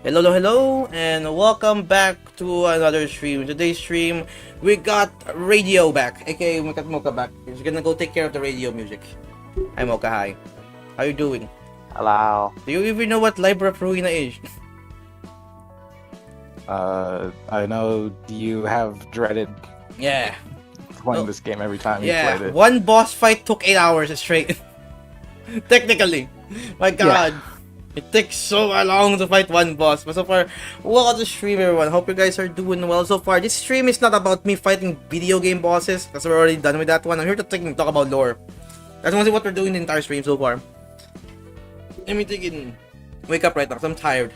Hello, and welcome back to another stream. Today's stream, we got radio back, aka we got Mocha back. He's gonna go take care of the radio music. Hi Mocha, hi. How you doing? Hello. Do you even know what Library of Ruina is? I know you have dreaded Yeah. playing this game every time you played it. One boss fight took 8 hours straight. Technically. My god. Yeah. It takes so long to fight one boss. But so far, welcome to the stream, everyone. Hope you guys are doing well so far. This stream is not about me fighting video game bosses, because we're already done with that one. I'm here to talk about lore. That's mostly what we're doing the entire stream so far. Let me wake up right now, because I'm tired.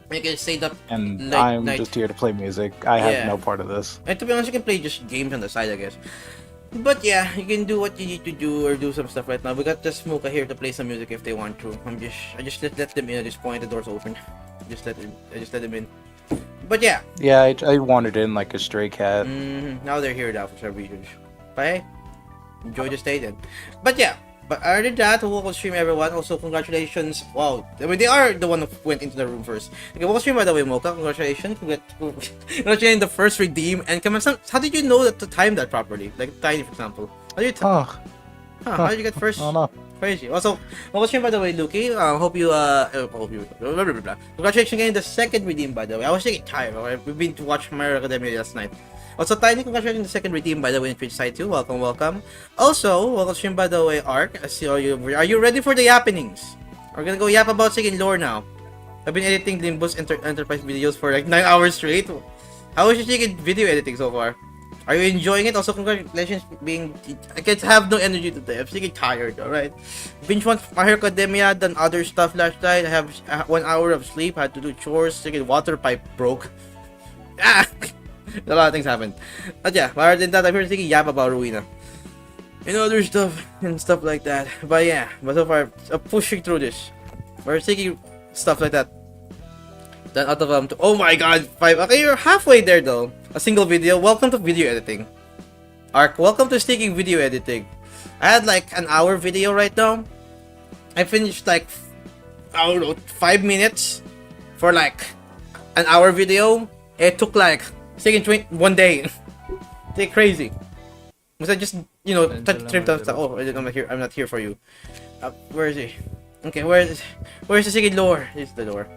I can stay up and I'm just here to play music. I have no part of this. And to be honest, you can play just games on the side, I guess. But yeah, you can do what you need to do or do some stuff right now. We got just Mocha here to play some music if they want to. I just let them in at this point. The door's open. I just let them in. But yeah. Yeah, I wandered in like a stray cat. Now they're here now for some reason. But hey, enjoy the stay then. But yeah. But other than that, welcome stream everyone. Also, congratulations. Wow, I mean, they are the one who went into the room first. Okay, welcome stream by the way, Mocha. Congratulations. Congratulations the first redeem. And come on, how did you know that to time that properly? Like Tiny, for example. How did you how did you get first? Oh no. Crazy. Also, welcome stream by the way, Luki. Hope you blah, blah, blah. Congratulations getting the second redeem by the way. I was getting tired. Right? We've been to watch My Hero Academia last night. Also, Tiny, congratulations on the second redeem, by the way, in Twitch side too. Welcome. Also, welcome stream, by the way, Ark. I see are you ready for the happenings? We're gonna go yap about Sigin lore now. I've been editing Limbo's Enterprise videos for like 9 hours straight. How is your Sigin video editing so far? Are you enjoying it? Also, congratulations I can't have no energy today. I'm Sigin tired, alright? Binge watched My Hero Academia, done other stuff last night. I have 1 hour of sleep, had to do chores, Sigin water pipe broke. Ah! A lot of things happened. But yeah, other than that, I'm here thinking yap about Ruina. And other stuff and stuff like that. But yeah, but so far, pushing through this. We're taking stuff like that. Then out of oh my god, 5. Okay, you're halfway there though. A single video. Welcome to video editing. Ark, welcome to sticking video editing. I had like an hour video right now. I finished like, I don't know, 5 minutes for like an hour video. It took like taking 1 day. They're crazy. Was I just, trimmed up stuff? Oh, I'm not here for you. Where is he? Okay, where's the second lore? Here's the lore.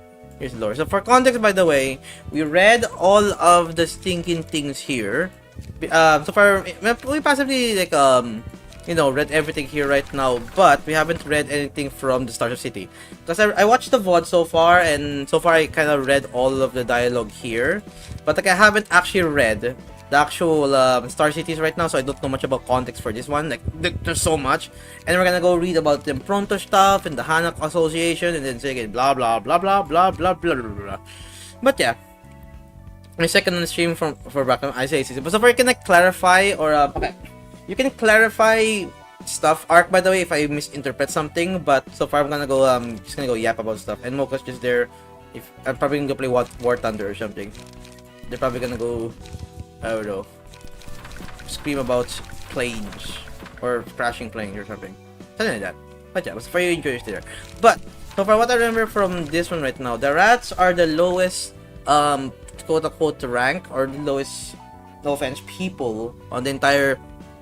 So for context, by the way, we read all of the stinking things here. So far, we possibly like read everything here right now, but we haven't read anything from the Stars of City. Because I watched the VOD so far, and so far I kind of read all of the dialogue here. But like I haven't actually read the actual Star Cities right now, so I don't know much about context for this one. Like, there's so much. And we're gonna go read about the Pronto stuff, and the Hanak Association, and then say again, blah, blah, blah, blah, blah, blah, blah, blah, blah. But yeah. My second on the stream for background, I say, but so far you can like clarify, or, okay. You can clarify stuff, Arc, by the way, if I misinterpret something, but so far I'm gonna go, just gonna go yap about stuff, and Mocha's just there. If I'm probably gonna go play War Thunder or something. They're probably gonna go, I don't know, scream about planes, or crashing planes or something. Something like that. But yeah, it was very interesting there. But, so far what I remember from this one right now, the rats are the lowest, quote-unquote rank, or the lowest, no offense, people on the entire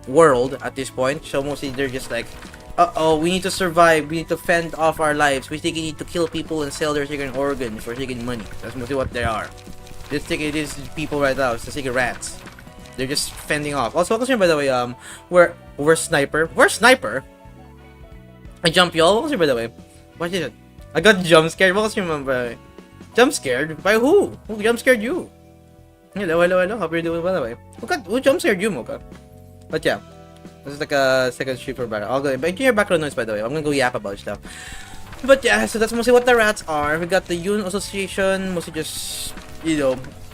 world at this point. So mostly they're just like, we need to survive, we need to fend off our lives, we think we need to kill people and sell their chicken organs for chicken money. That's mostly what they are. This people right now, it's the chicken rats. They're just fending off. Also, by the way, we're sniper. We're sniper. I jump y'all. By the way, what is it? I got jump scared. What was your number? Jump scared? By who? Who jump scared you? Hello. How are you doing, by the way? Who jump scared you, Mocha? But yeah, this is like a second stream for background. I'll go, but your background noise, by the way. I'm gonna go yap about stuff. But yeah, so that's mostly what the rats are. We got the Yun Association, mostly just,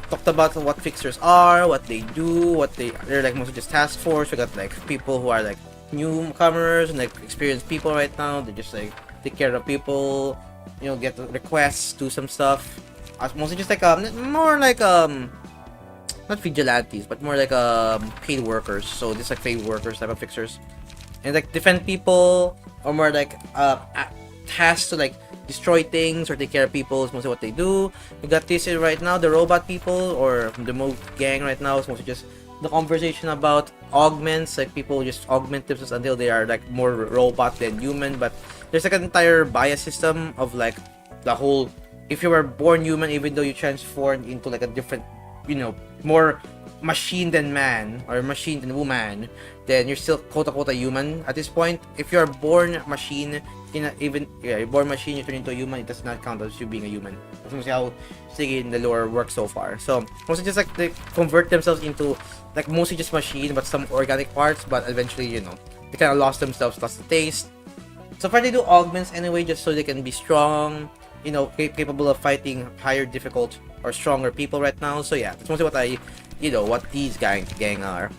talked about what fixers are, what they do, they're like mostly just task force. We got like people who are like newcomers and like experienced people right now. They just like take care of people, get requests, do some stuff. Mostly just like more like not vigilantes, but more like paid workers. So this like paid workers type of fixers, and like defend people, or more like tasked to like destroy things or take care of people is mostly what they do. We got this here right now, the robot people or the Mote gang right now is mostly just the conversation about augments, like people just augment themselves until they are like more robot than human. But there's like an entire bias system of like the whole, if you were born human, even though you transformed into like a different, more machine than man or machine than woman, then you're still quote unquote a human at this point. If you're born machine, you're born machine, you turn into a human, it does not count as you being a human. That's mostly how in the lore works so far. So mostly just like they convert themselves into like mostly just machine, but some organic parts. But eventually, they kind of lost themselves, lost the taste. So far they do augments anyway, just so they can be strong, capable of fighting higher difficult or stronger people right now. So yeah, that's mostly what these gang are.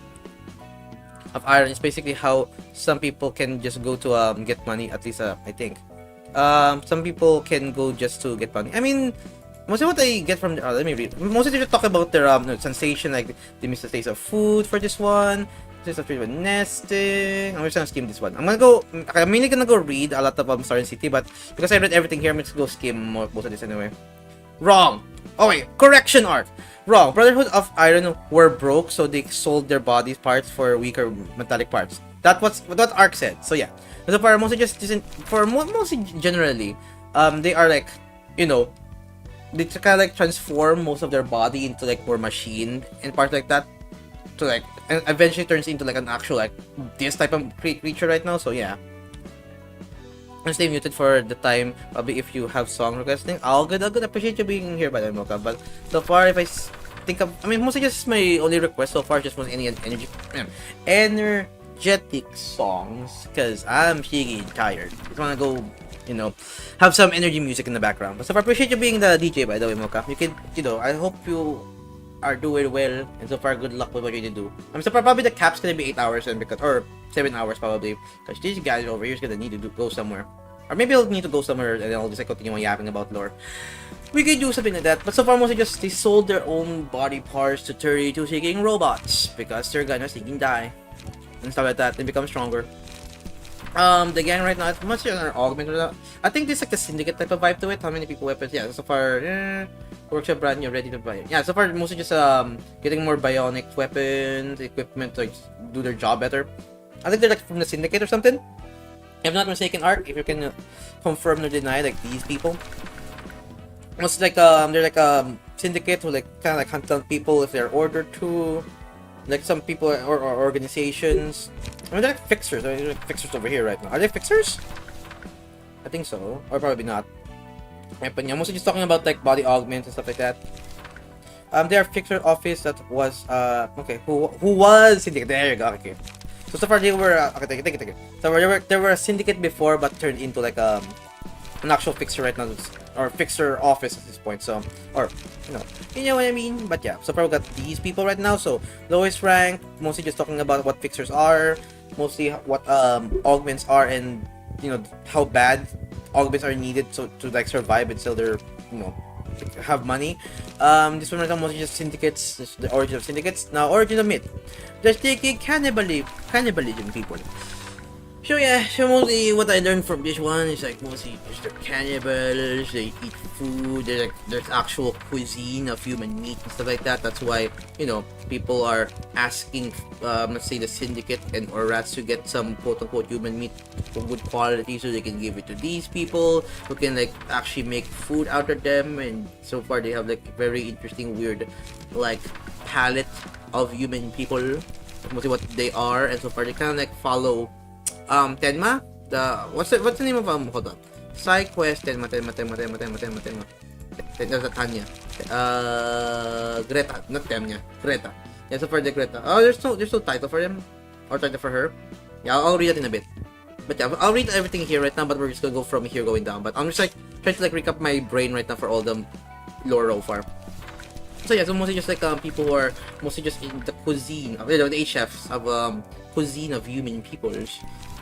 Of iron is basically how some people can just go to get money. At least I think some people can go just to get money. I mean, mostly what I get from let me read. Mostly they just talk about their sensation, like they miss the taste of food for this one. Taste of nesting. I'm just gonna skim this one. I'm mainly gonna go read a lot of Star City, but because I read everything here, I'm just gonna go skim most of this anyway. Wrong. Oh wait, correction art. Wrong. Brotherhood of Iron were broke, so they sold their body parts for weaker metallic parts. That's what Ark said. So yeah. So for mostly mostly generally, they are like, they kind of like transform most of their body into like more machine and parts like that, to like, and eventually turns into like an actual like this type of creature right now. So yeah. And stay muted for the time, probably if you have song requesting. I'll good. Appreciate you being here, by the way, Mocha. But so far, if I think of, mostly just my only request so far, just was any energetic songs, because I'm freaking tired. Just wanna go, have some energy music in the background. But so far, appreciate you being the DJ, by the way, Mocha. You can, I hope you are doing well, and so far, good luck with what you do. So far, probably the cap's gonna be 8 hours, or 7 hours probably, because these guys over here is gonna need to go somewhere, or maybe I'll need to go somewhere and then I'll just like continue yapping about lore. We could do something like that, but so far mostly just they sold their own body parts to 32 seeking robots because they're gonna seeking die and stuff like that and become stronger. The gang right now, much an augment or not. I think this is like the syndicate type of vibe to it. How many people weapons? Yeah, so far, workshop brand new, ready to buy. Yeah, so far mostly just getting more bionic weapons, equipment to do their job better. I think they're like from the syndicate or something. If I'm not mistaken, Art, if you can confirm or deny, like these people. It's like they're like syndicate who like kind of like hunt down people if they're ordered to. Like some people or organizations. They're like fixers. They're like fixers over here right now. Are they fixers? I think so, or probably not. Yeah, but yeah, mostly just talking about like body augments and stuff like that. They are fixer office that was okay. Who was syndicate? There you go. Okay. So far they were okay. Take it. So they were a syndicate before, but turned into like an actual fixer right now, or fixer office at this point. So, or you know what I mean. But yeah, so far we got these people right now. So lowest rank, mostly just talking about what fixers are, mostly what augments are, and how bad augments are needed to like survive and still they're have money. This one right now mostly just syndicates, the origin of syndicates. Now origin of myth. They're taking cannibalism people. So yeah, so mostly what I learned from this one is like mostly just they're cannibals, they eat food, there's actual cuisine of human meat and stuff like that. That's why, people are asking, let's say the syndicate and or rats to get some quote unquote human meat of good quality so they can give it to these people who can like actually make food out of them. And so far they have like very interesting, weird like palette of human people, mostly what they are. And so far they kind of like follow Tenma, what's the name of hold on, side quest Tenma. There's a Tanya, Greta, not Tanya, Greta. Yeah, so for the Greta, there's no title for them or title for her. Yeah, I'll read it in a bit. But yeah, I'll read everything here right now, but we're just gonna go from here going down. But I'm just like trying to like recap my brain right now for all the lore so far. So yeah, so mostly just like people who are mostly just in the cuisine of the 8 chefs of cuisine of human peoples.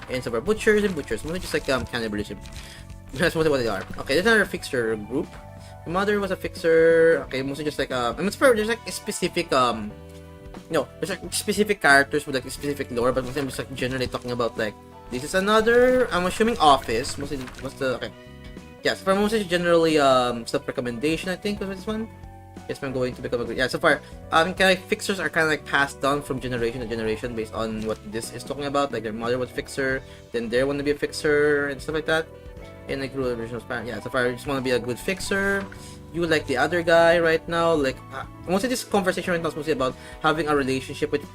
And some are butchers, mostly just like cannibalism. That's mostly what they are. Okay, there's another fixer group. My mother was a fixer. Okay, mostly just like there's like a specific there's like specific characters with like a specific lore, but mostly I'm just like generally talking about like this is another, I'm assuming office. Mostly what's the okay. yeah, so far mostly generally self-recommendation, I think, was this one. Yes, I'm going to become a good. Yeah, so far, kind of like fixers are kind of like passed down from generation to generation based on what this is talking about. Like their mother was fixer, then they want to be a fixer and stuff like that. And like rule original span. Yeah, so far, I just want to be a good fixer. You like the other guy right now. Like mostly this conversation right now is mostly about having a relationship with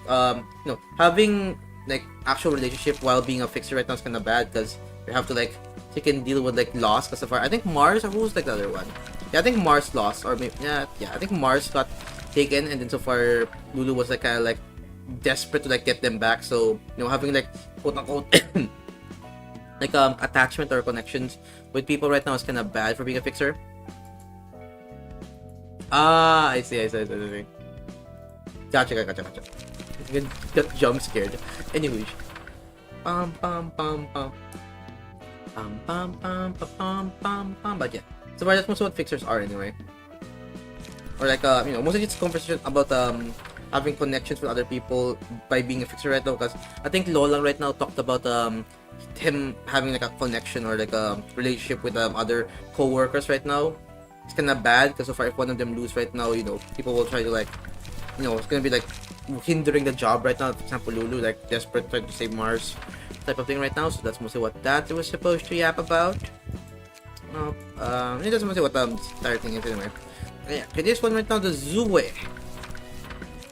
having like actual relationship while being a fixer right now is kind of bad because you have to like take and deal with like loss. Because so far, I think Mars or who's like the other one. Yeah, I think Mars lost, or maybe yeah, I think Mars got taken, and then so far Lulu was like kind of like desperate to like get them back. So having like quote unquote like attachment or connections with people right now is kind of bad for being a fixer. Ah, I see. Gotcha. Got jump scared. Anyways, pam pam pam pam pam pam pam pam pam pam. But yeah. So far, that's most of what fixers are anyway. Or like, mostly it's conversation about having connections with other people by being a fixer right now. Because I think Lolang right now talked about him having like a connection or like a relationship with other co-workers right now. It's kind of bad because so far if one of them lose right now, people will try to like, it's gonna be like hindering the job right now. For example, Lulu like desperate trying to save Mars type of thing right now. So that's mostly what that was supposed to yap about. No, it doesn't matter what the entire thing is anyway. Yeah, okay, this one right now, the Zue.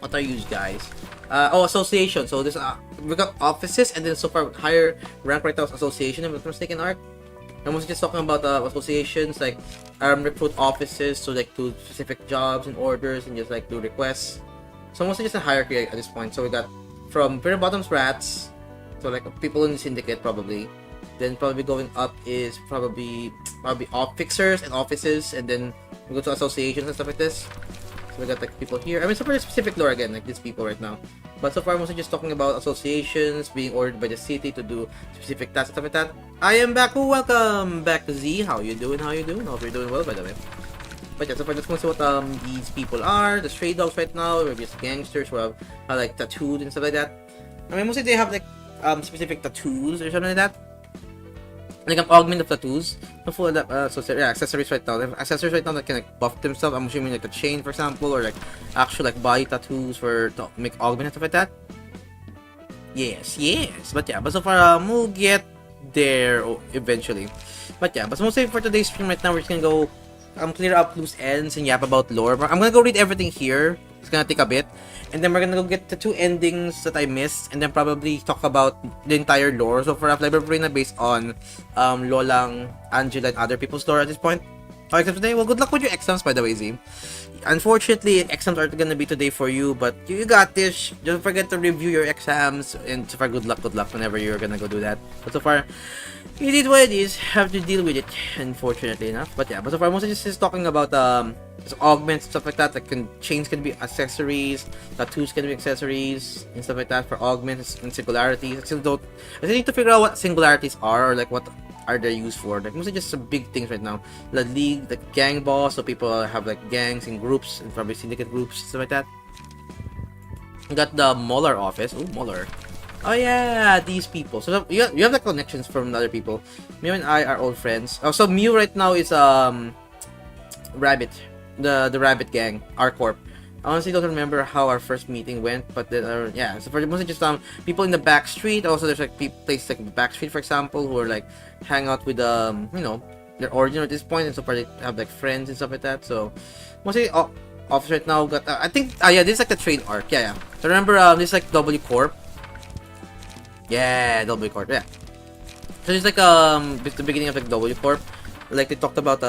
What are you guys? Association. So this we got offices, and then so far higher rank right now is association. If I'm not mistaken, Art. I'm mostly just talking about associations like recruit offices, so like do specific jobs and orders and just like do requests. So mostly just a hierarchy at this point. So we got from very bottom's rats, so like people in the syndicate probably. Then probably going up is probably fixers and offices, and then we go to associations and stuff like this. So we got like people here. I mean, so for specific lore again, like these people right now. But so far, I'm mostly just talking about associations being ordered by the city to do specific tasks and stuff like that. I am back. Welcome back, Z. How you doing? Hope you're doing well, by the way. But yeah, so far, let's see what these people are. The stray dogs right now, or just gangsters who have like tattooed and stuff like that. I mean, mostly they have like specific tattoos or something like that. Like an augment of tattoos. So yeah, accessories right now. They have accessories right now that can like buff themselves. I'm assuming like a chain, for example, or like actual like body tattoos to make augment and stuff like that. Yes. But yeah, so far we'll get there eventually. But yeah, but mostly for today's stream right now, we're just gonna go clear up loose ends and yap about lore. I'm gonna go read everything here. It's gonna take a bit. And then we're gonna go get the 2 endings that I missed, and then probably talk about the entire lore. So for Library of Ruina based on Lolang, Angela, and other people's lore at this point. Oh, except today, well, good luck with your exams, by the way, Z. Unfortunately, exams are gonna be today for you, but you got this. Don't forget to review your exams, and so far, good luck whenever you're gonna go do that. But so far, it is what it is. Have to deal with it, unfortunately enough. But yeah, but so far, mostly just talking about augments, stuff like that. Like chains can be accessories, tattoos can be accessories, and stuff like that for augments and singularities. I still need to figure out what singularities are, or like what are they used for. Like mostly just some big things right now. The league, the gang boss, so people have like gangs and groups and probably syndicate groups, stuff like that. We got the Molar office. Oh, Molar. Oh yeah, these people. So you have the connections from other people. Mew and I are old friends. Oh, so Mew right now is Rabbit, the Rabbit gang, our corp. I honestly don't remember how our first meeting went, but yeah. So for mostly just people in the back street. Also, there's like places like the back street, for example, who are like hang out with their origin at this point, and so far they have like friends and stuff like that. So mostly office right now got I think yeah, this is like the train arc. Yeah. So remember this is like W Corp. Yeah, W Corp. Yeah. So it's like the beginning of like W Corp. Like they talked about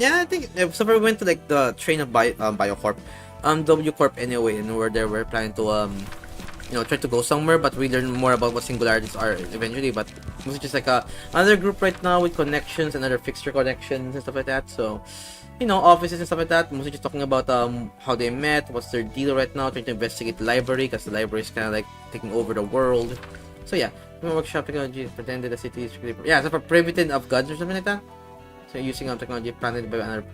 yeah, I think so far we went to like the train of Biocorp. W Corp anyway, and we're planning to try to go somewhere, but we learn more about what singularities are eventually. But it's just like another group right now with connections and other fixture connections and stuff like that. So offices and stuff like that. Mostly just talking about how they met, what's their deal right now, trying to investigate the library, because the library is kind of like taking over the world. So yeah, workshop technology pretended the city is really so for prohibited of gods or something like that. So using technology planted by another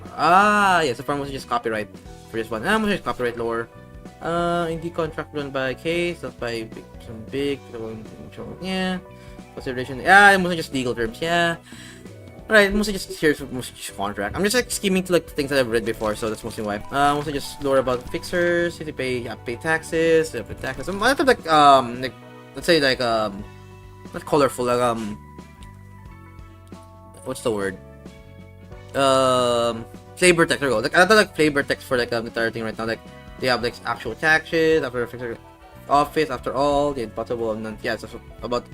yeah, so far mostly just copyright for this one. Mostly just copyright lore. Indie contract run by case, not by some big yeah. Consideration. Yeah, mostly just legal terms, yeah. Right, mostly just here's mostly just contract. I'm just like skimming to like things that I've read before, so that's mostly why. Mostly just lore about fixers, if you pay taxes, they pay taxes. A lot of like let's say like not colorful, like what's the word? Flavor text. There we go. Like a lot of like flavor text for like the entire thing right now. Like they have like actual taxes after a fixer office. After all, the impossible and yeah, it's also about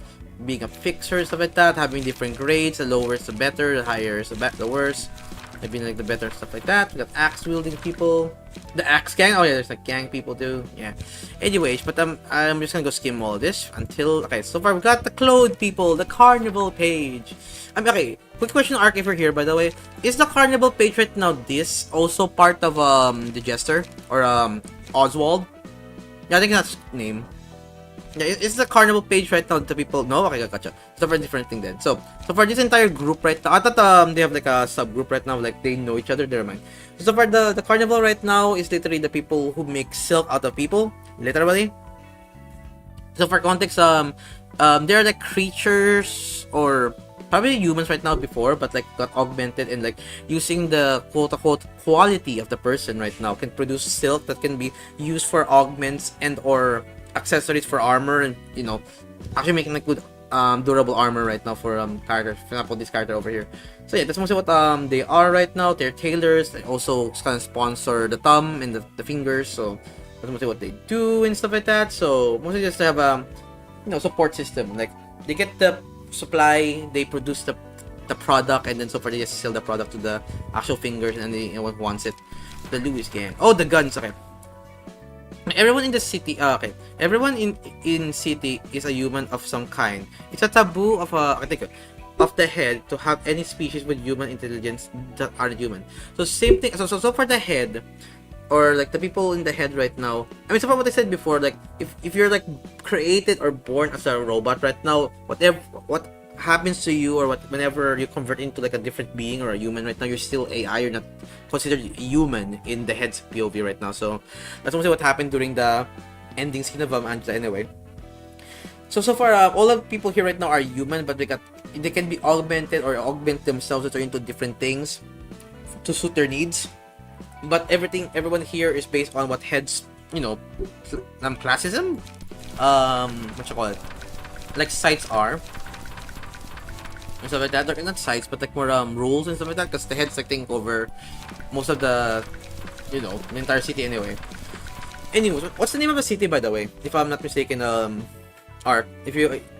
being a fixer, stuff like that, having different grades, the lower is the better, the higher is the worse. I've been like the better stuff like that. We got axe wielding people, the axe gang. Oh yeah, there's like gang people too. Yeah. Anyways, but I'm just gonna go skim all of this until okay. So far we got the clothed people, the carnival page. Okay. Quick question, Ark, if you're here, by the way, is the carnival page right now this also part of the Jester or Oswald? Yeah, I think that's name. Yeah, it's the carnival page right now. The people no, okay, gotcha. So for a different thing then. So for this entire group right now, I thought they have like a subgroup right now, like they know each other. Never mind. So far the carnival right now is literally the people who make silk out of people, literally. So for context, they're like creatures or probably humans right now before, but like got augmented and like using the quote-unquote quality of the person right now can produce silk that can be used for augments and or accessories for armor, and you know, actually making like good durable armor right now for characters. For example, this character over here. So yeah, that's mostly what they are right now. They're tailors. They also kind of sponsor the thumb and the fingers. So that's mostly what they do and stuff like that. So mostly just to have you know, support system. Like they get the supply, they produce the product, and then so far they just sell the product to the actual fingers, and they anyone wants it. The Lewis gang. Oh, the guns. Okay. Everyone in the city, okay. Everyone in city is a human of some kind. It's a taboo of I think of the head to have any species with human intelligence that aren't human. So same thing. So for the head, or like the people in the head right now. I mean, so for what I said before, like if you're like created or born as a robot right now, what happens to you, or whenever you convert into like a different being or a human right now, you're still AI. You're not considered human in the head's POV right now. So that's mostly what happened during the ending scene of Angela anyway. So far all of the people here right now are human, but they can be augmented or augment themselves to turn into different things to suit their needs. But everyone here is based on what heads, you know, classism, what you call it, like sites are. And stuff like that. They're not sites, but like more rules and stuff like that, because the heads like think over most of the, you know, the entire city anyway. Anyways, what's the name of the city, by the way? If I'm not mistaken, Art.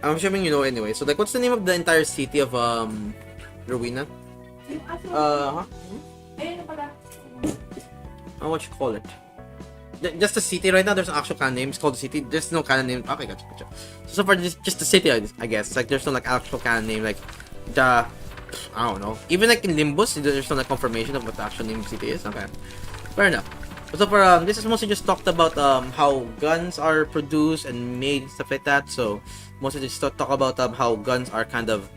I'm assuming you know anyway. So like, what's the name of the entire city of Ruina? What you call it? Just the city right now. There's an actual canon name. It's called the city. There's no canon name. Okay, gotcha. So far, just the city, I guess. Like, there's no like actual canon name. Like I don't know. Even like in Limbus, there's no like confirmation of what the actual name of the city is. Okay, fair enough. So far, this is mostly just talked about how guns are produced and made, stuff like that. So mostly just talk about how guns are kind of,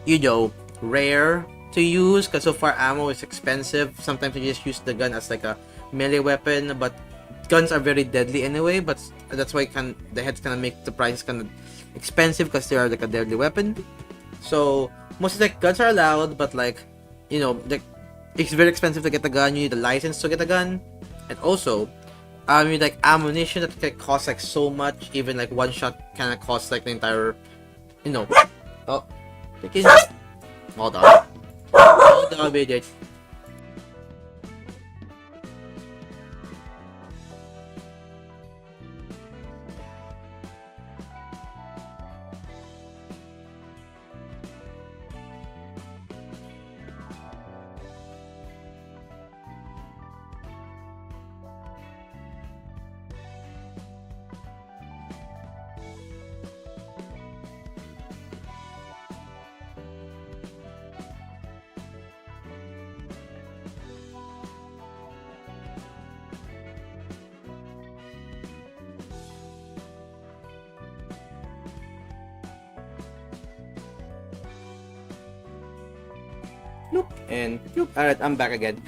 you know, rare to use, because so far ammo is expensive. Sometimes you just use the gun as like a melee weapon, but guns are very deadly anyway. But that's why the heads kind of make the price kind of expensive, because they are like a deadly weapon. So mostly like guns are allowed, but like, you know, like it's very expensive to get a gun. You need a license to get a gun, and also you need like ammunition that can cost like so much. Even like one shot kind of costs like the entire, you know. Oh, hold on. Hold on, bitch. And alright, I'm back again.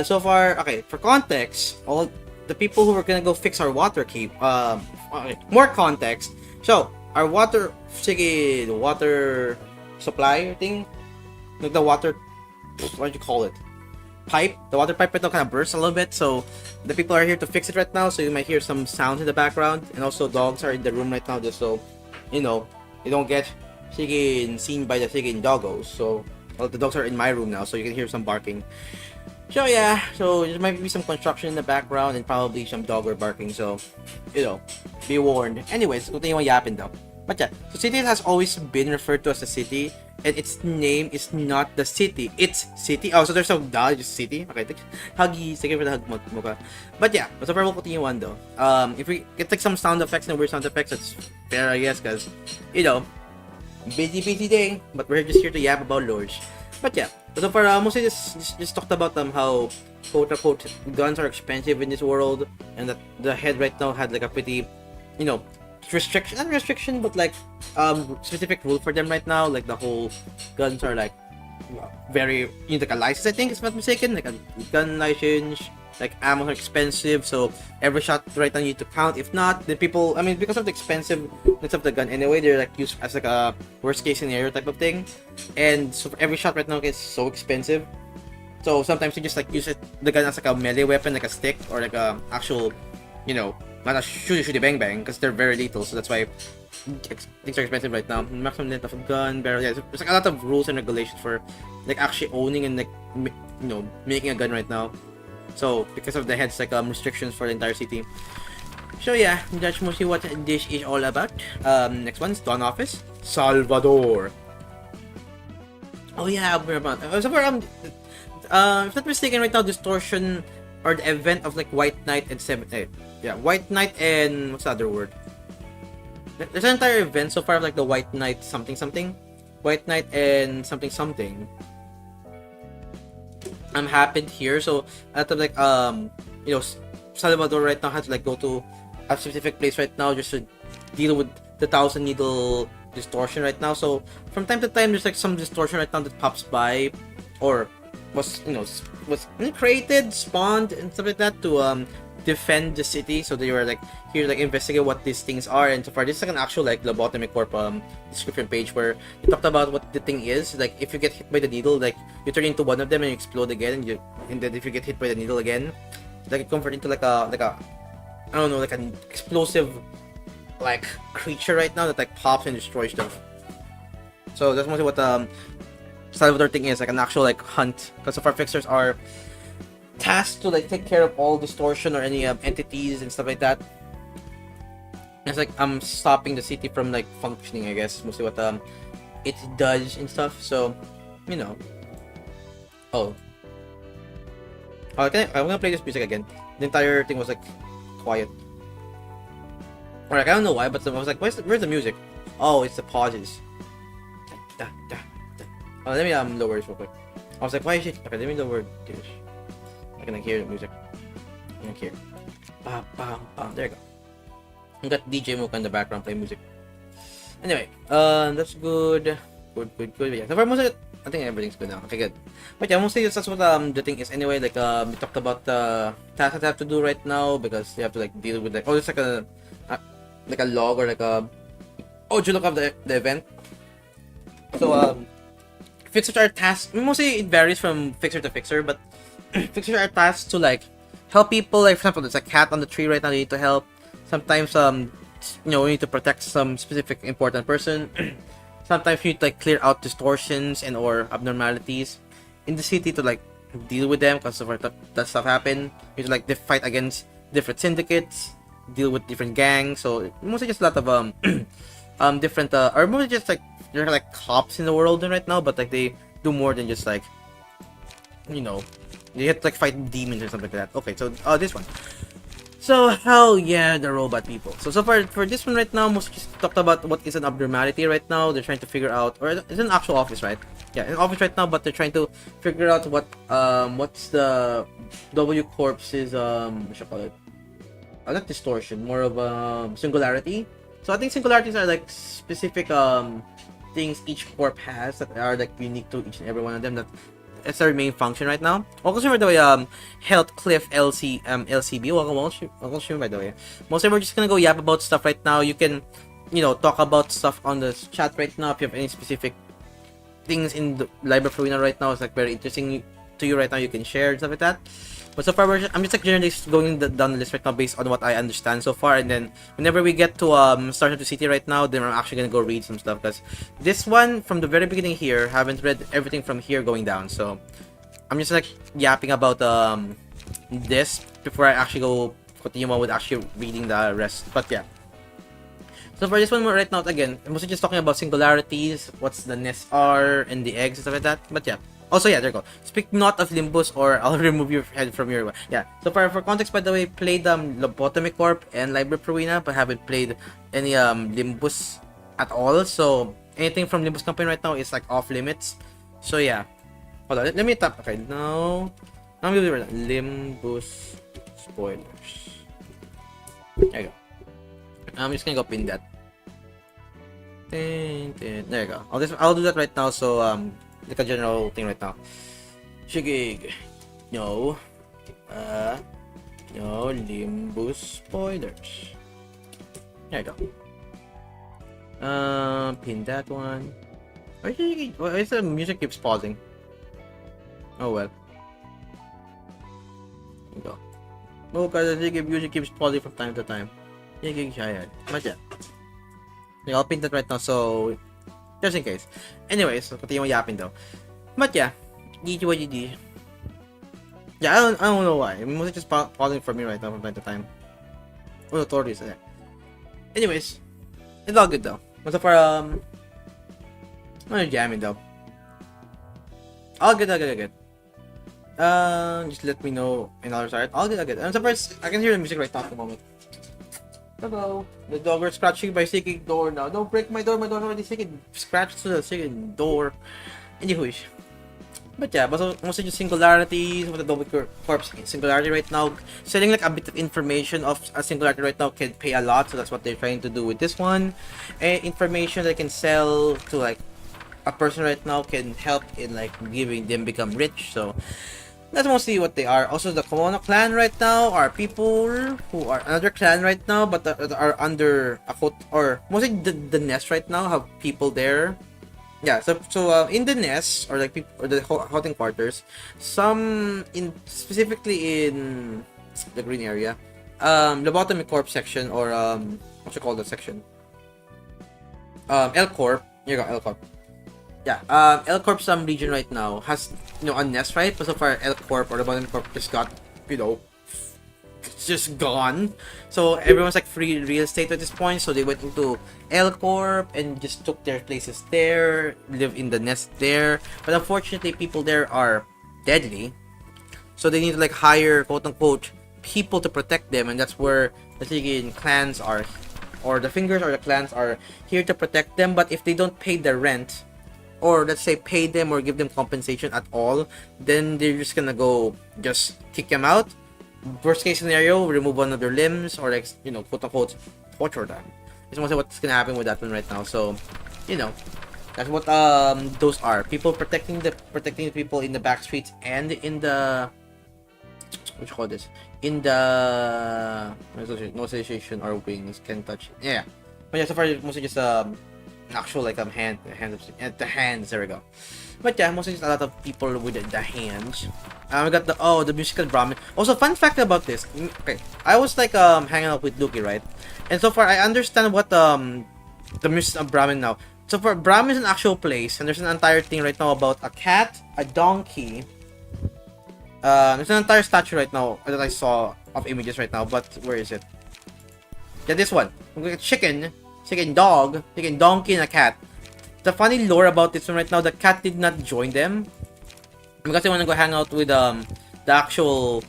So far, okay, for context, all the people who were gonna go fix our water cape, okay, more context. So, our water, sige, the water supply thing, like the water, what do you call it? Pipe. The water pipe right now kind of burst a little bit, so the people are here to fix it right now. So you might hear some sounds in the background, and also dogs are in the room right now, just so you know you don't get seen by the doggos. So well, the dogs are in my room now, so you can hear some barking. So yeah, so there might be some construction in the background and probably some dogger barking. So be warned. Anyways, continue yung yapping daw. But yeah, so city has always been referred to as a city, and its name is not the city, it's city. Oh, so there's no just city. Okay, huggy, sige for the hug mo ka. But yeah, so far we'll continue on though. If we get like some sound effects and weird sound effects, it's fair, I guess, because busy day. But we're just here to yap about lords. But yeah, so far mostly just talked about how quote unquote guns are expensive in this world, and that the head right now had like a pretty not restriction, but like specific rule for them right now. Like the whole guns are like very like a license, I think, if I'm not mistaken, like a gun license. Like ammo are expensive, so every shot right now you need to count. If not, then people, I mean, because of the expensiveness of the gun anyway, they're like used as like a worst case scenario type of thing. And so every shot right now is so expensive. So sometimes you just like use the gun as like a melee weapon, like a stick, or like a actual, not a shooty bang bang, because they're very lethal. So that's why things are expensive right now. Maximum length of a gun, barrel. Yeah, there's like a lot of rules and regulations for like actually owning and like making a gun right now. So because of the heads like restrictions for the entire city. So yeah, that's mostly what this is all about. Next one's Dawn Office, Salvador. Oh yeah, we're about. So for if not mistaken, right now distortion or the event of like White Knight and White Knight and what's the other word? There's an entire event so far of like the White Knight something, White Knight and something. Happened here. So out of like Salvador right now has to like go to a specific place right now just to deal with the 1,000 needle distortion right now. So from time to time there's like some distortion right now that pops by, or was created, spawned and stuff like that to defend the city. So they were like here like investigate what these things are, and so far this is like an actual like lobotomy corp description page where it talked about what the thing is. Like if you get hit by the needle, like you turn into one of them and you explode again, and then if you get hit by the needle again, like it converts into like a I don't know, like an explosive like creature right now that like pops and destroys stuff. So that's mostly what Salvador thing is, like an actual like hunt, because so far fixers are tasked to like take care of all distortion or any entities and stuff like that. It's like stopping the city from like functioning, I guess, mostly what it does and stuff. So I'm gonna play this music again. The entire thing was like quiet, or like I don't know why, but I was like, where's the music? Oh, it's the pauses. Oh, let me lower this real quick. I was like, why is it? Okay, let me lower this. I can hear the music. I can hear. Bam, bam, bam. There you go. I got DJ Mook in the background playing music. Anyway, that's good. Good. Yeah, so for most of it, I think everything's good now. Okay, good. But yeah, mostly that's what the thing is anyway. Like we talked about the tasks that I have to do right now, because you have to like deal with like it's like a log or like a you look up the event. So fixers are tasked. Mostly it varies from fixer to fixer, but fixers are tasked to like help people. Like for example, there's a cat on the tree right now. You need to help. Sometimes we need to protect some specific important person. Sometimes you need to like clear out distortions and or abnormalities in the city to like deal with them, because that stuff happen. You need to like fight against different syndicates, deal with different gangs. So mostly just a lot of different or mostly just like there are like cops in the world right now, but like they do more than just like they have to like fight demons or something like that. Okay, so this one. So hell yeah, the robot people. So far for this one right now, most just talked about what is an abnormality right now. They're trying to figure out, or it's an actual office, right? Yeah, an office right now, but they're trying to figure out what's the W Corps's what should I call it? Not distortion, more of singularity. So I think singularities are like specific things each corp has that are like unique to each and every one of them. That it's their main function right now. Also, by the way, Health Cliff LCB. Welcome, by the way. Mostly we're just gonna go yap about stuff right now. You can, talk about stuff on the chat right now if you have any specific things in the Library of Ruina right now is like very interesting to you right now, you can share and stuff like that. But so far, I'm just like generally going down the list right now based on what I understand so far, and then whenever we get to Stars of the City right now, then I'm actually gonna go read some stuff, because this one from the very beginning here, haven't read everything from here going down, so I'm just like yapping about this before I actually go continue on with actually reading the rest. But yeah. So for this one right now, again, I'm mostly just talking about singularities, what's the nests are, and the eggs and stuff like that. But yeah. Also, yeah, there you go. Speak not of Limbus or I'll remove your head from your... Yeah. So for context, by the way, played Lobotomy Corp and Library of Ruina, but haven't played any Limbus at all. So anything from Limbus Company right now is like off limits. So yeah. Hold on, let me tap. Okay, no. I'm gonna do Limbus spoilers. There you go. I'm just gonna go pin that. There you go. I'll do that right now. So like a general thing right now. Shigig. No. No Limbus spoilers. There you go. Pin that one. Why is the music keeps pausing? Oh well. There you go. Oh, because the music keeps pausing from time to time. Shigig Shayad. But yeah. I'll pin that right now, so just in case. Anyways, so continue yapping though. But yeah, GG. Yeah, I don't know why. I'm mostly just pausing for me right now from time to time. Oh, authorities. Yeah. Anyways, it's all good though. But so far, I'm jamming though. All good. Just let me know in other side. All good. I'm surprised I can hear the music right now at the moment. Hello. The dog are scratching by seeking door now. Don't break my door. My door already seeking. Scratch to the seeking door. Anyways. But yeah, but mostly just singularities with the double corpse singularity right now. Selling like a bit of information of a singularity right now can pay a lot, so that's what they're trying to do with this one. And information they can sell to like a person right now can help in like giving them become rich. So that's mostly what they are. Also, the Komono clan right now are people who are another clan right now, but are under a quote, or mostly the nest right now have people there. Yeah, so in the nest or like people or the holding quarters, some specifically in the green area, lobotomy corp section or what you call that section? L Corp. Here you go, L Corp. Yeah, L Corp some region right now has, a nest, right? But so far L Corp or the bottom corp just got, it's just gone. So everyone's like free real estate at this point. So they went into L Corp and just took their places there, live in the nest there. But unfortunately, people there are deadly. So they need to like hire quote unquote people to protect them, and that's where the clans are, or the fingers or the clans are here to protect them. But if they don't pay the rent, or let's say pay them or give them compensation at all, then they're just gonna go just kick them out. Worst case scenario, remove one of their limbs, or like, quote unquote torture them. It's mostly what's gonna happen with that one right now. So, that's what those are. People protecting the people in the back streets and in the what you call this? In the no association or wings can touch. Yeah. But yeah, so far mostly just actual like the hands, there we go. But yeah, mostly just a lot of people with the hands. We got the musical Brahmin. Also, fun fact about this. Okay, I was like hanging out with Luki, right? And so far I understand what the musical Brahmin now. So far Brahmin is an actual place, and there's an entire thing right now about a cat, a donkey. There's an entire statue right now that I saw of images right now, but where is it? Yeah, this one. Chicken, dog, chicken, donkey, and a cat. The funny lore about this one right now, the cat did not join them because they want to go hang out with the actual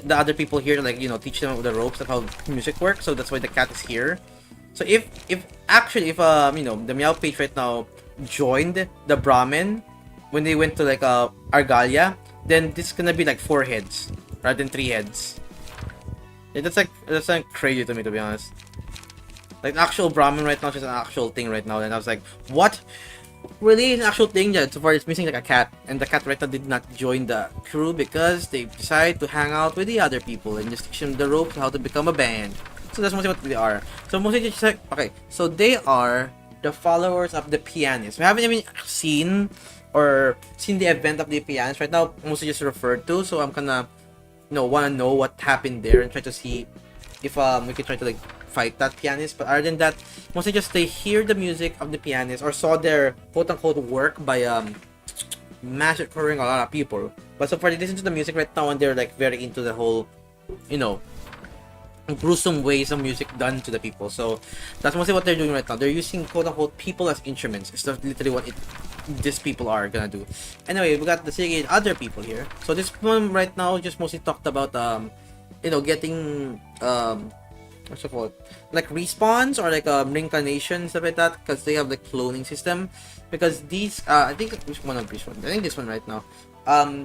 the other people here to like teach them the ropes of how music works. So that's why the cat is here. So if the Meow page right now joined the Brahmin when they went to like Argalia, then this is gonna be like 4 heads rather than 3 heads. Yeah, that's like crazy to me, to be honest. Like actual Brahmin right now is just an actual thing right now, and I was like, what? Really, an actual thing? Yeah, so far it's missing like a cat, and the cat right now did not join the crew because they decided to hang out with the other people and just teach them the ropes how to become a band. So that's mostly what they are. So mostly just like, okay, so they are the followers of the pianist. We haven't even seen the event of the pianist right now. Mostly just referred to. So I'm gonna, wanna know what happened there and try to see if we can try to like fight that pianist. But other than that, mostly just they hear the music of the pianist or saw their quote unquote work by massacring a lot of people. But so far they listen to the music right now and they're like very into the whole, gruesome ways of music done to the people. So that's mostly what they're doing right now. They're using quote unquote people as instruments. It's literally what these people are gonna do. Anyway, we got the other people here. So this one right now just mostly talked about getting what's it called, like respawns or like reincarnation, stuff like that, because they have the cloning system. Because these I think which one of this one? I think this one right now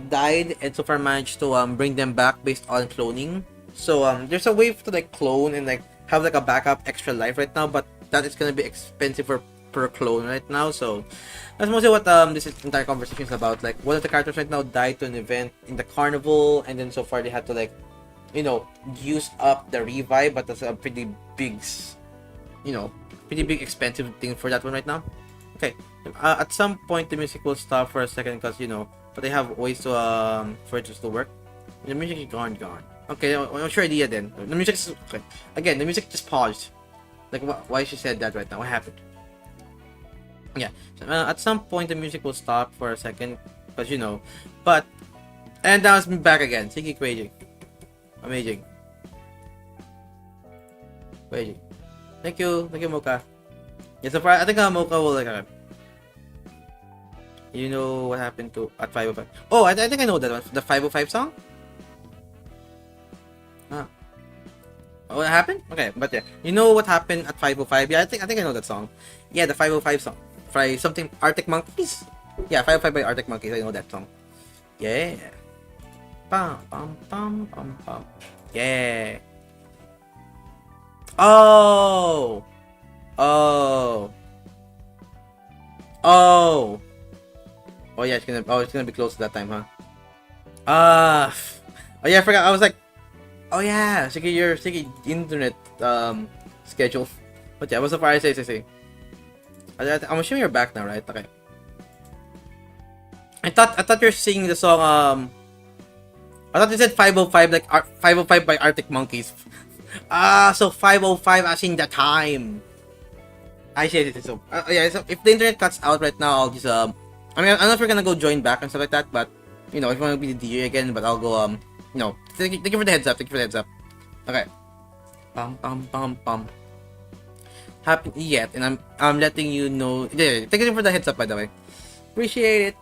died and so far managed to bring them back based on cloning. So there's a way to like clone and like have like a backup extra life right now, but that is gonna be expensive per clone right now. So that's mostly what this entire conversation is about. Like one of the characters right now died to an event in the carnival, and then so far they had to like use up the revive, but that's a pretty big expensive thing for that one right now. Okay, at some point the music will stop for a second because but they have ways to for it to still work. The music is gone. Okay, what's your idea then? The music is okay. Again, the music just paused. Like why she said that right now? What happened? Yeah, so, at some point the music will stop for a second because but and now it's back again. Tiki crazy. Amazing. Wait. Thank you, Mocha. Yeah, so far, I think Mocha will like. You know what happened to at 505? Oh, I think I know that one. The 505 song. Oh, what happened? Okay, but yeah, you know what happened at 505? Yeah, I think I know that song. Yeah, the 505 song. By something Arctic Monkeys. Yeah, 505 by Arctic Monkeys. I know that song. Yeah. Bum bum bum bum bum. Yeah. Oh. Oh yeah, it's gonna be close to that time, huh? Oh yeah, I forgot. I was like, oh yeah, sige internet schedule. But yeah, what's the fire say? I'm assuming you're back now, right? Okay. I thought you're singing the song I thought you said 505 like 505 by Arctic Monkeys. So 505 as in the time. I see. So yeah, so if the internet cuts out right now, I'll just I don't know if we're gonna go join back and stuff like that, but if you wanna be the DJ again, but I'll go thank you for the heads up. Okay. Happy yet, and I'm letting you know. Yeah, thank you for the heads up, by the way. Appreciate it.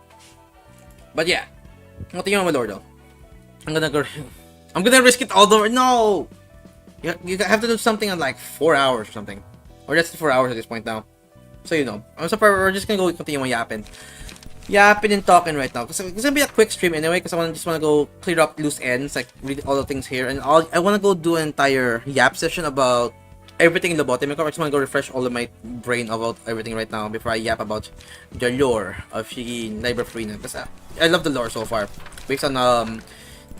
But yeah, continue on my lord though. I'm gonna risk it all over. No, you have to do something in like 4 hours or something, or that's 4 hours at this point now. So I'm surprised we're just gonna go continue on yapping and talking right now. Cause it's gonna be a quick stream anyway. Cause I just wanna go clear up loose ends, like read all the things here, and I wanna go do an entire yap session about everything in lobotomy. I just wanna go refresh all of my brain about everything right now before I yap about the lore of the Library of Ruina. Cause I love the lore so far, based on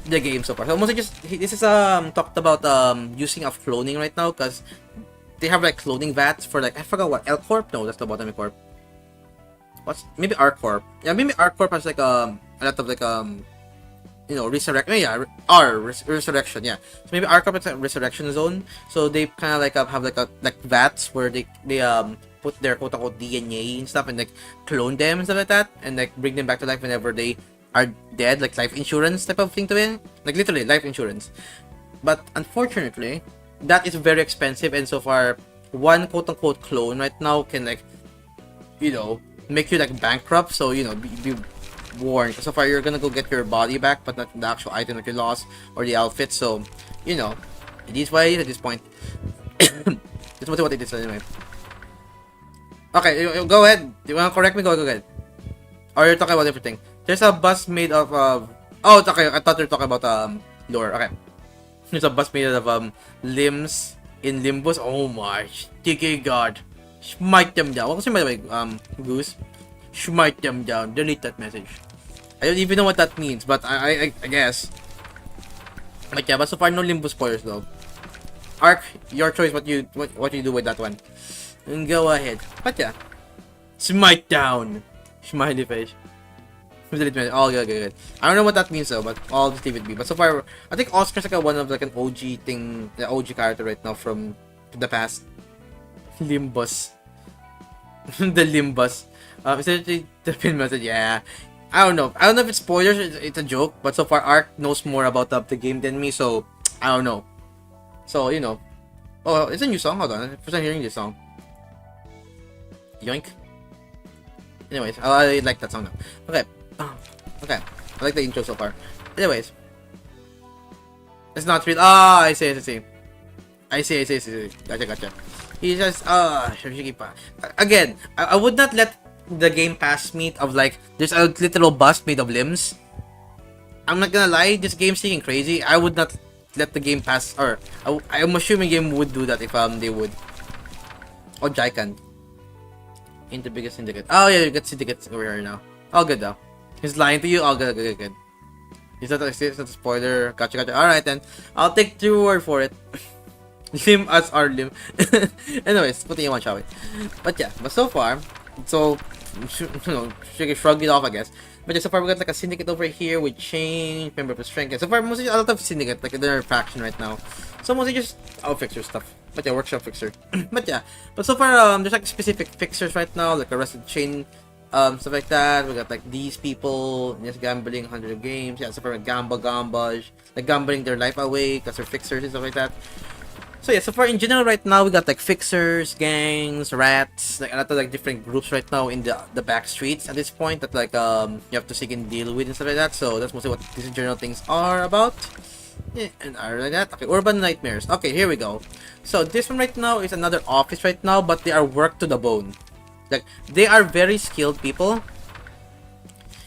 the game so far. So mostly this is talked about using of cloning right now, because they have like cloning vats for like I forgot what L Corp. No, that's the Lobotomy Corp. What's maybe R Corp? Yeah, maybe R Corp has like a lot of like resurrection. Yeah, resurrection. Yeah, so maybe R Corp is a resurrection zone. So they kind of like have like vats where they put their quote unquote DNA and stuff and like clone them and stuff like that, and like bring them back to life whenever they are dead, like life insurance type of thing to it, like literally life insurance. But unfortunately, that is very expensive, and so far, one quote unquote clone right now can like, make you like bankrupt. So be warned. So far, you're gonna go get your body back, but not the actual item that you lost or the outfit. So it is what it is at this point. That's what it is anyway. Okay, you go ahead. You wanna correct me? Go ahead. Or you're talking about everything. There's a bus made of oh, okay. I thought you were talking about lore. Okay. There's a bus made of limbs in limbus. Oh my sticky god. Smite them down. What was it, by the way, Goose? Smite them down. Delete that message. I don't even know what that means, but I guess. Like yeah, but so far no limbus spoilers though. Ark, your choice. What you do with that one? Go ahead. But yeah. Smite down. Smiley face. Oh, good. I don't know what that means though, but I'll just leave it be. But so far, I think Oscar's like one of like an OG thing, the OG character right now from the past. Limbus. The Limbus. Is it the film message? Yeah. I don't know. I don't know if it's spoilers or it's a joke, but so far Ark knows more about the game than me, so I don't know. So, you know. Oh, it's a new song. Hold on. First time hearing this song. Yoink. Anyways, I like that song now. Okay. Okay. I like the intro so far. Anyways. It's not real. Ah, I see. I see. Gotcha. He says, again, I would not let the game pass me of like, there's a literal bust made of limbs. I'm not gonna lie, this game's thinking crazy. I would not let the game pass, or I'm assuming game would do that if they would. Oh, Jaikan. In the biggest syndicate. Oh yeah, you got syndicates over here now. All good though. He's lying to you. All good. It's not a spoiler. Gotcha. Alright then. I'll take your word for it. Limb as our limb. Anyways, putting you on, shall we? But yeah, but so far, so shrug it off, I guess. But yeah, so far we got like a syndicate over here with change, member of strength. Yeah, so far mostly a lot of syndicate, like their faction right now. So mostly just fixer stuff. But yeah, workshop fixer. But yeah, but so far there's like specific fixers right now, like arrested chain, stuff like that. We got like these people just gambling 100 games. Yeah, so far gambas, like gambling their life away because they're fixers and stuff like that. So yeah, so far in general right now we got like fixers, gangs, rats, like a lot of like different groups right now in the back streets at this point that like you have to seek and deal with and stuff like that. So that's mostly what these general things are about. Yeah, and are like that. Okay, urban nightmares. Okay, here we go. So this one right now is another office right now, but they are worked to the bone. Like they are very skilled people.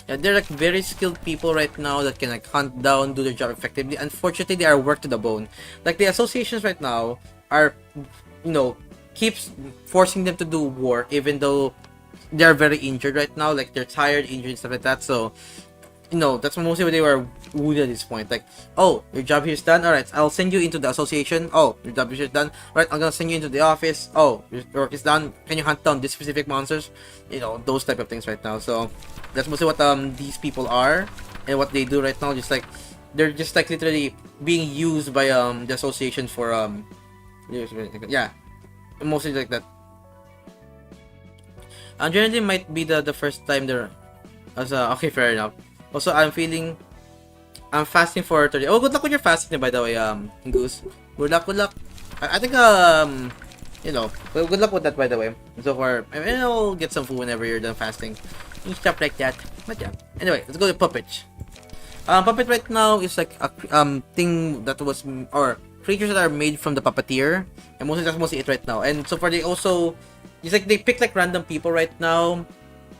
Yeah, they're like very skilled people right now that can like hunt down, do their job effectively. Unfortunately, they are worked to the bone. Like the associations right now are, keeps forcing them to do work even though they are very injured right now. Like they're tired, injured, and stuff like that. So, that's mostly what they were wounded at this point. Like, oh, your job here is done. Alright, I'll send you into the association. Oh, your job here is done. Alright, I'm gonna send you into the office. Oh, your work is done. Can you hunt down these specific monsters? Those type of things right now. So that's mostly what these people are and what they do right now. Just like they're just like literally being used by the association for yeah, mostly like that. And generally might be the first time they're okay, fair enough. Also, I'm fasting for 30. Oh, good luck with your fasting, by the way, Goose. Good luck. I think, well, good luck with that, by the way. So far, I'll get some food whenever you're done fasting. And stuff like that. But yeah. Anyway, let's go to Puppet. Puppet right now is like a thing that was, or creatures that are made from the puppeteer. And that's mostly it right now. And so far, they also, it's like they pick like random people right now.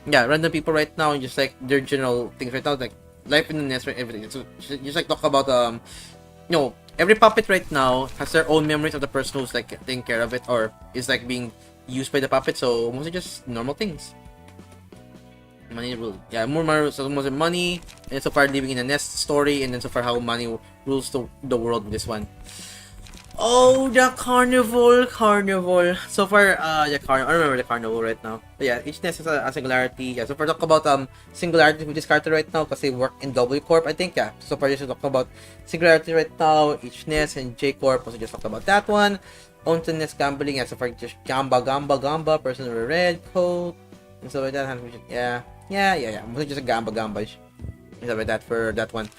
Yeah, random people right now, and just like their general things right now, like life in the nest, right, everything. So just like talk about every puppet right now has their own memories of the person who's like taking care of it or is like being used by the puppet. So mostly just normal things. Money rule, yeah, so mostly money, and so far living in a nest story, and then so far how money rules the world with this one. Oh, the carnival. So far, the carnival. I remember the carnival right now. But yeah, each nest has a singularity. Yeah, so far talk about singularity with this character right now because they work in W Corp. I think, yeah. So far just talk about singularity right now. Each nest and J Corp. Also just talk about that one. Own to nest gambling. Yeah, so far just gamba. Person with a red coat and stuff like that. Yeah. Mostly just a gamba. And stuff like that for that one.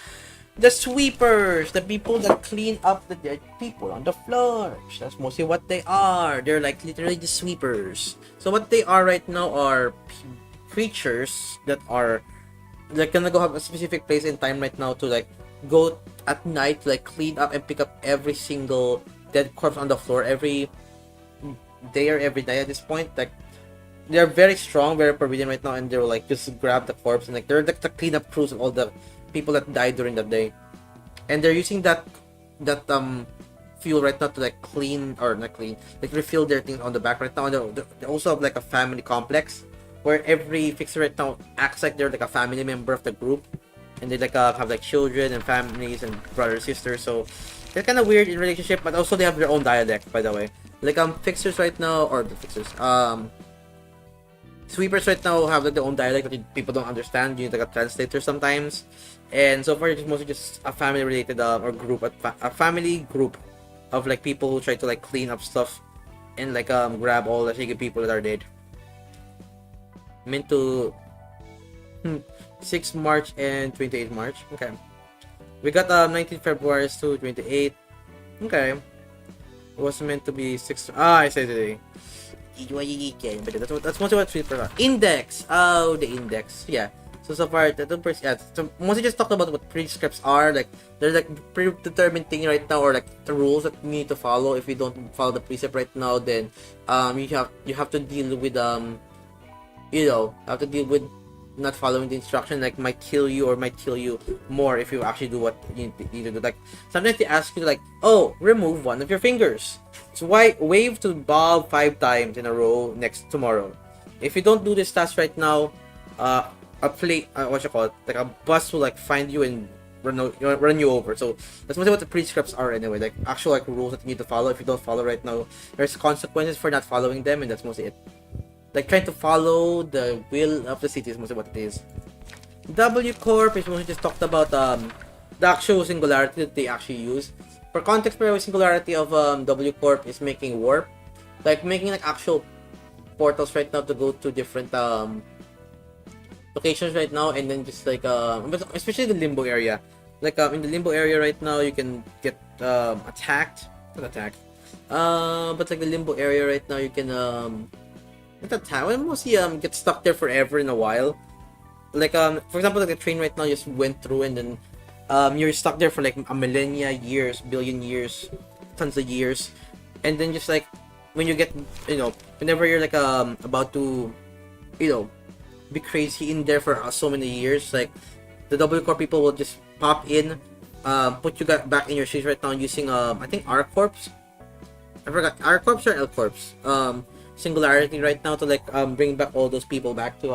The sweepers, the people that clean up the dead people on the floors. That's mostly what they are. They're like literally the sweepers. So what they are right now are creatures that are like gonna go have a specific place in time right now to like go at night to like clean up and pick up every single dead corpse on the floor every day or every night at this point. Like they're very strong, very forbidden right now, and they're like just grab the corpse and like they're like the cleanup crews of all the people that died during that day, and they're using that fuel right now to like like refill their things on the back right now. And they also have like a family complex where every fixer right now acts like they're like a family member of the group, and they like have like children and families and brothers, sisters. So they're kind of weird in relationship, but also they have their own dialect, by the way. Like fixers right now, or the fixers, sweepers right now have like their own dialect that people don't understand. You need like a translator sometimes, and so far it's mostly just a family related or group, a family group of like people who try to like clean up stuff and like grab all the shaky people that are dead. Meant to 6 March and 28 March. Okay, we got 19 February to 28. Okay, it was meant to be 6. I say today. But that's mostly what sweeper are. Index. Oh, the index. Yeah. So far, so mostly just talked about what prescripts are. Like, there's like predetermined thing right now, or like the rules that you need to follow. If you don't follow the precept right now, then you have to deal with have to deal with not following the instruction. Like, might kill you or might kill you more if you actually do what you need to do. Like, sometimes they ask you like, oh, remove one of your fingers. So why wave to Bob 5 times in a row tomorrow? If you don't do this task right now, like a bus will like find you and run you over. So that's mostly what the prescripts are anyway. Like actual like rules that you need to follow. If you don't follow right now, there's consequences for not following them, and that's mostly it. Like trying to follow the will of the city is mostly what it is. W Corp is mostly just talked about the actual singularity that they actually use. For context, the singularity of W Corp is making warp, like making like actual portals right now to go to different locations right now, and then just like especially the limbo area. Like in the limbo area right now, you can get attacked, not attacked. But like the limbo area right now, you can not attack. Well, mostly get stuck there forever in a while. Like for example, like the train right now just went through, and then you're stuck there for like a millennia, years, billion years, tons of years, and then just like when you get, whenever you're like about to, be crazy in there for so many years, like the W Corp people will just pop in, put you back in your seats right now using I think R Corps. I forgot, R Corps or L Corps. Singularity right now to like bring back all those people back to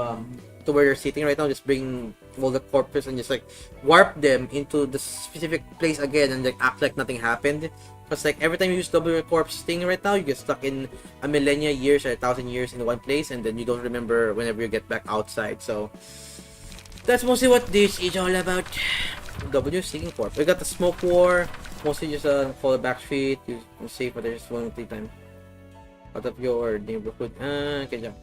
where you're sitting right now. Just bring all the corpses and just like warp them into the specific place again, and like act like nothing happened. Because like every time you use W Corp's thing right now, you get stuck in a millennia years or 1,000 years in one place, and then you don't remember whenever you get back outside. So that's mostly what this is all about. W Singing Corp. We got the Smoke War, mostly just follow back street, you safe, but there's 1 3 time out of your neighborhood. Okay, jump.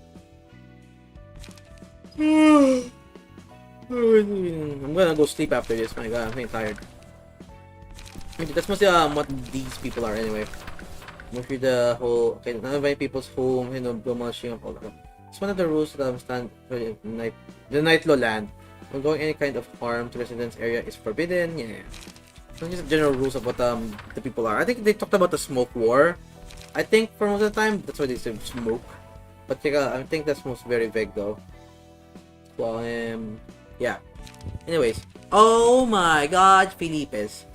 I'm gonna go sleep after this. My god, I'm getting tired. Maybe that's mostly what these people are anyway. Mostly the whole, okay, not invite people's home, demolishing of all that. It's one of the rules that stand for the night law land. When going any kind of harm to residents area is forbidden. Yeah. So just general rules of what the people are. I think they talked about the smoke war. I think for most of the time that's why they said smoke. But I think that's most very vague though. Well, yeah. Anyways, oh my God, Felipes.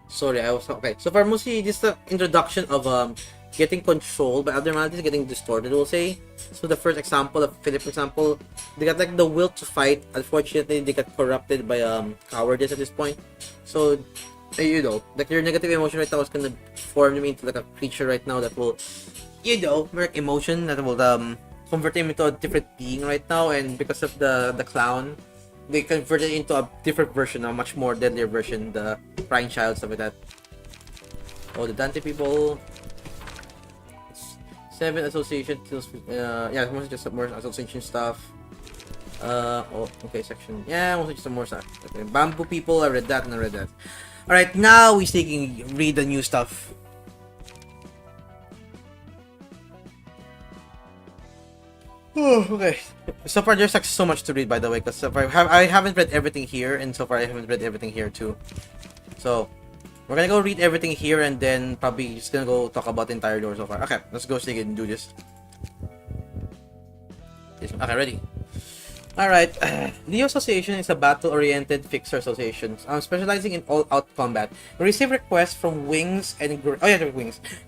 Sorry, I was okay. So far, mostly just the introduction of getting controlled by other maladies, getting distorted, we'll say. So the first example of Philip, for example, they got like the will to fight. Unfortunately, they got corrupted by cowardice at this point. So like your negative emotion right now is gonna form them into like a creature right now that will, like emotion that will convert him into a different being right now. And because of the clown, they converted it into a different version, a much more deadlier version, the crying child, stuff like that. Oh, the Dante people. 7 association kills. Yeah, mostly just some more association stuff. Oh, okay, section. Yeah, mostly just some more stuff. Okay. Bamboo people. I read that and I read that. All right, now we read the new stuff. Oh, okay. So far, there's like so much to read, by the way, because so far I haven't read everything here, and so far I haven't read everything here too. So we're gonna go read everything here, and then probably just gonna go talk about the entire lore so far. Okay, let's go see and do this. Okay, ready. Alright, Leo Association is a battle-oriented fixer association specializing in all-out combat. We receive requests from wings and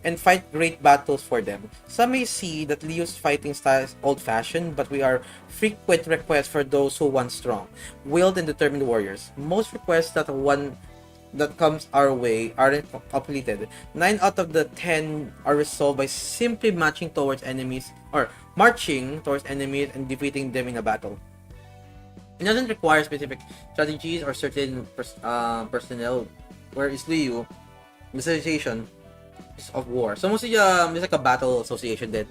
and fight great battles for them. Some may see that Leo's fighting style is old-fashioned, but we are frequent requests for those who want strong, willed and determined warriors. Most requests that that comes our way aren't completed. 9 out of the 10 are resolved by simply marching towards enemies and defeating them in a battle. It doesn't require specific strategies or certain personnel, whereas Liu, the association is of war. So mostly it's like a battle association that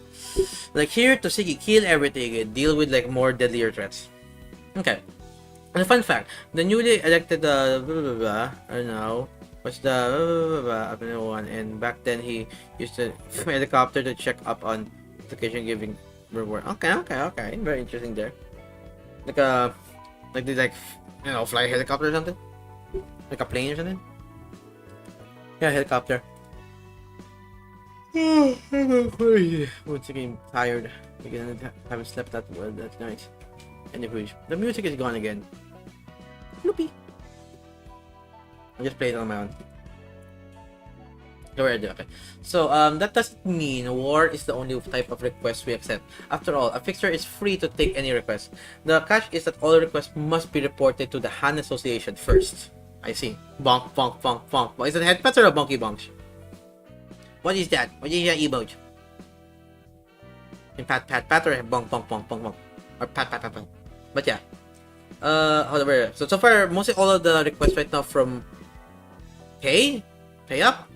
like here to Sigi kill everything and deal with like more deadlier threats. Okay. And a fun fact, the newly elected I don't know, was the one, and back then he used a helicopter to check up on location giving reward. Okay. Very interesting there. Like they fly a helicopter or something? Like a plane or something? Yeah, helicopter. Once again, tired. Again, haven't slept that well that night. Anyways, the music is gone again. Loopy. I'll just play it on my own. Okay. So, that doesn't mean war is the only type of request we accept. After all, a fixer is free to take any request. The catch is that all requests must be reported to the Han Association first. I see. Bonk, bonk, bonk, bonk. Is it headpats or a bonky bonk? What is that? What is that emote? Pat, or bonk, bonk, bonk, bonk, bonk. Or pat. But yeah. However, so far, mostly all of the requests right now from pay up.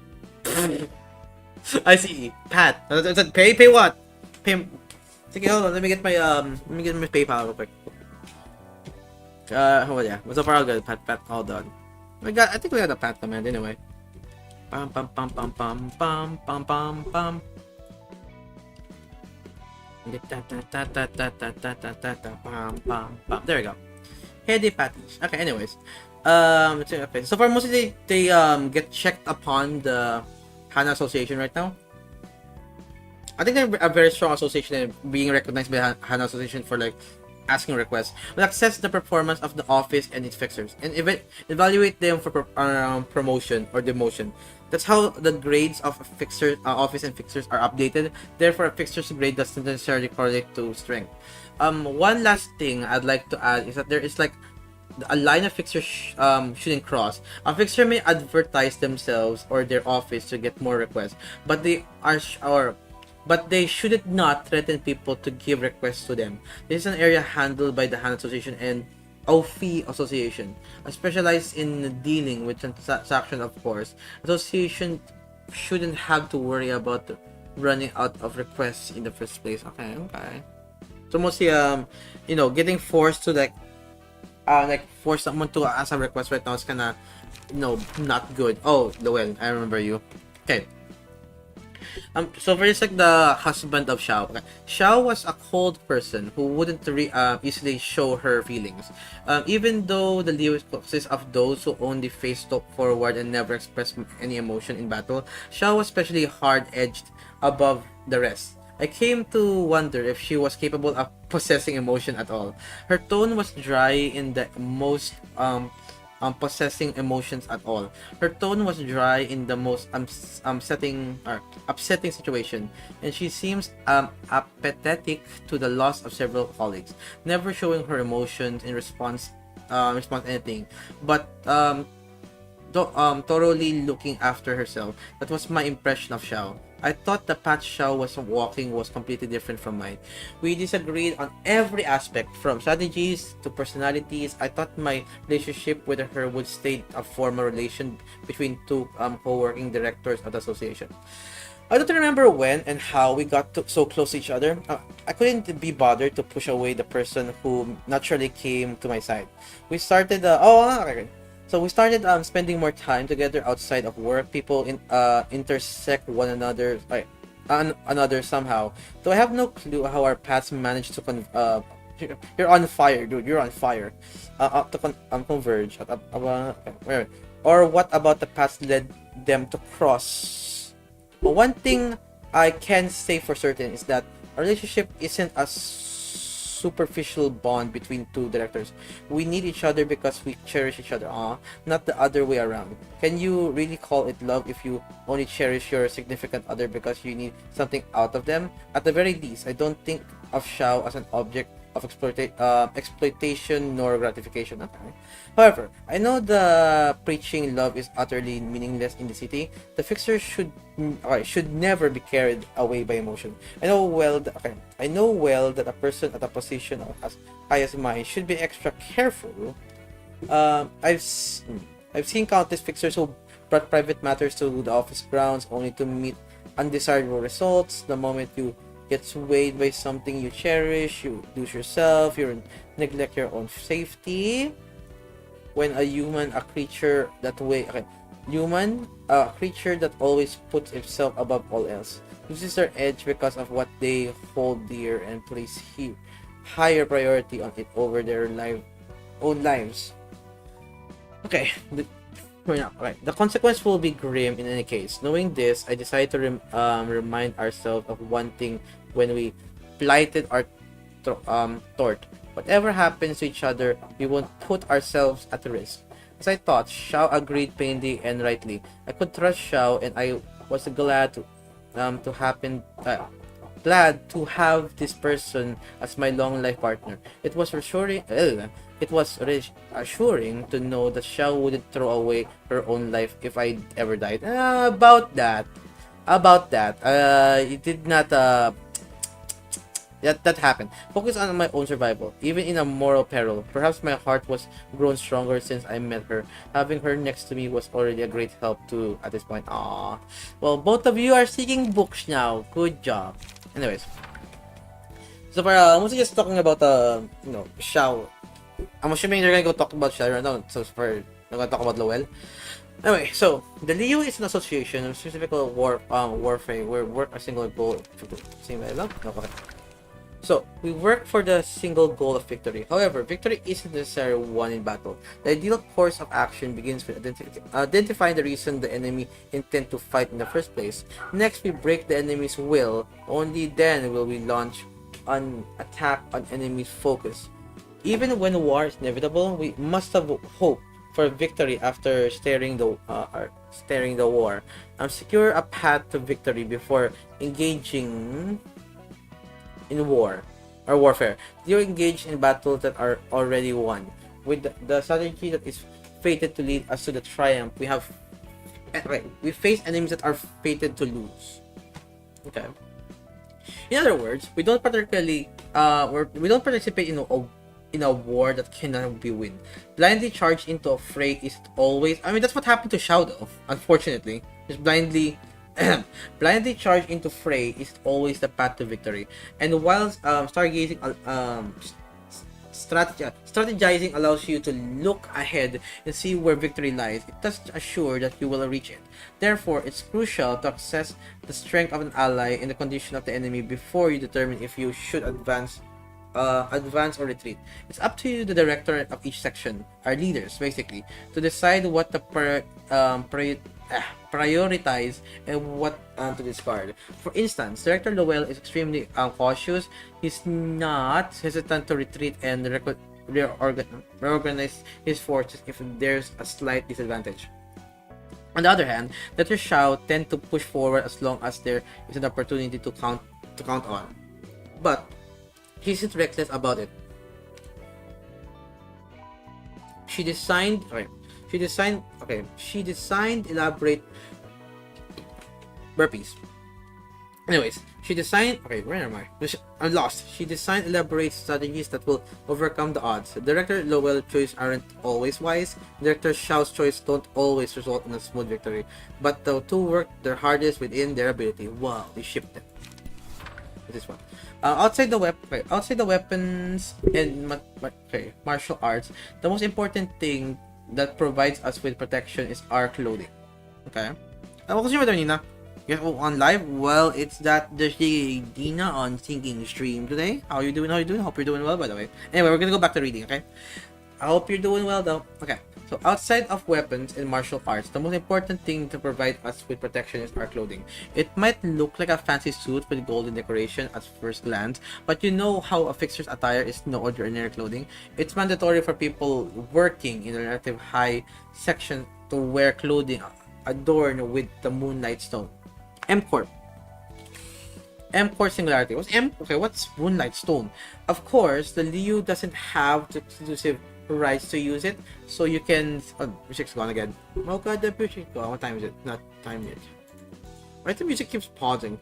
I see. Pat. Pay what? Pay. Sige, hold on. Let me get my PayPal real quick. Yeah. So far, all good. Pat, all done. I think we got the pat command anyway. Pam. There we go. Heady patties. Okay, anyways. Okay. So far, mostly they get checked upon the HANA Association right now. I think they're a very strong association and being recognized by HANA Association for like asking requests. We'll assess the performance of the office and its fixers and evaluate them for promotion or demotion. That's how the grades of office and fixers are updated. Therefore, a fixer's grade doesn't necessarily correlate to strength. One last thing I'd like to add is that there is like a line of fixers shouldn't cross. A fixer may advertise themselves or their office to get more requests, but they should not threaten people to give requests to them. This is an area handled by the HANA Association and OFI Association, specialized in dealing with transaction, of course. Association shouldn't have to worry about running out of requests in the first place. Okay. So mostly, getting forced to force someone to ask a request right now is kinda, not good. Oh, well, I remember you. Okay. So for this, like the husband of Xiao. Okay. Xiao was a cold person who wouldn't easily show her feelings. Even though the Liu consists of those who only face forward and never express any emotion in battle, Xiao was especially hard-edged above the rest. I came to wonder if she was capable of possessing emotion at all. Her tone was dry in the most possessing emotions at all. Her tone was dry in the most upsetting situation, and she seems apathetic to the loss of several colleagues, never showing her emotions in response anything, but thoroughly looking after herself. That was my impression of Xiao. I thought the path Xiao was walking was completely different from mine. We disagreed on every aspect, from strategies to personalities. I thought my relationship with her would stay a formal relation between two co-working directors of the association. I don't remember when and how we got so close to each other. I couldn't be bothered to push away the person who naturally came to my side. We started So we started spending more time together outside of work. People intersect one another somehow. Though I have no clue how our paths managed to you're on fire, dude. You're on fire. Converge. Or what about the paths led them to cross? But one thing I can say for certain is that our relationship isn't a superficial bond between two directors. We need each other because we cherish each other, not the other way around. Can you really call it love if you only cherish your significant other because you need something out of them? At the very least, I don't think of Xiao as an object of exploitation nor gratification. Okay. However, I know the preaching love is utterly meaningless in the city. The fixer should never be carried away by emotion. I know well that a person at a position as high as mine should be extra careful. I've seen countless fixers who brought private matters to the office grounds only to meet undesirable results. The moment you get swayed by something you cherish, you lose yourself, you neglect your own safety. When a creature that always puts itself above all else, loses their edge because of what they hold dear and place higher priority on it over their own lives. Okay, the consequence will be grim in any case. Knowing this, I decided to remind ourselves of one thing when we plighted our tort. Whatever happens to each other, we won't put ourselves at risk. As I thought, Xiao agreed plainly and rightly. I could trust Xiao, and I was glad to have this person as my long life partner. It was reassuring to know that Xiao wouldn't throw away her own life if I ever died. About that, it did not. That happened. Focus on my own survival, even in a moral peril. Perhaps my heart was grown stronger since I met her. Having her next to me was already a great help too at this point. Aww. Well, both of you are seeking books now. Good job. Anyways, so I'm mostly just talking about Xiao. I'm assuming they're gonna go talk about Xiao right now. So they're gonna talk about Lowell. Anyway, so the Liu is an association of specific warfare where work a single goal. Okay. So, we work for the single goal of victory. However, victory isn't necessarily won in battle. The ideal course of action begins with identifying the reason the enemy intend to fight in the first place. Next, we break the enemy's will. Only then will we launch an attack on enemy's focus. Even when war is inevitable, we must have hope for victory after steering the war. Secure a path to victory before engaging in warfare. You engage in battles that are already won. With the strategy that is fated to lead us to the triumph, we face enemies that are fated to lose. Okay. In other words, we don't participate in a war that cannot be won. Blindly charge into a fray is always. That's what happened to Xiao though. Unfortunately, just blindly charge into fray is always the path to victory. And while strategizing allows you to look ahead and see where victory lies, it doesn't assure that you will reach it. Therefore, it's crucial to assess the strength of an ally and the condition of the enemy before you determine if you should advance or retreat. It's up to the director of each section, our leaders basically, to decide what to prioritize and what to discard. For instance, Director Lowell is extremely cautious. He's not hesitant to retreat and reorganize his forces if there's a slight disadvantage. On the other hand, Director Xiao tend to push forward as long as there is an opportunity to count on. But he isn't reckless about it. She designed elaborate burpees. Anyways, where am I? I'm lost. She designed elaborate strategies that will overcome the odds. Director Lowell's choices aren't always wise. Director Xiao's choices don't always result in a smooth victory. But the two work their hardest within their ability. Wow, they shipped it. This one. Outside the weapons and martial arts, the most important thing that provides us with protection is our clothing. Okay. What's your Nina? Yes, on live? Well, it's that there's the Dina on Thinking stream today. How you doing? Hope you're doing well, by the way. Anyway, we're gonna go back to reading, okay? I hope you're doing well, though. Okay. So, outside of weapons and martial arts, the most important thing to provide us with protection is our clothing. It might look like a fancy suit with golden decoration at first glance, but you know how a fixer's attire is no ordinary clothing. It's mandatory for people working in a relative high section to wear clothing adorned with the moonlight stone. M-core singularity. What's Moonlight Stone? Of course, the Liu doesn't have the exclusive rights to use it, so you can... Oh, music's gone again. Oh god, the music's gone. What time is it? Not time yet. Why the music keeps pausing?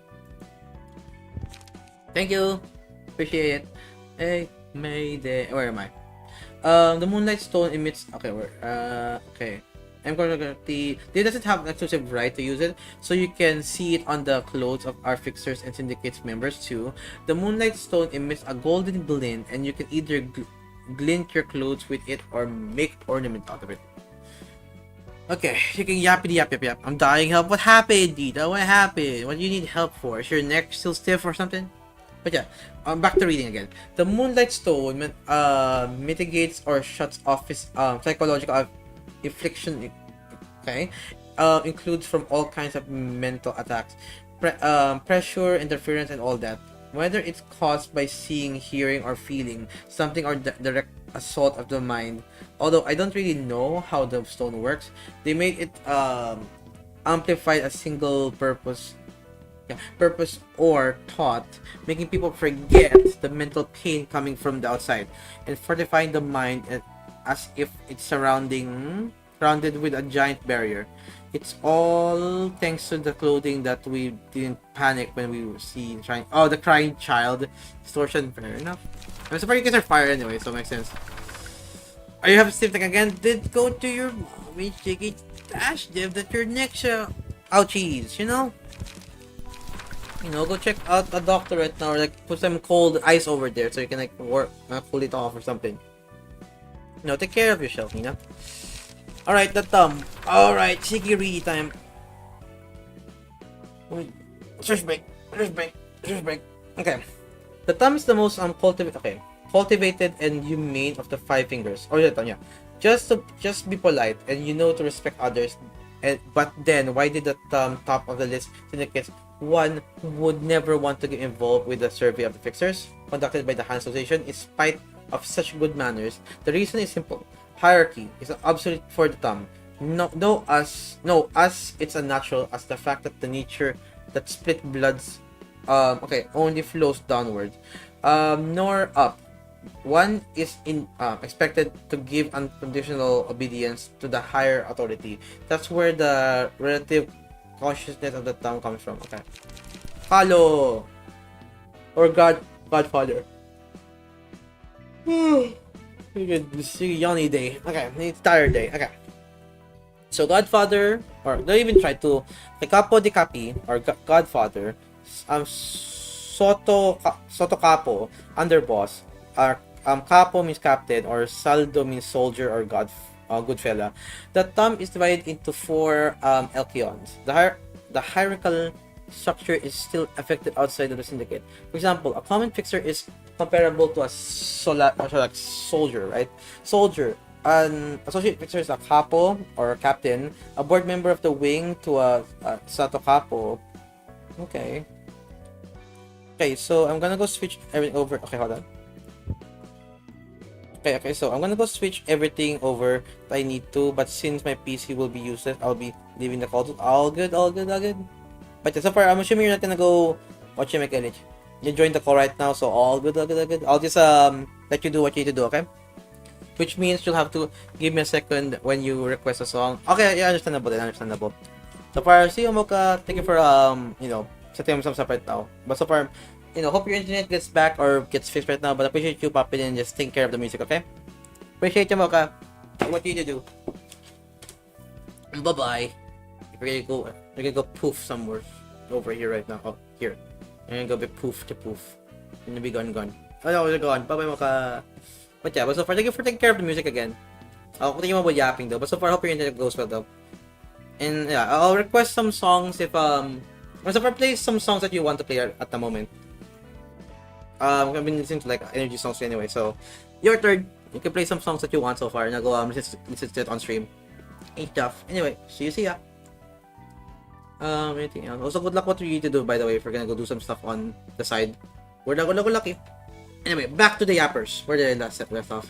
Thank you. Appreciate it. Hey, Mayday. Where am I? The Moonlight Stone emits... Okay, okay. The doesn't have an exclusive right to use it, so you can see it on the clothes of our fixers and syndicates members too. The Moonlight Stone emits a golden glint, and you can either glint your clothes with it or make ornament out of it. Okay, you can yap. I'm dying help. What happened, Dita? What happened? What do you need help for? Is your neck still stiff or something? But yeah, back to reading again. The Moonlight Stone mitigates or shuts off his psychological affliction. Okay, includes from all kinds of mental attacks, pressure, interference, and all that. Whether it's caused by seeing, hearing, or feeling something, or direct assault of the mind. Although I don't really know how the stone works, they made it amplified a single purpose or thought, making people forget the mental pain coming from the outside and fortifying the mind as if it's surrounded with a giant barrier. It's all thanks to the clothing that we didn't panic when we see trying. Oh, the crying child distortion. Fair enough. I'm surprised you guys are fire anyway, so it makes sense. Are you having stiff neck again? Did go to your mommy, Jiggy Dash Div that your neck ouchies, you know? Go check out a doctor right now, or like put some cold ice over there so you can like cool it off or something. Take care of yourself, Nina. Alright, the thumb. Alright, Shigiri time. Search break. Okay. The thumb is the most cultivated and humane of the 5 fingers. Or the thumb, yeah. Just be polite and to respect others. But then, why did the thumb top of the list indicates one would never want to get involved with the survey of the fixers conducted by the Hand Association in spite of such good manners? The reason is simple. Hierarchy is absolute for the thumb. Us it's a natural as the fact that the nature that split bloods only flows downward, nor up. One is expected to give unconditional obedience to the higher authority. That's where the relative consciousness of the thumb comes from. Okay. Halo or Godfather. Yawny day. Okay, it's tired day. Okay. So Godfather, or don't even try to, the Capo di Capi, or Godfather, Soto Capo, underboss, Capo means captain, or Saldo means soldier or good fella. The thumb is divided into 4 Elkions. The hierarchical structure is still affected outside of the syndicate. For example, a common fixer is comparable to a soldier, right? Soldier. An associate fixer is a capo or captain. A board member of the wing to a sato capo. Okay, so I'm gonna go switch everything over. Okay, hold on. Okay, so I'm gonna go switch everything over if I need to, but since my PC will be useless, I'll be leaving the call. All good. But so far, I'm assuming you're not gonna go watch my college. You joined the call right now, so all good. I'll just let you do what you need to do, okay? Which means you'll have to give me a second when you request a song. Okay, yeah, understandable. So far, see you, Mocha. Thank you for setting some stuff right now. But so far, hope your internet gets back or gets fixed right now. But I appreciate you popping in and just taking care of the music, okay? Appreciate you, Mocha. What you need to do. Bye-bye. You're gonna go poof somewhere over here right now. Oh, here. You're gonna go be poof to poof. You're gonna be gone. Oh no, you're gone. Bye-bye, Mocha. But yeah, but so far, thank you for taking care of the music again. I'll continue about yapping though. But so far, I hope your internet goes well though. And yeah, I'll request some songs if so far, play some songs that you want to play at the moment. I've been listening to like energy songs anyway, so your turn. You can play some songs that you want so far, and I'll go listen to it on stream. Ain't stuff. Anyway, see ya. Anything else? Also, good luck what you need to do, by the way, if we're gonna go do some stuff on the side. We're lucky. Anyway, back to the yappers. Where did I left off?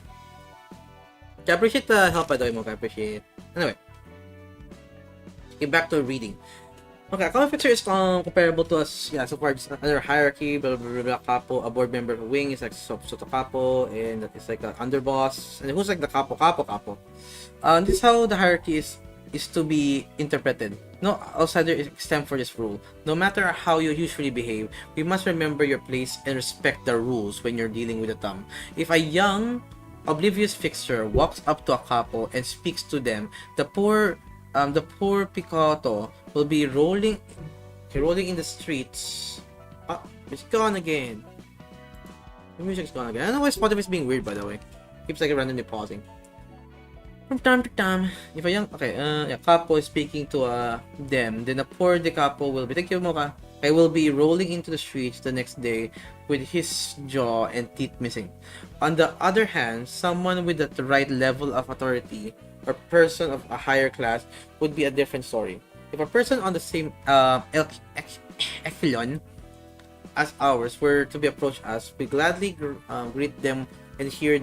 I appreciate the help, by the way, Mocha. I appreciate it. Anyway. Okay, back to reading. Okay, a common fixture is comparable to so far just another hierarchy, blah, blah, blah, blah, capo, a board member of a wing is like soto capo, and that is like an underboss, and who's like the capo. This is how the hierarchy is to be interpreted. No outsider is exempt for this rule. No matter how you usually behave, we must remember your place and respect the rules when you're dealing with a thumb. If a young, oblivious fixture walks up to a capo and speaks to them, the poor Picato will be rolling in the streets. It's gone again. The music's gone again. I don't know why Spotify is being weird, by the way. Keeps like randomly pausing. From time to time, if a young capo is speaking to them, then the poor de capo will be will be rolling into the streets the next day with his jaw and teeth missing. On the other hand, someone with the right level of authority or person of a higher class would be a different story. If a person on the same echelon as ours were to be approached us, we gladly greet them and hear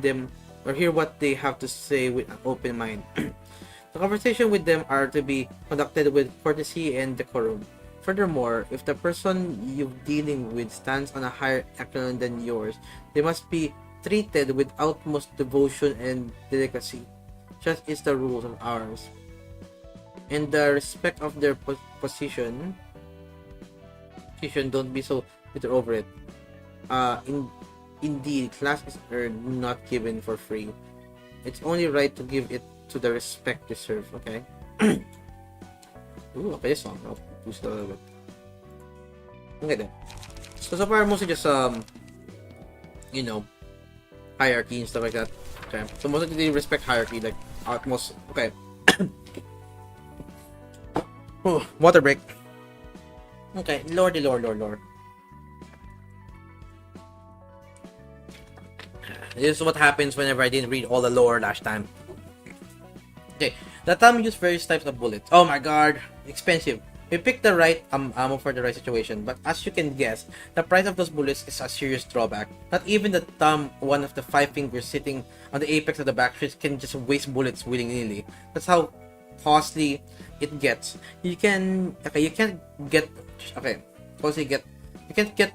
what they have to say with an open mind. The conversation with them are to be conducted with courtesy and decorum. Furthermore, if the person you're dealing with stands on a higher echelon than yours, they must be treated with utmost devotion and delicacy. Such is the rules of ours. In the respect of their position, don't be so bitter over it. Indeed, class is earned, not given for free. It's only right to give it to the respect deserved, okay? Ooh, okay, this song. I'll boost it a little bit. Okay then. So far, mostly just, hierarchy and stuff like that. Okay. So mostly they respect hierarchy, like, utmost. Okay. Oh, water break. Okay, lord. This is what happens whenever I didn't read all the lore last time. Okay, the thumb used various types of bullets. Oh my god, expensive. We picked the right ammo for the right situation, but as you can guess, the price of those bullets is a serious drawback. Not even the thumb, one of the 5 fingers sitting on the apex of the backstreet, can just waste bullets willy-nilly. That's how costly it gets. You can't get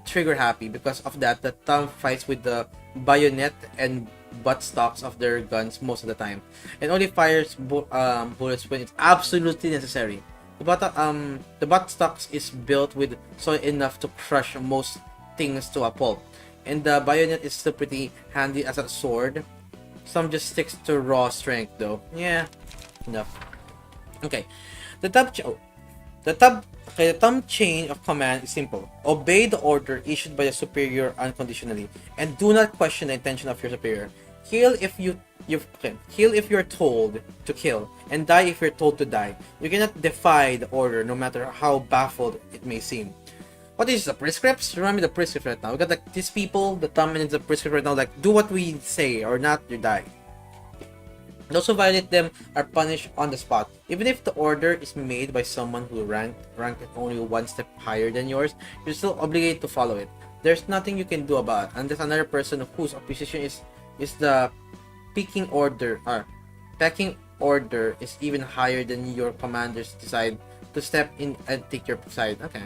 trigger happy because of that. The thumb fights with the bayonet and butt stocks of their guns most of the time, and only fires bullets when it's absolutely necessary. The butt stocks is built with solid enough to crush most things to a pulp, and the bayonet is still pretty handy as a sword. Some just sticks to raw strength though. Yeah, enough. Okay, the thumb chain of command is simple. Obey the order issued by the superior unconditionally, and do not question the intention of your superior. Kill if you're told to kill, and die if you're told to die. You cannot defy the order, no matter how baffled it may seem. What is the prescripts? Remind me the prescripts right now. We got like these people, the thumb and the prescript right now. Like, do what we say, or not, you die. Those who violate them are punished on the spot. Even if the order is made by someone who ranked only one step higher than yours, you're still obligated to follow it. There's nothing you can do about it, unless another person whose position is the pecking order is even higher than your commanders decide to step in and take your side. Okay.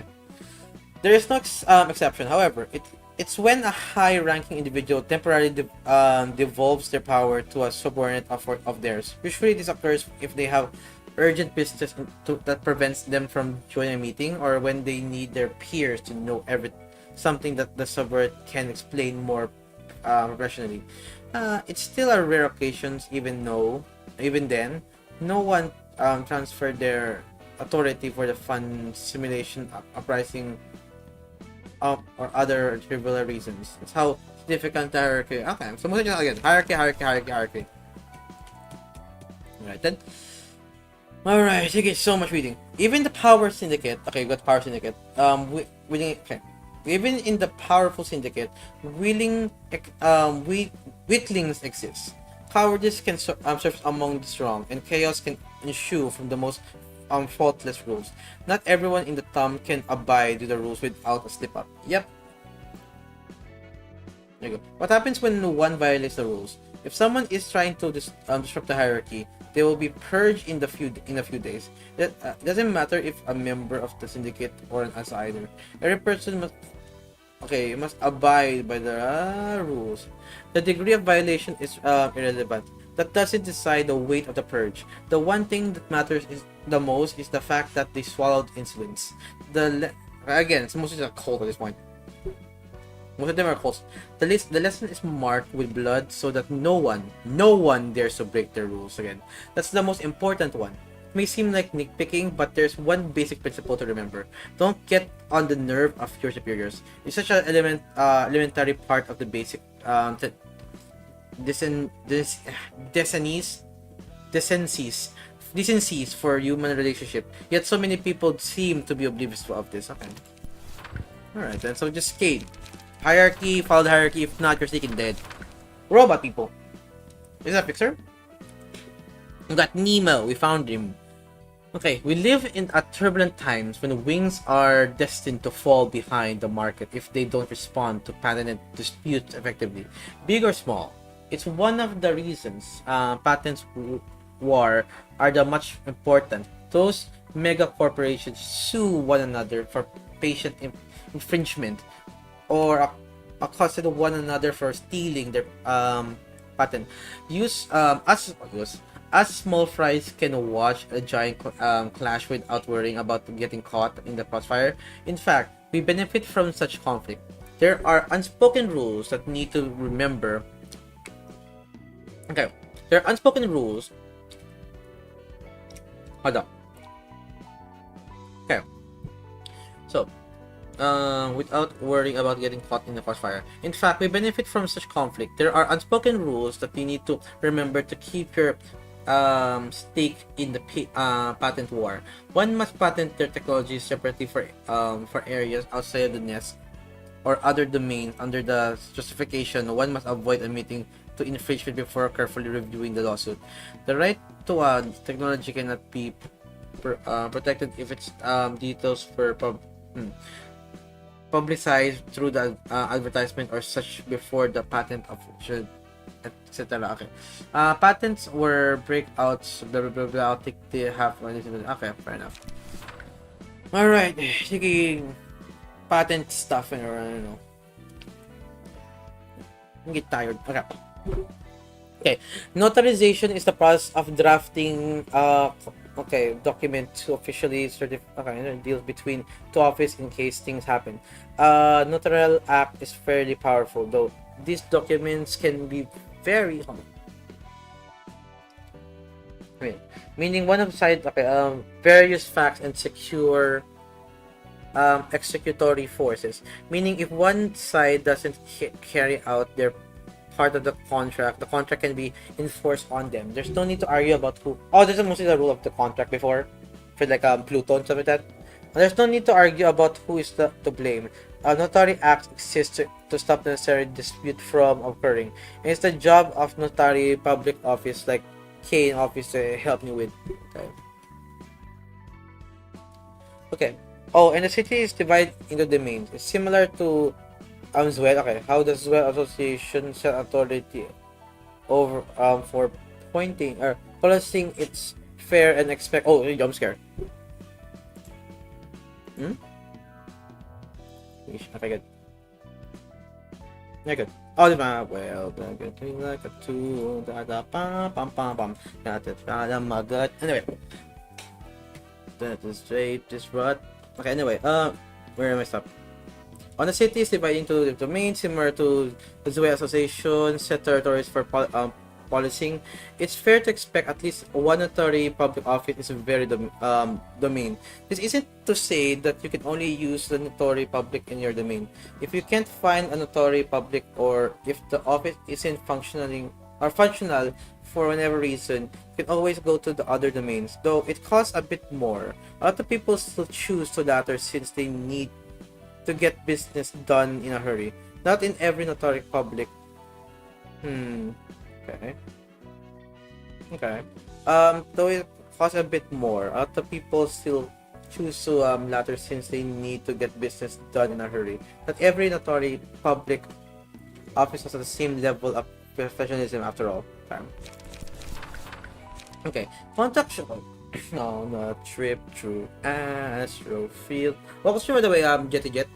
There is no exception, however. It's when a high-ranking individual temporarily devolves their power to a subordinate of theirs. Usually this occurs if they have urgent business that prevents them from joining a meeting, or when they need their peers to know something that the subordinate can explain more professionally. It's still a rare occasions, even then, no one transferred their authority for the fun simulation uprising or other trivial reasons. That's how significant the hierarchy. Okay, so mostly again, hierarchy. Alright then. Alright, okay, so much reading. Even the power syndicate. Okay, we got power syndicate. Even in the powerful syndicate, weaklings exist. Cowardice can surface among the strong, and chaos can ensue from the most faultless rules. Not everyone in the thumb can abide with the rules without a slip-up. Yep. There you go. What happens when one violates the rules? If someone is trying to disrupt the hierarchy, They will be purged in a few days. It doesn't matter if a member of the syndicate or an outsider. Every person must abide by the rules. The degree of violation is irrelevant. That doesn't decide the weight of the purge. The one thing that matters is the most is the fact that they swallowed insolence. Again, it's mostly a cult at this point. Most of them are cults. The lesson is marked with blood so that no one dares to break their rules again. That's the most important one. It may seem like nitpicking, but there's one basic principle to remember. Don't get on the nerve of your superiors. It's such an elementary part of the basic decencies for human relationship. Yet so many people seem to be oblivious of this. Okay. Alright then, so just skate. Hierarchy, follow the hierarchy. If not, you're sneaking dead. Robot people. Is that a fixer? We got Nemo. We found him. Okay, we live in turbulent times when wings are destined to fall behind the market if they don't respond to patent disputes effectively, big or small. It's one of the reasons patents war are the much important. Those mega corporations sue one another for patent infringement or accosted one another for stealing their patent. Us small fries can watch a giant clash without worrying about getting caught in the crossfire. In fact, we benefit from such conflict. There are unspoken rules that need to remember. Okay, there are unspoken rules. Hold on. Okay, so without worrying about getting caught in the crossfire. In fact, we benefit from such conflict. There are unspoken rules that you need to remember to keep your stake in the patent war. One must patent their technology separately for areas outside of the nest or other domains. Under the justification, one must avoid admitting to infringement before carefully reviewing the lawsuit. The right to technology cannot be protected if its details were publicized through the advertisement or such before the patent official, etc. Okay. Patents were breakouts, blah blah blah blah. I'll take the half. Okay, fair enough. Alright, sige, patent stuff and I don't know. I get tired. Okay. Notarization is the process of drafting document to officially certify deals between two offices in case things happen. Notarial act is fairly powerful, though these documents can be very meaning one of the side various facts and secure executory forces, meaning if one side doesn't carry out their part of the contract can be enforced on them. There's no need to argue about who. There's mostly the rule of the contract before for like Pluto and stuff like that. There's no need to argue about who is to blame. A notary act exists to stop the necessary dispute from occurring. And it's the job of notary public office like Kane office to help me with. Okay. And the city is divided into domains. It's similar to Zwell. Okay, how does Zwell Association set authority over for pointing or policing its fair and expect? Jump scare. Okay, good. Yeah, good. Well, like a two, anyway, that is straight, this rut. Okay, anyway, where am I stopped? On the city is divided into domains similar to the Zwell Association set territories for policing. It's fair to expect at least one notary public office is a very domain. This isn't to say that you can only use the notary public in your domain. If you can't find a notary public or if the office isn't functional for whatever reason, you can always go to the other domains, though it costs a bit more. A lot of people still choose the latter since they need to get business done in a hurry. Not in every notary public. Okay. Though it costs a bit more, a lot of people still choose to latter since they need to get business done in a hurry. Not every notary public office has the same level of professionalism after all. Okay, contract on a trip through Astrofield. Well, by the way, Jetty Jet.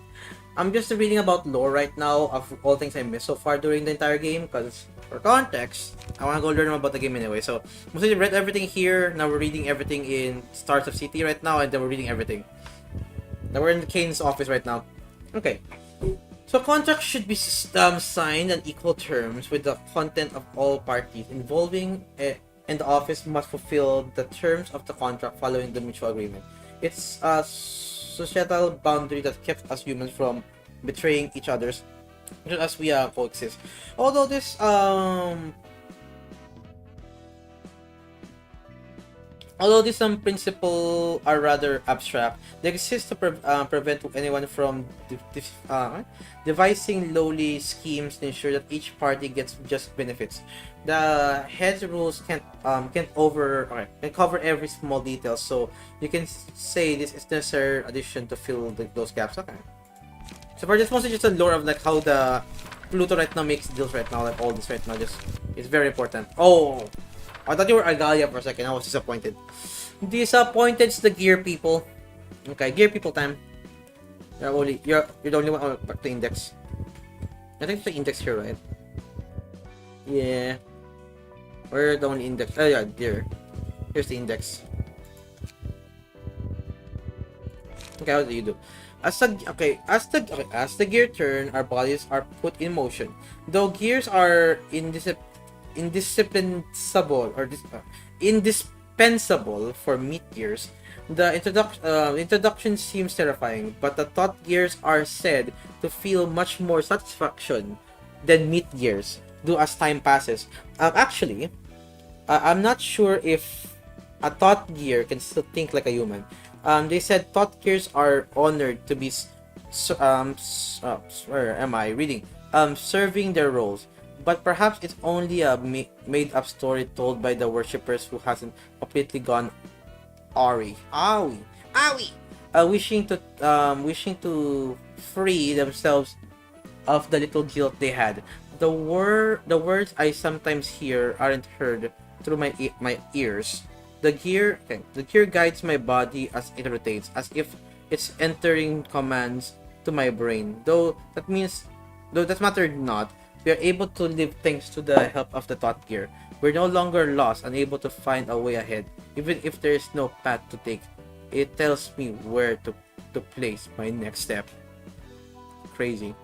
I'm just reading about lore right now of all things I missed so far during the entire game, because for context, I want to go learn more about the game anyway. So, mostly read everything here, now we're reading everything in Stars of City right now, and then we're reading everything. Now we're in Kane's office right now. Okay. So contracts should be signed on equal terms with the content of all parties involving, and the office must fulfill the terms of the contract following the mutual agreement. It's a societal boundary that kept us humans from betraying each other's just as we coexist. Although this principles are rather abstract, they exist to prevent anyone from devising lowly schemes to ensure that each party gets just benefits. The head's rules can't cover every small detail, so you can say this is necessary addition to fill those gaps. Okay. So for this, mostly just a lore of like how the Pluto right now makes deals right now, like all this right now, just it's very important. Oh, I thought you were Agalia for a second. I was disappointed. Disappointed's the gear people. Okay, gear people time. You're the only one. Oh, back to index. I think it's the index here, right? Yeah. We're the only index. Oh yeah, there. Here's the index. Okay, how do you do? As the gear turn, our bodies are put in motion. Though gears are indispensable for meat gears, the introduction seems terrifying, but the thought gears are said to feel much more satisfaction than meat gears do as time passes. Actually, I'm not sure if a thought gear can still think like a human. They said thought gears are honored to be where am I reading? Serving their roles. But perhaps it's only a made-up story told by the worshippers who hasn't completely gone awi, wishing to free themselves of the little guilt they had. The words I sometimes hear aren't heard through my ears. The gear guides my body as it rotates, as if it's entering commands to my brain. Though that mattered not. We are able to live thanks to the help of the thought gear. We're no longer lost and able to find a way ahead, even if there is no path to take. It tells me where to place my next step. Crazy.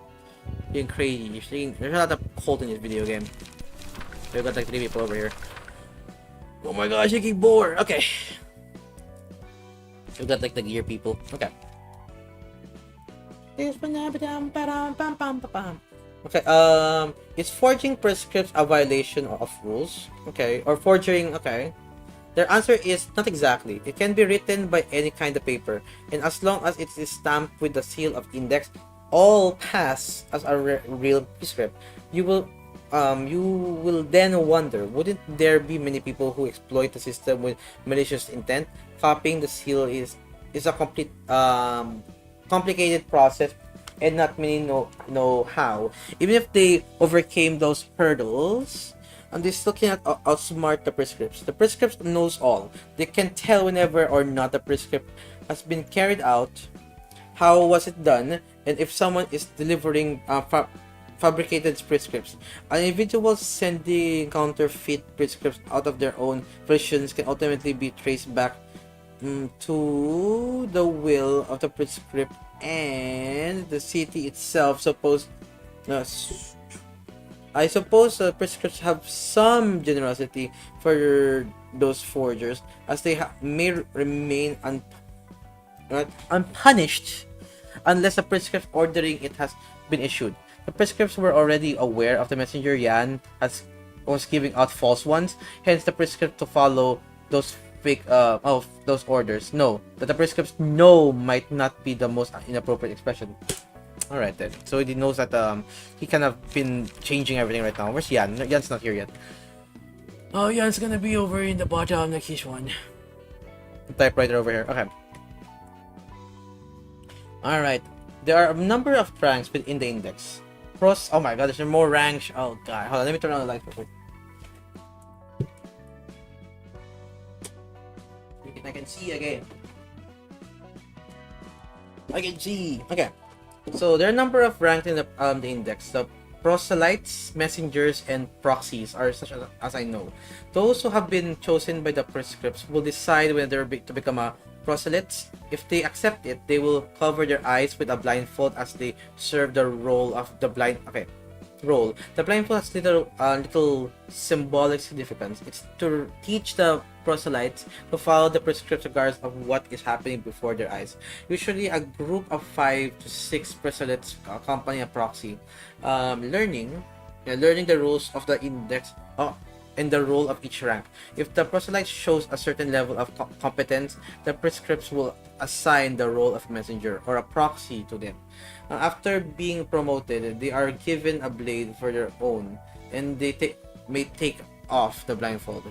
Being crazy. There's a lot of cult in this video game. We've got like 3 people over here. Oh my gosh, I keep bored. Okay. We've got like the gear people. Okay. Okay, is forging prescripts a violation of rules? Okay, or forging, okay. Their answer is not exactly. It can be written by any kind of paper, and as long as it is stamped with the seal of index, all pass as a real prescript. You will then wonder, wouldn't there be many people who exploit the system with malicious intent? Copying the seal is a complete complicated process, and not many know how. Even if they overcame those hurdles, and they still cannot outsmart the prescripts. The prescript knows all. They can tell whenever or not the prescript has been carried out, how was it done, and if someone is delivering fabricated prescripts. An individual sending counterfeit prescripts out of their own versions can ultimately be traced back to the will of the prescript and the city itself. I suppose prescripts have some generosity for those forgers, as they may remain unpunished unless a prescript ordering it has been issued. The prescripts were already aware of the messenger Yan was giving out false ones, hence the prescript to follow those fake of those orders. No, that the prescripts no might not be the most inappropriate expression. Alright then. So he knows that he kind of been changing everything right now. Where's Yan? Yan's not here yet. Oh, Yan's gonna be over in the bottom next one. The typewriter over here. Okay. Alright. There are a number of ranks within the index. Oh my god, there's more ranks. Oh god. Hold on, let me turn on the light real quick. I can see again. I can see. Okay. So there are a number of ranks in the index. The proselytes, messengers, and proxies are such as I know. Those who have been chosen by the prescripts will decide whether to become a proselytes. If they accept it, they will cover their eyes with a blindfold as they serve the role of the blind. Okay, role. The blindfold has little symbolic significance. It's to teach the proselytes to follow the prescripts regardless of what is happening before their eyes. Usually, a group of 5 to 6 proselytes accompany a proxy, learning the rules of the index and the role of each rank. If the proselyte shows a certain level of competence, the prescripts will assign the role of messenger or a proxy to them. After being promoted, they are given a blade for their own, and they may take off the blindfold.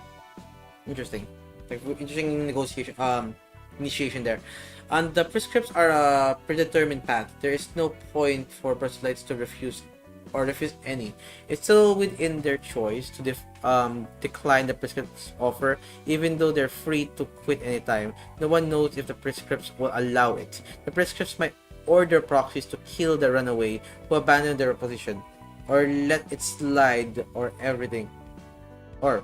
Interesting. Interesting initiation there. And the prescripts are a predetermined path. There is no point for proselytes to refuse any. It's still within their choice to decline the prescript's offer, even though they're free to quit anytime. No one knows if the prescripts will allow it. The prescripts might order proxies to kill the runaway who abandoned their position, or let it slide, or everything, or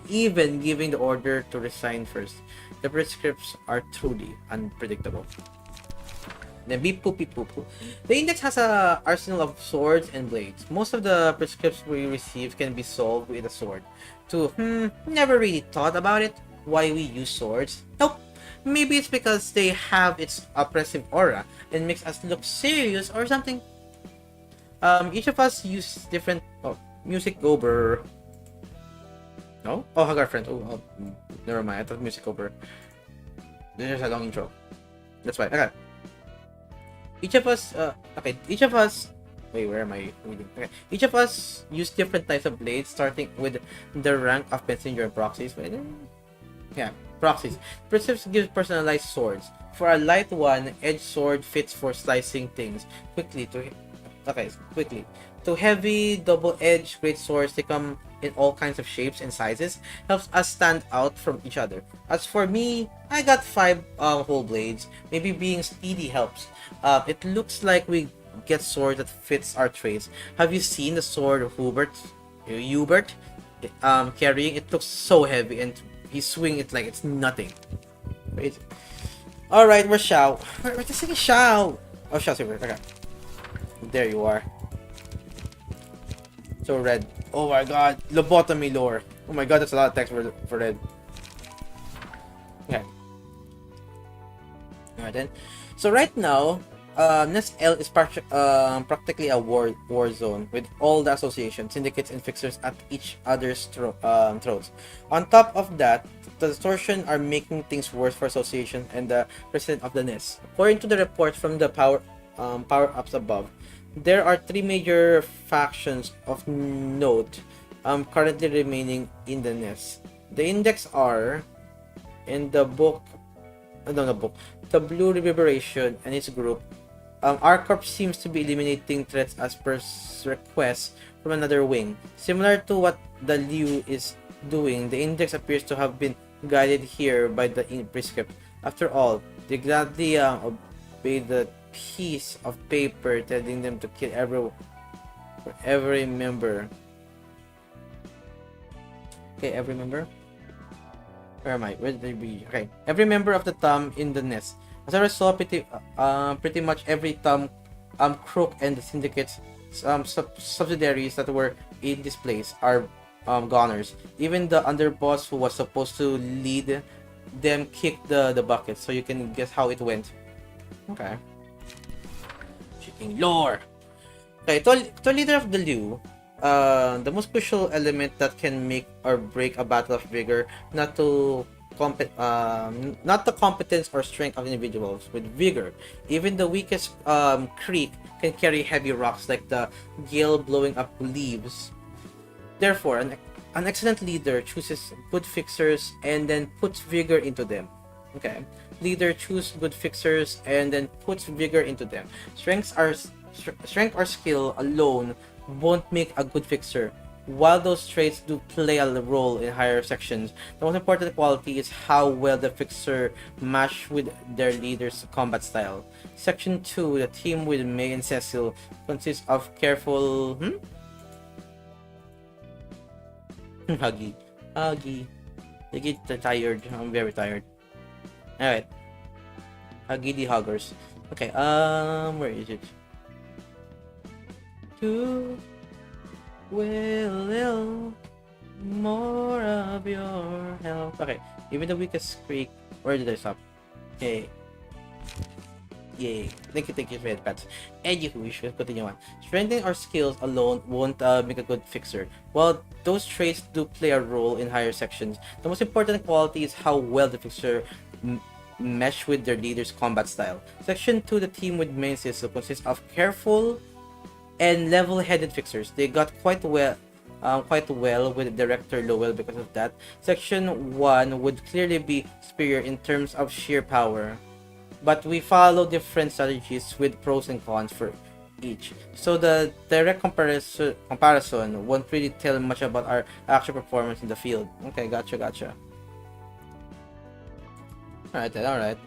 even giving the order to resign first. The prescripts are truly unpredictable. Then beep poopy poo poo. The index has a arsenal of swords and blades. Most of the prescripts we receive can be solved with a sword. Never really thought about it. Why we use swords? Nope. Maybe it's because they have its oppressive aura and makes us look serious or something. Each of us use different music over. No? Oh, Hagar friend. Oh, never mind. I thought music over. There's a long intro. That's fine. Okay. Each of us, wait, where am I reading? Okay. Each of us use different types of blades, starting with the rank of messenger and proxies. Yeah, proxies. Prescripts give personalized swords. For a light one, edge sword fits for slicing things quickly. To heavy, double-edged great swords, they come in all kinds of shapes and sizes, helps us stand out from each other. As for me, I got 5 whole blades. Maybe being speedy helps. It looks like we get sword that fits our traits. Have you seen the sword of Hubert carrying? It looks so heavy, and he swing it like it's nothing. Wait. All right, where's Shao? Where's the second Shao? Oh, Shao's here. Okay. There you are. So red. Oh my god. Lobotomy lore. Oh my god, that's a lot of text for red. Okay. Alright then. So right now, NSL is practically a war zone with all the associations, syndicates, and fixers at each other's throats. On top of that, the distortion are making things worse for association and the president of the NES. According to the report from the power-ups above, there are 3 major factions of note currently remaining in the NES. The index are in the the Blue Liberation and its group. R-Corp seems to be eliminating threats as per request from another wing. Similar to what the Liu is doing, the index appears to have been guided here by the prescript. After all, they gladly obey the piece of paper telling them to kill every member. Okay, every member? Where am I? Where did they be? Okay, every member of the Thumb in the nest. As a result, pretty much every Thumb crook and the syndicate's subsidiaries that were in this place are goners. Even the underboss who was supposed to lead them kicked the bucket, so you can guess how it went. Okay. Shitting lore. Okay, to leader of the Liu, the most crucial element that can make or break a battle of vigor, not the competence or strength of individuals, with vigor. Even the weakest creek can carry heavy rocks like the gale blowing up leaves. Therefore, an excellent leader chooses good fixers and then puts vigor into them. Okay, leader choose good fixers and then puts vigor into them. Strength or skill alone won't make a good fixer. While those traits do play a role in higher sections, the most important quality is how well the fixer match with their leader's combat style. Section 2, the team with May and Cecil consists of careful... Huggy. Huggy. I get tired. I'm very tired. Alright. Huggy the Huggers. Okay, where is it? To will more of your help. Okay, even the weakest creek. Where did I stop? Okay. Yay. Thank you for that, Pats. Anywho, we should continue on. Strengthening our skills alone won't make a good fixer. While those traits do play a role in higher sections, the most important quality is how well the fixer mesh with their leader's combat style. Section 2, the team with main system consists of careful and level-headed fixers. They got quite well with Director Lowell because of that. Section 1 would clearly be superior in terms of sheer power, but we follow different strategies with pros and cons for each. So the direct comparison won't really tell much about our actual performance in the field. Okay, gotcha. Alright then, alright.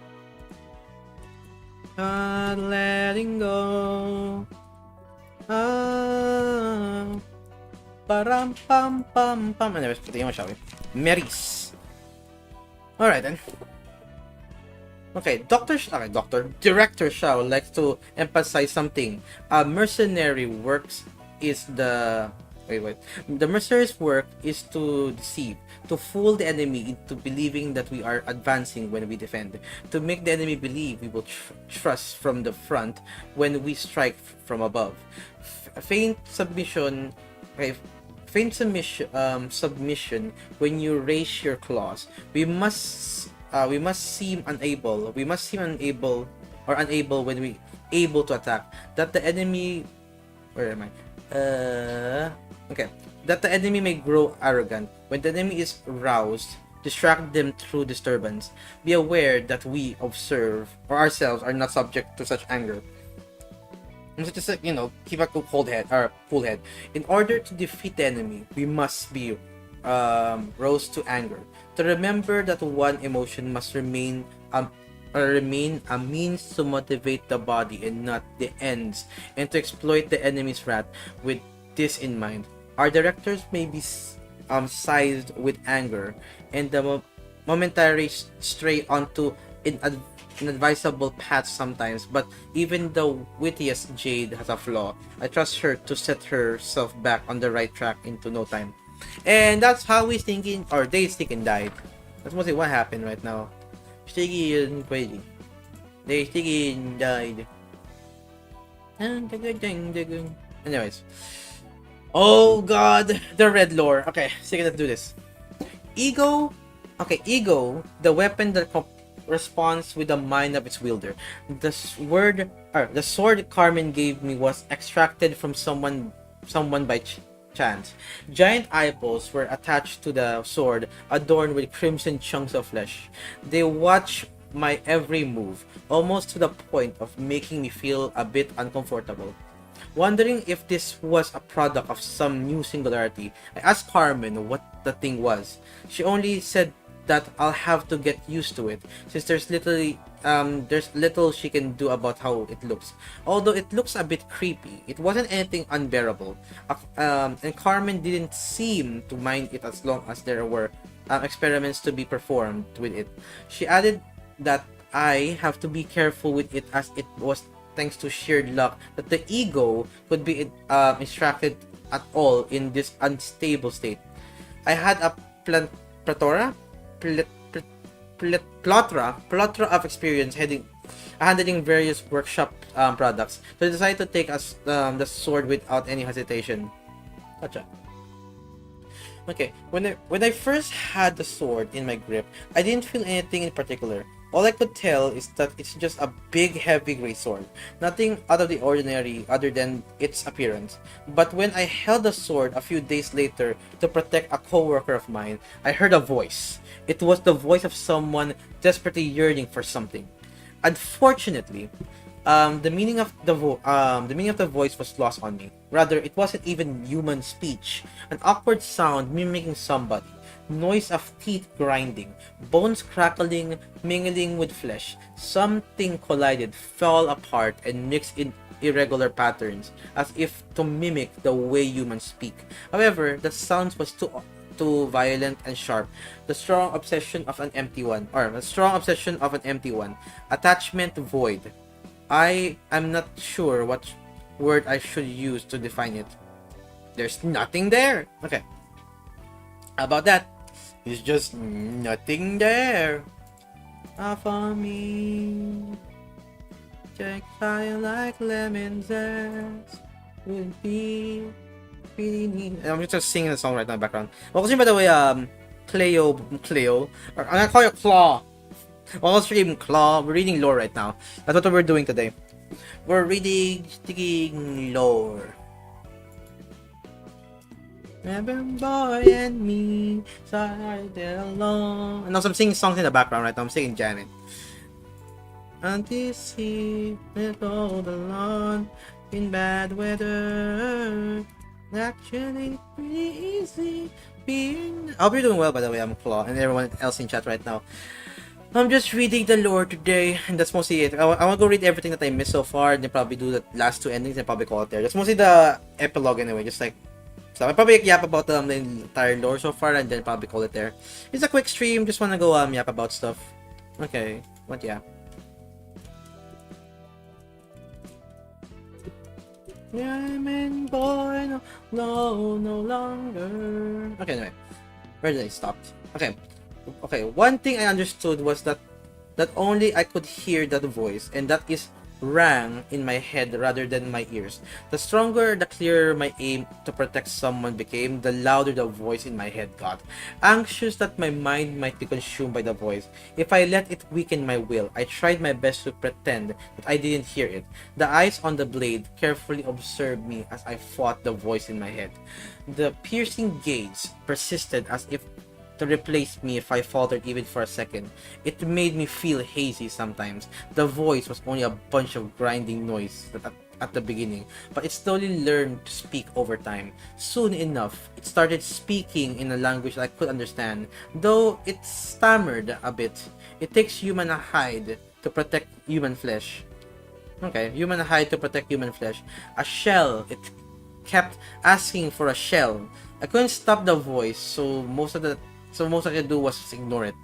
Not letting go. Param pam pam pam. Anyways, patingin mo, shall we? Maris. Alright then. Okay, Director Shao likes to emphasize something. Mercenary works is the... Wait. The mercenary's work is to deceive, to fool the enemy into believing that we are advancing when we defend, to make the enemy believe we will trust from the front when we strike from above. Feign submission when you raise your claws. We must seem unable when we able to attack, that the enemy... Where am I? That the enemy may grow arrogant. When the enemy is roused, distract them through disturbance. Be aware that we ourselves are not subject to such anger. So just keep a cool head. In order to defeat the enemy, we must be rose to anger. To remember that one emotion must remain a means to motivate the body and not the ends, and to exploit the enemy's wrath. With this in mind, our directors may be seized with anger and the momentary stray onto inadvisable paths sometimes, but even the wittiest jade has a flaw. I trust her to set herself back on the right track into no time. And that's how we thinking, or they thinking died. That's mostly what happened right now. Stiggy and crazy. They thinking died. Anyways. Oh god, the red lore. Okay, so let's do this. Ego, the weapon that responds with the mind of its wielder. The sword Carmen gave me was extracted from someone by chance. Giant eyeballs were attached to the sword, adorned with crimson chunks of flesh. They watch my every move, almost to the point of making me feel a bit uncomfortable. Wondering if this was a product of some new singularity, I asked Carmen what the thing was. She only said that I'll have to get used to it, since there's little she can do about how it looks. Although it looks a bit creepy, it wasn't anything unbearable, and Carmen didn't seem to mind it as long as there were experiments to be performed with it. She added that I have to be careful with it, as it was thanks to sheer luck that the ego could be extracted at all in this unstable state. I had a plethora of experience handling various workshop products, so I decided to take the sword without any hesitation. Gotcha. Okay, when I first had the sword in my grip, I didn't feel anything in particular. All I could tell is that it's just a big, heavy gray sword. Nothing out of the ordinary other than its appearance. But when I held the sword a few days later to protect a co-worker of mine, I heard a voice. It was the voice of someone desperately yearning for something. Unfortunately, The meaning of the meaning of the voice was lost on me. Rather, it wasn't even human speech. An awkward sound mimicking somebody. Noise of teeth grinding, bones crackling, mingling with flesh. Something collided, fell apart, and mixed in irregular patterns, as if to mimic the way humans speak. However, the sound was too violent and sharp. The strong obsession of an empty one. Attachment void. I am not sure what word I should use to define it. There's nothing there. Okay. How about that? There's just nothing there. For me. Check fire like lemon zest. Would be really neat. I'm just singing the song right now in the background. Well, kasi by the way, Cleo, or I'm gonna call you Claw. All stream Claw. We're reading lore right now. That's what we're doing today. We're reading lore. Remember boy and me, side alone. And also I'm singing songs in the background right now. I'm singing Janet. Until sea will go the lawn in bad weather. Actually pretty easy being. I hope you're doing well, by the way. I'm Claw and everyone else in chat right now. I'm just reading the lore today, and that's mostly it. I want to go read everything that I missed so far, and then probably do the last two endings and probably call it there. That's mostly the epilogue anyway, just like. So I'll probably yap about the entire lore so far, and then probably call it there. It's a quick stream, just want to go yap about stuff. Okay, what yeah. Diamond boy, no longer. Okay, anyway, where did I stop? Okay. One thing I understood was that only I could hear that voice, and that is rang in my head rather than my ears. The stronger, the clearer my aim to protect someone became, the louder the voice in my head got. Anxious that my mind might be consumed by the voice, if I let it weaken my will, I tried my best to pretend that I didn't hear it. The eyes on the blade carefully observed me as I fought the voice in my head. The piercing gaze persisted as if to replace me if I faltered even for a second. It made me feel hazy sometimes. The voice was only a bunch of grinding noise at the beginning, but it slowly learned to speak over time. Soon enough, it started speaking in a language that I could understand, though it stammered a bit. It takes human hide to protect human flesh. Okay, human hide to protect human flesh. A shell. It kept asking for a shell. I couldn't stop the voice, so most I could do was just ignore it.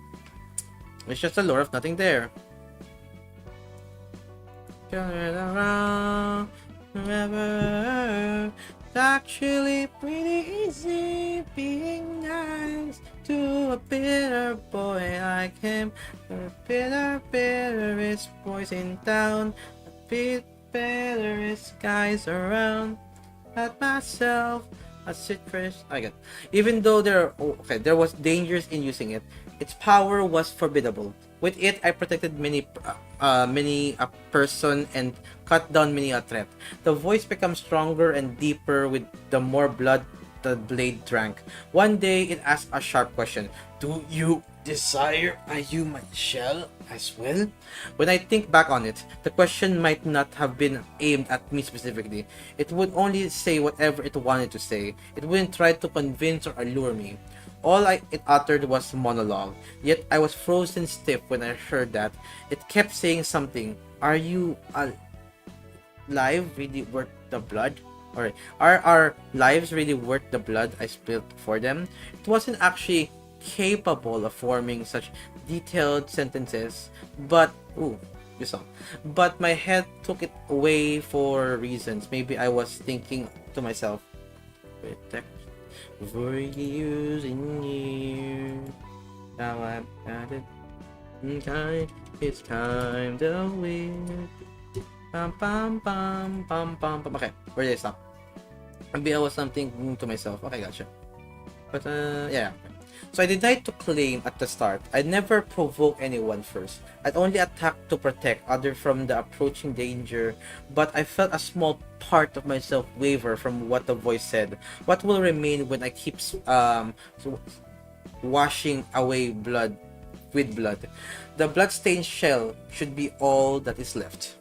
It's just a lore of nothing there. Turn it around, remember, it's actually pretty easy being nice to a bitter boy like him. The bitterest boys in town, the bitterest guys around. At myself, a citrus. Even though there was dangers in using it, its power was formidable. With it, I protected many a person and cut down many a threat. The voice becomes stronger and deeper with the more blood the blade drank. One day, it asked a sharp question: "Do you desire a human shell as well?" When I think back on it, the question might not have been aimed at me specifically. It would only say whatever it wanted to say. It wouldn't try to convince or allure me. All it uttered was monologue. Yet I was frozen stiff when I heard that. It kept saying something. Are you alive really worth the blood? Or are our lives really worth the blood I spilled for them? It wasn't actually capable of forming such detailed sentences, but but my head took it away for reasons. Maybe I was thinking to myself, protect for years and years. Now I've got it. It's time to win. Pam pam pam pam pam pam. Okay, where did I stop? Maybe I was thinking to myself. Okay, gotcha. But yeah. So I denied to claim at the start. I'd never provoke anyone first. I'd only attack to protect others from the approaching danger. But I felt a small part of myself waver from what the voice said. What will remain when I keep washing away blood with blood? The bloodstained shell should be all that is left.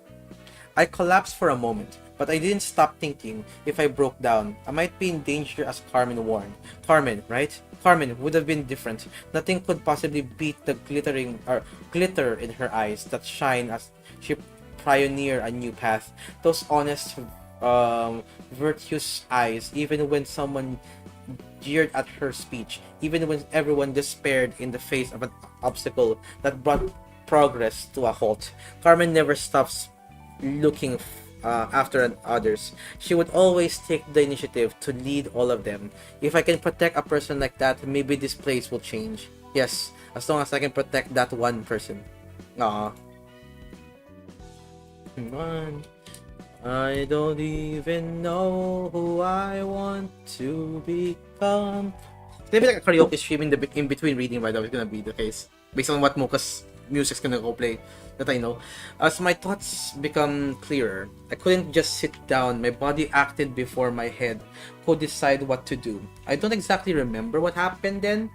I collapsed for a moment, but I didn't stop thinking. If I broke down, I might be in danger, as Carmen warned. Carmen, right? Carmen would have been different. Nothing could possibly beat the glitter in her eyes that shine as she pioneered a new path. Those honest, virtuous eyes, even when someone jeered at her speech, even when everyone despaired in the face of an obstacle that brought progress to a halt. Carmen never stops looking after others. She would always take the initiative to lead all of them. If I can protect a person like that, maybe this place will change. Yes, as long as I can protect that one person. Aww. One. I don't even know who I want to become. Maybe like a karaoke stream in between reading, by the way, is gonna be the case. Based on what Mocha's music's gonna go play, that I know. As my thoughts become clearer, I couldn't just sit down. My body acted before my head could decide what to do. I don't exactly remember what happened then.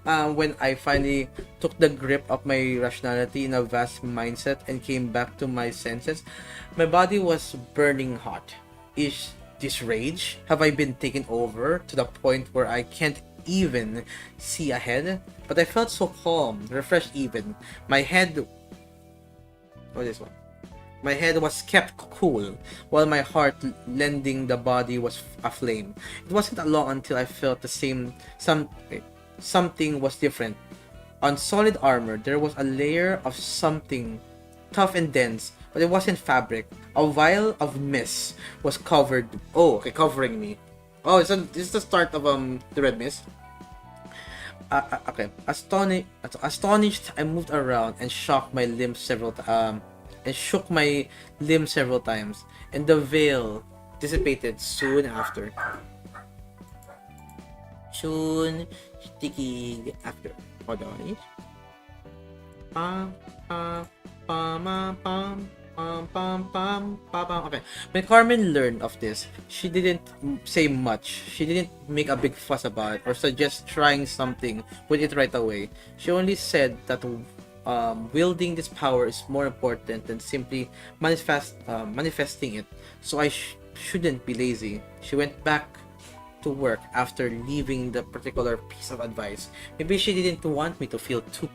When I finally took the grip of my rationality in a vast mindset and came back to my senses, my body was burning hot. Is this rage? Have I been taken over to the point where I can't even see ahead? But I felt so calm, refreshed even. My head... What is this one? My head was kept cool, while my heart, lending the body, was aflame. It wasn't long until I felt the same... Something was different. On solid armor, there was a layer of something tough and dense, but it wasn't fabric. A vial of mist was covering me. Oh, this is the start of the red mist. Okay. Astonished, I moved around and shook my limbs several times, and the veil dissipated soon after. Sticky after. Hold on. Okay. When Carmen learned of this, she didn't say much. She didn't make a big fuss about it or suggest trying something with it right away. She only said that wielding this power is more important than simply manifesting it. So I shouldn't be lazy. She went back to work after leaving the particular piece of advice. Maybe she didn't want me to feel too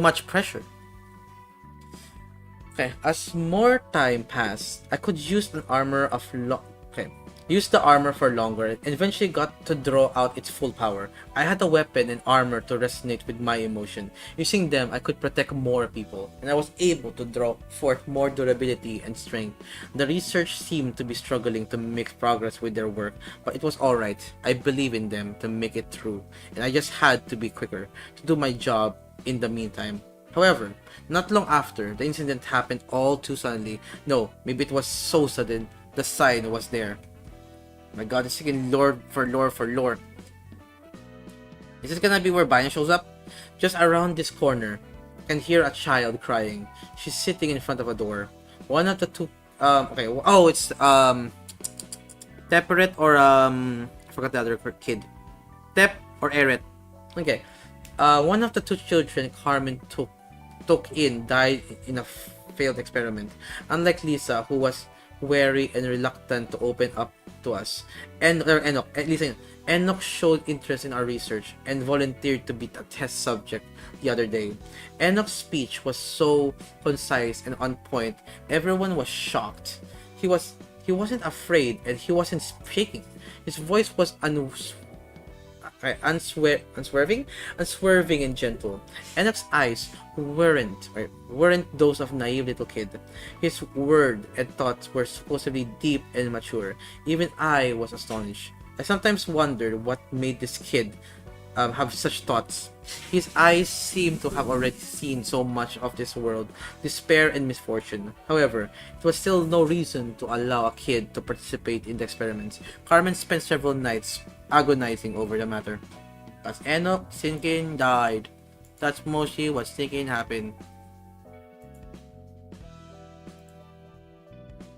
much pressure. Okay, as more time passed, I could use the armor for longer and eventually got to draw out its full power. I had a weapon and armor to resonate with my emotion. Using them, I could protect more people, and I was able to draw forth more durability and strength. The research seemed to be struggling to make progress with their work, but it was alright. I believe in them to make it through, and I just had to be quicker to do my job in the meantime. However, not long after, the incident happened all too suddenly. No, maybe it was so sudden. The sign was there. My god, it's again lore for lore. Is this gonna be where Bina shows up? Just around this corner, I can hear a child crying. She's sitting in front of a door. One of the two, it's, Teperet or, I forgot the other kid. Tep or Eret. Okay. One of the two children Carmen took in died in a failed experiment. Unlike Lisa, who was wary and reluctant to open up to us, Enoch showed interest in our research and volunteered to be a test subject the other day. Enoch's speech was so concise and on point, everyone was shocked. He wasn't afraid and he wasn't shaking. His voice was unswerving and gentle. Enoch's eyes weren't those of a naive little kid. His words and thoughts were supposedly deep and mature. Even I was astonished. I sometimes wondered what made this kid have such thoughts. His eyes seemed to have already seen so much of this world, despair and misfortune. However, it was still no reason to allow a kid to participate in the experiments. Carmen spent several nights agonizing over the matter. As Enoch Sinkin died, that's mostly what thinking happened.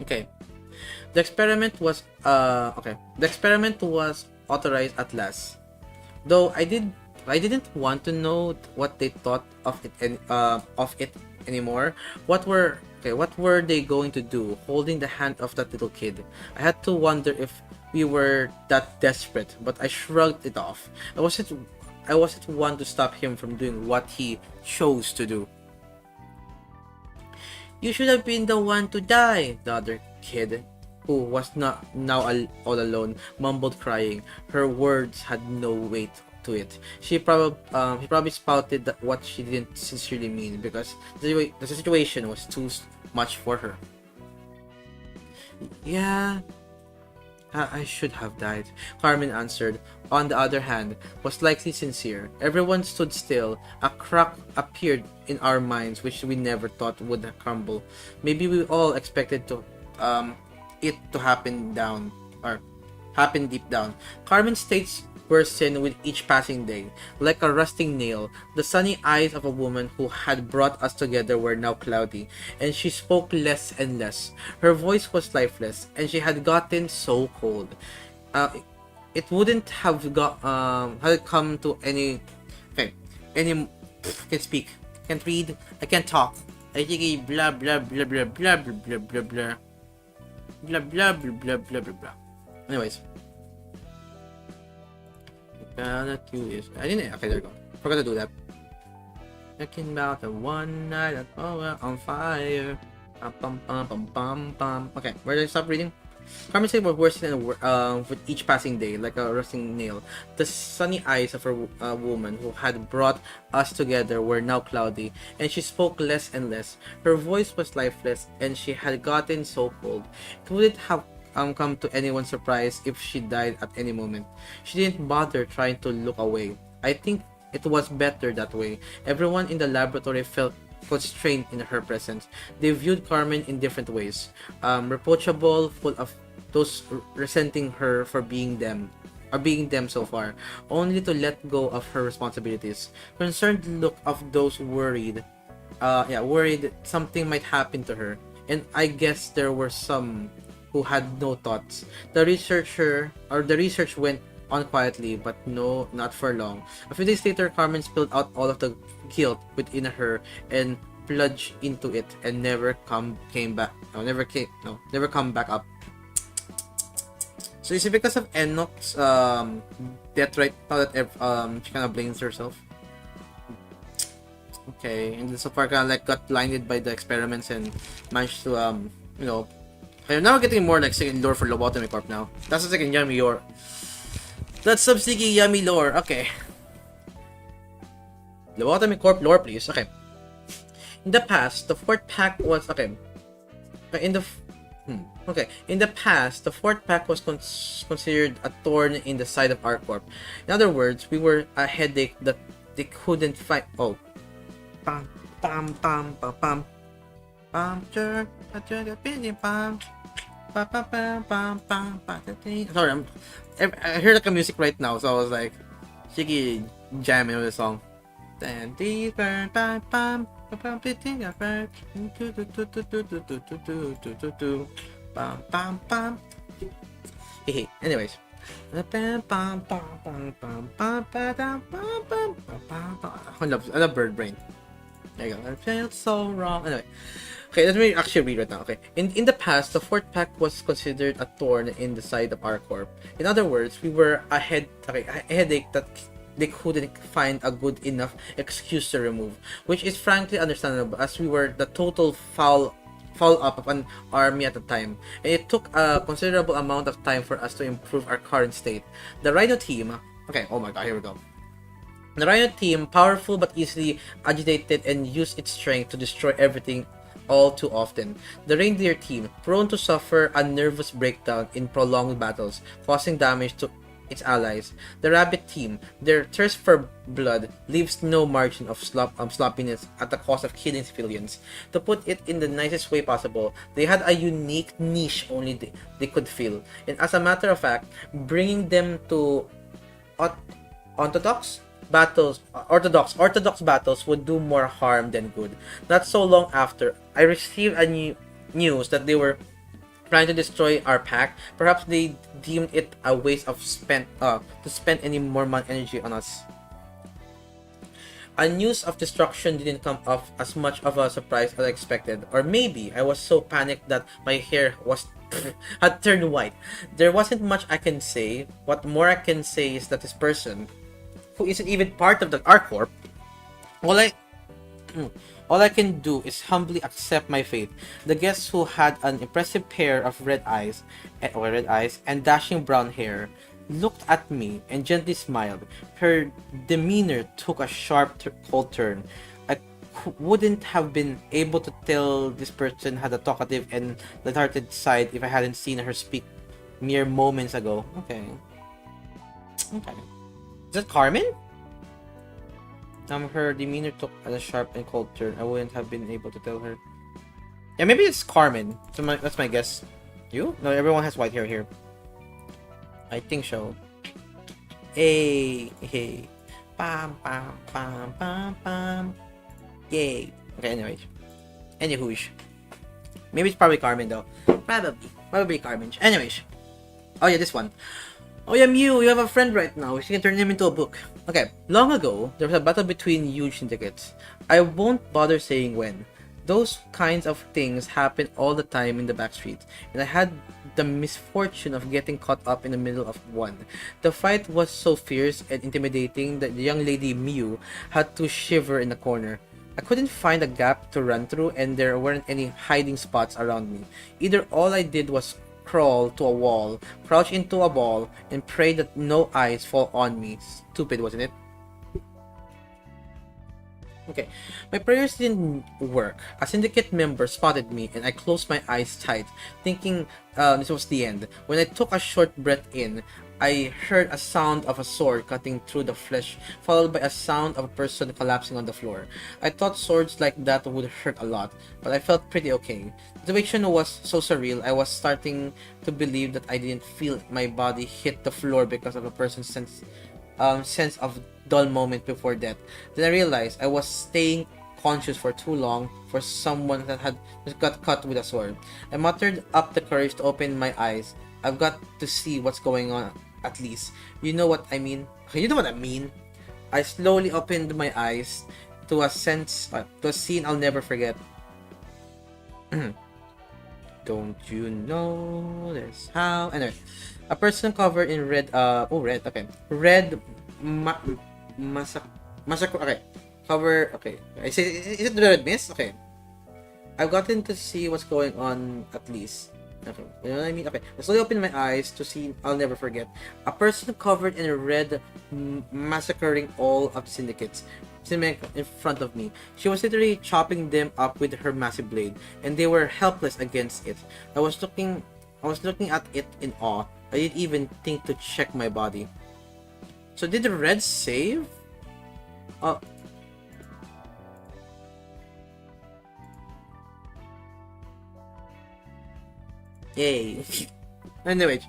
Okay. The experiment was authorized at last. Though I didn't want to know what they thought of it anymore. What were Okay, what were they going to do, holding the hand of that little kid? I had to wonder if we were that desperate, but I shrugged it off. I wasn't one to stop him from doing what he chose to do. You should have been the one to die, the other kid, who was not now all alone, mumbled, crying. Her words had no weight to it. He probably spouted what she didn't sincerely mean because the situation was too much for her. Yeah, I should have died, Carmen answered. On the other hand, was likely sincere. Everyone stood still. A crack appeared in our minds which we never thought would crumble. Maybe we all expected it to happen deep down. Carmen's states worsened with each passing day. Like a rusting nail, the sunny eyes of a woman who had brought us together were now cloudy, and she spoke less and less. Her voice was lifeless, and she had gotten so cold. It wouldn't have had come to any. Okay, can speak, can't read, I can't talk. I think blah blah blah blah blah blah blah blah blah blah blah blah blah blah blah. Anyways. Gotta do this. I didn't. Okay, there we go. Forgot to do that. Thinking about the one night that we're on fire. Bum, bum, bum, bum, bum. Okay, where did I stop reading? Carmen said was worse than with each passing day, like a rusting nail. The sunny eyes of her woman who had brought us together were now cloudy, and she spoke less and less. Her voice was lifeless, and she had gotten so cold. It wouldn't have come to anyone's surprise if she died at any moment. She didn't bother trying to look away. I think it was better that way. Everyone in the laboratory felt constrained in her presence. They viewed Carmen in different ways. Reproachable, full of those resenting her for being them so far, only to let go of her responsibilities. Concerned look of those worried something might happen to her. And I guess there were some who had no thoughts. The research went on quietly, but no, not for long. A few days later, Carmen spilled out all of the guilt within her and plunged into it, and never come back up. So is it because of Enoch's death right now that she kind of blames herself? Okay, and so far kind of like got blinded by the experiments and managed to okay, now we're getting more like second lore for Lobotomy Corp now. That's a second yummy lore. That's some sticky yummy lore. Okay. Lobotomy Corp lore, please. Okay. In the past, the fourth pack was In the past, the fourth pack was considered a thorn in the side of our corp. In other words, we were a headache that they couldn't fight. Oh. Pam pam pam pam pam. Sorry, I hear like a music right now, so I was like, Shiggy jamming with the song. Anyways. I love Bird Brain. There you go. I felt so wrong. Anyway. Okay, let me actually read right now. Okay. In the past, the fourth pack was considered a thorn in the side of our corp. In other words, we were a headache that they couldn't find a good enough excuse to remove, which is frankly understandable as we were the total foul up of an army at the time, and it took a considerable amount of time for us to improve our current state. The Rhino team, okay, oh my god, here we go. The Rhino team, powerful but easily agitated, and used its strength to destroy everything all too often. The Reindeer team, prone to suffer a nervous breakdown in prolonged battles, causing damage to its allies. The Rabbit team, their thirst for blood leaves no margin of sloppiness at the cost of killing civilians. To put it in the nicest way possible, they had a unique niche only they could fill. And as a matter of fact, bringing them to orthodox battles would do more harm than good. Not so long after, I received news that they were trying to destroy our pack. Perhaps they deemed it a waste of to spend any more energy on us. A news of destruction didn't come off as much of a surprise as I expected, or maybe I was so panicked that my hair was had turned white. There wasn't much I can say. What more I can say is that this person, who isn't even part of the our corp, all I all I can do is humbly accept my fate. The guest, who had an impressive pair of red eyes and dashing brown hair, looked at me and gently smiled. Her demeanor took a sharp cold turn. I wouldn't have been able to tell this person had a talkative and light-hearted side if I hadn't seen her speak mere moments ago. Okay. Is that Carmen? Her demeanor took a sharp and cold turn. I wouldn't have been able to tell her. Yeah, maybe it's Carmen. So that's my guess. You? No, everyone has white hair here. I think so. Hey. Pam, pam, pam, pam, pam. Yay. Okay, anyways. Anywhoish. Maybe it's probably Carmen though. Probably Carmen. Anyways. Oh yeah, this one. Oh yeah, Mew, you have a friend right now. She can turn him into a book. Okay, long ago, there was a battle between huge syndicates. I won't bother saying when. Those kinds of things happen all the time in the backstreet, and I had the misfortune of getting caught up in the middle of one. The fight was so fierce and intimidating that the young lady Mew had to shiver in the corner. I couldn't find a gap to run through, and there weren't any hiding spots around me. Either all I did was crawl to a wall, crouch into a ball, and pray that no eyes fall on me. Stupid, wasn't it? Okay, my prayers didn't work. A syndicate member spotted me, and I closed my eyes tight, thinking this was the end. When I took a short breath in, I heard a sound of a sword cutting through the flesh, followed by a sound of a person collapsing on the floor. I thought swords like that would hurt a lot, but I felt pretty okay. The situation was so surreal, I was starting to believe that I didn't feel my body hit the floor because of a person's sense of dull moment before death. Then I realized I was staying conscious for too long for someone that had just got cut with a sword. I muttered up the courage to open my eyes. I've got to see what's going on, at least. You know what I mean? You know what I mean? I slowly opened my eyes to a scene I'll never forget. Don't you notice how? Anyway, a person covered in red. Red. Okay, red. Massacre. Okay, cover. Okay, is it the red mist? Okay, I've gotten to see what's going on at least. Okay, you know what I mean? Okay, I slowly opened my eyes to see I'll never forget. A person covered in red massacring all of the syndicates in front of me. She was literally chopping them up with her massive blade, and they were helpless against it. I was looking at it in awe. I didn't even think to check my body. So did the red save? Yay. Anyway,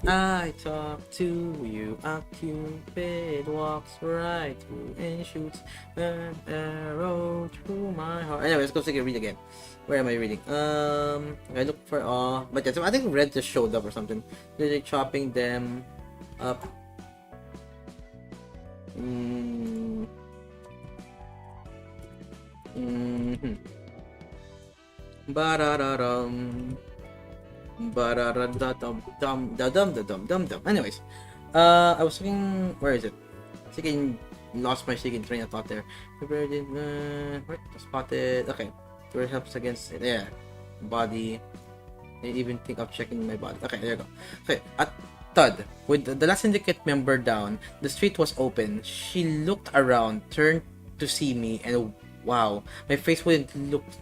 I talk to you, a Cupid walks right through and shoots an arrow through my heart. Anyway, let's go take a read again. Where am I reading? I look for but yeah, so I think red just showed up or something. They're chopping them up. Ba-da-da-dum. Anyways, I was thinking, where is it? Thinking, lost my second train of thought there. What? Spotted. Okay, to helps against it. Yeah, body. I didn't even think of checking my body. Okay, there you go. Okay, at thud, with the last syndicate member down, the street was open. She looked around, turned to see me, and wow, my face wouldn't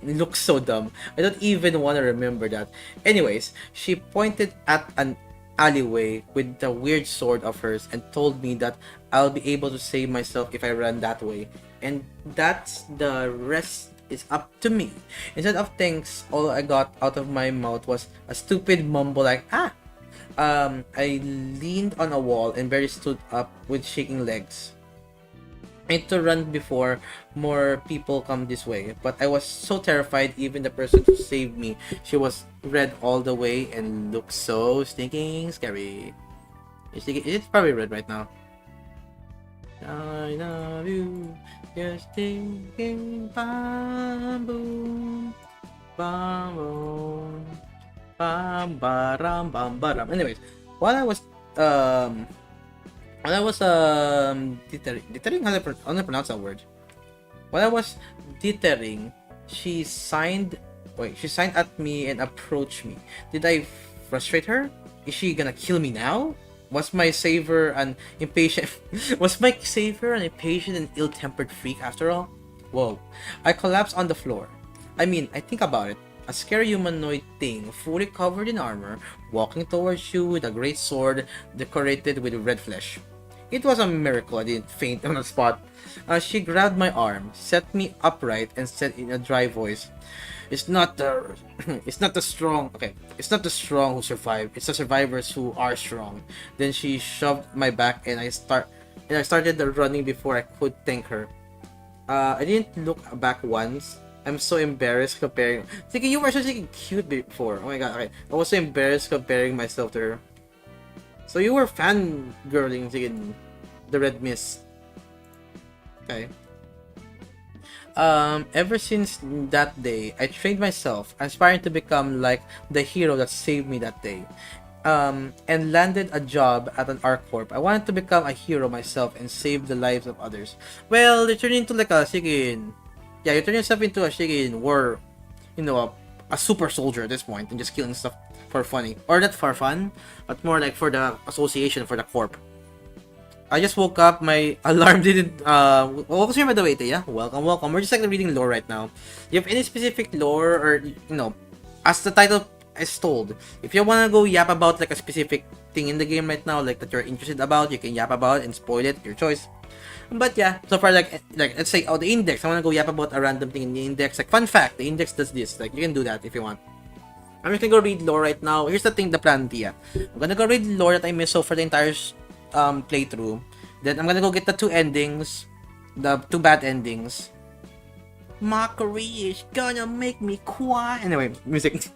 look so dumb. I don't even want to remember that. Anyways, she pointed at an alleyway with the weird sword of hers and told me that I'll be able to save myself if I run that way. And that's the rest is up to me. Instead of thanks, all I got out of my mouth was a stupid mumble like, ah! I leaned on a wall and barely stood up with shaking legs. I need to run before more people come this way, but I was so terrified. Even the person who saved me, she was red all the way and looked so stinking scary. It's probably red right now. I love you. Just thinking bamboo, bamboo, bam, baram, bam, baram. Anyways, while I was um dithering, how do I pronounce that word? While I was dithering, she signed at me and approached me. Did I frustrate her? Is she gonna kill me now? Was my savior an impatient was my savior an impatient and ill-tempered freak after all? Whoa. I collapsed on the floor. I mean, I think about it. A scary humanoid thing, fully covered in armor, walking towards you with a great sword decorated with red flesh. It was a miracle I didn't faint on the spot. She grabbed my arm, set me upright, and said in a dry voice, "It's not the, it's not the strong. Okay, it's not the strong who survive. It's the survivors who are strong." Then she shoved my back, and I started running before I could thank her. I didn't look back once. I'm so embarrassed comparing. Thinking you were so cute before. Oh my god. Okay, I was so embarrassed comparing myself to her. So you were fangirling the Red Mist. Okay. Ever since that day, I trained myself, aspiring to become like the hero that saved me that day. And landed a job at an ARC Corp. I wanted to become a hero myself and save the lives of others. Well, you turn into like a you turn yourself into a war, a super soldier at this point, and just killing stuff for funny. Or not for fun, but more like for the association, for the corp. I just woke up, my alarm didn't, welcome here by the way, Tia. Welcome. We're just like reading lore right now. You have any specific lore, or, as the title is told, if you wanna go yap about like a specific thing in the game right now, like that you're interested about, you can yap about it and spoil it, your choice. But yeah, so far like let's say, the index, I wanna go yap about a random thing in the index, like fun fact, the index does this, like you can do that if you want. I'm just gonna go read lore right now. Here's the plan, Tia. I'm gonna go read lore that I missed so for the entire playthrough. Then I'm gonna go get the two endings, the two bad endings. Mockery is gonna make me cry. Anyway, music.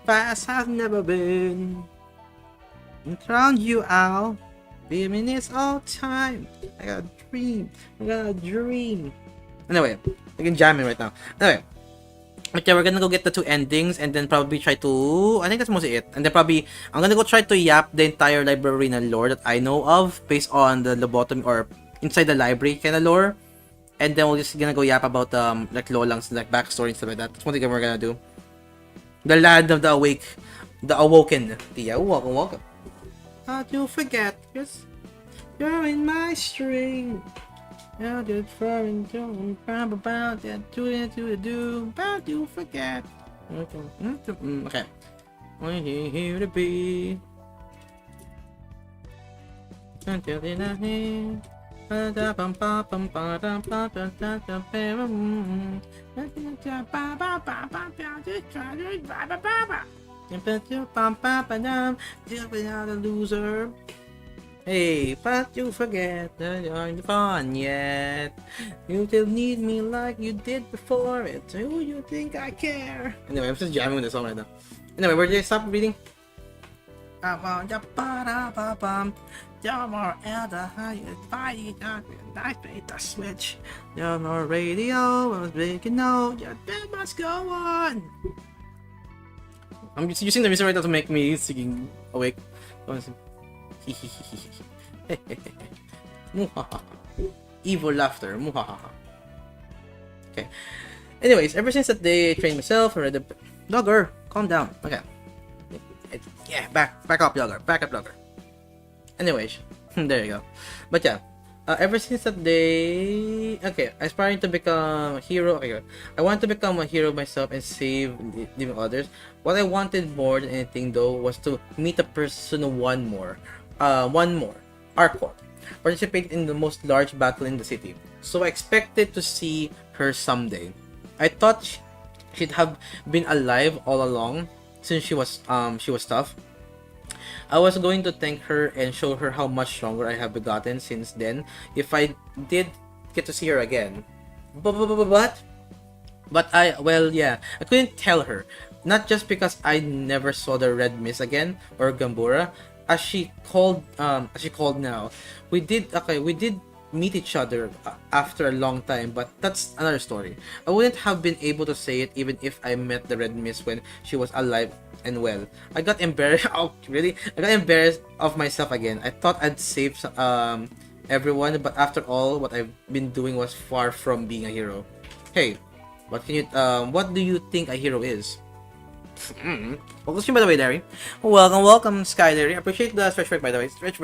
Fast has never been. Drown you out. Beaming is all time. I got a dream. Anyway, I can jam it right now. Anyway. Okay, we're gonna go get the two endings and then probably try to... I think that's mostly it. And then probably, I'm gonna go try to yap the entire Library of Ruina lore that I know of based on the lobotomy or inside the library kind of lore. And then we're just gonna go yap about like Lolang's like backstory and stuff like that. That's one thing we're gonna do. The land of the awoken. Tia, welcome. How'd you forget? Yes, you're in my string. Now just foreign don't about that do about you forget. Okay. We're here to be until the night. Loser. Hey, but you forget that you're in the fun yet. You still need me like you did before it. Who you think I care? Anyway, I'm just jamming with the song right now. Anyway, where did I stop reading? The switch. No more radio. I was making note. Your bed must go on. I'm just using the music right now to make me singing awake. Evil laughter. Okay. Anyways, ever since that day, I trained myself. I read the Dogger. Calm down. Okay. Yeah, back up, Dogger. Back up, Dogger. Anyways, there you go. But yeah, ever since that day, okay, aspiring to become a hero. Okay, I want to become a hero myself and save living others. What I wanted more than anything, though, was to meet a person one more, Arcor, participate in the most large battle in the city. So I expected to see her someday. I thought she'd have been alive all along since she was tough. I was going to thank her and show her how much stronger I have gotten since then if I did get to see her again. But I couldn't tell her. Not just because I never saw the Red Mist again, or Gambura, as she called now. We did meet each other after a long time, but that's another story. I wouldn't have been able to say it even if I met the Red Mist when she was alive and well. I got embarrassed. Oh, really? I got embarrassed of myself again. I thought I'd save everyone, but after all, what I've been doing was far from being a hero. Hey, what do you think a hero is? Welcome by the way, Larry. Welcome, Sky Larry. Appreciate the stretch break, by the way. Stretch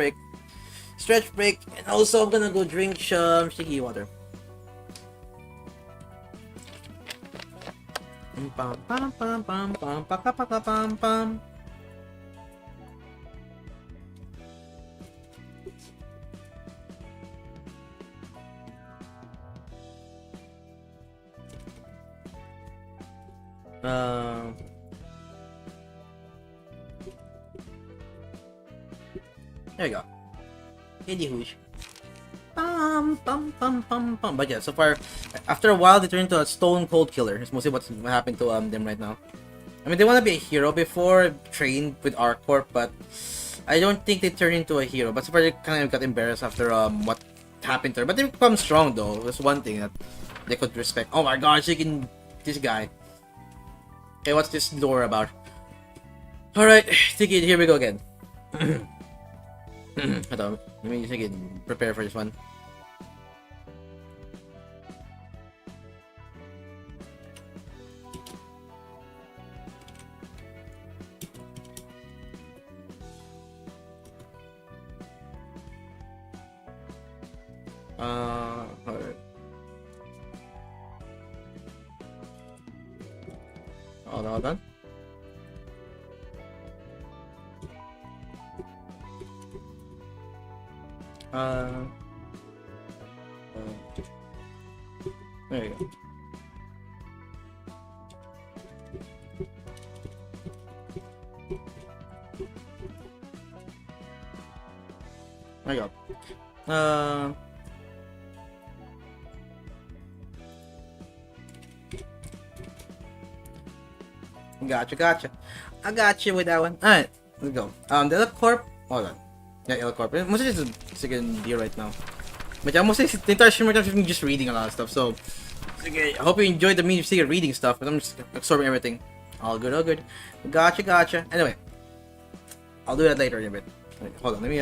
break, and also I'm gonna go drink some sticky water. Pam pam pam pam pam pam pam pam pam. There you go. Eddie Hoosh. Pam pam pam pam pam. But yeah, so far, after a while, they turned into a stone cold killer. It's mostly what's happened to them right now. I mean, they want to be a hero before trained with ArcCorp, but I don't think they turn into a hero. But so far, they kind of got embarrassed after what happened to her. But they become strong though. That's one thing that they could respect. Oh my gosh, this guy. Okay, what's this lore about? Alright, take it, here we go again. Ito, let me just again prepare for this one. Alright. Hold on. There you go. There you go. Gotcha. I got you with that one. Alright, let's go. The Corp. Hold on. Yeah, L-Corp. Mostly just a second year right now. But yeah, mostly the entire stream right now is just reading a lot of stuff. So, okay, I hope you enjoyed the me reading stuff, but I'm just absorbing everything. All good. Gotcha. Anyway, I'll do that later in a bit. Wait, hold on, let me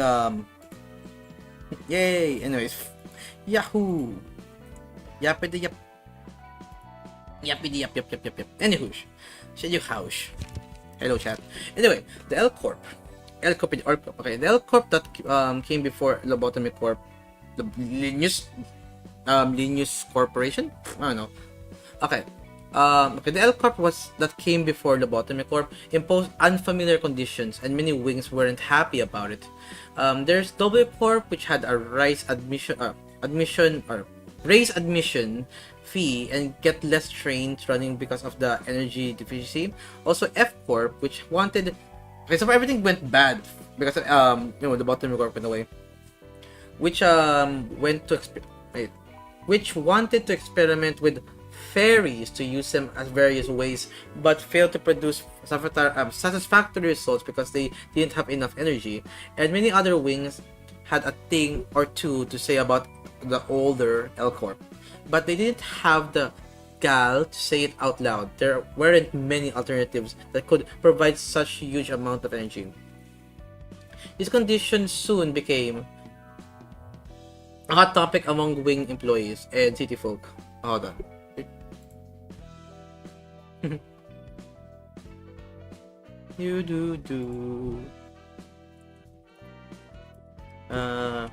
yay! Anyways, Yahoo! Yappity yap. Anywho, should you house? Hello, chat. Anyway, the L-Corp. Okay, the L-Corp that came before Lobotomy Corp, the Linus Corporation? I don't know. Okay. Okay, the L-Corp that came before Lobotomy Corp imposed unfamiliar conditions and many wings weren't happy about it. There's W Corp, which had a raise admission fee and get less trains running because of the energy deficiency. Also F Corp, which wanted so everything went bad because of, the Lobotomy Corp in a way, which which wanted to experiment with fairies to use them as various ways, but failed to produce satisfactory results because they didn't have enough energy. And many other wings had a thing or two to say about the older L Corp, but they didn't have the gall to say it out loud. There weren't many alternatives that could provide such huge amount of energy. This condition soon became a hot topic among wing employees and city folk. Hold on. You do. Yeah.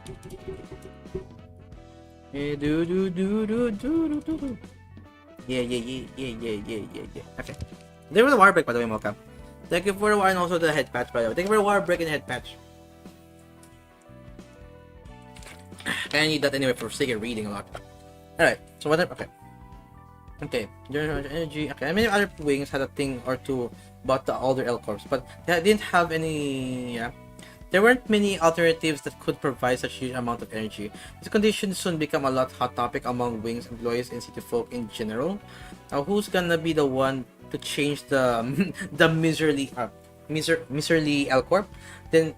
Okay. There was a war break, by the way, Mocha. Thank you for the war and also the head patch, by the way. Thank you for the war break and head patch. I need that anyway for sake of reading a lot. Alright, so what? Okay, energy. Okay, many other wings had a thing or two about the older L Corps, but they didn't have any. Yeah, there weren't many alternatives that could provide such huge amount of energy. This condition soon became a hot topic among wings employees and city folk in general. Now, who's gonna be the one to change the the miserly L Corp? Then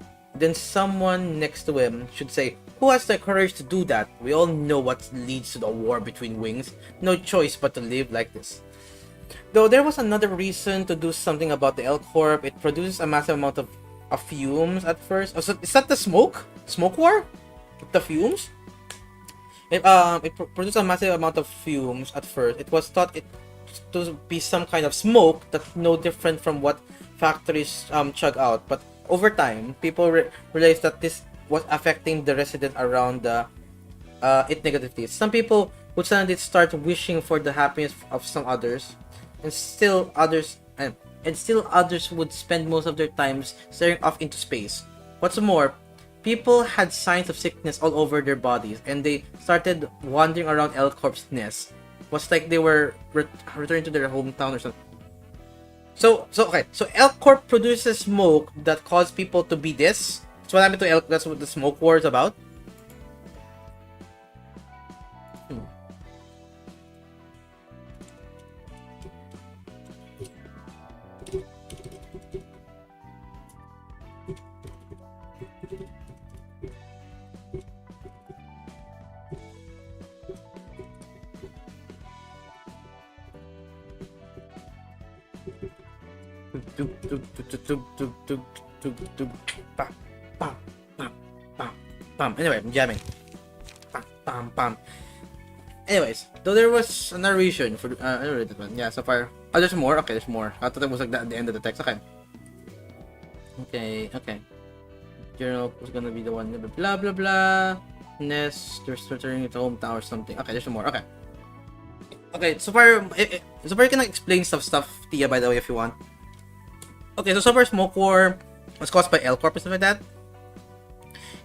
someone next to him should say, who has the courage to do that? We all know what leads to the war between wings. No choice but to live like this. Though there was another reason to do something about the L Corp. It produces a massive amount of fumes at first. Oh, so is that the smoke? Smoke war? The fumes? It produced a massive amount of fumes at first. It was thought it to be some kind of smoke that's no different from what factories chug out. But over time, people realized that this was affecting the resident around it negatively. Some people would suddenly start wishing for the happiness of some others, and still others would spend most of their times staring off into space. What's more, people had signs of sickness all over their bodies, and they started wandering around L Corp's nest. It was like they were returning to their hometown or something. So L Corp produces smoke that caused people to be this. That's what happened to L. That's what the smoke war is about. Anyway, I'm jamming. Anyways, though there was a narration for I read that one. Yeah, so far. Oh, there's more. Okay, there's more. I thought it was like that at the end of the text. Okay. Journal was gonna be the one. Blah blah blah. Nest. They're returning to hometown or something. Okay, there's more. Okay. So far, you can explain stuff, Tia. By the way, if you want. Okay, so far, Smoke War was caused by L Corp and stuff like that.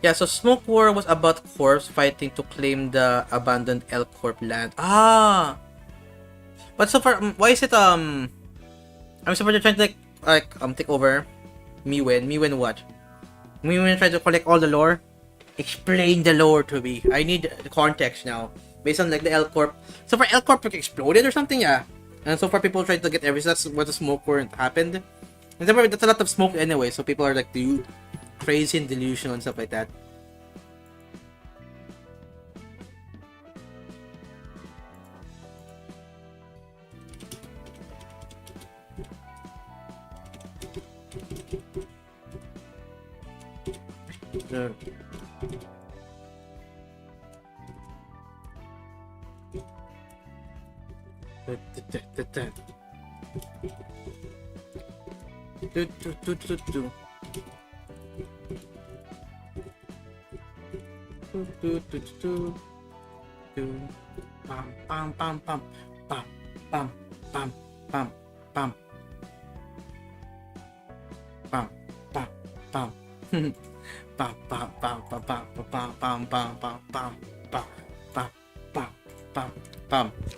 Yeah, so Smoke War was about Corps fighting to claim the abandoned L Corp land. Ah, but so far, why is it so far they're trying to take over Miwen what? Miwen trying to collect all the lore. Explain the lore to me. I need the context now. Based on like the L Corp. So far, L Corp exploded or something, yeah. And so far, people tried to get everything. That's what the Smoke War happened. And then that's a lot of smoke anyway, so people are like crazy and delusional and stuff like that.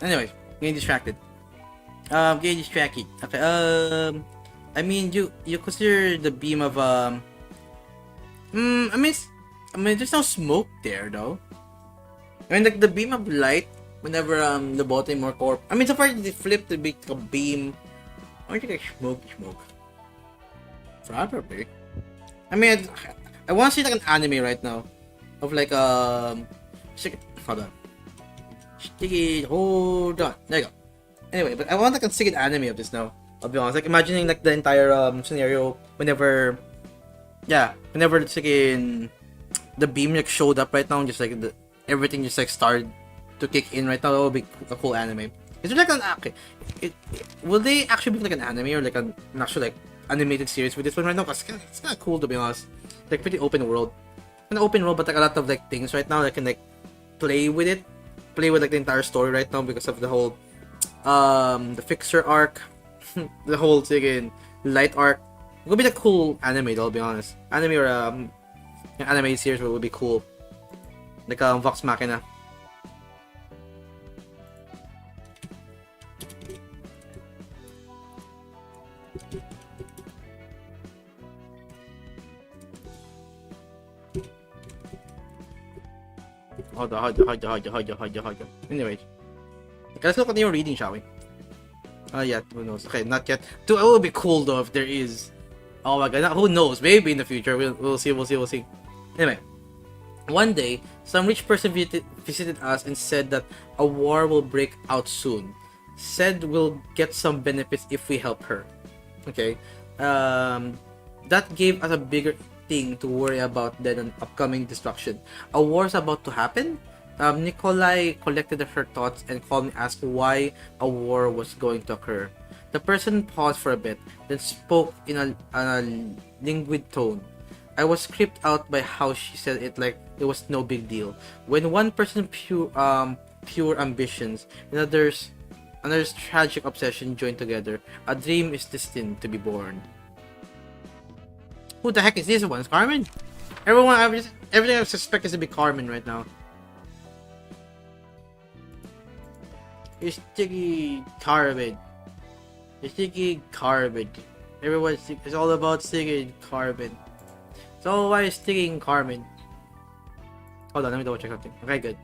Anyway, getting distracted. Okay. I mean, you consider the beam of I mean, there's no smoke there though. I mean, like the beam of light, whenever lobotomy or corp. I mean, so far they flip to be a beam. Why do you like smoke? Probably. I mean, I want to see like an anime right now of like hold on. Hold on. There you go. Anyway, but I want like a second anime of this now. I'll be honest. Like imagining like the entire scenario whenever it's like in the beam like showed up right now, and just like everything just like started to kick in right now. That would be a cool anime. Is there like an will they actually be like an anime or like an actual like animated series with this one right now? Cause it's kind of cool to be honest. Like pretty open world, but like a lot of like things right now that can like play with like the entire story right now because of the whole the fixer arc, the whole friggin' light arc. It would be a cool anime though, I'll be honest. Anime or an anime series would be cool. Like Vox Machina. Hold on. Anyways. Okay, let's continue reading, shall we? Yeah, who knows? Okay, not yet. Dude, it would be cool though if there is. Oh my god, who knows? Maybe in the future. We'll see. Anyway. One day, some rich person visited us and said that a war will break out soon. Said we'll get some benefits if we help her. Okay. That gave us a bigger thing to worry about than an upcoming destruction. A war's about to happen? Nikolai collected her thoughts and calmly asked why a war was going to occur. The person paused for a bit, then spoke in a languid tone. I was creeped out by how she said it like it was no big deal. When one person pure ambitions and another's tragic obsession join together, a dream is destined to be born. Who the heck is this one? It's Carmen? Everything I suspect is to be Carmen right now. It's sticky carbon. It's sticky carbon. It's all about sticky carbon. It's all about sticking Carmen. Hold on, let me double check something. Okay, good.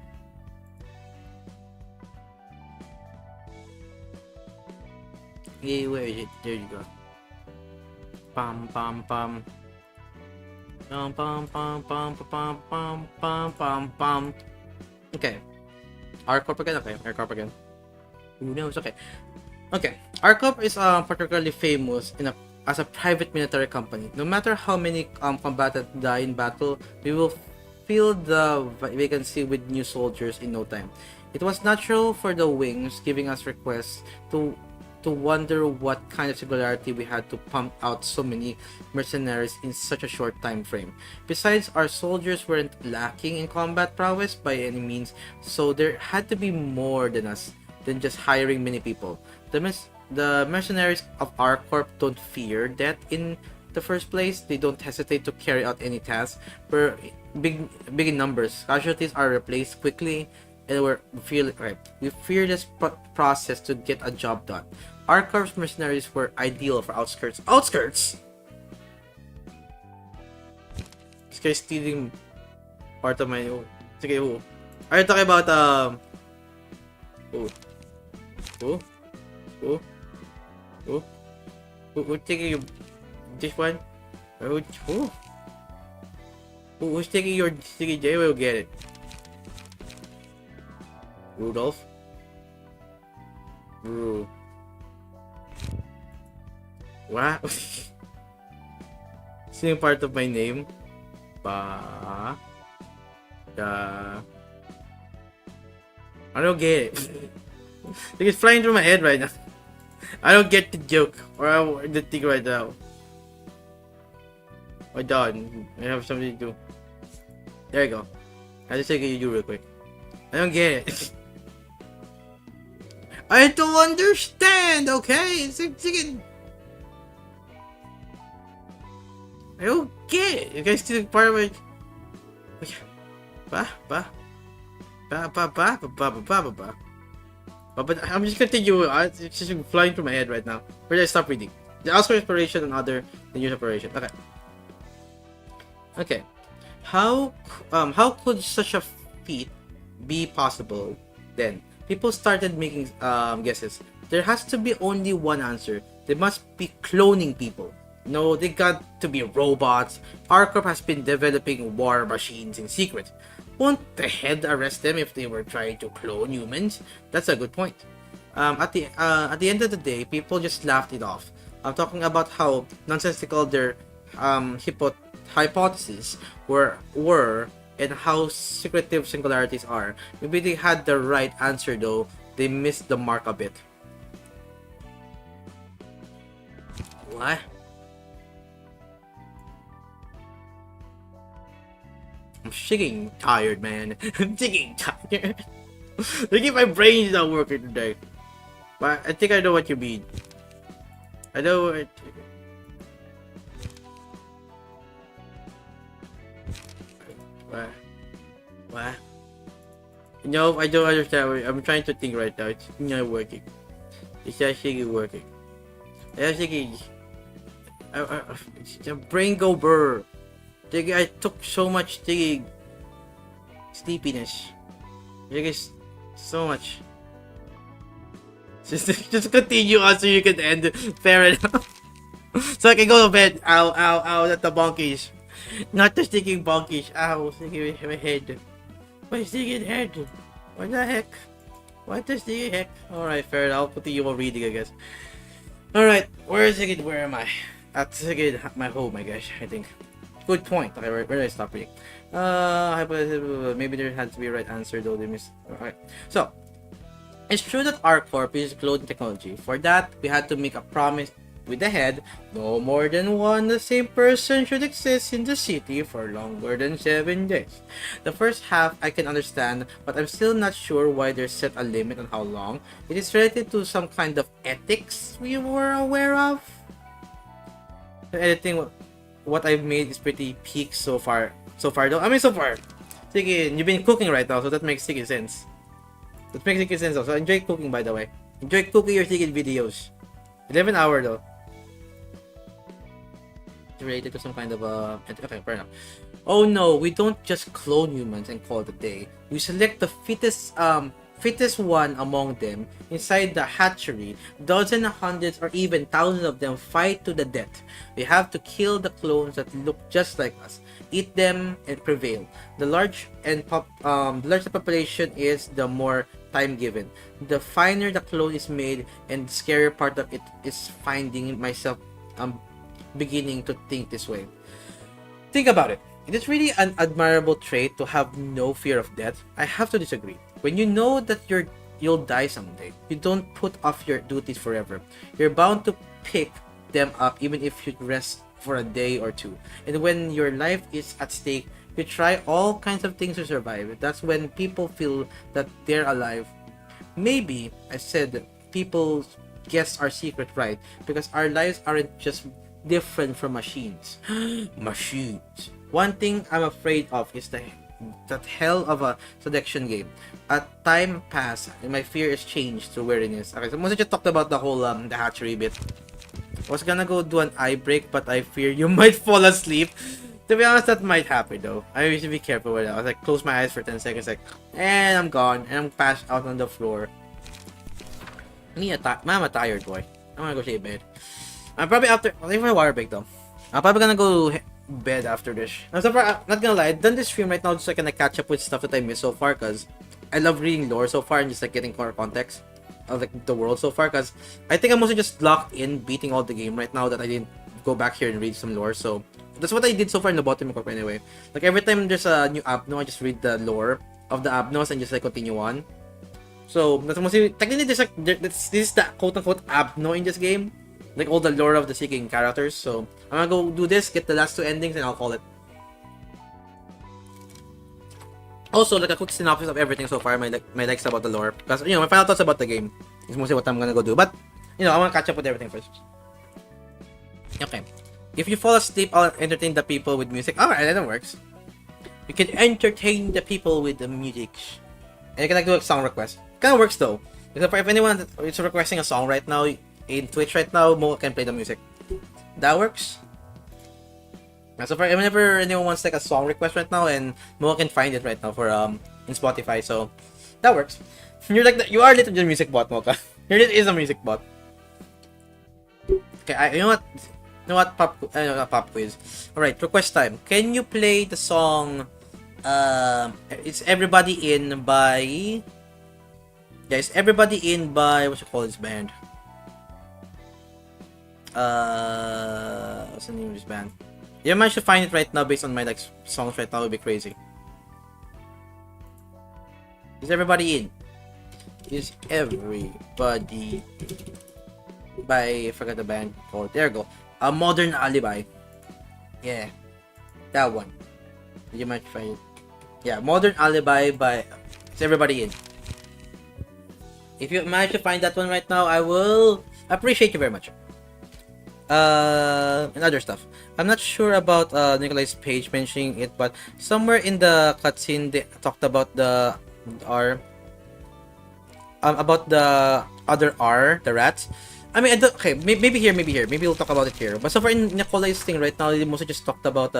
Yeah, where is it? There you go. Pam pam pam. Pam pam pam pam pam pam pam pam pam. Okay. R-Corp again? Okay, R-Corp again. Who knows? Okay. Okay. R-Corp is particularly famous as a private military company. No matter how many combatants die in battle, we will fill the vacancy with new soldiers in no time. It was natural for the wings giving us requests to wonder what kind of singularity we had to pump out so many mercenaries in such a short time frame. Besides, our soldiers weren't lacking in combat prowess by any means, so there had to be more than just hiring many people. The mercenaries of our corp don't fear death in the first place. They don't hesitate to carry out any task. We're big in numbers. Casualties are replaced quickly, and we fear this process to get a job done. Our corp's mercenaries were ideal for outskirts. Outskirts! This guy's stealing part of my... Oh. Sige, who? Are you talking about, Who's taking your... This one? Who's taking your sticky J? We'll get it. Rudolph? What? Same part of my name? I don't get it. It's flying through my head right now. I don't get the joke or the thing right now. My done. I have something to do. There you go. I'll just take you real quick. I don't get it. I don't understand, okay? I don't get it. You guys still part of it. But I'm just continue. It's just flying through my head right now. Where did I stop reading? The Oscar inspiration and other the news operation. Okay. How could such a feat be possible then? People started making guesses. There has to be only one answer. They must be cloning people. No, they got to be robots. R-Corp has been developing war machines in secret. Won't the head arrest them if they were trying to clone humans? That's a good point. At the end of the day, people just laughed it off. I'm talking about how nonsensical their hypotheses were and how secretive singularities are. Maybe they had the right answer though. They missed the mark a bit. What? I'm shaking tired, man. I'm shaking tired. Look at my brain's not working today. But I think I know what you mean. I know what... What? No, I don't understand. I'm trying to think right now. It's not working. It's actually working. I'm thinking... the brain go burr. I took so much sleepiness. So much. Just continue on so you can end. Fair enough. So I can go to bed. Ow, ow, ow, that's the monkeys. Not the sticking bonkish. Ow, sticking my head. My sticking head. What the heck? What the sticking heck? Alright, fair enough. I'll continue on reading, I guess. Alright, where is it? Where am I? At my home, I guess, I think. Good point. Okay, where did I stop reading? Maybe there has to be a right answer, though. They missed. Alright. So, it's true that our corp is clothing technology. For that, we had to make a promise with the head. No more than one the same person should exist in the city for longer than 7 days. The first half I can understand, but I'm still not sure why they set a limit on how long. It is related to some kind of ethics we were aware of. The editing, what I've made is pretty peak so far. So far though. I mean so far. Sige, you've been cooking right now, so that makes sense. That makes sense also. Enjoy cooking, by the way. Enjoy cooking your Sigid videos. 11 hour though. It's related to some kind of okay, fair enough. Oh no, we don't just clone humans and call it a day. We select the fittest one among them inside the hatchery. Dozens, hundreds, or even thousands of them fight to the death. We have to kill the clones that look just like us, eat them, and prevail. The larger the population is, the more time given. The finer the clone is made, and the scarier part of it is finding myself beginning to think this way. Think about it. It is really an admirable trait to have no fear of death. I have to disagree. When you know that you'll die someday, you don't put off your duties forever. You're bound to pick them up even if you rest for a day or two. And when your life is at stake, you try all kinds of things to survive. That's when people feel that they're alive. Maybe I said people guess our secret right, because our lives aren't just different from machines. Machines. One thing I'm afraid of is that hell of a seduction game. As time passed, and my fear is changed to weariness. Okay, so mostly just talked about the whole the hatchery bit. I was gonna go do an eye break, but I fear you might fall asleep. To be honest, that might happen though. I usually be careful with that. I was like, close my eyes for 10 seconds, like, and I'm gone, and I'm passed out on the floor. I'm a tired boy. I'm gonna go to bed. I'm probably after. I'll leave my water break though. I'm probably gonna go bed after this. I'm not gonna lie, I've done this stream right now just so I can catch up with stuff that I missed so far, because I love reading lore so far and just like getting more context of like the world so far, because I think I'm mostly just locked in beating all the game right now that I didn't go back here and read some lore. So that's what I did so far in the lobotomy corp anyway. Like every time there's a new abno, I just read the lore of the abnos and just like continue on. So that's mostly technically this is the quote unquote abno in this game. Like all the lore of the seeking characters. So I'm gonna go do this, get the last two endings, and I'll call it. Also, like a quick synopsis of everything so far, my likes about the lore, because my final thoughts about the game is mostly what I'm gonna go do. But I wanna catch up with everything first. Okay, if you fall asleep, I'll entertain the people with music. Alright, that works. You can entertain the people with the music, and you can like do a song request. Kind of works though, because if anyone is requesting a song right now in Twitch right now, Mo can play the music. That works. So far, whenever anyone wants like a song request right now, and Mo can find it right now for in Spotify, so that works. You are literally a music bot, Mocha. You're is a music bot. Okay, you know what? Pop quiz. All right, request time. Can you play the song? It's Everybody In by. Yeah, it's Everybody In by what you call this band? What's the name of this band? Yeah, I managed to find it right now based on my like songs right now. It would be crazy. Is everybody in? Is everybody by I forgot the band called. There you go. A Modern Alibi. Yeah, that one. You might find it. Yeah, Modern Alibi by. Is everybody in? If you manage to find that one right now, I will appreciate you very much. And other stuff. I'm not sure about Nikolai's page mentioning it, but somewhere in the cutscene they talked about the R. About the other R, the rats. I mean, okay, maybe here. Maybe we'll talk about it here. But so far in Nikolai's thing right now, they mostly just talked about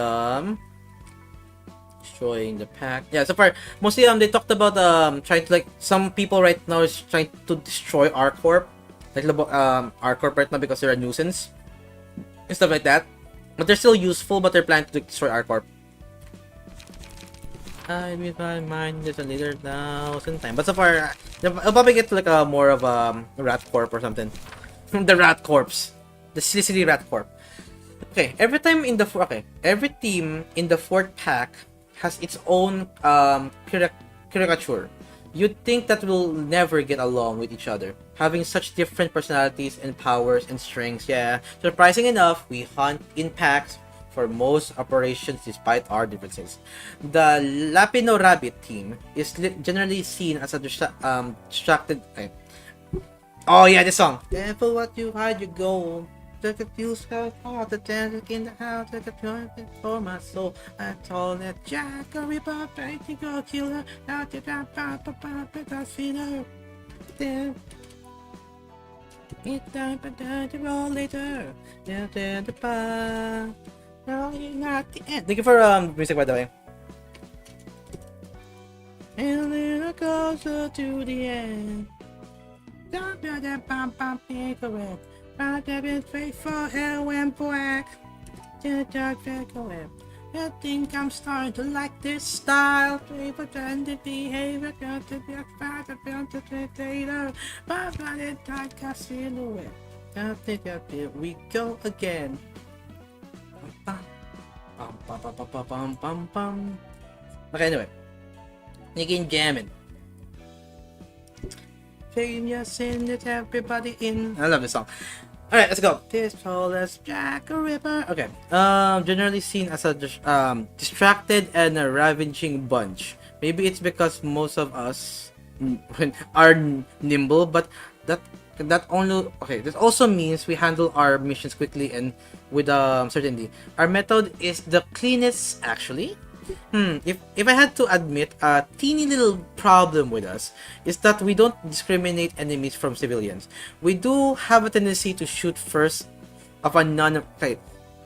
destroying the pack. Yeah, so far mostly they talked about trying to like some people right now is trying to destroy our corp, like our corp right now because they're a nuisance and stuff like that. But they're still useful, but they're planning to destroy our corp. I with my mind just a little thousand time. But so far, I'll probably get like a more of a rat corp or something. The rat corpse. The silly rat corp. Okay, every team in the fourth pack has its own caricature. You'd think that we'll never get along with each other, having such different personalities and powers and strengths. Yeah, surprising enough, we hunt in packs for most operations despite our differences. The Lapino Rabbit team is generally seen as a distracted. Okay. Oh yeah, this song. Careful what you hide, you go. The confused heart, the tank in the house, the purity for my soul. I told that Jack, a ripper, painting a killer, now the papa, I feel her. Then it's time for the roll later. Then the bar. No, not the end. Thank you for music, by the way. And then it goes to the end. Don't be that pam correct. But I've been faithful and went black. I think I'm starting to like this style. Pretended behavior, got to be a fat, a data. But I didn't like a silhouette. I think here we go again. Okay, anyway. You can jam it. Failure sin that everybody in. I love this song. Alright, let's go. This flawless Jack a Ripper. Okay. Generally seen as a distracted and a ravaging bunch. Maybe it's because most of us are nimble, but that only this also means we handle our missions quickly and with certainty. Our method is the cleanest, actually. If I had to admit, a teeny little problem with us is that we don't discriminate enemies from civilians. We do have a tendency to shoot first of a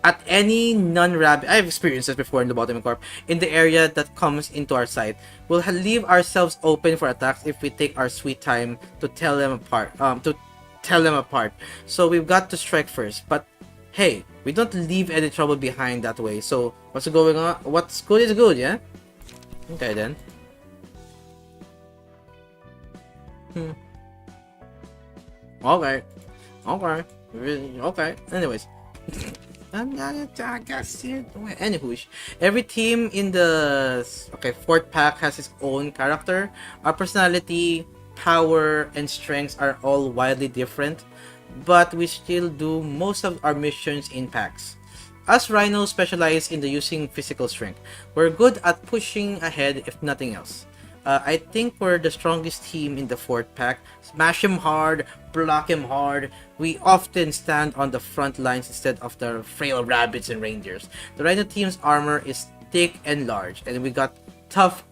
at any non-rabbit. I've experienced this before in the Lobotomy Corp. In the area that comes into our sight, we'll leave ourselves open for attacks if we take our sweet time to tell them apart. So we've got to strike first. But hey, we don't leave any trouble behind that way. So what's going on? What's good is good, yeah? Okay then. Okay. Anyways. Anywho, every team in the fourth pack has its own character. Our personality, power, and strengths are all wildly different, but we still do most of our missions in packs. Us Rhinos specialize in the using physical strength. We're good at pushing ahead if nothing else. I think we're the strongest team in the fourth pack. Smash him hard, block him hard. We often stand on the front lines instead of the frail rabbits and reindeers. The Rhino team's armor is thick and large, and we got tough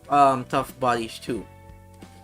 bodies too.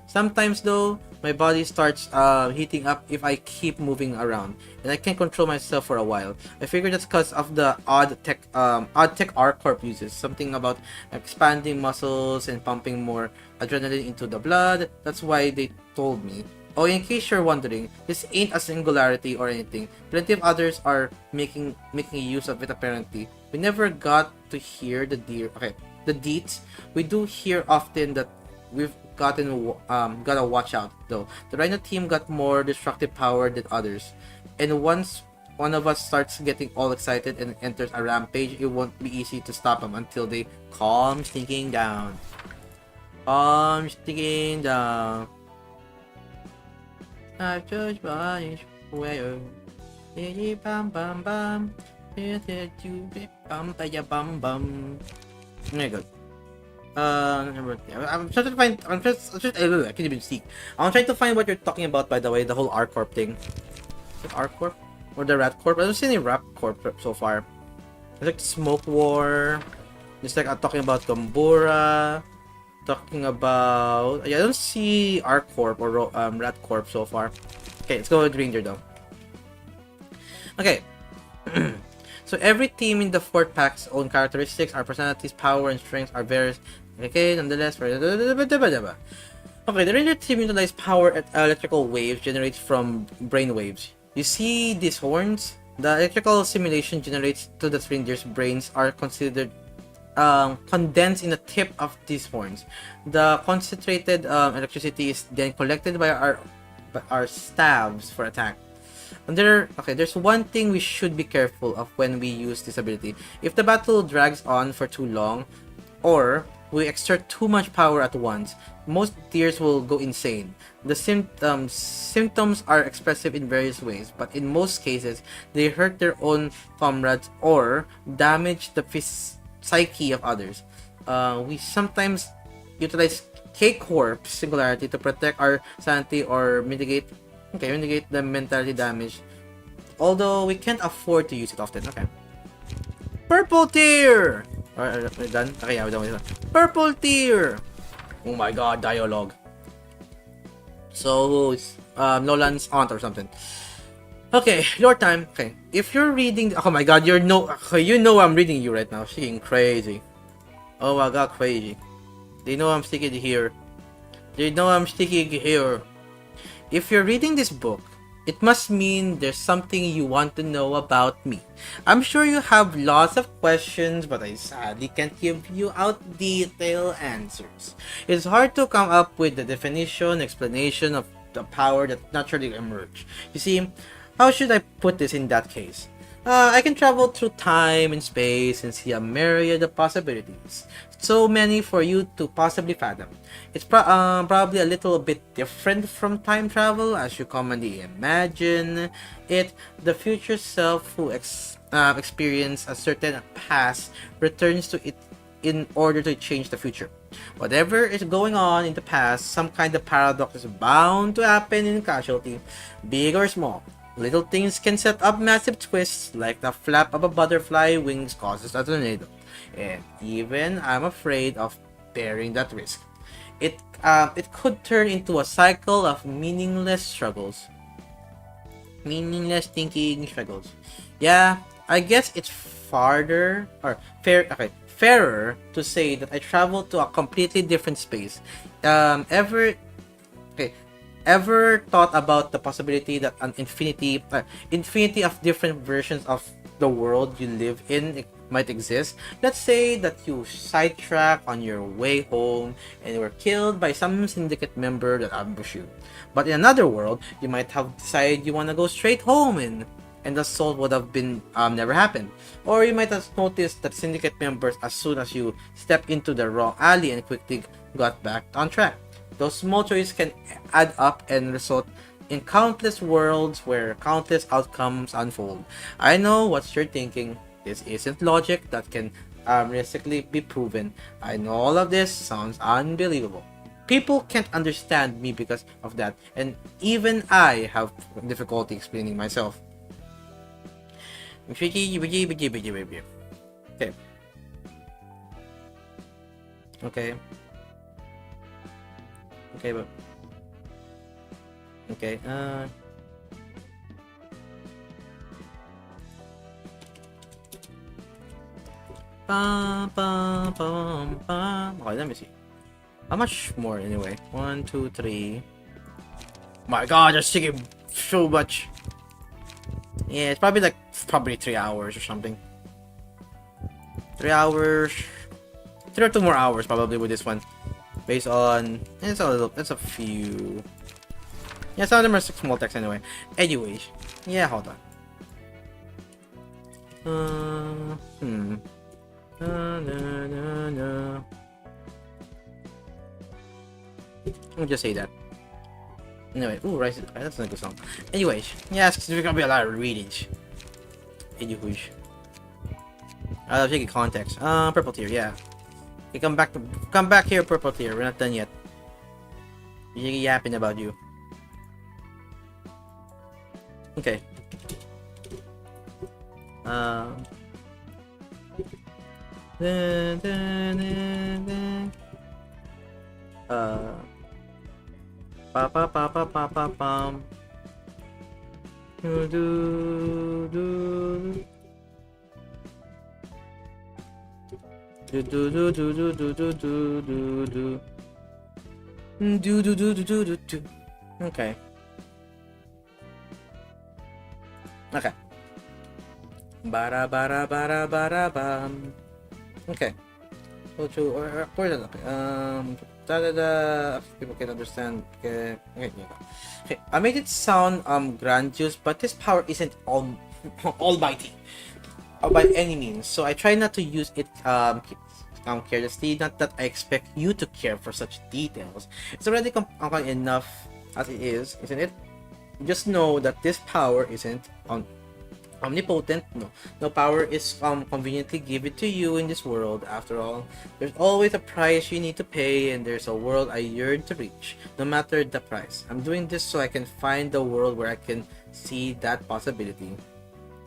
Sometimes though, my body starts heating up if I keep moving around, and I can't control myself for a while. I figure that's because of the odd tech our corp uses. Something about expanding muscles and pumping more adrenaline into the blood. That's why they told me. Oh, in case you're wondering, this ain't a singularity or anything. Plenty of others are making use of it apparently. We never got to hear the deets. We do hear often that we've gotta watch out though. The Rhino team got more destructive power than others, and once one of us starts getting all excited and enters a rampage, it won't be easy to stop them until they calm sneaking down. I judge by where bam bam bam. Oh my god. I'm trying to find. I can't even see. I'm trying to find what you're talking about. By the way, the whole R-Corp thing. Is it R-Corp or the Rat Corp? I don't see any Rat Corp so far. It's like Smoke War. It's like I'm talking about Gambura. Talking about. I don't see R-Corp or Rat Corp so far. Okay, let's go with Ranger though. Okay. So every team in the fourth pack's own characteristics, our personalities, power, and strengths are various. Okay, nonetheless. Okay, the Ranger team utilizes power at electrical waves generated from brain waves. You see these horns? The electrical simulation generated to the reindeer's brains are considered condensed in the tip of these horns. The concentrated electricity is then collected by our staves for attack. And there's one thing we should be careful of when we use this ability. If the battle drags on for too long, or we exert too much power at once, most deers will go insane. The symptoms are expressive in various ways, but in most cases, they hurt their own comrades or damage the psyche of others. We sometimes utilize K-Corp singularity to protect our sanity or mitigate the mentality damage. Although we can't afford to use it often. Okay. Purple tier! Are we done? Okay, yeah, we're done with that. Purple tier! Oh my god, dialogue. So, Nolan's aunt or something. Okay, your time. Okay, if you're reading, oh my god, you know I'm reading you right now. She's crazy. Oh my god, crazy. They know I'm sticking here. If you're reading this book, it must mean there's something you want to know about me. I'm sure you have lots of questions, but I sadly can't give you out detailed answers. It's hard to come up with the explanation of the power that naturally emerged. You see, how should I put this in that case? I can travel through time and space and see a myriad of possibilities. So many for you to possibly fathom. It's probably a little bit different from time travel as you commonly imagine it. The future self who experience a certain past returns to it in order to change the future. Whatever is going on in the past, some kind of paradox is bound to happen in casualty, big or small. Little things can set up massive twists, like the flap of a butterfly wings causes a tornado. And even I'm afraid of bearing that risk. It could turn into a cycle of meaningless thinking struggles. Yeah, I guess it's fairer to say that I travel to a completely different space. Ever thought about the possibility that an infinity of different versions of the world you live in might exist? Let's say that you sidetrack on your way home and were killed by some syndicate member that ambushed you. But in another world, you might have decided you want to go straight home and the assault would have been never happened. Or you might have noticed that syndicate members as soon as you stepped into the wrong alley and quickly got back on track. Those small choices can add up and result in countless worlds where countless outcomes unfold. I know what you're thinking. This isn't logic that can realistically be proven. I know all of this sounds unbelievable. People can't understand me because of that, and even I have difficulty explaining myself. Okay. Okay. Okay, but... Okay, Okay, let me see. How much more anyway? 1, 2, 3. My god, you're sticking so much. Yeah, it's probably 3 hours or something. 3 hours. 3 or 2 more hours probably with this one. Based on... It's a few... Yeah, some of them are small text anyway. Anyways. Yeah, hold on. Let me just say that. Anyway, ooh, Rise. That's not a good song. Anyways, yes, there's gonna be a lot of readings. Anyways. I'll take it context. Purple tier, yeah. Okay, come back here, purple tier. We're not done yet. You're yapping about you. Okay. Pam. Okay. Okay. Bara bara bara bara bam. Okay. So to where is it? Da da da. People can understand. Okay. Okay. Yeah. Okay. I made it sound grandiose, but this power isn't almighty by any means. So I try not to use it carelessly. Not that I expect you to care for such details. It's already enough as it is, isn't it? Just know that this power isn't omnipotent. No power is conveniently given to you in this world. After all, there's always a price you need to pay, and there's a world I yearn to reach, no matter the price. I'm doing this so I can find the world where I can see that possibility.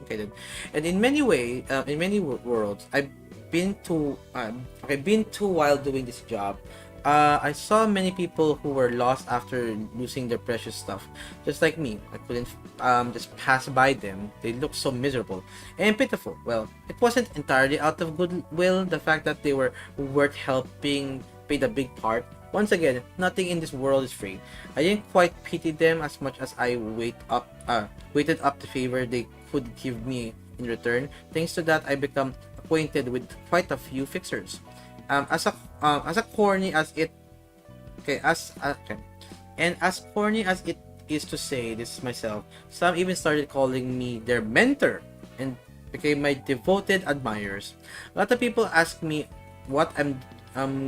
Okay then. And in many worlds I've been to while doing this job, I saw many people who were lost after losing their precious stuff, just like me. I couldn't just pass by them. They looked so miserable and pitiful. Well, it wasn't entirely out of goodwill. The fact that they were worth helping played a big part. Once again, nothing in this world is free. I didn't quite pity them as much as I waited up the favor they could give me in return. Thanks to that, I become acquainted with quite a few fixers. As corny as it and as corny as it is to say this myself, some even started calling me their mentor and became my devoted admirers. A lot of people ask me what I'm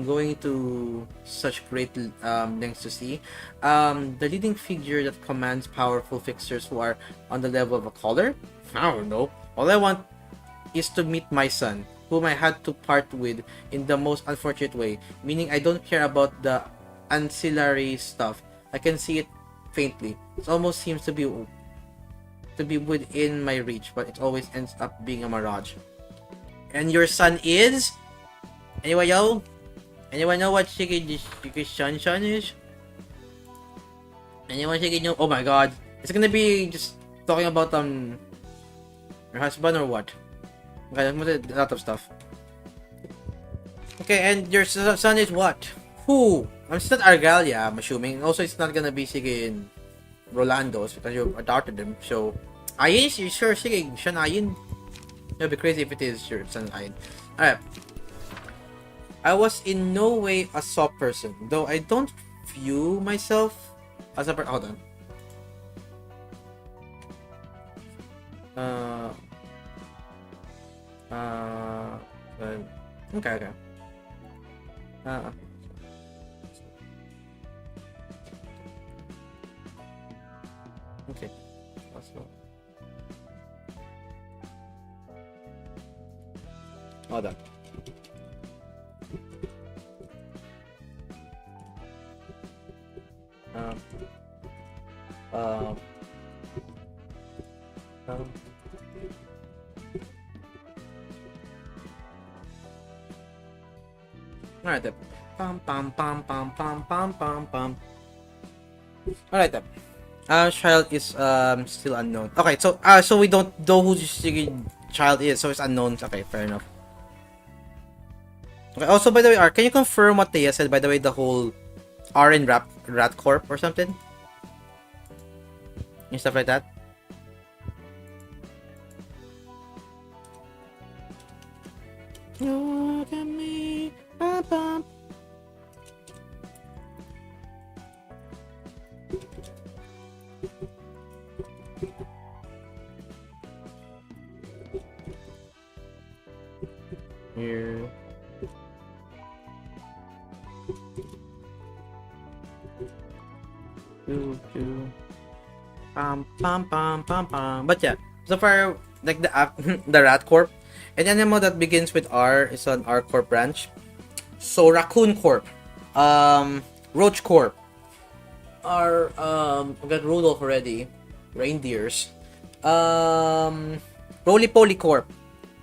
going to such great lengths to see. The leading figure that commands powerful fixers who are on the level of a caller? I don't know. All I want is to meet my son, whom I had to part with in the most unfortunate way, meaning I don't care about the ancillary stuff. I can see it faintly. It almost seems to be within my reach, but it always ends up being a mirage. And your son is? Anyone know? Anyone know what Shige's son is? Anyone Shige know? Oh my god. It's gonna be just talking about your husband or what? Okay, a lot of stuff. Okay, and your son is what? Who? It's not Argalia, I'm assuming. Also, it's not gonna be Sige in Rolando's because you adopted them. So, Ayin, sure, Sige, siya na Ayin. It'll be crazy if it is your son Ayin. Alright. I was in no way a soft person, though I don't view myself as a person. Hold on. Okay. Okay. Hold on. Alright then. Alright then. Child is still unknown. Okay, so we don't know who the child is, so it's unknown. Okay, fair enough. Okay, also by the way, can you confirm what Thea said, by the way, the whole R in Rat Corp or something? And stuff like that? Look at me. Ba-bum. Here. Pam. But yeah, so far, like the Rat Corp, an animal that begins with R is an R Corp branch. So Raccoon Corp, Roach Corp, are we got Rudolph already, reindeers, Roly Poly Corp,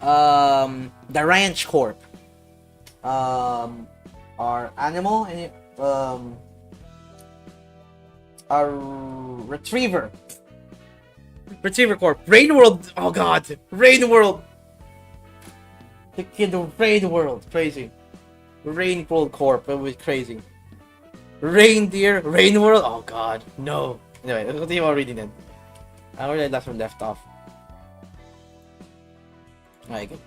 the Ranch Corp, our animal and our Retriever Corp, Rain World. Oh god, Rain World. The kid of Rain World, crazy. Rain World Corp, it was crazy. Reindeer, Rain World. Oh god, no. Anyway, let's continue on reading then. Where did I left off? Okay, good.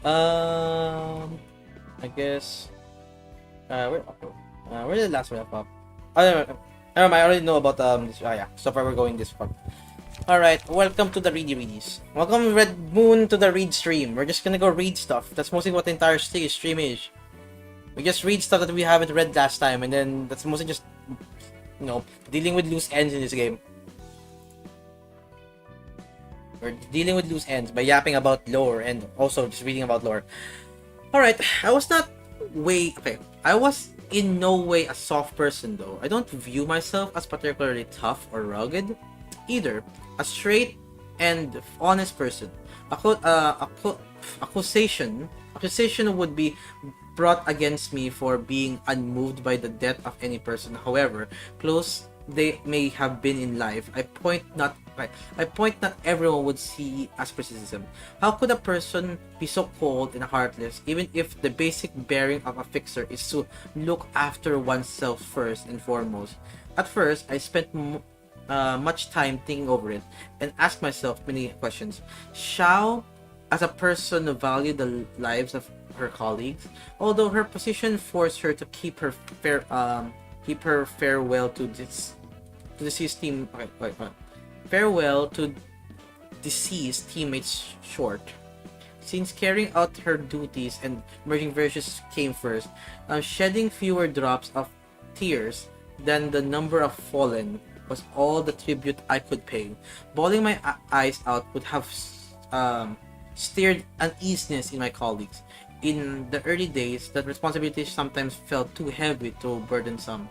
I guess. Where did the last one up? Oh, never mind, I already know about this. Yeah. So far we're going this far. Alright, welcome to the Ready Readies. Welcome Red Moon to the read stream. We're just gonna go read stuff. That's mostly what the entire stream is. We just read stuff that we haven't read last time, and then that's mostly just, dealing with loose ends in this game. We're dealing with loose ends by yapping about lore and also just reading about lore. Alright, I was in no way a soft person though. I don't view myself as particularly tough or rugged. Either. A straight and honest person. Accusation would be brought against me for being unmoved by the death of any person, however close they may have been in life. I point not everyone would see as criticism. How could a person be so cold and heartless, even if the basic bearing of a fixer is to look after oneself first and foremost? At first, I spent much time thinking over it and asked myself many questions. Shall, as a person, value the lives of her colleagues, although her position forced her to keep her farewell to deceased team. Farewell to deceased teammates short. Since carrying out her duties and merging virtues came first, shedding fewer drops of tears than the number of fallen was all the tribute I could pay. Bawling my eyes out would have stirred uneasiness in my colleagues. In the early days, that responsibility sometimes felt too heavy, too burdensome.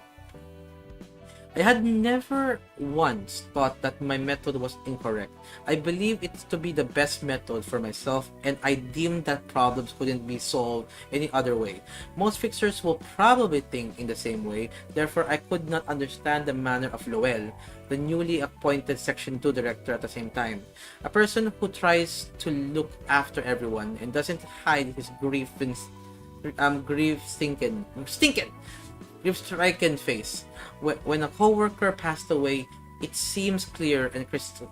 I had never once thought that my method was incorrect. I believe it to be the best method for myself, and I deemed that problems couldn't be solved any other way. Most fixers will probably think in the same way, therefore I could not understand the manner of Lowell, the newly appointed Section 2 director at the same time. A person who tries to look after everyone and doesn't hide his grief-stricken face. When a co-worker passed away, it seems clear and crystal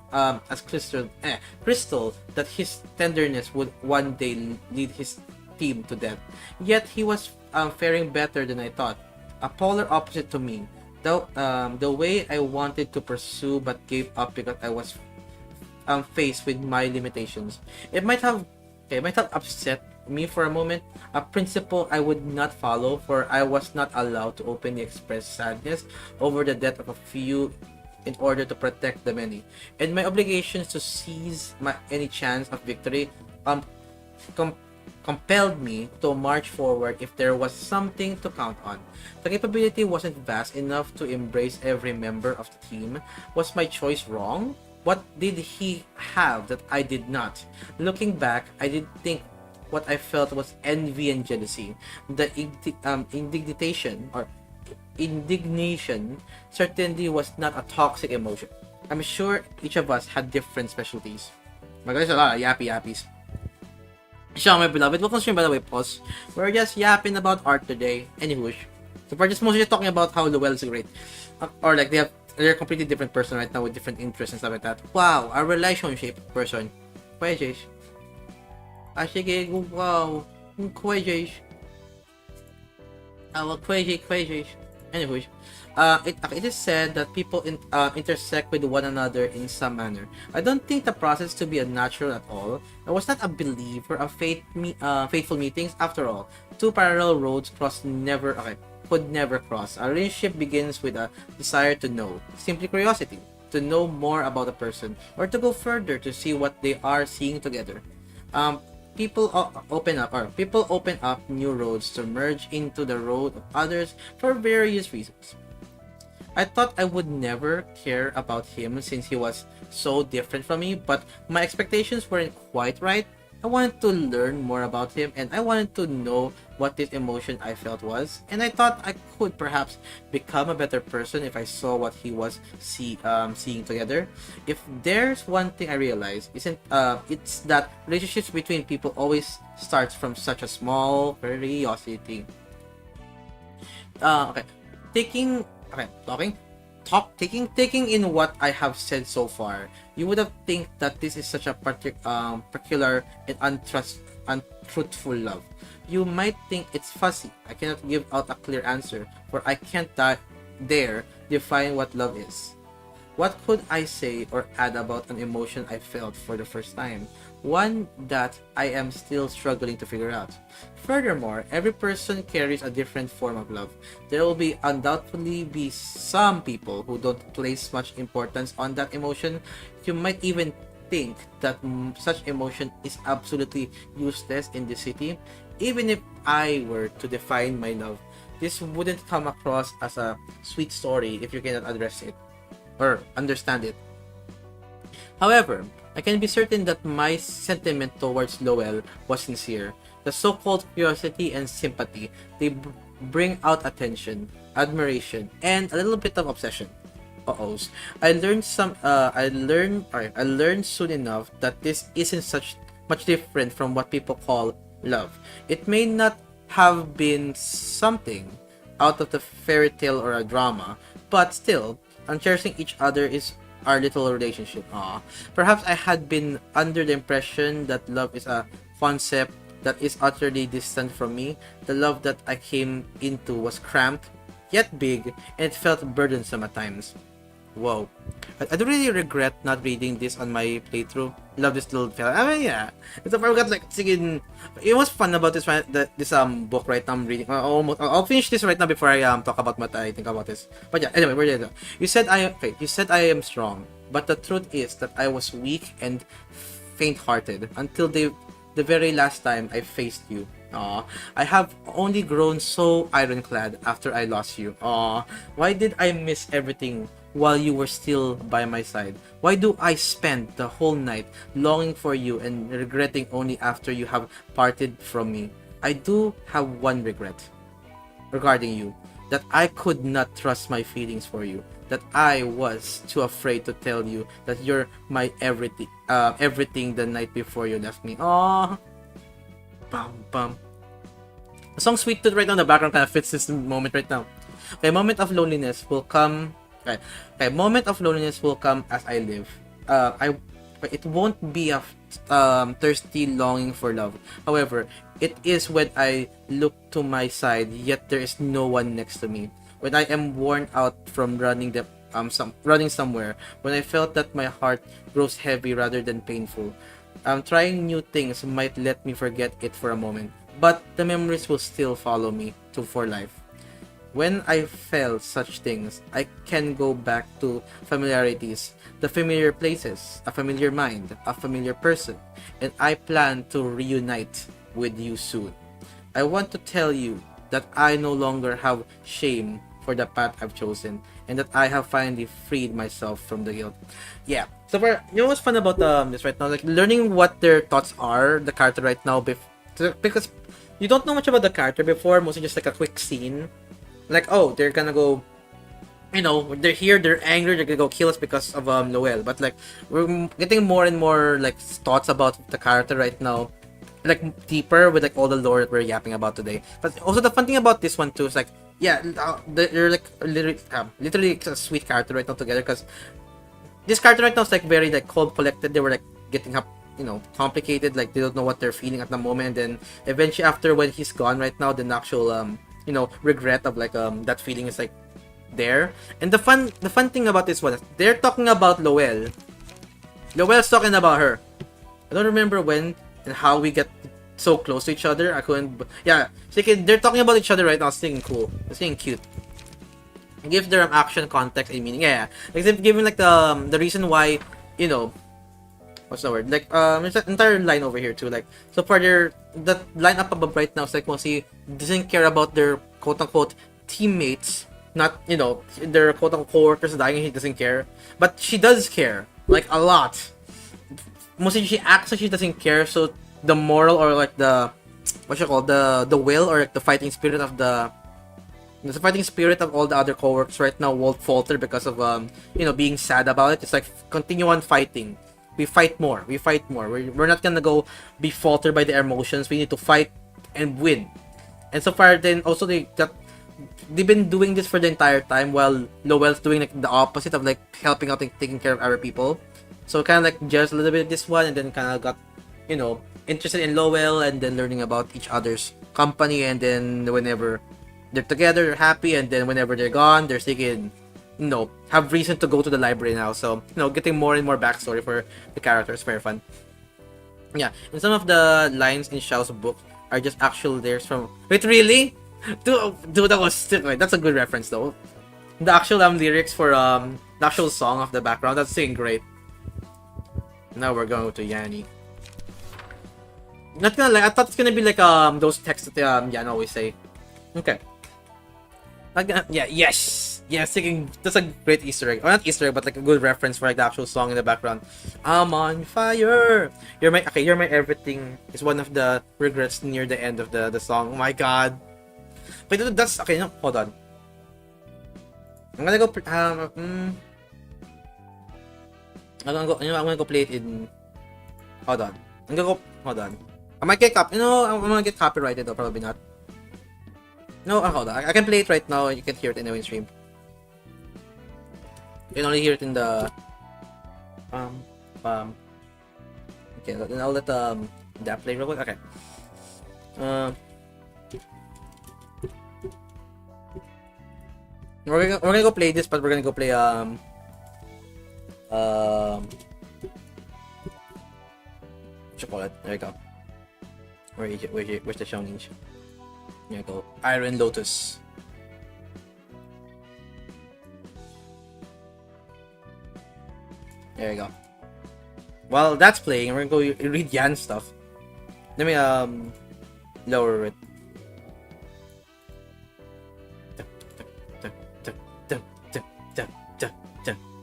that his tenderness would one day lead his team to death. Yet he was faring better than I thought. A polar opposite to me. The way I wanted to pursue but gave up because I was faced with my limitations. It might have upset me for a moment, a principle I would not follow, for I was not allowed to openly express sadness over the death of a few in order to protect the many, and my obligations to seize any chance of victory compelled me to march forward if there was something to count on. The capability wasn't vast enough to embrace every member of the team. Was my choice wrong? What did he have that I did not? Looking back, I did think what I felt was envy and jealousy. The indignation certainly was not a toxic emotion. I'm sure each of us had different specialties. My God, there's a lot of yappies. Siya, my beloved, welcome to stream, by the way, pause. We're just yapping about art today. Anywho, so we're just mostly talking about how Lowell is great. Or like they're a completely different person right now with different interests and stuff like that. Wow, a relationship person. Questions. Sige, wow. Questions. Questions. Anyways, it is said that people intersect with one another in some manner. I don't think the process to be unnatural at all. I was not a believer of fateful meetings. After all, two parallel roads could never cross. A relationship begins with a desire to know, simply curiosity, to know more about a person, or to go further to see what they are seeing together. People open up new roads to merge into the road of others for various reasons. I thought I would never care about him since he was so different from me, but my expectations weren't quite right. I wanted to learn more about him, and I wanted to know what this emotion I felt was, and I thought I could perhaps become a better person if I saw what he was seeing together. If there's one thing I realized, it's that relationships between people always starts from such a small curiosity. Talking taking in what I have said so far, you would have think that this is such a peculiar and untruthful love. You might think it's fuzzy. I cannot give out a clear answer, for I can't dare define what love is. What could I say or add about an emotion I felt for the first time? One that I am still struggling to figure out. Furthermore, every person carries a different form of love. There will undoubtedly be some people who don't place much importance on that emotion. You might even think that such emotion is absolutely useless in this city. Even if I were to define my love, this wouldn't come across as a sweet story if you cannot address it or understand it. However, I can be certain that my sentiment towards Lowell was sincere. The so-called curiosity and sympathy, they bring out attention, admiration, and a little bit of obsession. Uh-ohs. I learned soon enough that this isn't such much different from what people call love. It may not have been something out of the fairy tale or a drama, but still, cherishing each other is our little relationship. Perhaps I had been under the impression that love is a concept that is utterly distant from me. The love that I came into was cramped, yet big, and it felt burdensome at times. Whoa. I do really regret not reading this on my playthrough. Love this little fella. I mean, yeah. It's a forgot like sige, it was fun about this book right now I'm reading. I'll finish this right now before I talk about what I think about this. But yeah, anyway, we're there. You said I am strong, but the truth is that I was weak and faint-hearted until the very last time I faced you. I have only grown so ironclad after I lost you. Why did I miss everything while you were still by my side? Why do I spend the whole night longing for you and regretting only after you have parted from me? I do have one regret regarding you, that I could not trust my feelings for you, that I was too afraid to tell you that you're my everything the night before you left me. Bum bum. The song Sweet Tooth right now in the background kind of fits this moment right now. Okay, moment of loneliness will come. Okay, moment of loneliness will come as I live. It won't be a thirsty longing for love. However, it is when I look to my side, yet there is no one next to me. When I am worn out from running somewhere. When I felt that my heart grows heavy rather than painful. Trying new things might let me forget it for a moment, but the memories will still follow me for life. When I felt such things, I can go back to familiarities, the familiar places, a familiar mind, a familiar person, and I plan to reunite with you soon. I want to tell you that I no longer have shame for the path I've chosen, and that I have finally freed myself from the guilt. Yeah. So far, you know what's fun about this right now? Like learning what their thoughts are, the character right now, because you don't know much about the character before, mostly just like a quick scene. Like, oh, they're gonna go, they're here, they're angry, they're gonna go kill us because of Noel. But like, we're getting more and more like thoughts about the character right now, like deeper with like all the lore that we're yapping about today. But also the fun thing about this one too is like, yeah, they're like literally a sweet character right now together, because this character right now is like very like cold collected. They were like getting up, complicated, like they don't know what they're feeling at the moment. Then eventually after when he's gone right now, the actual regret of like that feeling is like there. And the fun thing about this one is they're talking about Lowell's talking about her. I don't remember when and how we get so close to each other. I couldn't, yeah, so they're talking about each other right now, singing cool, singing cute. Give their action context and meaning. Yeah, like they've given like the reason why, what's the word? Like there's an entire line over here too. Like so for that line up above right now, it's like Mosi doesn't care about their quote unquote teammates, not their quote unquote coworkers dying. He doesn't care, but she does care like a lot. Mostly she acts like she doesn't care. So the moral or like the the will or like the fighting spirit of all the other coworkers right now won't falter because of being sad about it. It's like continue on fighting. We fight more. We're not gonna go be faltered by the emotions. We need to fight and win. And so far, then also they've been doing this for the entire time while Lowell's doing like the opposite of like helping out and taking care of other people. So kind of like just a little bit of this one, and then kind of got, you know, interested in Lowell, and then learning about each other's company, and then whenever they're together, they're happy, and then whenever they're gone, they're thinking, you know, have reason to go to the library now. So, you know, getting more and more backstory for the characters, very fun. Yeah, and some of the lines in Xiao's book are just actual lyrics from. Wait, really? Dude, that was wait, that's a good reference though. The actual lyrics for the actual song of the background, that's singing great. Now we're going to Yanni. Not gonna like, I thought it's gonna be like those texts that Yan always say. Okay. Like yeah, yes, singing. That's a great Easter egg, or not Easter egg, but like a good reference for like the actual song in the background. I'm on fire. You're my everything. Is one of the regrets near the end of the song. Oh my god. Wait, that's okay. No, hold on. I'm gonna go. I'm gonna go play it in. Hold on. I'm gonna go. Hold on. I might get I'm gonna get copyrighted though. Probably not. No, hold on. I can play it right now. You can hear it anyway in stream. You can only hear it in the. Okay, then I'll let that play real quick. Okay. We're gonna go play this, but we're gonna go play what you call it? There you go. Where's the Shonen? There you go. Iron Lotus. There you go. While that's playing, we're gonna go read Yan's stuff. Let me lower it.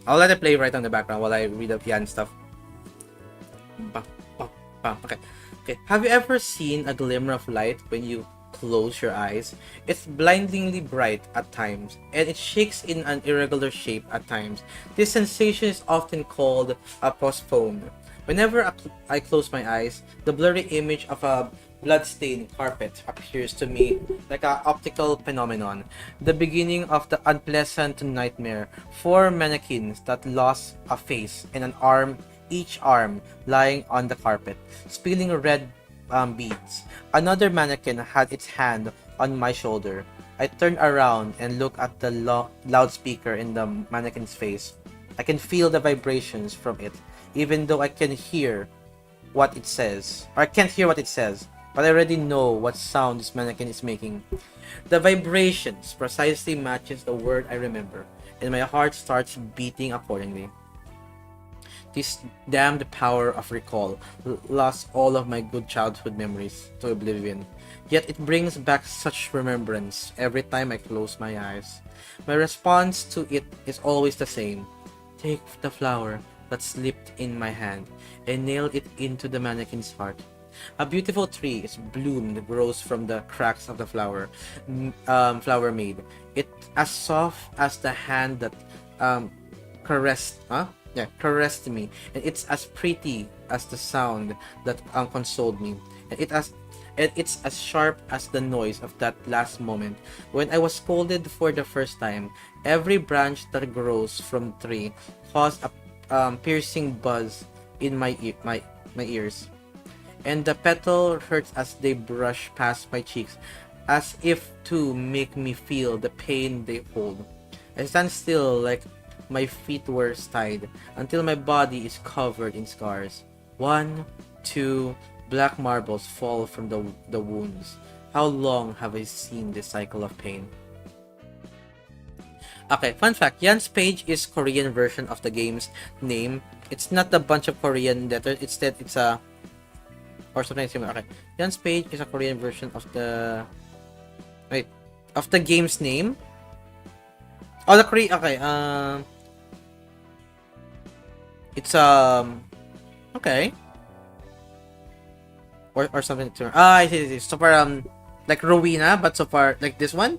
I'll let it play right on the background while I read up Yan stuff. Okay. Have you ever seen a glimmer of light when you close your eyes? It's blindingly bright at times, and it shakes in an irregular shape at times. This sensation is often called a postphone. Whenever I close my eyes, the blurry image of a blood-stained carpet appears to me like an optical phenomenon, the beginning of the unpleasant nightmare. 4 mannequins that lost a face and an arm, each arm lying on the carpet, spilling red beads. Another mannequin had its hand on my shoulder. I turned around and looked at the loudspeaker in the mannequin's face. I can feel the vibrations from it, even though I can hear what it says. Or I can't hear what it says, but I already know what sound this mannequin is making. The vibrations precisely matches the word I remember, and my heart starts beating accordingly. This damned power of recall lost all of my good childhood memories to oblivion. Yet it brings back such remembrance every time I close my eyes. My response to it is always the same. Take the flower that slipped in my hand and nail it into the mannequin's heart. A beautiful tree is bloomed grows from the cracks of the flower made. It as soft as the hand that caressed me, and it's as pretty as the sound that consoled me, and it's as sharp as the noise of that last moment when I was scolded for the first time. Every branch that grows from tree caused a piercing buzz in my ears, and the petal hurts as they brush past my cheeks, as if to make me feel the pain they hold. I stand still like my feet were tied until my body is covered in scars. 1, 2, black marbles fall from the wounds. How long have I seen this cycle of pain? Okay, fun fact, Yan's page is Korean version of the game's name. It's not a bunch of Korean letters, instead it's a or something similar. Okay, Yan's page is a Korean version of the game's name. Oh, the Korean. Okay, it's okay, or something to I see. So far like Rowena, but so far like this one.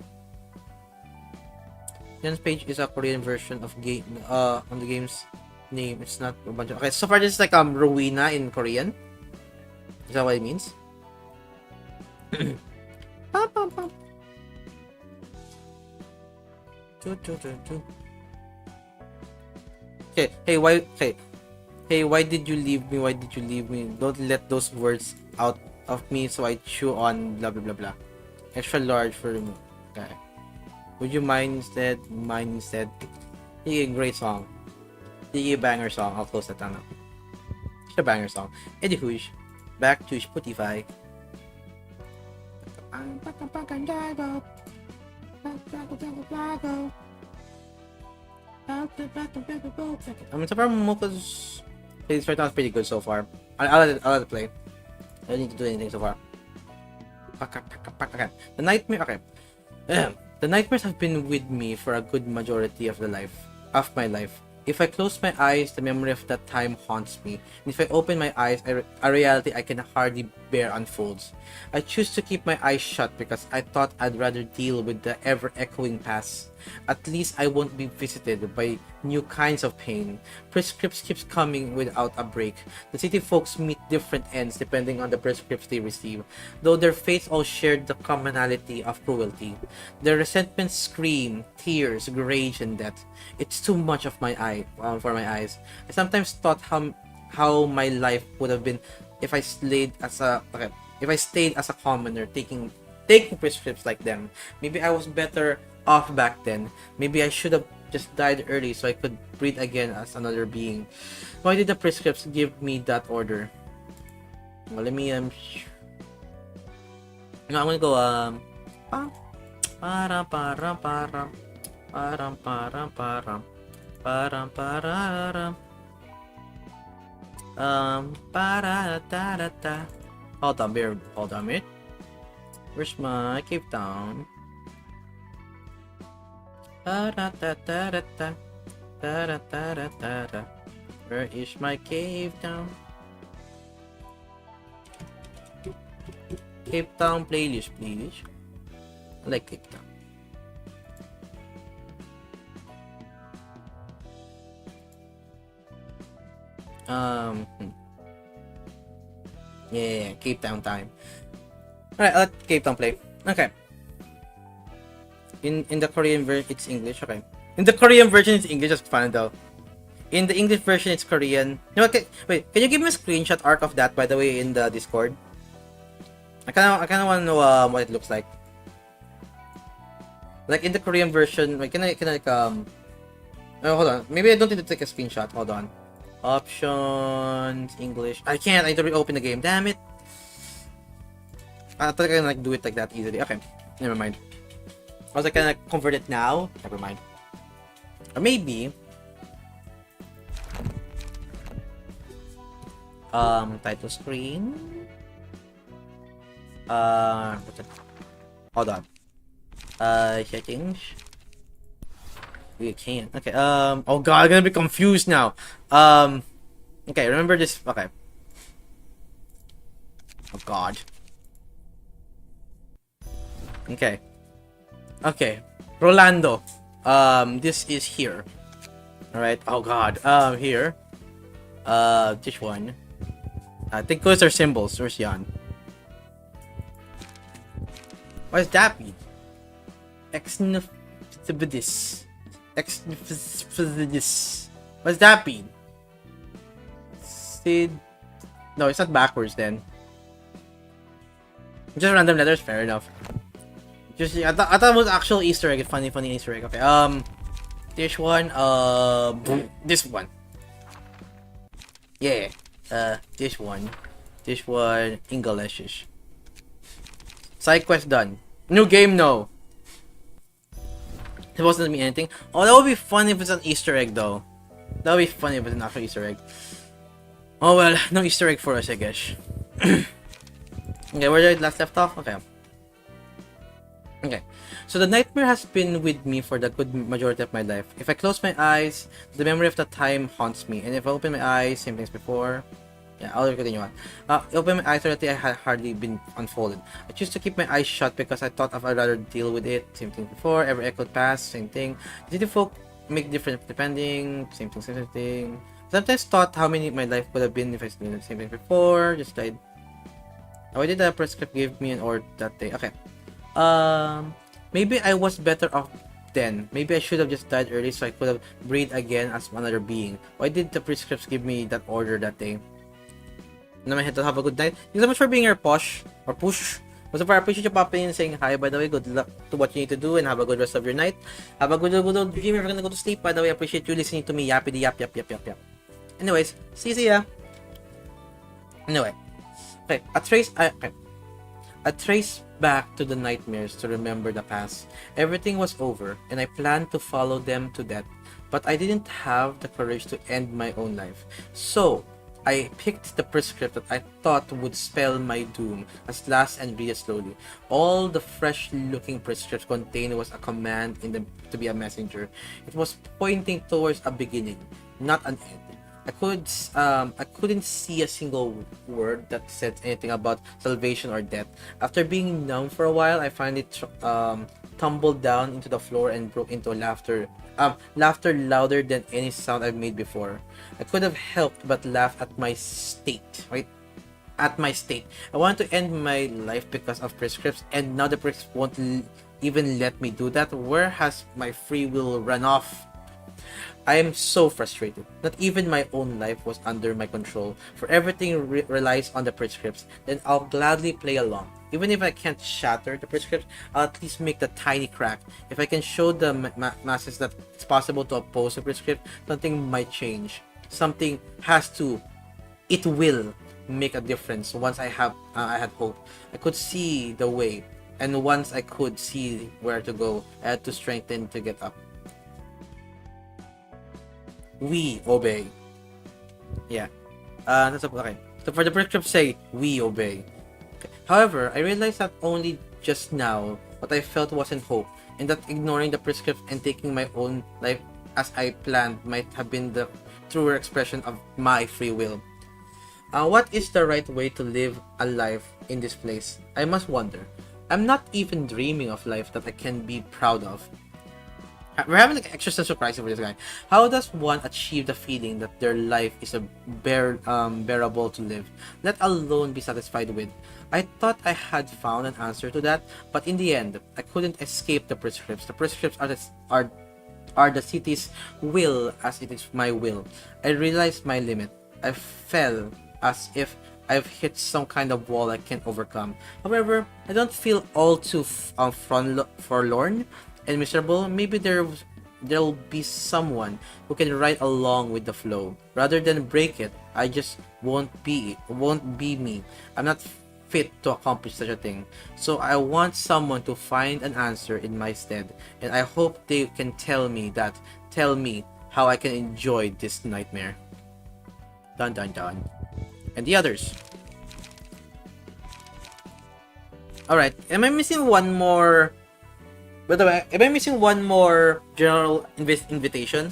Yan's page is a Korean version of game on the game's name. It's not a bunch of okay. So far this is like Rowena in Korean. Is that what it means? Okay, hey, why? Okay, hey, why did you leave me? Why did you leave me? Don't let those words out of me, so I chew on blah blah blah blah. Extra large for me. Okay. Would you mind instead? Mind instead. Sige, great song. Sige, banger song. I'll close that down now. It's a banger song. Anywho's, back to Spotify. I mean, so far, Mocha's playlist right now is pretty good so far. I'll let it play. I don't need to do anything so far. The nightmare. Okay. The nightmares have been with me for a good majority of my life. If I close my eyes, the memory of that time haunts me. And if I open my eyes, a reality I can hardly bear unfolds. I choose to keep my eyes shut because I thought I'd rather deal with the ever-echoing past. At least I won't be visited by new kinds of pain. Prescripts keeps coming without a break. The city folks meet different ends depending on the prescripts they receive, though their fates all shared the commonality of cruelty. Their resentments scream, tears, rage, and death. It's too much of for my eyes. I sometimes thought how my life would have been if I stayed as a commoner taking prescripts like them. Maybe I was better off back then. Maybe I should have just died early so I could breathe again as another being. Why did the prescripts give me that order? Well, let me I'm gonna go para para para para para para para para para da da da. Hold on, mate. Where's my Cape Town? Where is my Cape Town? Cape Town playlist, please. I like Cape Town. Yeah, Cape Town time. Alright, I'll let Cape Town play. Okay. In the Korean version, it's English. Okay. In the Korean version, it's English. Just fun though. In the English version, it's Korean. You know, wait, can you give me a screenshot arc of that, by the way, in the Discord? I kind of want to know what it looks like. Like in the Korean version, like, can I oh, hold on. Maybe I don't need to take a screenshot. Hold on. Options, English. I can't. I need to reopen the game. Damn it. I thought I can like do it like that easily. Okay, never mind. I was like, can I convert it now? Never mind. Or maybe title screen. Hold on. Settings. You can't. Okay. Oh god, I'm gonna be confused now. Okay. Remember this. Okay. Oh god. Okay. Okay. Rolando. This is here. All right. Oh god. Here. This one. I think those are symbols. Where's Yan? What does that mean? Exnifidis. Exnifidis. What does that mean? Sid. No, it's not backwards then. Just random letters. Fair enough. Just I thought it was actual Easter egg. Funny Easter egg. Okay. This one. This one. Yeah. This one. This one. English. Side quest done. New game, no. It wasn't mean anything. Oh, that would be fun if it's an Easter egg, though. That would be fun if it's an actual Easter egg. Oh well, no Easter egg for us, I guess. Okay, where did I last left off? Okay. Okay. So the nightmare has been with me for the good majority of my life. If I close my eyes, the memory of that time haunts me. And if I open my eyes, same things before. Yeah, I'll continue on. Open my eyes, reality I had hardly been unfolded. I choose to keep my eyes shut because I thought I'd rather deal with it. Same thing before, ever echoed past, same thing. Did the folk make different depending? Same thing. Sometimes thought how many my life would have been if I did the same thing before. Just died. Why did the prescript give me an order that day? Okay. Maybe I was better off then. Maybe I should have just died early so I could have breathed again as another being. Why did the prescripts give me that order that day? Na my head to have a good night. Thank you so much for being here, Posh. Or Push. So far, I appreciate you popping in and saying hi. By the way, good luck to what you need to do and have a good rest of your night. Have a good old dream if you're gonna go to sleep. By the way, I appreciate you listening to me yappity yap. Anyways, see ya. Anyway. Okay, I traced back to the nightmares to remember the past. Everything was over, and I planned to follow them to death. But I didn't have the courage to end my own life. So, I picked the prescript that I thought would spell my doom as last and read it slowly. All the fresh-looking prescripts contained was a command to be a messenger. It was pointing towards a beginning, not an end. I couldn't see a single word that said anything about salvation or death. After being numb for a while, I finally tumbled down into the floor and broke into laughter. Laughter louder than any sound I've made before. I could have helped but laugh at my state, right? At my state. I wanted to end my life because of prescripts, and now the prescripts won't even let me do that. Where has my free will run off? I am so frustrated. Not even my own life was under my control. For everything relies on the prescripts, then I'll gladly play along. Even if I can't shatter the prescripts, I'll at least make the tiny crack. If I can show the masses that it's possible to oppose the prescript, something might change. Something has to. It will make a difference. Once I had hope. I could see the way, and once I could see where to go, I had to strengthen to get up. We obey. Yeah. That's okay. So for the prescript say, we obey. Okay. However, I realized that only just now what I felt wasn't hope, and that ignoring the prescript and taking my own life as I planned might have been the truer expression of my free will. What is the right way to live a life in this place? I must wonder. I'm not even dreaming of life that I can be proud of. We're having like existential crisis for this guy. How does one achieve the feeling that their life is bearable to live, let alone be satisfied with? I thought I had found an answer to that, but in the end, I couldn't escape the prescripts. The prescripts are the city's will as it is my will. I realized my limit. I fell as if I've hit some kind of wall I can't overcome. However, I don't feel all too forlorn and miserable. Maybe there'll be someone who can ride along with the flow. Rather than break it, I just won't be me. I'm not fit to accomplish such a thing. So I want someone to find an answer in my stead, and I hope they can tell me how I can enjoy this nightmare. Dun dun dun. And the others. Alright, am I missing one more? By the way, am I missing one more general invitation?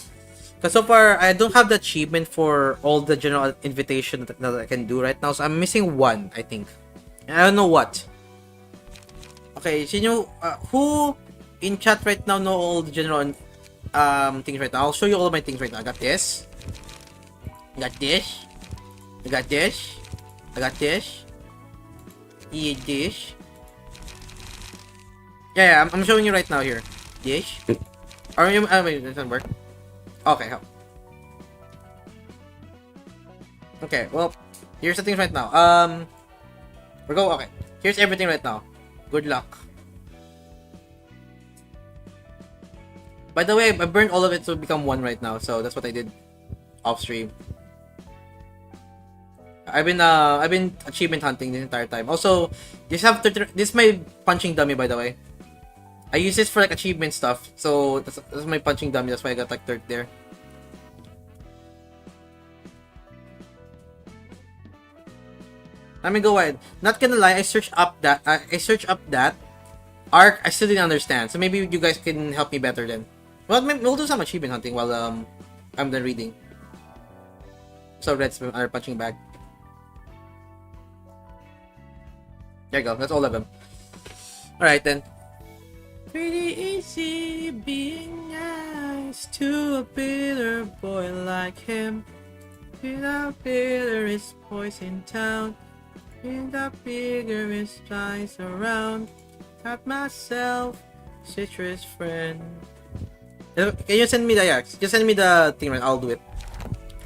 Because so far, I don't have the achievement for all the general invitation that I can do right now. So I'm missing one, I think. And I don't know what. Okay, so you know, who in chat right now know all the general things right now? I'll show you all of my things right now. I got this. I got this. I got this. I got this. This. Yeah, I'm showing you right now here. This. Are you? Wait, it doesn't work. Okay. Okay. Well, here's the things right now. Okay. Here's everything right now. Good luck. By the way, I burned all of it to become one right now, so that's what I did off stream. I've been achievement hunting this entire time. Also, this is my punching dummy, by the way. I use this for like achievement stuff, so that's my punching dummy. That's why I got like third there. Let me go ahead. Not gonna lie, I searched up that arc. I still didn't understand, so maybe you guys can help me better then. Well, we'll do some achievement hunting while I'm done reading. So Reds are punching bag. There you go. That's all of them. All right then. Pretty easy being nice to a bitter boy like him. Without bitter is poison town. Without bigger is flies around. Got myself citrus friend. Can you send me the, just send me the thing, and I'll do it.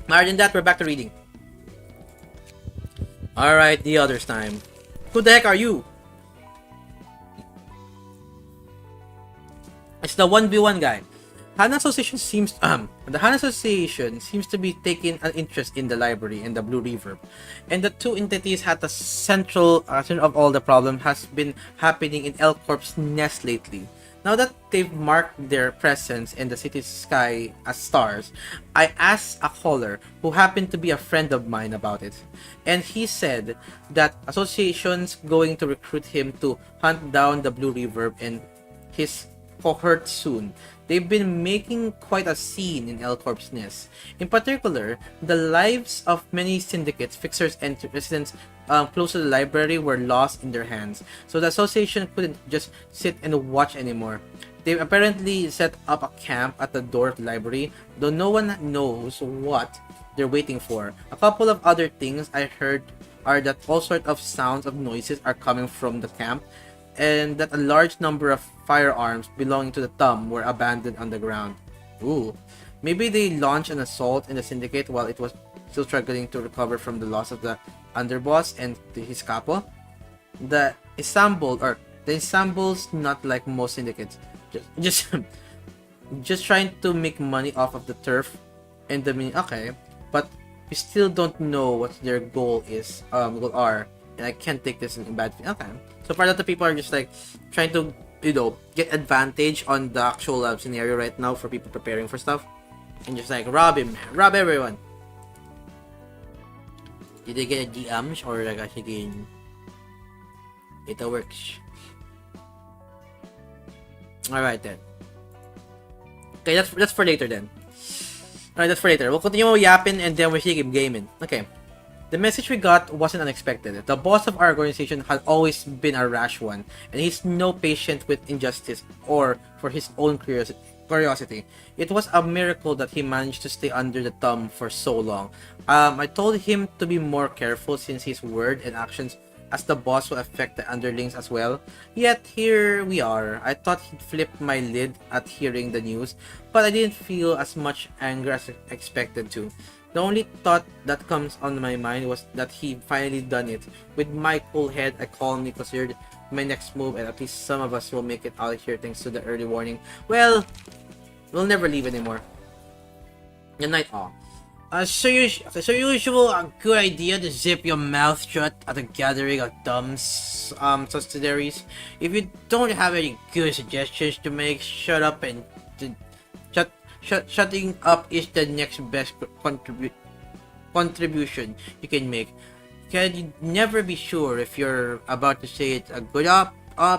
Other than that, we're back to reading. Alright, the others time. Who the heck are you? It's the 1v1 guy. The Han Association seems to be taking an interest in the library and the Blue Reverb, and the two entities had the central center of all the problem has been happening in L Corp's nest lately. Now that they've marked their presence in the city's sky as stars, I asked a caller who happened to be a friend of mine about it, and he said that association's going to recruit him to hunt down the Blue Reverb and his cohort soon. They've been making quite a scene in L Corp's nest. In particular, the lives of many syndicates, fixers, and residents close to the library were lost in their hands. So the association couldn't just sit and watch anymore. They apparently set up a camp at the door of the library, though no one knows what they're waiting for. A couple of other things I heard are that all sorts of sounds of noises are coming from the camp, and that a large number of firearms belonging to the Thumb were abandoned on the ground. Ooh. Maybe they launched an assault in the syndicate while it was still struggling to recover from the loss of the underboss and his capo. The ensemble's not like most syndicates. Just trying to make money off of the turf and the okay, but we still don't know what their goal are, and I can't take this in bad. Okay. So far, that the people are just like trying to, get advantage on the actual scenario right now for people preparing for stuff, and just like rob him, rob everyone. Did they get a DMs or like again? It works. All right then. Okay, that's for later then. All right, that's for later. We'll continue yapping and then we'll keep gaming. Okay. The message we got wasn't unexpected. The boss of our organization had always been a rash one, and he's no patient with injustice or for his own curiosity. It was a miracle that he managed to stay under the thumb for so long. I told him to be more careful since his word and actions as the boss will affect the underlings as well. Yet here we are. I thought he'd flip my lid at hearing the news, but I didn't feel as much anger as expected to. The only thought that comes on my mind was that he finally done it. With my cool head, I calmly considered my next move, and at least some of us will make it out of here thanks to the early warning. Well, we'll never leave anymore. Good night, all. So usual, a good idea to zip your mouth shut at a gathering of Thumb's subsidiaries. If you don't have any good suggestions to make, shut up and shutting up is the next best contribution you can make. Can you never be sure if you're about to say it's a good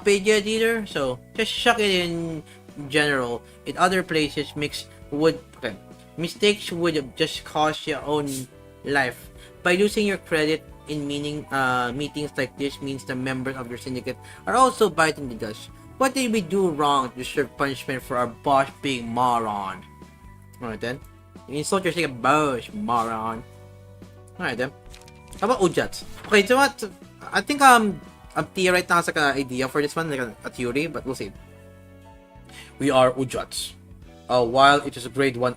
page either? So just shuck it in general. In other places, mistakes would just cost your own life. By losing your credit in meetings like this means the members of your syndicate are also biting the dust. What did we do wrong to deserve punishment for our boss being moron? Alright then. You insult your syndicate boss, moron. Alright then. How about Ujats? Okay, so what? I think Tia right now has like an idea for this one, like a theory, but we'll see. We are Ujats. While it's a grade 1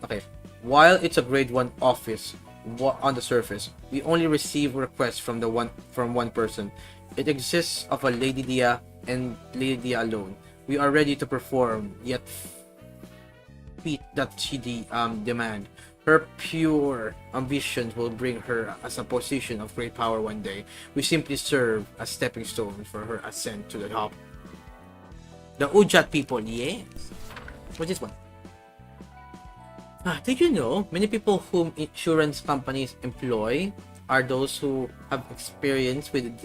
office on the surface, we only receive requests from one person. It exists of a Lady Dia and Lady Dia alone. We are ready to perform, yet feat that she demand. Her pure ambitions will bring her as a position of great power one day. We simply serve as stepping stones for her ascent to the top. The Ujat people, yes. What's this one? Did you know many people whom insurance companies employ are those who have experience with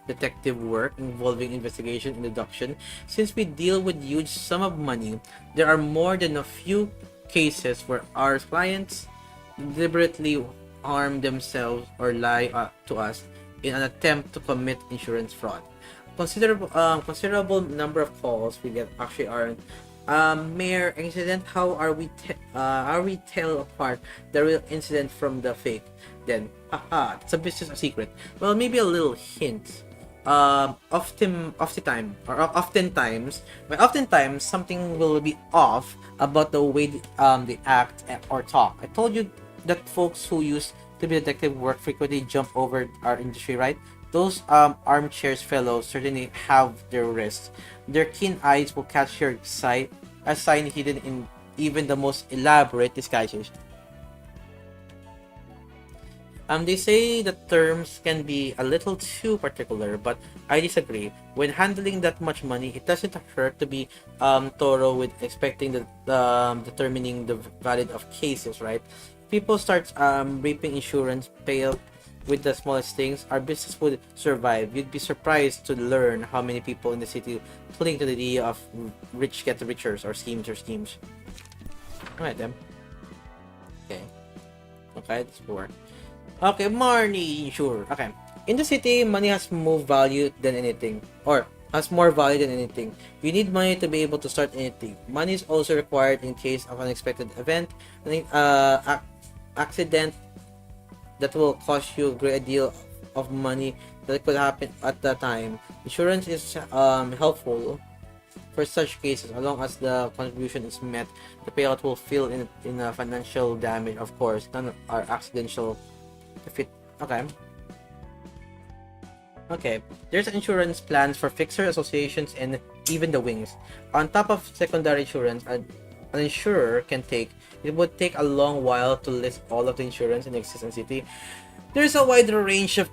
detective work involving investigation and deduction? Since we deal with huge sum of money, there are more than a few cases where our clients deliberately harm themselves or lie to us in an attempt to commit insurance fraud. Considerable number of calls we get actually aren't mere incident. How are we tell apart the real incident from the fake? Then, haha, it's a business secret. Well, maybe a little hint. oftentimes something will be off about the way they act or talk. I told you that folks who used to be detective work frequently jump over our industry, right? Those armchairs fellows certainly have their risks. Their keen eyes will catch your sight, a sign hidden in even the most elaborate disguises. They say the terms can be a little too particular, but I disagree. When handling that much money, it doesn't hurt to be thorough with expecting determining the value of cases, right? People start reaping insurance payout with the smallest things, our business would survive. You'd be surprised to learn how many people in the city cling to the idea of rich get richer or schemes. Alright then. Okay. Okay, that's four. Okay, Marnie, sure. Okay. In the city, money has more value than anything. Or has more value than anything. You need money to be able to start anything. Money is also required in case of unexpected event, accident that will cost you a great deal of money that could happen at the time. Insurance is helpful for such cases, as long as the contribution is met. The payout will fill in a financial damage, of course. None are accidental. If it okay, there's insurance plans for fixer associations and even the wings. On top of secondary insurance, an insurer can take. It would take a long while to list all of the insurance in the existing city. There's a wide range of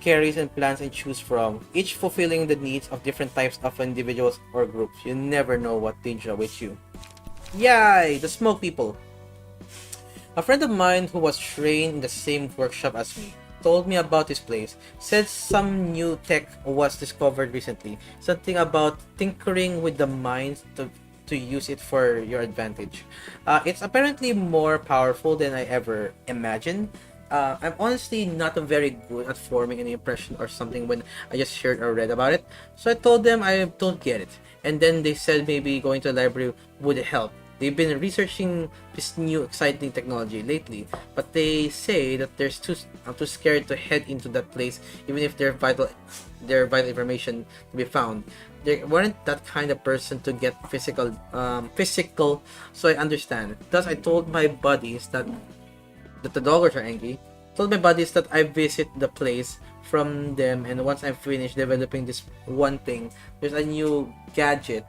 carriers and plans to choose from, each fulfilling the needs of different types of individuals or groups. You never know what danger awaits you. Yay! The smoke people. A friend of mine who was trained in the same workshop as me told me about this place. Said some new tech was discovered recently. Something about tinkering with the minds to use it for your advantage. It's apparently more powerful than I ever imagined. I'm honestly not very good at forming an impression or something when I just heard or read about it. So I told them I don't get it. And then they said maybe going to the library would help. They've been researching this new exciting technology lately, but they say that they're too scared to head into that place, even if their vital information to be found. They weren't that kind of person to get physical, so I understand. Thus, I told my buddies that the doggers are angry. Told my buddies that I visit the place from them, and once I'm finished developing this one thing, there's a new gadget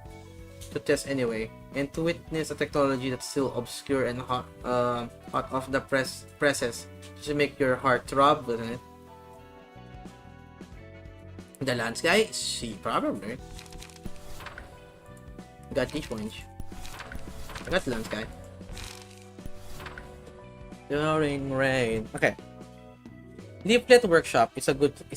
to test anyway, and to witness a technology that's still obscure and hot off the presses to make your heart throb, doesn't it? The Lance guy? See, probably. Got each points. I got the Lance guy. During rain. Okay. Leaflet Workshop is a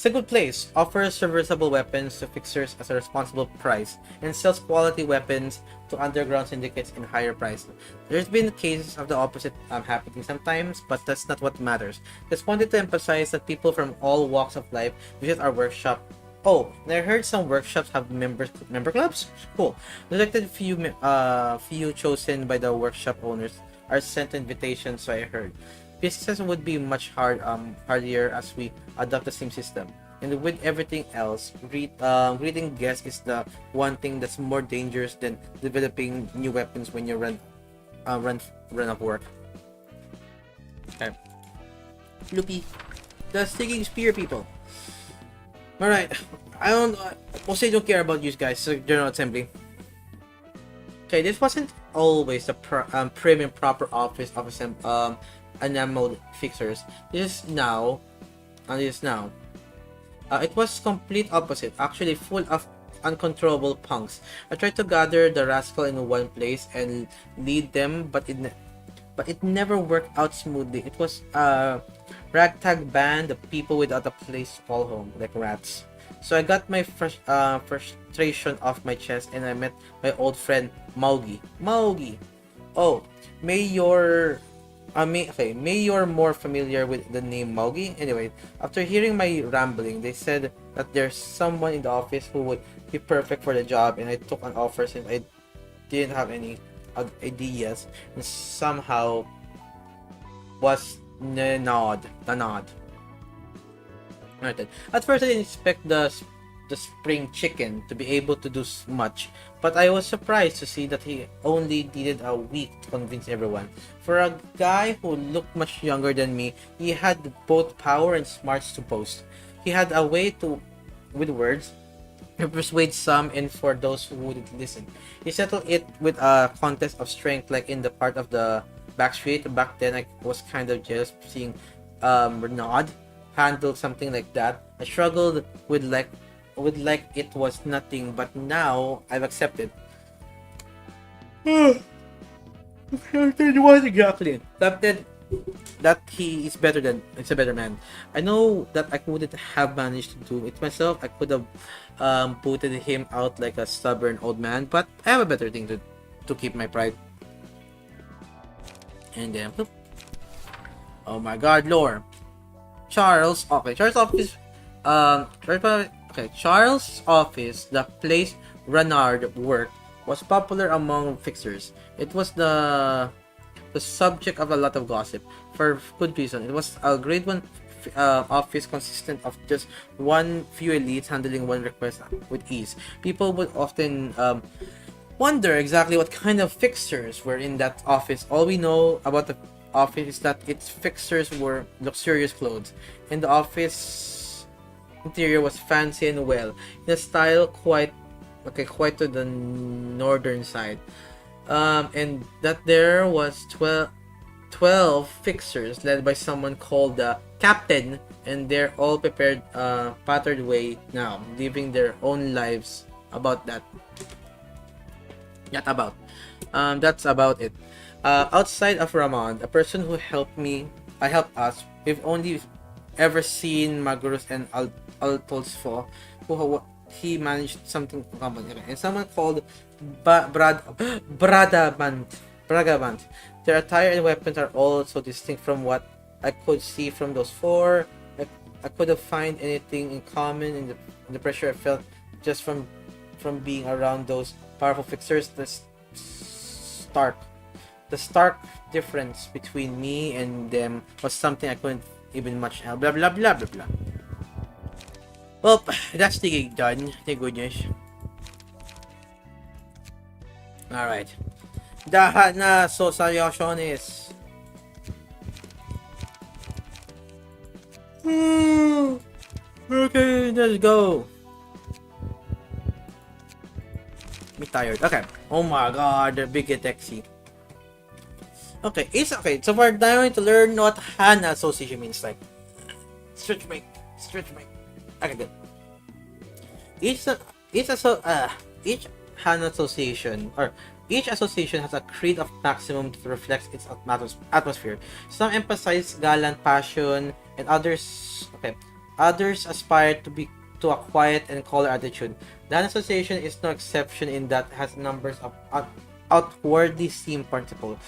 good place. Offers serviceable weapons to fixers at a responsible price and sells quality weapons to underground syndicates in higher price. There's been cases of the opposite happening sometimes, but that's not what matters. Just wanted to emphasize that people from all walks of life visit our workshop. Oh, and I heard some workshops have member clubs. Cool. The selected few chosen by the workshop owners are sent invitations, so I heard. Businesses would be much harder as we adopt the same system. And with everything else, greeting guests is the one thing that's more dangerous than developing new weapons when you run of work. Okay. Loopy, the sticking spear people. Alright, mostly don't care about you guys, so General Assembly. Okay, this wasn't always the prim and proper office of enamel fixers. This is now. It was complete opposite, actually full of uncontrollable punks. I tried to gather the rascal in one place and lead them, but it never worked out smoothly. It was a ragtag band of people without a place to call home, like rats. So I got my frustration off my chest, and I met my old friend Maugi. Oh, may you're more familiar with the name Maugi. Anyway, after hearing my rambling, they said that there's someone in the office who would be perfect for the job, and I took an offer since I didn't have any ideas, and somehow was the nod. Right then. At first, I didn't expect the the spring chicken to be able to do much, but I was surprised to see that he only needed a week to convince everyone. For a guy who looked much younger than me, he had both power and smarts to boast. He had a way to, with words, to persuade some and for those who wouldn't listen. He settled it with a contest of strength like in the part of the backstreet. Back then I was kind of jealous seeing Renaud handle something like that. I struggled with like it was nothing, but now I've accepted. What exactly? Accepted that he is better than it's a better man. I know that I wouldn't have managed to do it myself. I could have putted him out like a stubborn old man, but I have a better thing to keep my pride. And then, oh my God, lore. Charles' office. Charles' office, the place Renard worked, was popular among fixers. It was the subject of a lot of gossip for good reason. It was a grade 1 office consistent of just one few elites handling one request with ease. People would often wonder exactly what kind of fixers were in that office. All we know about the office is that its fixers wore luxurious clothes, and the office interior was fancy and well in a style quite to the northern side. And that there was 12 fixers led by someone called the captain, and they're all prepared patterned way now, living their own lives about that. That's about it. Outside of Ramon, a person who helped us, we've only ever seen Magurus and Altolsfo, who he managed something common, and someone called Bradamant. Their attire and weapons are all so distinct from what I could see from those four. I couldn't find anything in common in the pressure I felt just from being around those powerful fixers. The stark difference between me and them was something I couldn't even much help. Blah blah blah blah blah. Well, that's the gig done. Thank goodness. Alright. Dahat na sosayosyones. Okay, let's go. I'm tired. Okay. Oh my God, the big taxi. Okay, so we're going to learn what HANA association means. Like, stretch break. Okay, good. Each HANA association has a creed of maximum that reflects its atmosphere. Some emphasize gallant passion, and others aspire to a quiet and color attitude. The HANA association is no exception in that it has numbers of outwardly seen principles.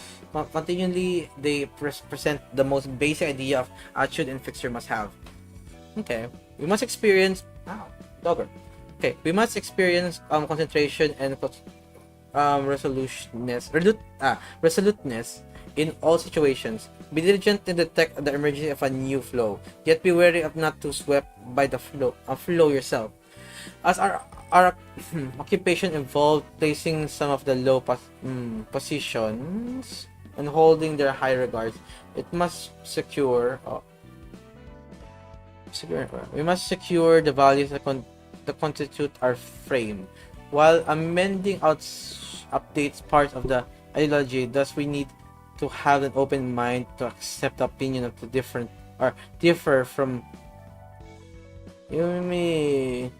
Continually, they present the most basic idea of attitude and fixture must have. Okay, we must experience concentration and resoluteness in all situations. Be diligent to detect the emergence of a new flow, yet be wary of not to swept by the flow yourself. As our occupation involved placing some of the low positions and holding their high regards, we must secure the values that constitute our frame, while amending updates parts of the ideology. Thus, we need to have an open mind to accept the opinion of the different or differ from. You may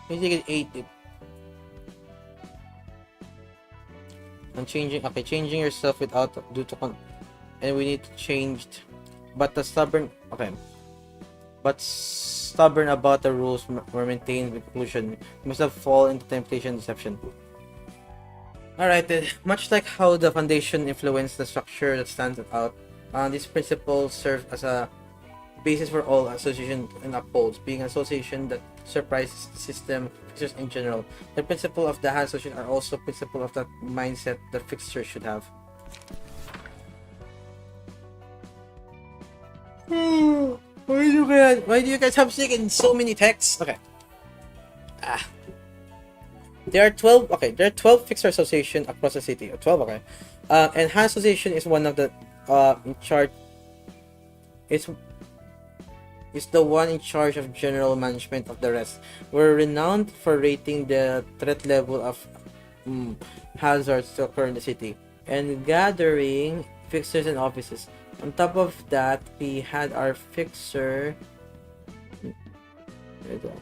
think it 8. And changing yourself without and we need to change, but stubborn about the rules were maintained with conclusion. You must have fall into temptation and deception. Alright, then, much like how the foundation influenced the structure that stands out, these principles serve as a basis for all association and upholds, being an association that surprises the system, fixtures in general. The principle of the HANA association are also principle of that mindset that fixtures should have. Why do you guys have taken so many texts? Okay. there are 12. Okay, there are 12 fixer association across the city. 12. Okay, and Han Association is one of the in charge. It's the one in charge of general management of the rest. We're renowned for rating the threat level of hazards to occur in the city and gathering fixers and offices. On top of that, we had our fixer. There you go.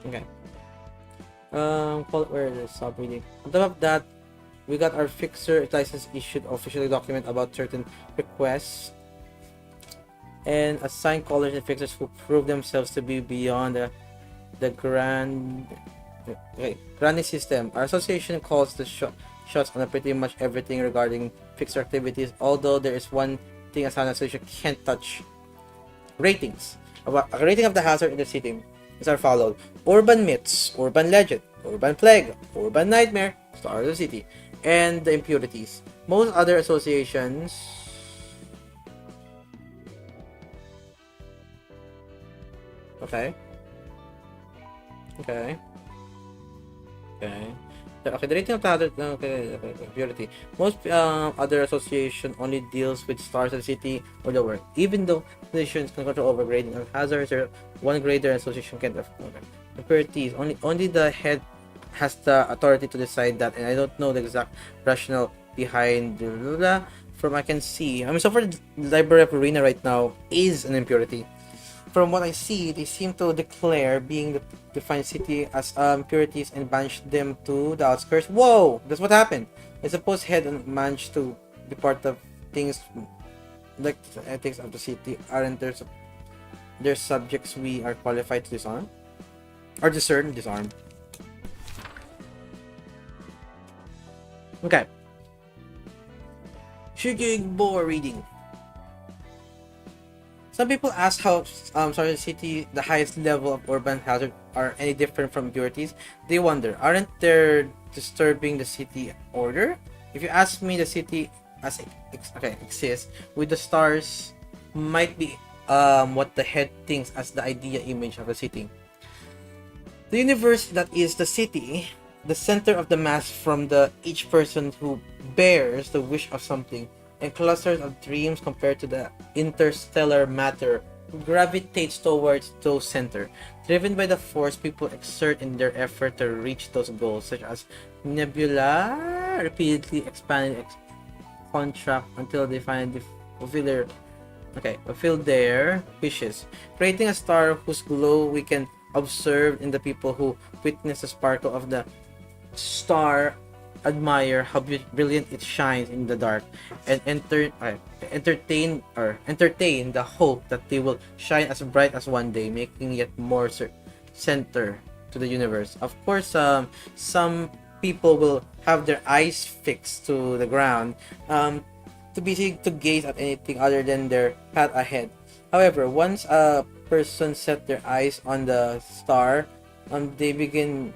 Okay. Where is it? Stop reading. On top of that, we got our fixer license issued officially document about certain requests and assigned callers and fixers who prove themselves to be beyond the granting system. Our association calls the shots on pretty much everything regarding fixer activities, although there is one thing as an association can't touch: ratings. A rating of the hazard in the city is are followed: urban myths, urban legend, urban plague, urban nightmare, star of the city, and the impurities. Most other associations okay. The rating of the hazard impurity. Most other association only deals with stars of the city or the work. Even though associations can control over grading of hazards, or one grader association can impurities. Only the head has the authority to decide that, and I don't know the exact rationale behind from I can see. So far, the Library of Ruina right now is an impurity. From what I see, they seem to declare being the defined city as impurities and banish them to the outskirts. Whoa! That's what happened. I suppose head and managed to be part of things like the ethics of the city. Aren't there subjects we are qualified to disarm? Or disarm. Okay. More reading. Some people ask how the city, the highest level of urban hazard, are any different from impurities. They wonder, aren't they disturbing the city order? If you ask me, the city as exists with the stars might be what the head thinks as the idea image of a city. The universe that is the city, the center of the mass from each person who bears the wish of something, and clusters of dreams compared to the interstellar matter gravitates towards those center, driven by the force people exert in their effort to reach those goals, such as nebula repeatedly expanding contract until they finally fulfill their wishes, creating a star whose glow we can observe in the people who witness the sparkle of the star, admire how brilliant it shines in the dark, and entertain the hope that they will shine as bright as one day, making it more center to the universe. Of course, some people will have their eyes fixed to the ground, to gaze at anything other than their path ahead. However, once a person set their eyes on the star, they begin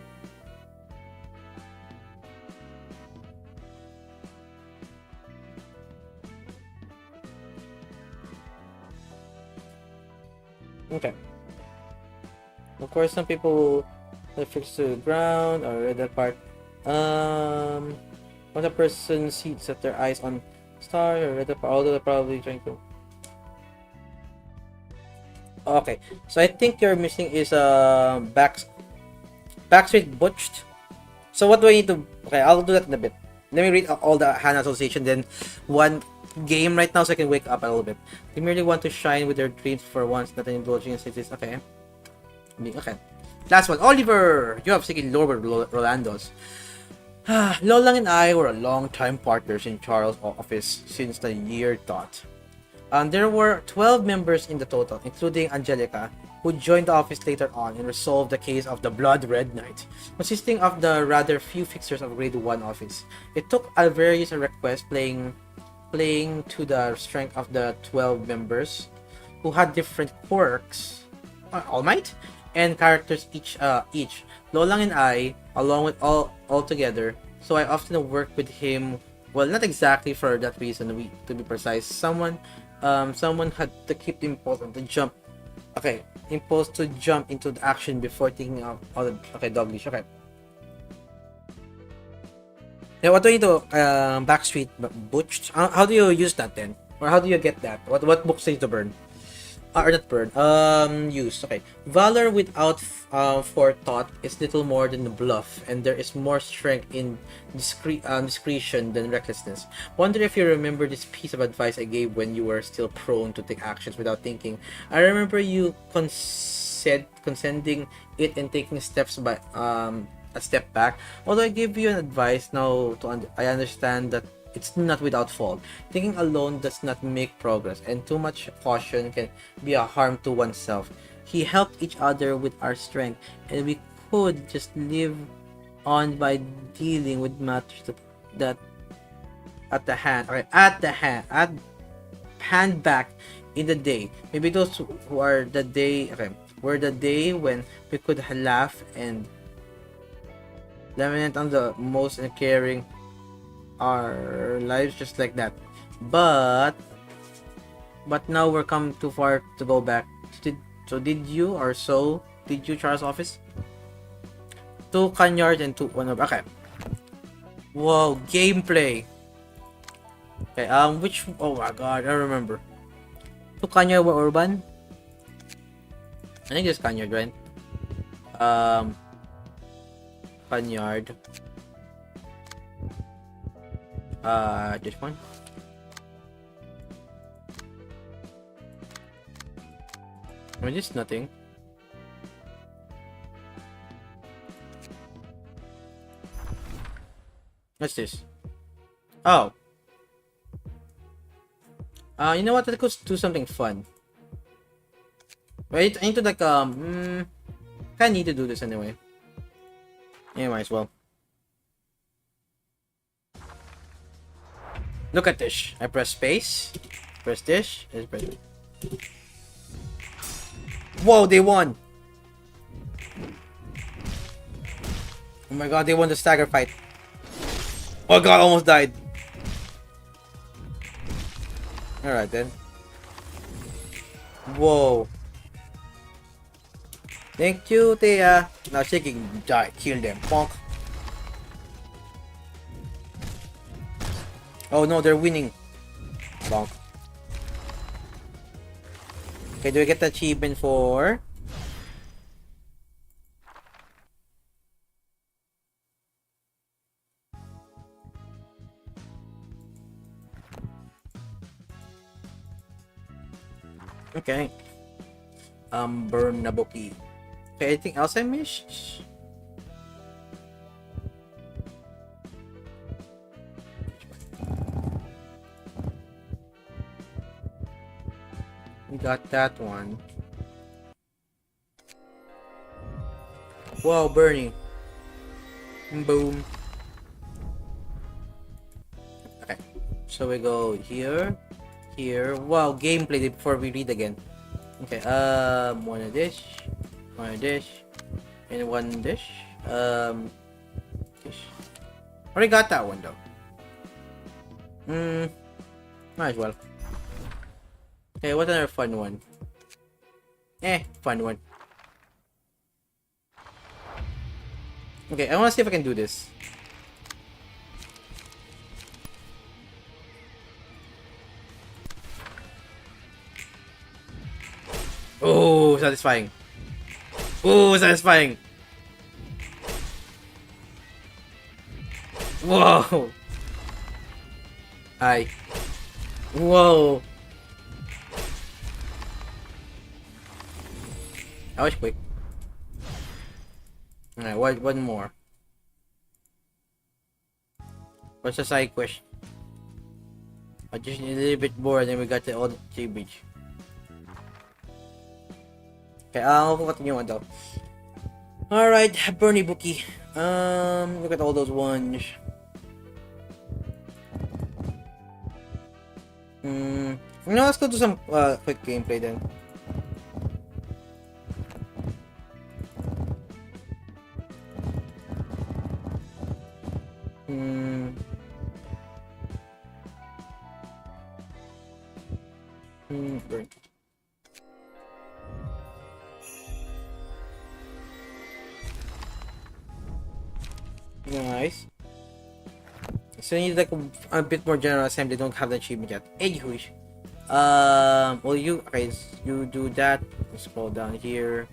okay. Of course, some people will fix to the ground or read that part. Once a person set their eyes on star or read that part, although they're probably trying to. Okay, so I think you're missing is Backstreet Butched. So what do I need to? Okay, I'll do that in a bit. Let me read all the Han Association, then one game right now so I can wake up a little bit. They merely want to shine with their dreams for once, not indulging in cities. Okay. Last one. Oliver! You have taken Lord Rolando's. Lolang and I were long-time partners in Charles' office since the year dot. There were 12 members in the total, including Angelica, who joined the office later on and resolved the case of the Blood Red Knight, consisting of the rather few fixers of Grade 1 office. It took a various requests playing to the strength of the 12 members, who had different quirks, All Might, and characters each. Lolang and I, along with all together, so I often worked with him. Well, not exactly for that reason, to be precise. Someone had to keep the impulse and to jump Okay, impulse to jump into the action before thinking of other. Okay, dog leash. Okay. Now, what do you do? Backstreet Butch. How do you use that then? Or how do you get that? What books say to burn? Or not burn. Use. Okay. Valor without forethought is little more than a bluff, and there is more strength in discretion than recklessness. Wonder if you remember this piece of advice I gave when you were still prone to take actions without thinking. I remember you consenting it and taking steps by a step back. Although I give you an advice now, I understand that it's not without fault. Thinking alone does not make progress, and too much caution can be a harm to oneself. He helped each other with our strength, and we could just live on by dealing with matters that at the hand back in the day. Maybe those who are the day were the day when we could laugh and lament on the most and caring our lives just like that. But now we're come too far to go back. Did you Charles office? 2 Canyard and 2 one over. Okay. Whoa, gameplay. Okay, which oh my god, I remember. 2 Canyard were urban? I think it's Canyard, right? Canyard. This one. I mean, this nothing. What's this? Oh. You know what? Let's do something fun. Wait, I need to like kinda need to do this anyway. Might as well. Look at this. I press space. Press this. Whoa, they won! Oh my god, they won the stagger fight. Oh god, almost died. Alright then. Whoa. Thank you, Thea. Now she can die. Kill them. Bonk. Oh no, they're winning. Bonk. Okay, do we get the achievement for... Okay. Burn Naboki. Okay, anything else I missed? We got that one. Whoa, burning. Boom. Okay. So we go here. Here. Wow, gameplay before we read again. Okay, one of this. One of this. And one this. This. Already got that one though. Might as well. Okay, what another fun one? Fun one. Okay, I wanna see if I can do this. Oh, satisfying. Oh, satisfying. Whoa. Hi. Whoa. That was quick. Alright, one more. What's the side quest? I just need a little bit more and then we got the old tree bridge. Okay, I'll continue on though. Alright, Bernie Bookie. Look at all those ones. No, let's go do some quick gameplay then. Burn. Nice. So you need like a bit more general assembly. Don't have the achievement yet. Anyways, well you okay? You do that. Scroll down here.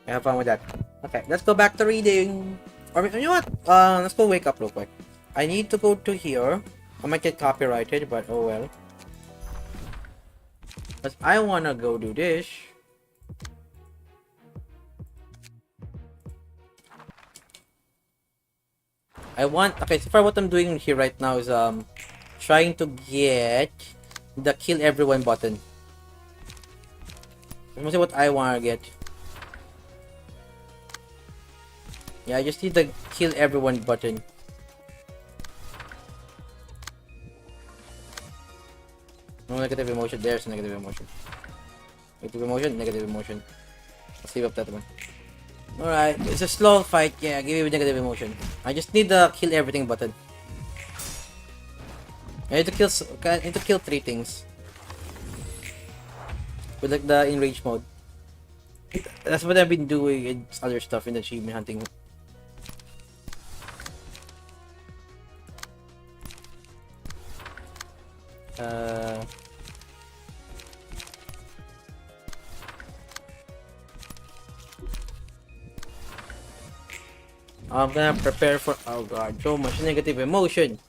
I have fun with that. Okay, let's go back to reading. Or you know what? Let's go wake up real quick. I need to go to here. I might get copyrighted, but oh well. Cause I wanna go do this. Okay, so far what I'm doing here right now is trying to get the kill everyone button. Let me see what I wanna get. Yeah, I just need the kill everyone button. No negative emotion. There's a negative emotion. Negative emotion, negative emotion. Let's save up that one. Alright, it's a slow fight. Yeah, give me negative emotion. I just need the kill everything button. I need to kill 3 things. With like the enrage mode. That's what I've been doing in other stuff in the achievement hunting. I'm gonna prepare for, oh god, so much negative emotion.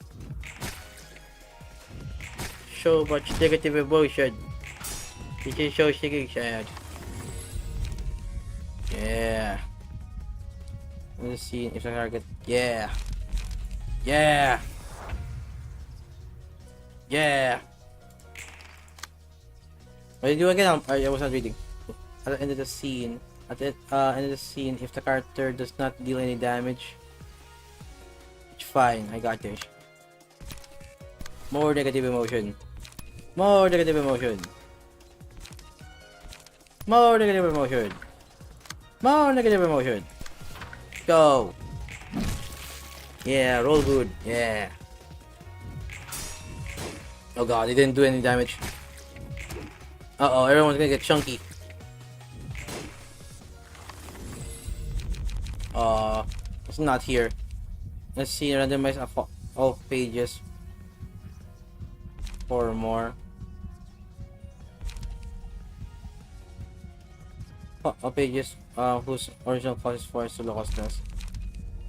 So much negative emotion. This is so sick sad. Yeah. Let's see if I target. Yeah. Yeah. Yeah. What did you do again? I was not reading. At the end of the scene. At the end of the scene, if the character does not deal any damage, it's fine. I got this. More negative emotion. More negative emotion. More negative emotion. More negative emotion. Go. Yeah, roll good. Yeah. Oh god, he didn't do any damage. Uh-oh, everyone's gonna get chunky. It's not here. Let's see, randomize all pages. 4 more. All pages whose original cause is forced to local stress.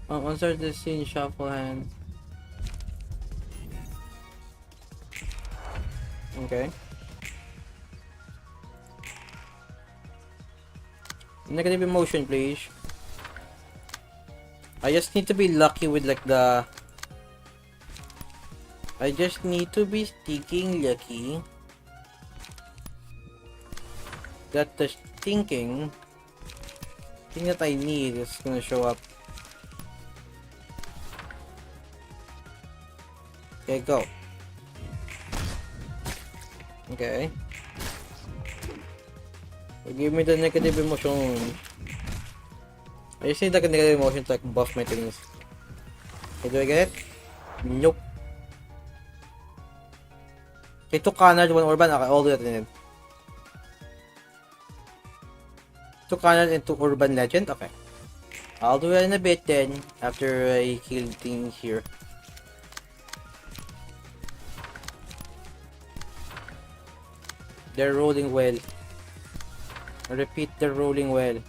Insert the scene, shuffle hand. Okay. Negative emotion, please. I just need to be lucky with like the... I just need to be sticking lucky that the thinking thing that I need is gonna show up. Okay, go. Okay. Give me the negative emotion. I just need like a negative emotion to like buff my things. Okay, do I get it? Nope. Okay, 2 canard, 1 urban. Okay, I'll do that in it. 2 canard and 2 urban legend. Okay. I'll do it in a bit then, after I kill things here. They're rolling well. I repeat, they're rolling well.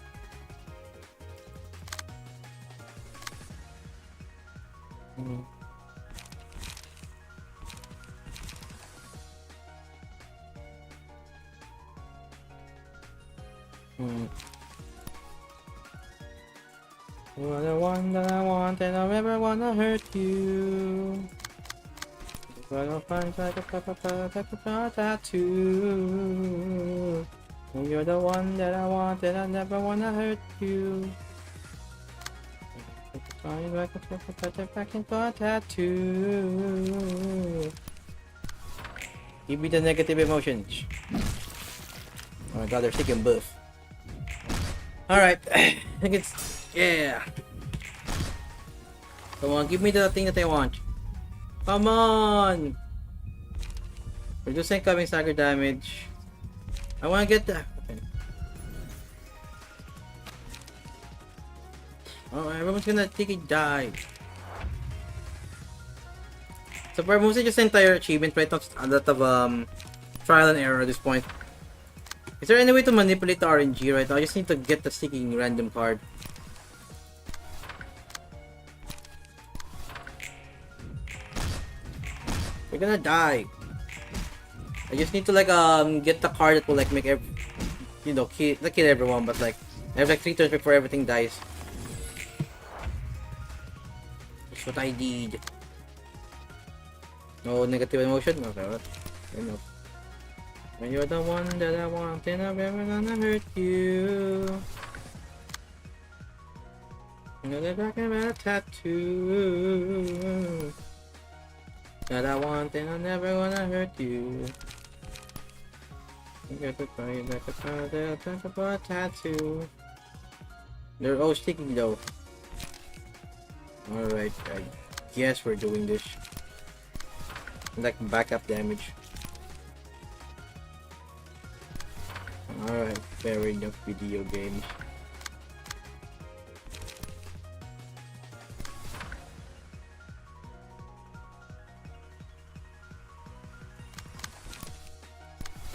You are the one that I want, and I never wanna hurt you. You're find like a tattoo. You're the one that I want, and I never wanna hurt you. Back into a tattoo. Give me the negative emotions. Oh my god, they're taking buff. Alright, I think it's... yeah. Come on, give me the thing that I want. Come on! Reduce incoming stagger damage. I wanna get that. Okay. Oh, everyone's gonna take a dive. So for mostly just the entire achievement, right? Not a lot of trial and error at this point. Is there any way to manipulate the RNG right now? I just need to get the sticking random card. We're gonna die. I just need to like get the card that will like make not kill everyone, but like I have like 3 turns before everything dies. That's what I did. No negative emotion? Okay, what? I know. When you're the one that I want, then I'm never gonna hurt you. I'm gonna back about a tattoo that I want, and I'm never gonna hurt you. You got to cry back about a tattoo. They're all sticky though. Alright, I guess we're doing this. Like backup damage. Alright, fair enough video games.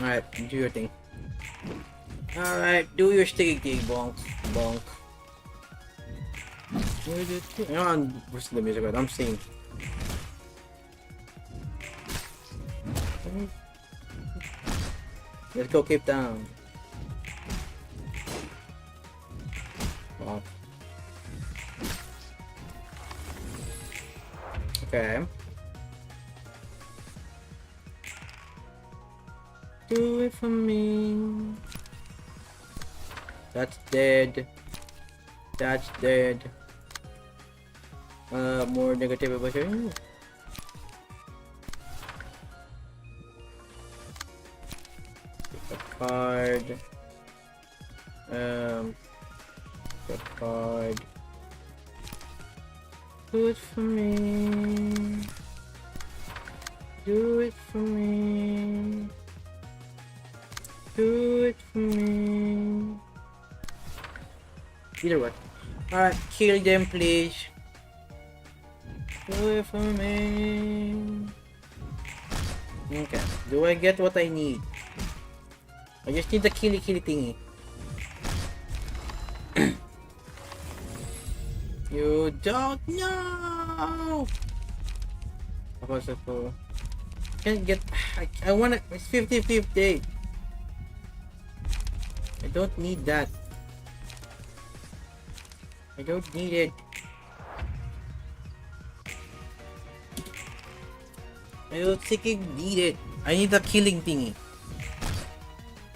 Alright, do your thing. Alright, do your sticky thing, bonk. Bonk. You know, I'm boosting the music, but I'm singing. Let's go keep down. Wow. Okay. Do it for me. That's dead. That's dead. More negative emotion. Pick a card. Pick a card. Do it for me. Do it for me. Do it for me. Either way. Alright, kill them please. Do it for me. Okay, do I get what I need? I just need the killy thingy. You don't know! Can't get... I want it. It's 50-50. I don't need that. I don't need it. I don't think I need it. I need the killing thingy.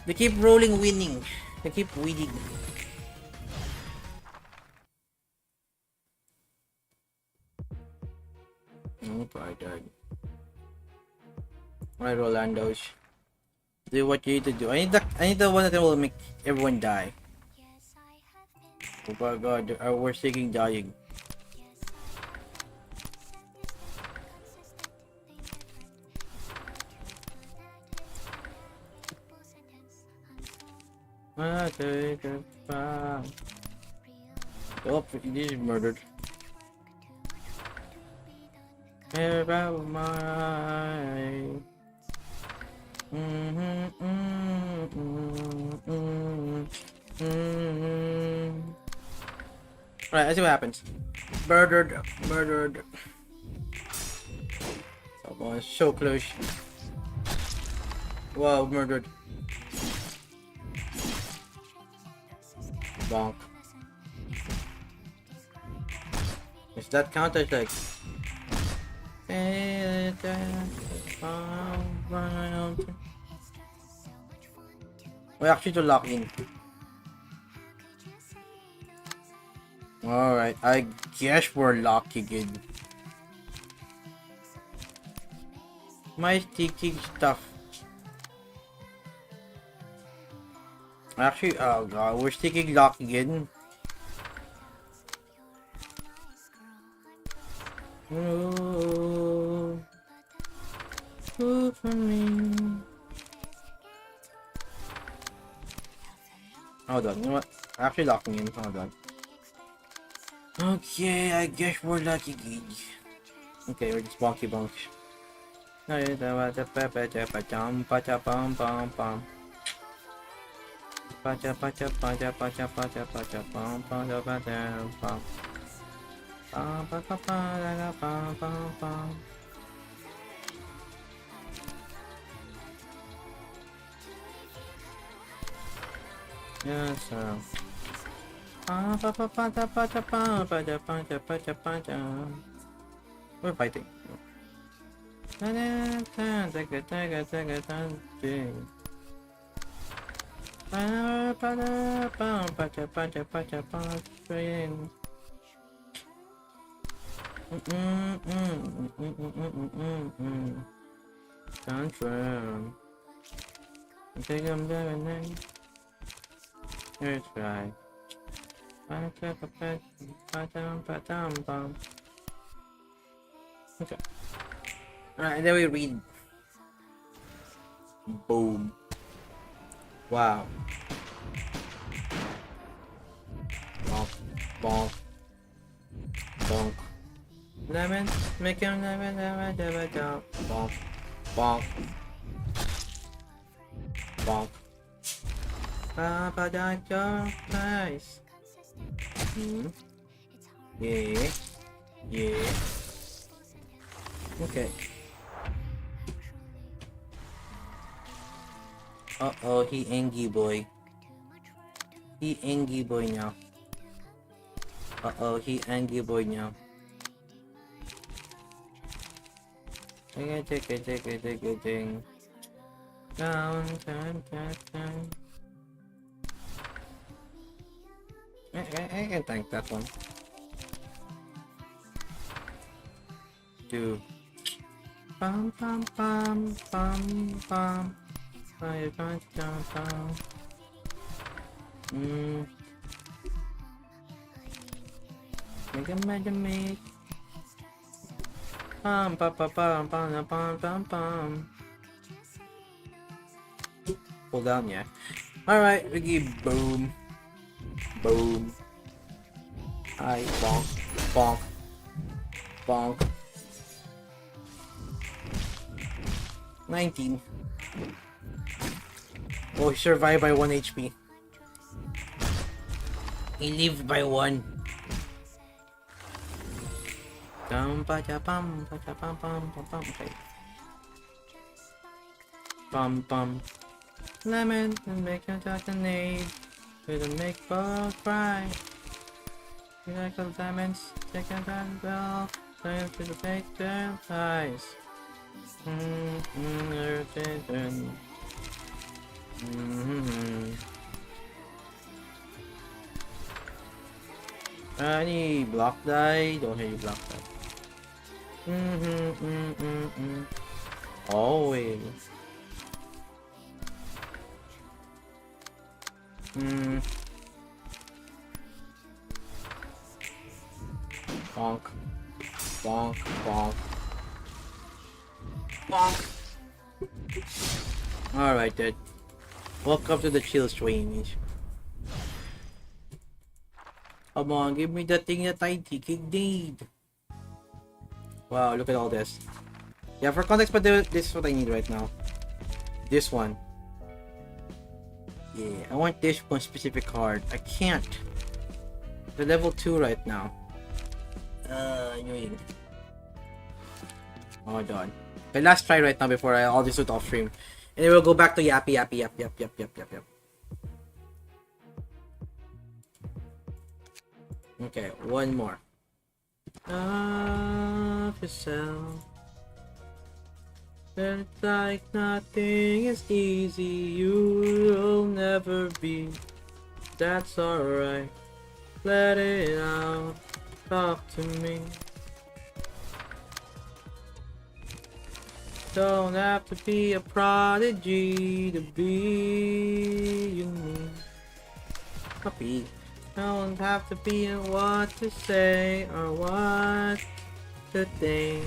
They keep rolling winning. They keep winning. Oh my god. Alright, Rolando's. Do what you need to do. I need the one that will make everyone die. Oh my god, we're seeking dying. Oh, this is murdered. About my Alright, let's see what happens. Murdered. Someone's so close. Wow, murdered. Bonk. Does that count as like... We actually to lock in. Alright, I guess we're locking in. My sticky stuff. Actually, oh god, we're sticking locking in. Oh, good for me. Hold on, you know what? Actually locking in, hold on. Okay, I guess we're lucky, gig. Okay, we're just bonky bonk. Yes, sir. We're fighting. Confirm. I think I'm doing it. Let's try. Okay. Alright, then we read. Boom. Wow. Bonk. Bonk. Bonk. Lemon. Make him lemon. Bonk. Bonk. Bonk. Papa Doctor. Nice. Yeah. Yeah. Okay. Uh-oh, he angry boy. He angry boy now. Uh-oh, he angry boy now. Take it. Down. I can tank that one. 2. Pam pam pam pam pam. I can't jump down. Make. Pam pam pam pam pam pam pam pam. Pull down, yeah. Alright, Ricky, boom. Boom. Hi, bonk. Bonk. Bonk. 19. Oh, he survived by 1 HP. He lived by 1. Okay. Pum. Lemon and make a detonate. Gonna make both cry. You like the diamonds? Take a gun bell. Time to take their eyes. Irritated. Any block die? Don't hit you block die. Always. Bonk. Bonk. Bonk. Bonk. Alright, dude. Welcome to the chill stream. Come on, give me the thing that I think it need. Wow, look at all this. Yeah, for context, but this is what I need right now. This one. Yeah, I want this one specific card. I can't. The level 2 right now. Annoying. Oh my god. Okay, last try right now before all this with off stream. And then we'll go back to yappy. Okay, one more. Love yourself. It's like nothing is easy. You'll never be. That's alright. Let it out. Talk to me. Don't have to be a prodigy to be unique. Copy. Don't have to be what to say or what to think.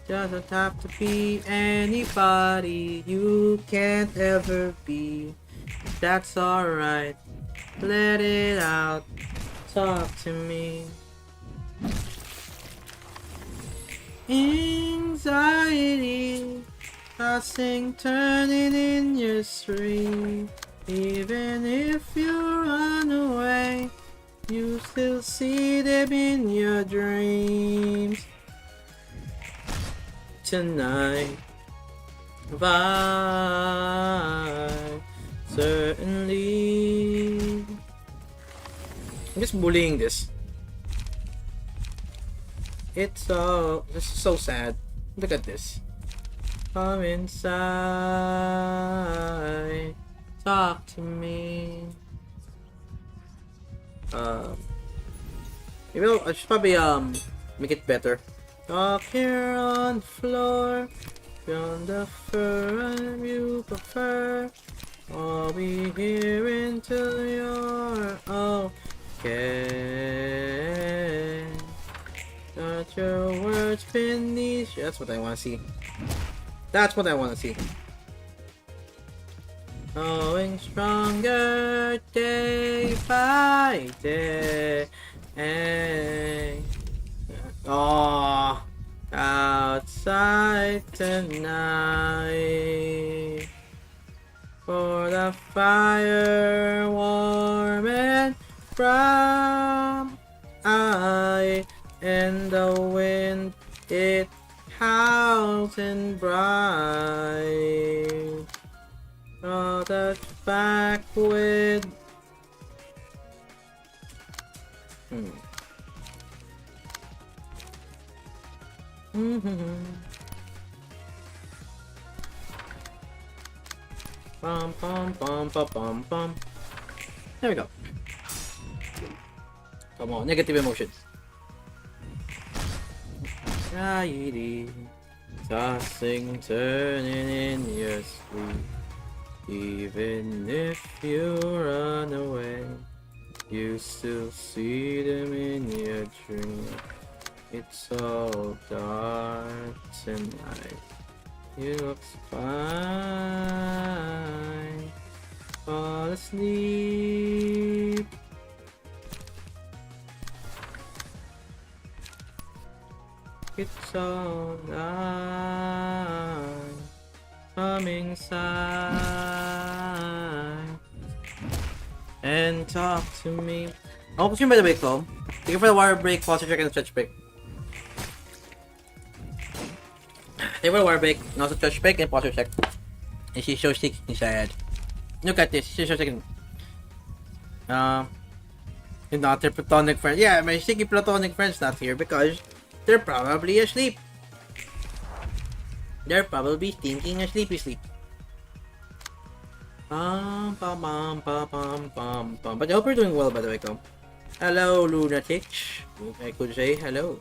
Doesn't have to be anybody you can't ever be. That's alright. Let it out. talk to me. Anxiety, tossing, turning in your sleep. Even if you run away, you still see them in your dreams. Tonight, vibe, certainly. I'm just bullying this. It's so sad. Look at this. Come inside, talk to me. Maybe I should probably make it better. Talk here on the floor, on the fur you prefer. I'll be here until you're okay. Got your words beneath. That's what I want to see. That's what I want to see. Growing stronger day by day. Oh, outside tonight. For the fire warm and bright. And the wind, it howls and bright. Oh, that's back with. Bum bum bum bum bum bum. There we go. Come on, negative emotions. Anxiety, tossing, turning in your sleep. Even if you run away, you still see them in your dream. It's all dark tonight. You look fine. Fall asleep. It's all night. Come inside and talk to me. I hope you by the way, though. Thank you for the wire break, pause check, and stretch break. Thank you for the wire break, and also stretch break and pause check. And she's so sick inside. Look at this, she's so sick. You're not their platonic friends. Yeah, my sticky platonic friends not here because they're probably asleep. They're probably thinking a sleepy sleep. But I hope you're doing well, by the way, Kom. Hello, lunatics. I could say hello.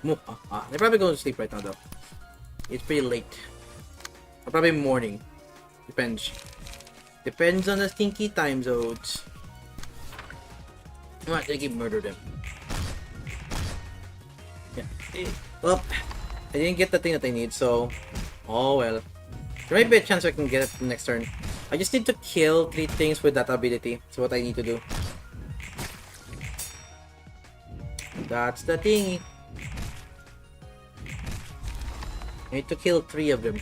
They're probably going to sleep right now, though. It's pretty late. Or probably morning. Depends. Depends on the stinky time zones. I might think murder them. Yeah. Well, I didn't get the thing that I need, so. Oh well. There might be a chance I can get it next turn. I just need to kill 3 things with that ability. That's what I need to do. That's the thingy. I need to kill 3 of them.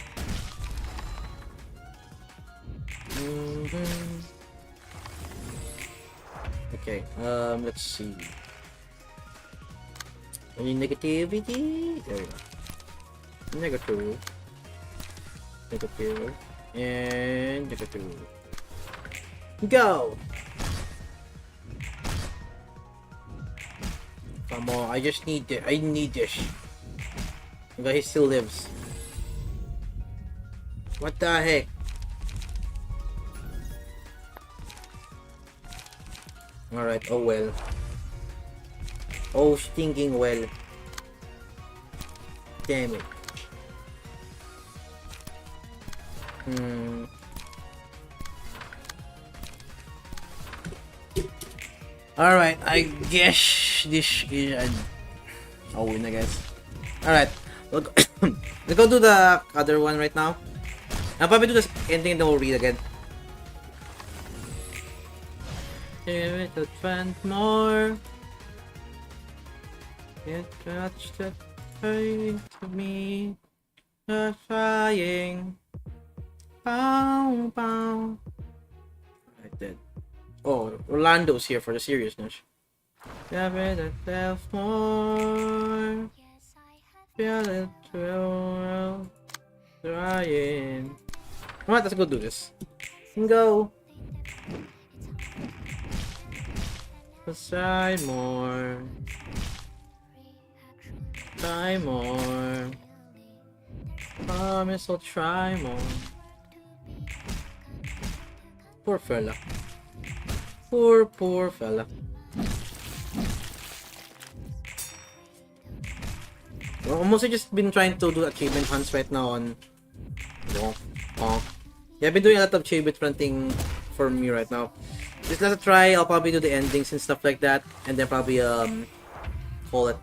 Okay, let's see. Any negativity? There we go. Negative. Negative. And negative. Go! Come on, I just need this. I need this. But he still lives. What the heck? Alright, oh well. Oh, stinking well. Damn it. Alright, I guess this is a win, I guess. Alright, we'll go let's go do the other one right now. I'll probably do this ending and then we'll read again. Give it a trend more. It touched the face to me. Just trying. Bow, bow. I did. Oh, Orlando's here for the seriousness. Give it a self more. Feel it through. Trying. Alright, let's go do this. Go. Let's try more. Try more. Promise I'll try more. Poor fella. Poor fella. Well, mostly just been trying to do achievement hunts right now on yeah, I've been doing a lot of achievement hunting for me right now. Just let it try, I'll probably do the endings and stuff like that, and then probably call it.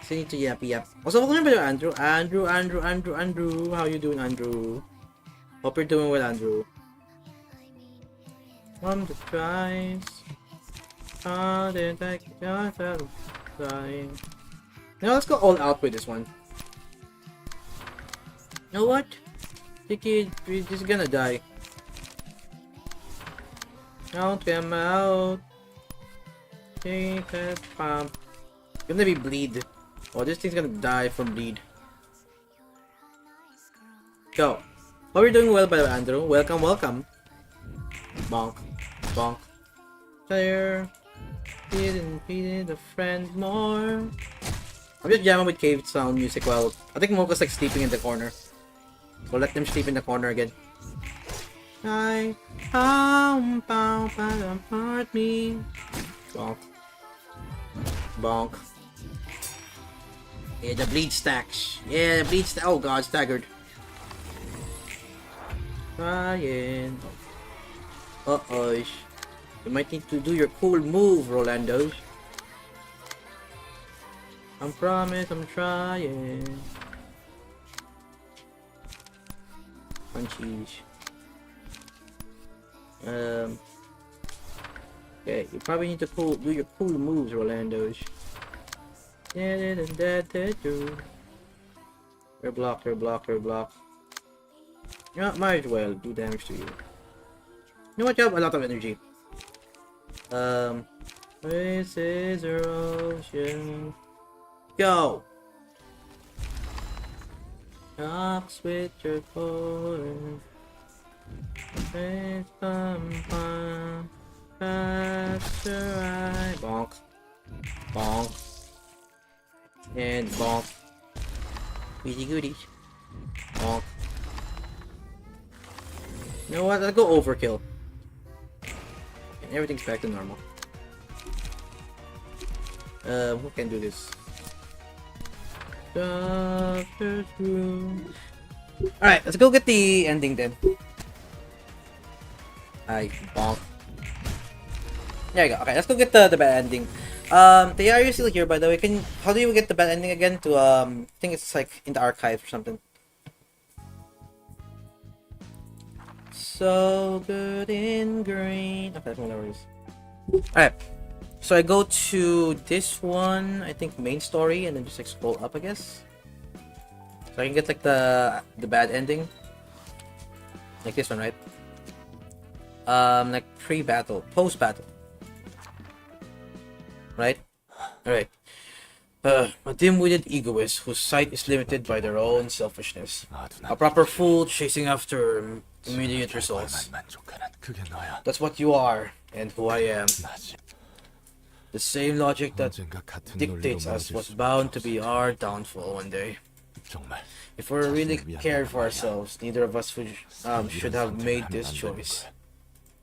So I need to yap. Also, welcome to Andrew. Andrew. How you doing, Andrew? Hope you're doing well, Andrew. The tries. How did I get trying? Now let's go all out with this one. You know what? Tiki is gonna die. Don't come out. Take that pump. Gonna be bleed. Oh, this thing's gonna die from bleed. Go. Hope you're doing well, by the way, Andrew. Welcome. Bonk. There. Feeding a friend more. I'm just jamming with cave sound music while I think Mocha's like sleeping in the corner. So let them sleep in the corner again. I part me. Bonk. Yeah, the bleed stacks. Oh god, staggered. Trying. Uh-oh. You might need to do your cool move, Rolando. I promise I'm trying. Punchies. Okay, you probably need to do your cool moves, Rolando's. Yeah, that. Your block. Yeah, might as well do damage to you. You know what? You have a lot of energy. This is erosion. Go! Knocks with your core. It's fun. Faster eye. Bonk. And bonk. Goody goodies. Bonk. You know what? Let's go overkill. And everything's back to normal. Who can do this? Doctor's room. Alright, let's go get the ending then. Bonk. There you go. Okay, let's go get the bad ending. They are you still here, by the way? How do you get the bad ending again? To I think it's like in the archive or something. So good in green. Okay, whatever it is. Alright. So I go to this one, I think main story, and then just like scroll up, I guess. So I can get like the bad ending. Like this one, right? Like pre-battle, post-battle. Right? Alright. A dim-witted egoist whose sight is limited by their own selfishness. A proper fool chasing after immediate results. That's what you are, and who I am. The same logic that dictates us was bound to be our downfall one day. If we really cared for ourselves, neither of us should have made this choice.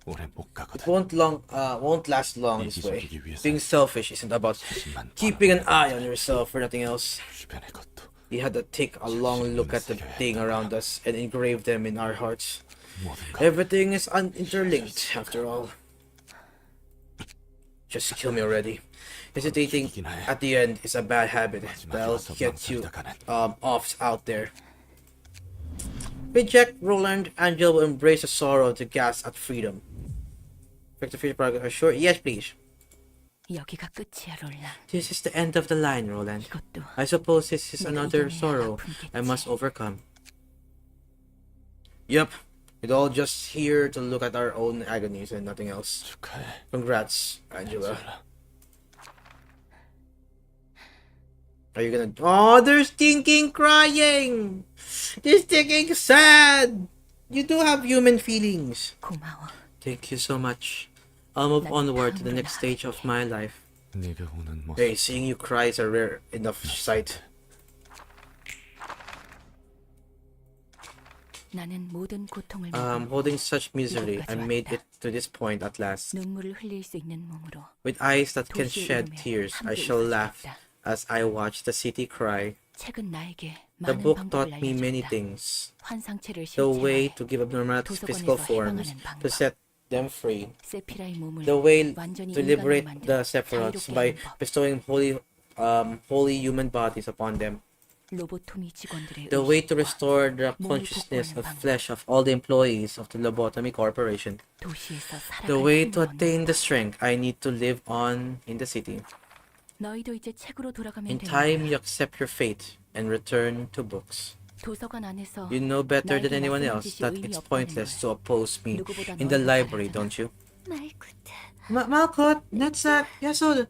It won't last long this way. Being selfish isn't about keeping an eye on yourself or nothing else. We had to take a long look at the thing around us and engrave them in our hearts. Everything is interlinked, after all. Just kill me already. Hesitating at the end is a bad habit that'll get you off out there. Reject Roland, Angel will embrace the sorrow to gasp at freedom. Expect the future progress. Sure. Yes, please. 여기가 끝이야, 롤란. This is the end of the line, Roland. 이것도 I suppose this is 내가 another 이겨내야 sorrow 아픔이겠지. I must overcome. Yep. We're all just here to look at our own agonies and nothing else. 축하해. Congrats, Angela. Are you gonna... Oh, they're stinking crying! They're stinking sad! You do have human feelings. 고마워. Thank you so much. I'll move onward to the next stage of my life. 네가 우는 모습. Hey, seeing you cry is a rare enough sight. 나는 모든 고통을 Holding such misery, I made it to this point at last. 눈물을 흘릴 수 있는 몸으로 With eyes that can shed tears, I shall laugh as I watch the city cry. 책은 나에게 The 많은 book 방법을 taught me many 알려줬다. things. 환상체를 The way 실체화해 to give abnormalities physical 도서관에서 forms, 해방하는 방법. to set them free. 세피라의 몸을 The way 완전히 to liberate 인간으로 the 만들어 Sephiroths 자유롭게 by 하는 법. bestowing holy human bodies upon them. 로보토미 직원들의 The way to 의식과 restore the 몸을 consciousness 복구하는 of 방법. flesh of all the employees of the Lobotomy Corporation. 도시에서 살아갈 The way 힘을 to 얻는 attain the 법. strength I need to live on in the city. 너희도 이제 책으로 돌아가면 In 된다. time, you accept your fate and return to books. 도서관 안에서 You know better than 나에게 anyone 말씀한 else 짓이 that 의미 it's 없다는 pointless 걸 to oppose me 누구보다 in the 너희가 library, 잘 don't you? 말쿠트. Malkut, Netsak, Yasod,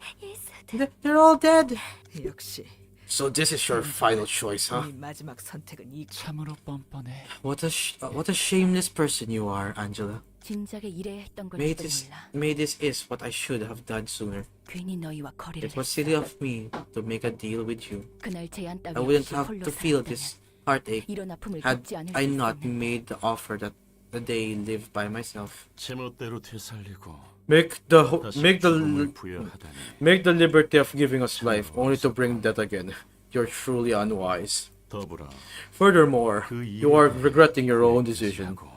they're all dead. 역시 So this is your final choice, huh? 네 마지막 선택은 이 참으로 뻔뻔해. What a shameless person you are, Angela. 진작에 이래야 했던 Maybe 걸지도 몰라. this is what I should have done sooner. 괜히 너희와 거리를 It was 했어. silly of me to make a deal with you. 그날 제안 따위 I wouldn't 없이 have 홀로 to feel 살았다면 this heartache 이런 아픔을 had 겪지 않을 I 수 not 있었는데. made the offer that the day lived by myself. 제멋대로 되살리고 Make 다시 the 죽음을 부여하다니 make the liberty of giving us life only to bring death again. You're truly unwise. 더불어 Furthermore, you are regretting your own decision. 하고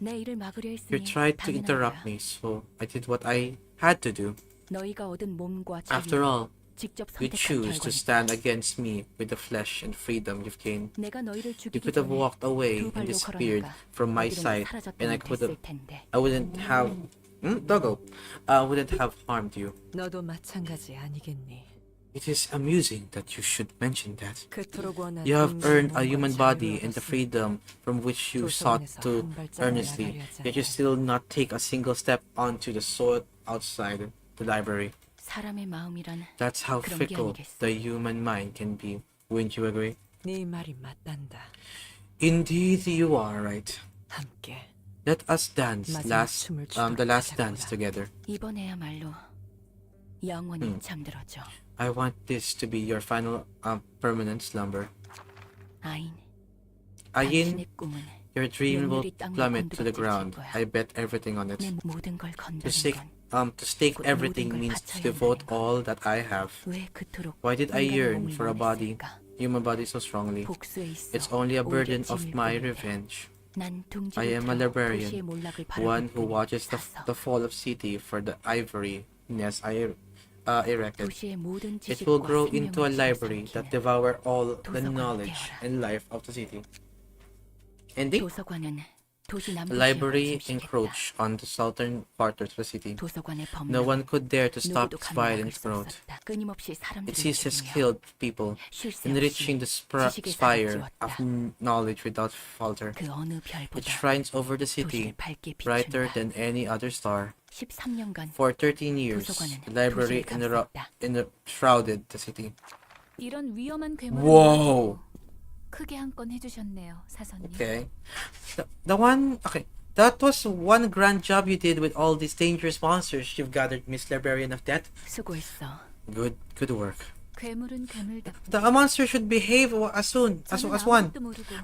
내 일을 막으려 했으니 You tried to 당연한 interrupt 거야. me, so I did what I had to do. 너희가 얻은 몸과 After 자유, all, 직접 you 선택한 choose to 결과니까. stand against me with the flesh and freedom you've gained. 내가 너희를 You 죽이기 could have 전에 walked away 두 and 발로 disappeared 걸어나가 from my 어디론가 sight, and I 사라졌다면 could 됐을 have, 텐데. I wouldn't have, Doggo, I wouldn't have harmed you. 너도 마찬가지 아니겠니? It is amusing that you should mention that. 그토록 원한 You have earned a 인간의 human 몸과 body 자유를 and the 얻었으니 freedom from which you sought 도서관에서 to 한 발짝을 earnestly, 나가려 하지 yet you 않아. still not take a single step onto the soil outside the library. 사람의 마음이란 That's how 그런 게 fickle 아니겠어. the human mind can be. Wouldn't you agree? 네 말이 맞단다. Indeed, you are right. 함께 Let us dance 마지막 춤을 the last 추도록 dance 하자꾸나. together. 이번에야말로 영원히 잠들어줘. I want this to be your final permanent slumber. 아인, Ayin, 당신의 꿈은 your dream will 맹렬히 땅을 plummet to the 곤두박질 칠 ground. 거야. I bet everything on it. 내 모든 걸 To 건드는 stake, 건 to stake 곧 everything 모든 걸 means to 바쳐야 devote 한다는 all that I have. 왜 그토록 Why did I 인간의 yearn 몸을 for a body, 원했을까? human body so strongly? 복수에 있어 It's only a 오히려 burden of 짐일 my 뿐인데. revenge. 난 둥지를 I am a 틀어 librarian, 도시의 몰락을 one who 바라볼 watches 뿐 the fall of city for the ivory nest I erected. 도시의 모든 It will 지식과 grow into a 생명을 library 집어삼키는 that devour all the 도서관을 knowledge 깨워라. and life of the city. Ending? 도서관은 도시 The 남부 library 지역을 encroached on the southern quarters of the city. 도서관의 법문 No one could dare to stop 누구도 its 감당할 violent 수 growth. 없었다. 끊임없이 It 사람들을 seizes 죽이며 skilled people, 쉴 새 enriching the 없이 지식의 spire 산을 of 찌웠다. knowledge without falter. 그 어느 It 별보다 shines over the city, 도시를 밝게 brighter 비춘다. than any other star. 13년간 For 13 years, 도서관은 the library 도시를 감쌌다. enshrouded the city. 이런 위험한 괴물을 Whoa! 크게 한 건 해주셨네요, 사선님. Okay. The one... Okay. That was one grand job you did with all these dangerous monsters you've gathered, Miss Librarian of Death. 수고했어. Good work. 괴물은 괴물답게. The monster should behave as one.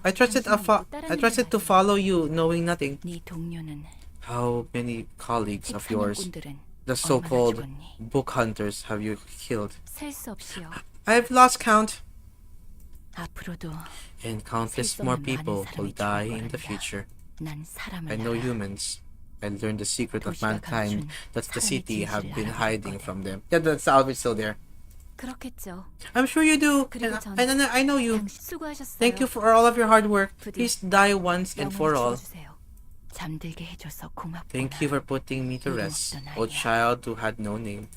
I trusted to follow you, knowing nothing. 네 동료는 How many colleagues of yours, 책사냥꾼들은 the 얼마나 so-called 죽었니? book hunters, have you killed? 셀 수 없이요. I've lost count, 앞으로도 and countless more people will die in the future. 난 사람을 I know 알아. humans. I learned the secret of 도시가 mankind 감춘 that the 사람의 city have 진실을 been 알아보고 hiding 있거든. from them. Yeah, that's always still there. 그렇겠죠. I'm sure you do, 그리고 and, 전 I know you. 수고하셨어요. Thank you for all of your hard work. 부디 Please die once and for 영원히 all. 죽어주세요. 잠들게 해줘서 고맙구나. Thank you for putting me to rest, O child who had no name.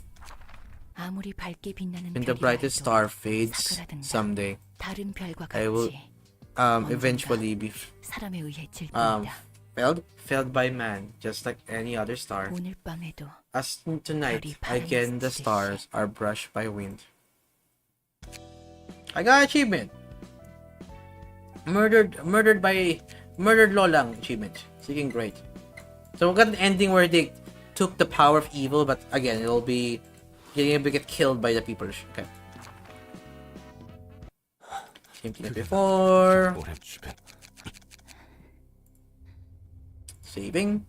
아무리 밝게 빛나는 When the 별이라 brightest 해도 star fades 사그라든다. someday, 다른 별과 I will 같이 eventually be 사람에 의해 질 um 뿐이다. felled by man, just like any other star. 오늘 밤에도 As tonight, again the stars are brushed by wind. I got achievement. Murdered Lolang achievement. Freaking great. So we got an ending where they took the power of evil, but again, it'll be get killed by the people. Okay. Same thing as before. 모래 주변 Saving.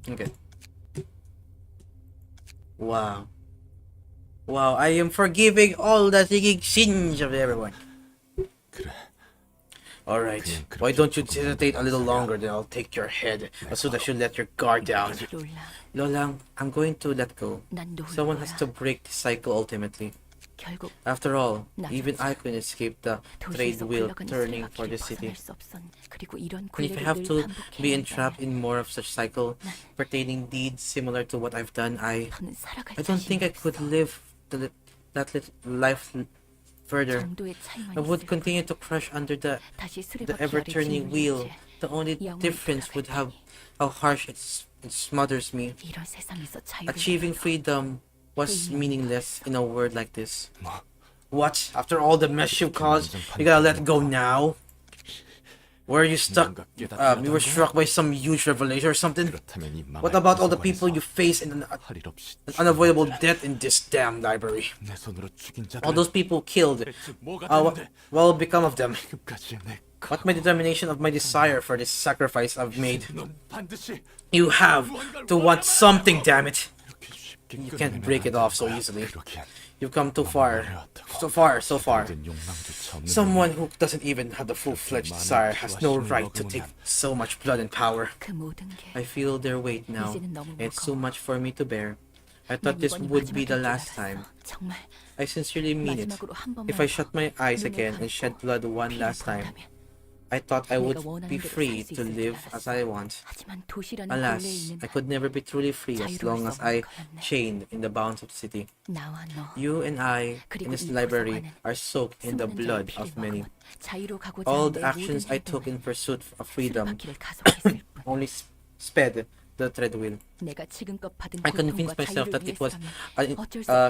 Okay. Wow. Wow, I am forgiving all the sins of everyone. 그래. Alright. Why don't you hesitate a little longer, then I'll take your head as soon as you let your guard down. 롤라, Lolang, I'm going to let go. 난 놓을 Someone 거야. has to break the cycle ultimately. 결국 After all, even I couldn't escape the trade 도시에서 wheel 굴러가는 turning for 쓰레받기를 the city. 벗어날 수 없었. 그리고 이런 And if I 굴레를 have 늘 to be 반복해야 entrapped in more of such cycle pertaining deeds similar to what I've done, I 더는 살아갈 don't think I 자신이 could 없어. live that life further. 정도의 차이만 I would 있을 continue to crush under the 다시 the 수레바퀴 ever-turning 아래 wheel. 짓눌린 채 The only 영원히 difference would have 돌아갈 how harsh it smothers me. 이런 세상에서 자유를 Achieving 얻어서 freedom was meaningless in a world like this. 뭐 What? After all the mess you caused, you gotta let go now? Were you stuck? You were struck by some huge revelation or something? 그렇다면 이 What about all the people you face in an 할 일 없이 unavoidable death in this damn library? 내 손으로 죽인 자들 All those people killed. 대체 뭐가 What 되는데 will become of them? 지금까지의 내 What my determination of my desire for this sacrifice I've made? 넌 반드시 You have to want something, damn it! 이렇게 쉽게 You can't break it off so easily. 그러기엔 You've come too far. So far. 모든 욕망조차 없는 Someone who doesn't even have the full-fledged desire has no right to take so much blood and power. 그 모든 게 I feel their weight now. It's too much for me to bear. I thought this would be the last time. 정말 I sincerely mean it. 마지막으로 한 번만 If I shut my eyes again and shed blood one last time, I thought I would be free to live as I want. 하지만 도시라는 Alas, 굴레에 있는 I could never be truly free as long as I chained in the bounds of the city. 나와 너 You and I in this library are soaked in the blood of many. All the actions I took in pursuit of freedom only sped the treadwheel. I convinced myself that it was an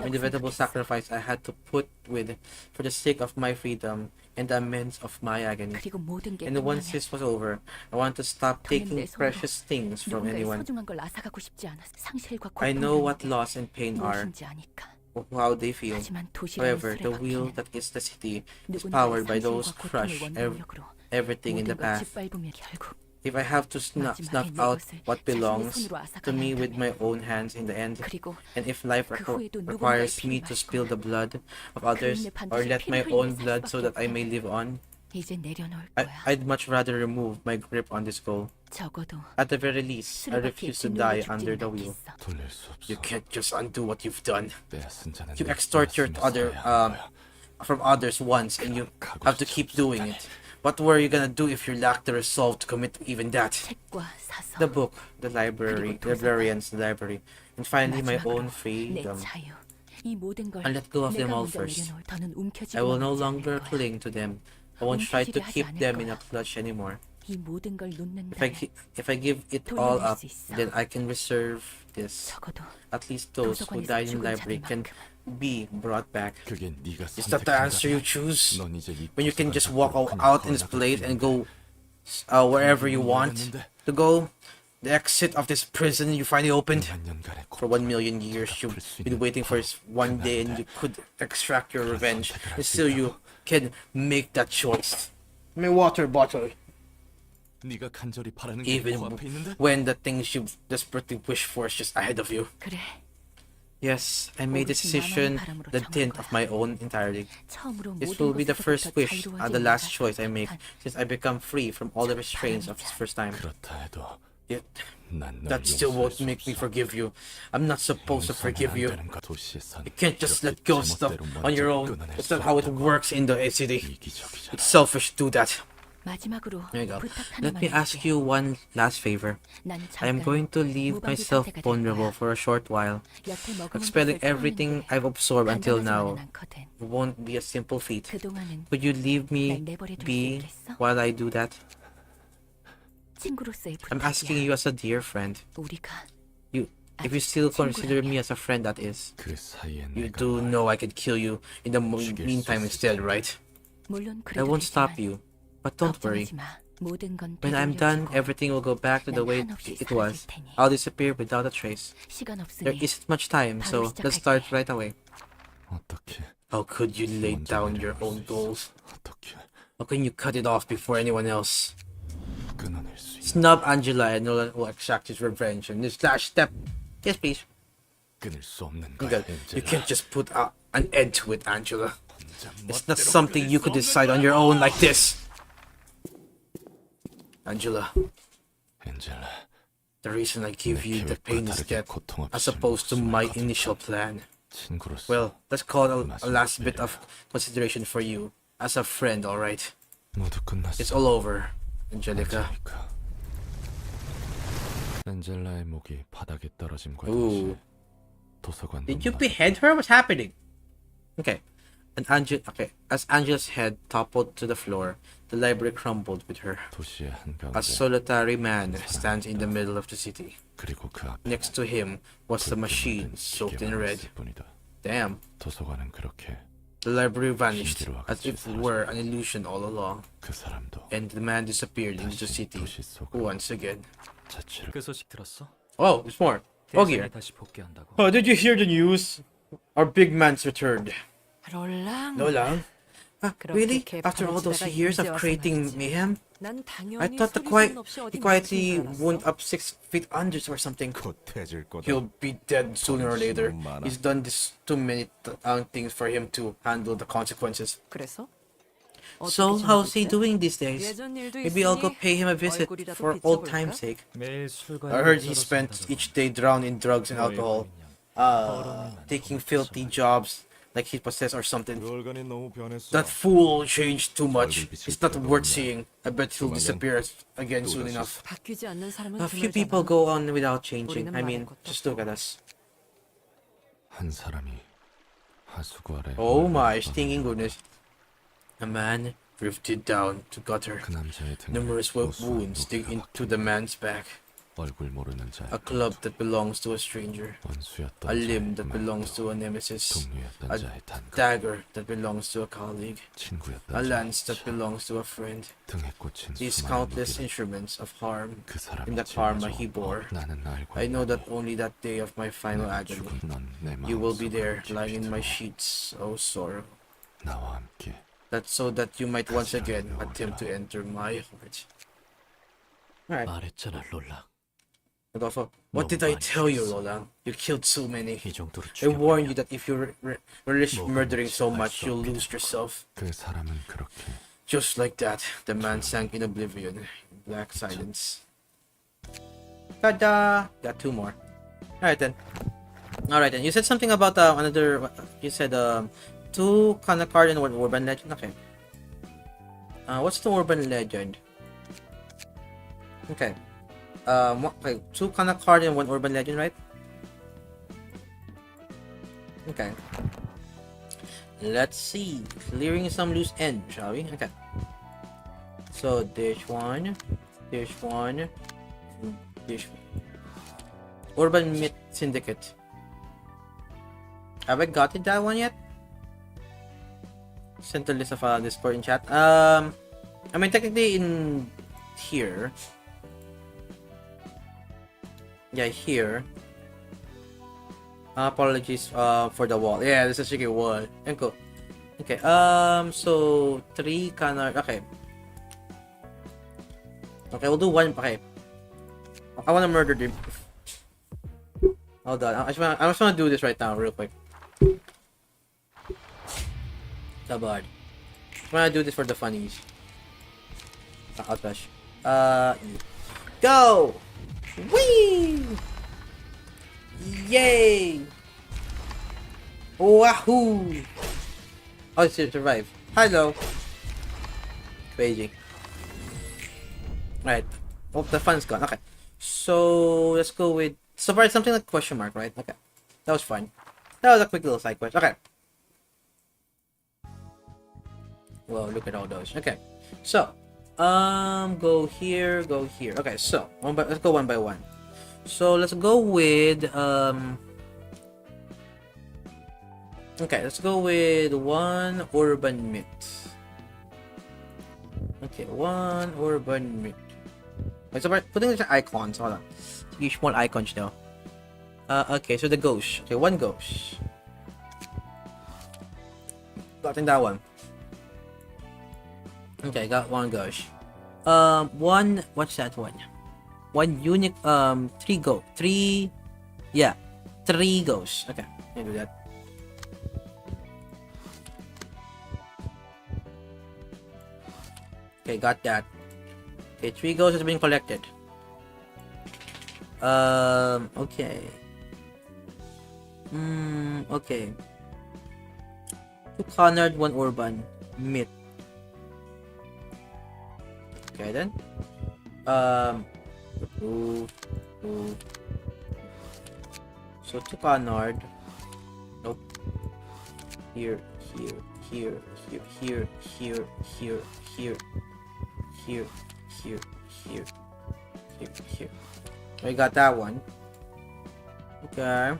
inevitable sacrifice I had to put with for the sake of my freedom and the amends of my agony. And once this was over, I want to stop taking precious things from anyone. I know what loss and pain are, how they feel. However, the wheel that is the city is powered by those who crush everything in the path. If I have to snuff out what belongs to me with my own hands in the end, and if life requires me to spill the blood of others or let my own blood so that I may live on, I'd much rather remove my grip on this goal. At the very least, I refuse to die under the wheel. 돌릴 수 없어. You can't just undo what you've done. 빼앗은 자는 You 내 extort your 가슴에 from others once, and you have to keep doing it. What were you gonna do if you lacked the resolve to commit even that? The book, the library, librarian's library, and finally my own freedom. I'll let go of them all first. I will no longer cling to them. I won't try to keep them in a clutch anymore. If I give it all up, then I can reserve this. At least those who died in the library can be brought back. 그게 네가 Is that the 선택한 answer you 자다. choose? 넌 이제 이 When you can 포스가 just walk 자꾸 out in this 커나갈 place 수 and 있는 go wherever you want to go? The exit of this prison you finally opened? 몇 년간의 For 1 million years, you've been waiting for this one day and you could extract your revenge. And still you can make that choice. My water bottle. 네가 간절히 바라는 게 Even 코앞에 있는데 when the things you desperately wish for is just ahead of you. Yes, I made the decision, the tint of my own entirely. This will be the first wish and the last choice I make since I become free from all the restraints of this first time. 그렇다 해도 Yet, 난 널 that still 용서할 won't 수 make me 없어. forgive you. I'm not supposed to forgive you. 용서는 안 되는 것. 도시에선 You can't just let 그렇게 go of stuff 제멋대로 on your 먼저 own. 끊어낼 That's 수 not how it 없다고. works in the city. 이기적이잖아. It's selfish to do that. 마지막으로 There you go. 부탁 Let me 하나만 ask 할게. you one last favor. 난 I am 잠깐 going to leave 무방비 myself 상태가 될 vulnerable 거야. for a short while. 여태 머금은 Expelling 빚을 everything 풀었는데 I've absorbed until now 간단하지만은 않거든. won't be a simple feat. 그동안은 Could you leave me 날 내버려 둘 수 be 있겠어? while I do that? 친구로서의 I'm asking 부탁이야. you as a dear friend. 우리가 If you still consider 친구라면. me as a friend, that is. 그 사이에 You 내가 do know I could kill you in the 죽일 수 meantime 있을지. instead, right? 물론 I 그래도 won't stop 되지만 you, but don't worry. 걱정하지 마. 모든 건 When I'm done, 되돌려주고 everything will go back to the 난 way 한없이 it was. 사라질 테니. I'll disappear without a trace. 시간 There 없으니 isn't much time, so 바로 let's start 시작할게. right away. 어떻게 How could you lay 먼저 down your 내려놓을 own 수 있어? goals? 어떻게 How can you cut it off before anyone else? 끊어낼 수 있어? Snub Angela and Nolan will exact his revenge in this last step. Yes, please. 끊을 수 없는 You, 거야, you 엔젤라. can't just put an end to it, Angela. 혼자 It's not 멋대로 something 끊을 you 수 could 없는 decide on 거야. your own like this. Angela, 엔젤라, the reason I give 내 you the 계획과 pain is 다르게 that, 고통 없이 as opposed to 목숨을 my 거둔 initial plan. 친구로서 Well, let's call it a last bit of consideration for you. As a friend, alright? 모두 끝났어. It's all over, Angelica. 엔젤라의 목이 바닥에 떨어짐과 Ooh. 동시에 도서관 Did you 문마다 behead her? What's happening? Okay. As Angela's head toppled to the floor, the library crumbled with her. 도시의 A 한가운데 solitary man stands in the middle of the city. 그리고 그 앞에 Next to him was the machine soaked in red. 뿐이다. Damn. 도서관은 그렇게 The library vanished, as if it were an illusion all along, 그 사람도 and the man disappeared into the 다시 city 도시 속으로 once again. 자취를 그 소식 들었어? Oh, there's more. Oh, 대상이 here. 다시 복귀한다고. Oh, did you hear the news? Our big man's returned. 롤랑. No lang. Really? 그렇게 After all those 개판을 years of 치다가 creating 이제 말이지. mayhem? 난 당연히 I thought the 소리 소문 없이 he 어디 quietly 묻힌 줄 알았어. wound up 6 feet under or something. 곧 해질 거다. He'll be dead sooner or later. 너무 많아. He's done this too many things for him to handle the consequences. 그래서? So, 어떻게 how's he 지내고 있대? doing these days? 예전 일도 Maybe I'll go 있으니 pay him a visit 얼굴이라도 for old 비춰볼까? time's sake. 매일 술과 I heard he spent each day drowned in drugs and alcohol, taking filthy jobs like he possessed or something. 롤건이 너무 변했어. That fool changed too much. It's not worth seeing. I bet he'll disappear again soon enough. 바뀌지 않는 사람은 A few 드물잖아. people go on without changing. 우리는 I mean, 말할 것도 just look at us. 한 사람이 하수구 아래 Oh my stinging goodness. A man drifted down to gutter. 그 남자의 등에 Numerous 무수한 wounds dig 무기가 into the man's back. 얼굴 모르는 자의 A club that belongs to a stranger. 원수였던 A limb 자의 that belongs to a nemesis. 동료였던 A 자의 단검 dagger that belongs to a colleague. 친구였던 A 자의 lance that 차, belongs to a friend. 등에 꽂힌 These 수많은 countless 무기를 instruments of harm 그 사람이 in the karma 짊어져 he bore. 나는 알고 I know that 있노니 only that day of my final 내가 agony, 죽은 넌내 you will be 마음속으로 there, lying in my 집히도록 sheets, oh sorrow. 나와 함께 That's so that you might once again attempt to enter my heart. Alright. 말했잖아, 롤랑. And also, what did I tell you, Lola? You killed so many. 이 정도로 I warned you 죽여버려. that if you relish murdering so much, you'll lose yourself. 그 사람은 그렇게 Just like that, the man sank in oblivion, in black silence. Ta-da! Got two more. Alright then. Alright then. You said something about another. You said two kind of card and one urban legend. Okay. What's the urban legend? Okay. Okay, two kind of card and one urban legend, right? Okay. Let's see. Clearing some loose ends, shall we? Okay. So this one, this one, this one. Urban Myth Syndicate. Have I gotten that one yet? Sent a list of Discord in chat. I mean technically in here. Yeah, here. Apologies for the wall. Yeah, this is a wall. And cool. Okay, so 3 canard. Okay. Okay, we'll do one. Okay. I wanna murder them. Hold on. I just wanna do this right now, real quick. Tabard. I wanna do this for the funnies. I'll touch. Go! Whee! Yay! Wahoo! Oh, it's survive. Hello. Crazy. Right. Oh, the fun's gone. Okay. So let's go with so far it's something like question mark, right? Okay. That was fun. That was a quick little side quest. Okay. Well, look at all those. Okay. So, go here, go here. Okay, so let's go one by one. So let's go with okay, let's go with one urban myth. Okay, one urban myth. Wait, so we're putting the icons. Hold on. Sige, small icons now. Okay, so the ghost. Okay, one ghost. Got in that one. Okay, got one ghost. One. What's that one? One unique. Three. Yeah, three ghosts. Okay, can do that. Okay, got that. Okay, 3 ghosts has been collected. Okay. Okay. 2 cornered, 1 urban. Myth. Okay, then. Two. So 2 cornered. Nope. Here. I got that one. Okay.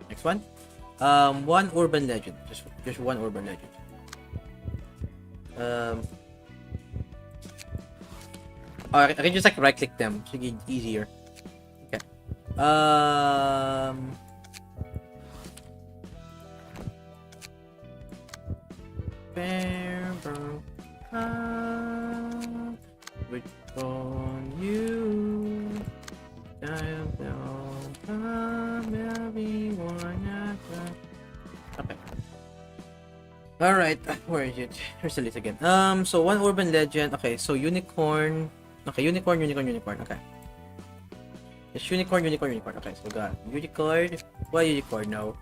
Next one. One urban legend. Just one urban legend. I can just like right click them to get easier. Okay. Which on you? Okay. Alright, where is it? Here's the list again. So one urban legend. Okay, so unicorn. Okay, unicorn. Okay. It's unicorn. Okay, so got unicorn. Why unicorn? No.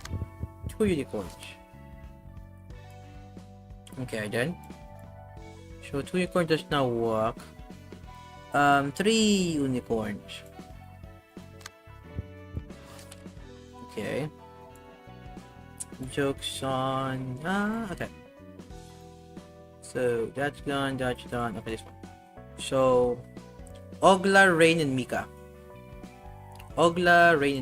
2 unicorns. Okay, then. So 2 unicorns does not work. 3 unicorns. Okay. Jokes on. Okay. So that's done. Okay, this one. So Ogla, Rain, and Mika. Where's Ogla, Rain,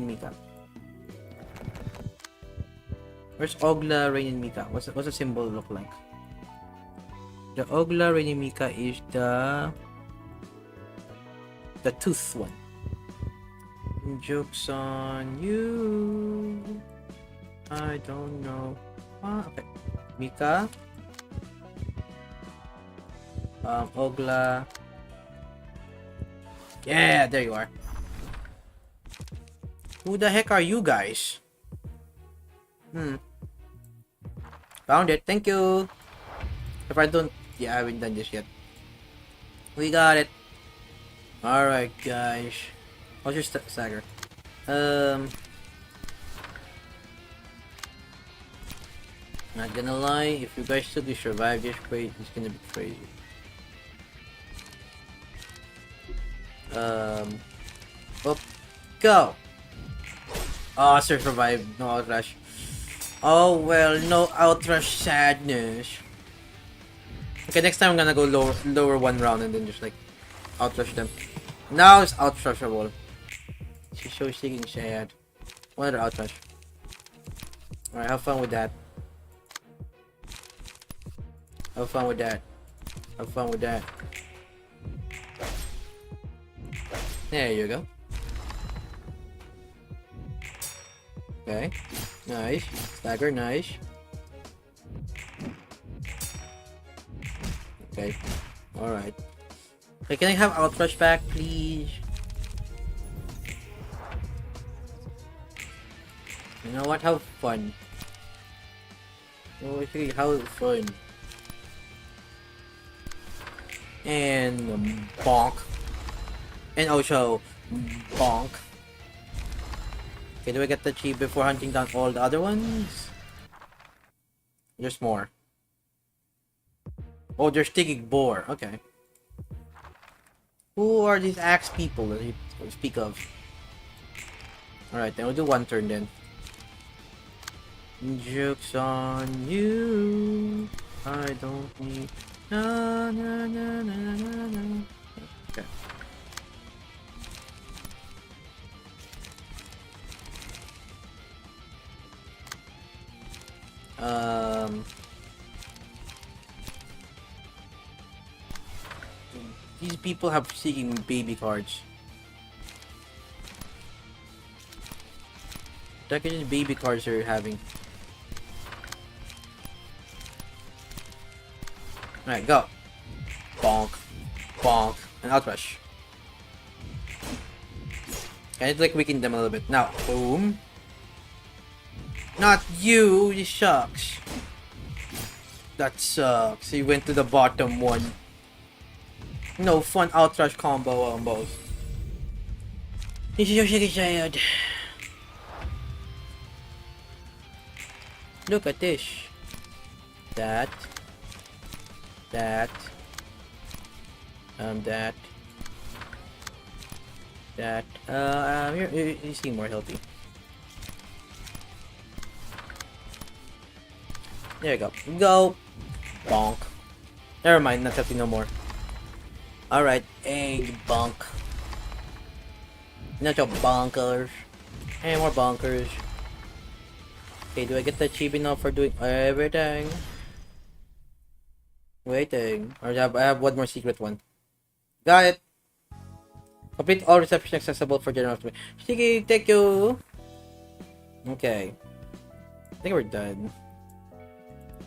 and Mika? What's the symbol look like? The Ogla, Rain, and Mika is the tooth one. Jokes on you. I don't know. Okay. Mika. Ogla. Yeah, there you are. Who the heck are you guys? Found it. Thank you. If I don't, yeah, I haven't done this yet. We got it. Alright, guys. How's your stagger? Not gonna lie, if you guys still survive this raid, it's gonna be crazy. Oh, go! Oh, sir, survived. No outrush. Oh well, no outrush sadness. Okay, next time I'm gonna go lower one round and then just like outrush them. Now it's outrushable. She's so stinking sad. One other outrush. Alright, have fun with that. Have fun with that. There you go. Okay. Nice. Stagger, nice. Okay. Alright. Okay, can I have outrush back, please? You know what? Have fun. Oh, okay, have fun. And bonk. And also bonk. Okay, do I get the chi before hunting down all the other ones? There's more. Oh, there's sticking boar. Okay. Who are these axe people that you speak of? Alright, then we'll do one turn then. Joke's on you. I don't need. Na, na, na, na, na, na. Okay. These people have seeking baby cards. Look at these baby cards they're having. Alright, go. Bonk. Bonk. And outrush. And it's like weaken them a little bit. Now, boom. Not you, this sucks. That sucks. He went to the bottom one. No fun outrush combo on both. This is your shaky child. Look at this. That. That. That. You seem more healthy. There you go. Go. Bonk. Never mind, not healthy no more. Alright, egg bonk. Not your bonkers. Hey, more bonkers. Okay, do I get the achievement now for doing everything? Waiting. Or I have one more secret one. Got it. Complete all reception accessible for general. Sige, thank you. Okay. I think we're done.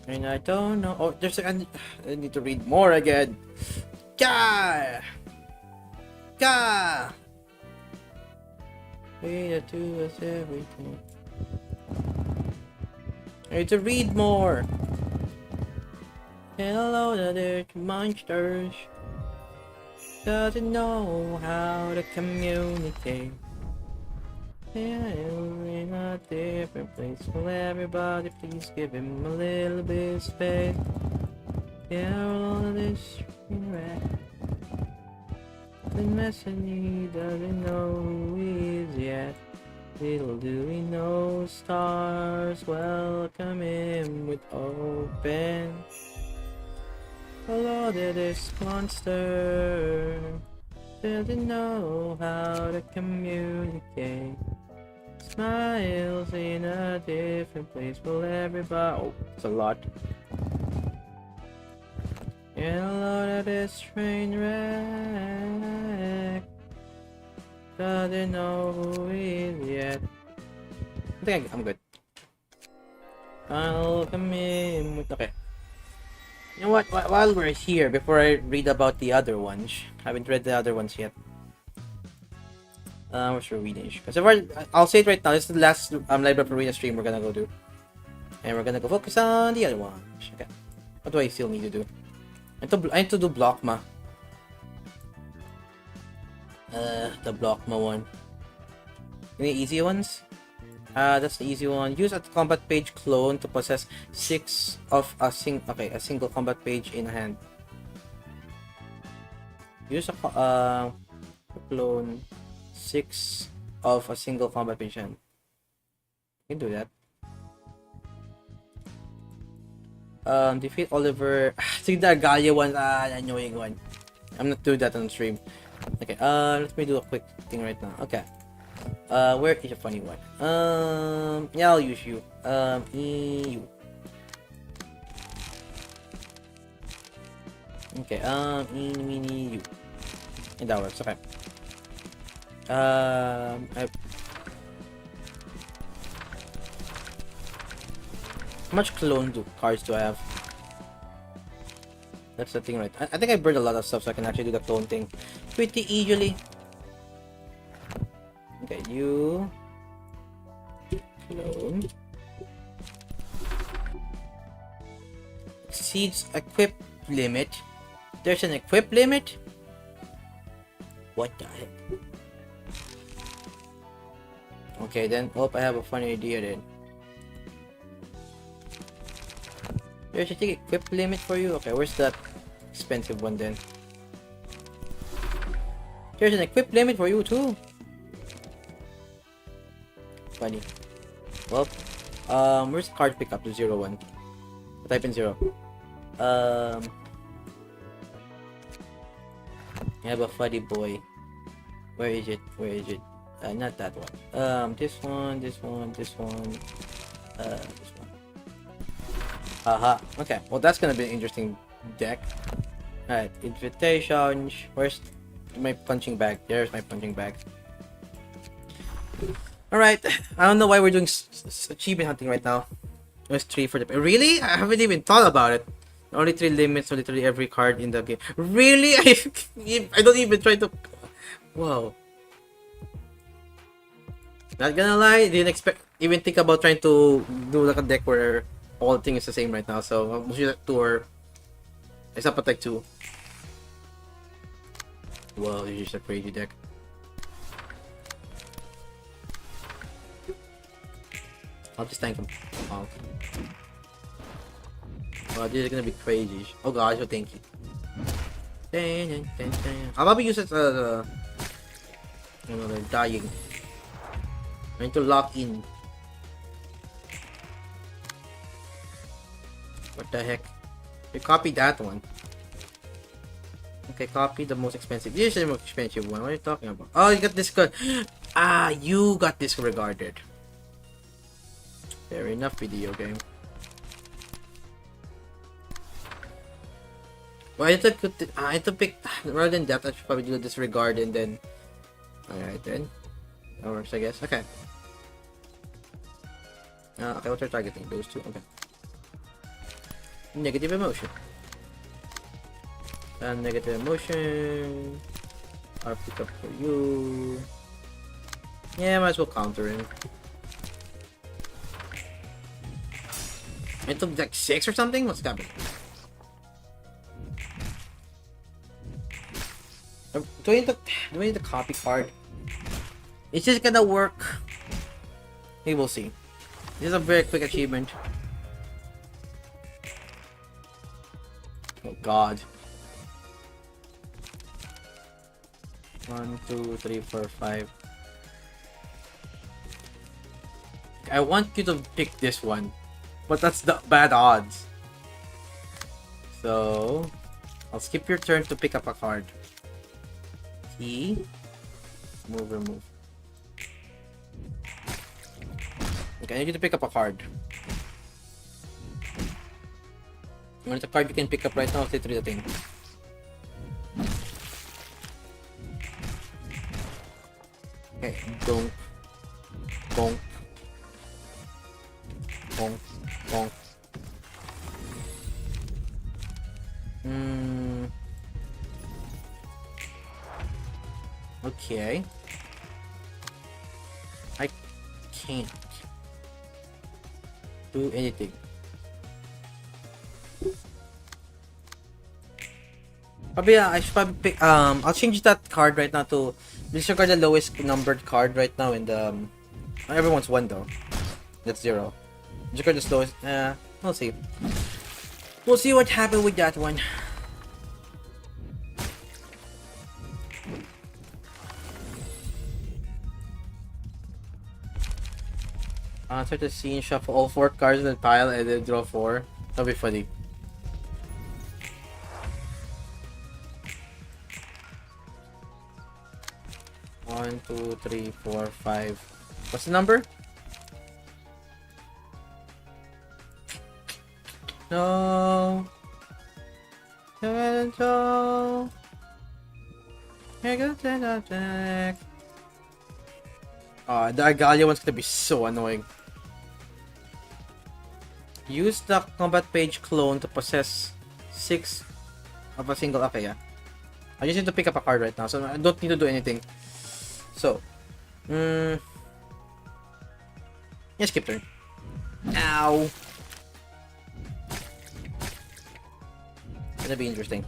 And I don't know. Oh, there's a. I need to read more again. Gah! Gah! Way to do us everything. I need to read more. Hello, the dirt monsters. Doesn't know how to communicate. We're in a different place. Will everybody please give him a little bit of space? Yeah, all of this rat. The messenger doesn't know who he is yet. Little do we know, stars welcome him with open. Hello there, this monster doesn't know how to communicate. Smiles in a different place. Will everybody? Oh, it's a lot. And a lot of this train wreck doesn't know who he is yet. I think I'm good. I'll come in with. Okay. You know what? While we're here, before I read about the other ones, I haven't read the other ones yet. What's your reading? Because I'll say it right now. This is the last Library of Ruina stream we're gonna go do, and we're gonna go focus on the other ones. Okay. What do I still need to do? I need to do Blockma. The Blockma one. Any easy ones? That's the easy one. Use a combat page clone to possess 6 of a single combat page in hand. Use a clone 6 of a single combat page in hand. You can do that. Defeat Oliver. See the Galia one, annoying one. I'm not doing that on stream. Okay, let me do a quick thing right now. Okay. Where is a funny one? Yeah, I'll use you. EU. Okay, EU. And that works, okay. How much clone cards do I have? That's the thing, right? I think I burned a lot of stuff so I can actually do the clone thing pretty easily. Okay, you clone exceeds equip limit. There's an equip limit? What the heck? Okay, then hope I have a funny idea then. There's a equip limit for you? Okay, where's that expensive one then? There's an equip limit for you too. Funny. Well, where's card pickup to 01? Type in 0. I have a funny boy. Where is it? Where is it? Not that one. This one, this one, this one. This one. Haha. Okay. Well, that's gonna be an interesting deck. Alright. Invitations. Where's my punching bag? There's my punching bag. Alright. I don't know why we're doing achievement hunting right now. There's 3 for the... Really? I haven't even thought about it. Only 3 limits, so literally every card in the game. Really? I don't even try to... Wow. Not gonna lie, didn't even think about trying to do like a deck where all things is the same right now. So I'm mostly like 2 or... Except for like 2. Wow, this is a crazy deck. I'll just thank him. Oh. Wow, this is gonna be crazy. Oh gosh, so thank you. I'll probably use it as you know, they're dying. I need to lock in. What the heck? You copy that one. Okay, copy the most expensive. This is the most expensive one. What are you talking about? Oh, you got discard. Ah, you got disregarded. Fair enough, video game. Well, I had to pick rather than that. I should probably do disregard and then. Alright then. That works, I guess. Okay. Okay, what's our targeting? Those 2. Okay. Negative emotion. Negative emotion. I'll pick up for you. Yeah, might as well counter him. It took like 6 or something? What's happening? Do I need the copy card? It's just gonna work. We will see. This is a very quick achievement. Oh god. 1, 2, 3, 4, 5. I want you to pick this one, but that's the bad odds. So I'll skip your turn to pick up a card. Key. Move, remove. Okay, I need you to pick up a card. When it's a card you can pick up right now, it's literally the thing. Okay, donk. Bonk. Bonk. Bonk. Okay. I can't do anything. Probably, I should probably pick, I'll change that card right now to disregard the lowest numbered card right now in the, everyone's 1 though. That's 0. Disregard the slowest, we'll see. We'll see what happened with that one. Answer the scene, shuffle all 4 cards in the pile and then draw 4. That'll be funny. One, 2, 3, 4, 5. What's the number? No. No. Here goes the deck. The Agalia one's gonna be so annoying. Use the combat page clone to possess 6 of a single. Okay, yeah. I just need to pick up a card right now, so I don't need to do anything. So, yeah, skip turn. Ow. Gonna be interesting.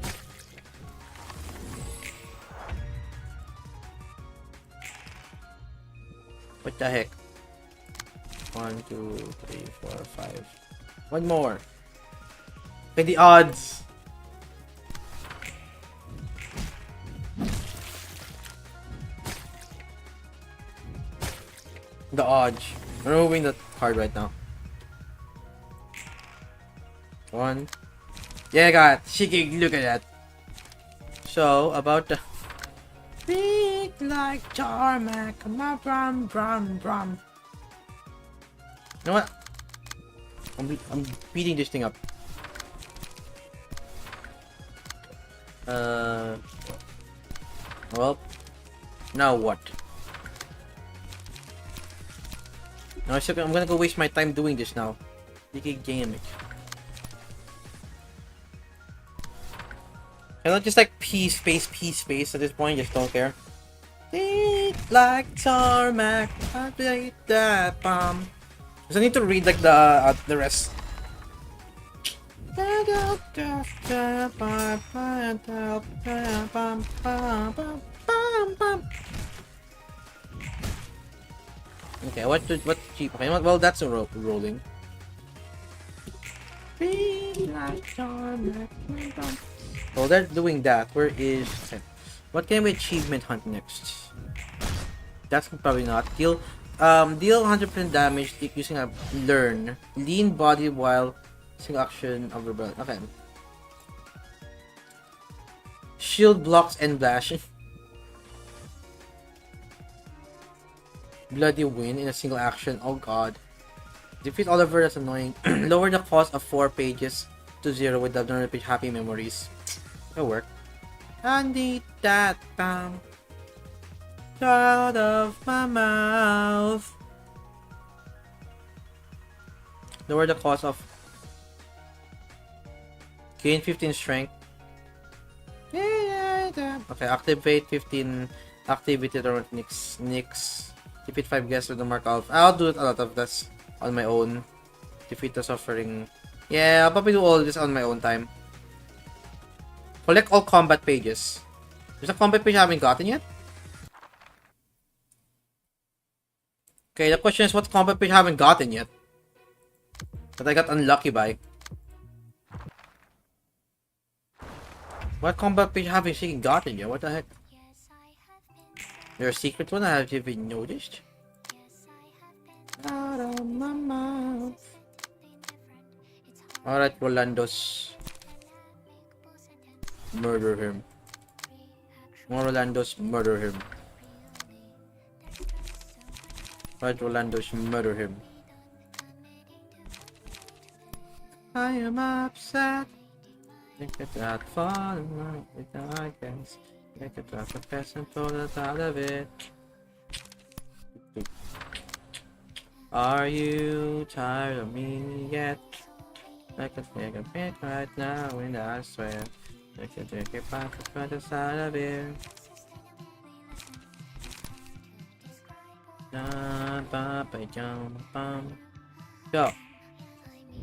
What the heck? 1, 2, 3, 4, 5. One more. Okay, the odds. The odds. I'm removing the card right now. 1. Yeah, God. Shiki, look at that. So, about the... Big like tarmac. Come on, brum. You know what? I'm beating this thing up. Well, now what? Now I'm gonna go waste my time doing this now. Big gimmick. Can I just like P space at this point? Just don't care. Big like tarmac. I play that bomb. Because I need to read like the rest. Okay, what cheap? Okay, well that's a rolling. Well, they're doing that. Where is? Okay. What can we achievement hunt next? That's probably not deal 100% damage using a learn lean body while single action of rebellion. Okay. Shield blocks and blast. Bloody win in a single action. Oh god. Defeat Oliver, that's annoying. Lower the cost of 4 pages to 0 with the repeat happy memories. That'll work. I need that bomb out of my mouth. Lower the cost of gain 15 strength. Yeah. Okay, activate 15 activity around Nyx. Defeat 5 guests with the mark of. I'll do a lot of this on my own. Defeat the suffering. Yeah, I'll probably do all this on my own time. Collect all combat pages. There's a combat page I haven't gotten yet. Okay, the question is what combat page I haven't gotten yet? That I got unlucky by. What combat page haven't you gotten yet? What the heck? There's a secret one I haven't even noticed. Out of my mouth. Alright, Rolando's. Murder him. More Rolando's, murder him. Alright, Rolando's, murder him. I am upset. Think it not fall in line with the icons. Make it drop a peasant pull it out of it. Are you tired of me yet? I can take a bit right now and I swear I can take it back to the side of it. Go.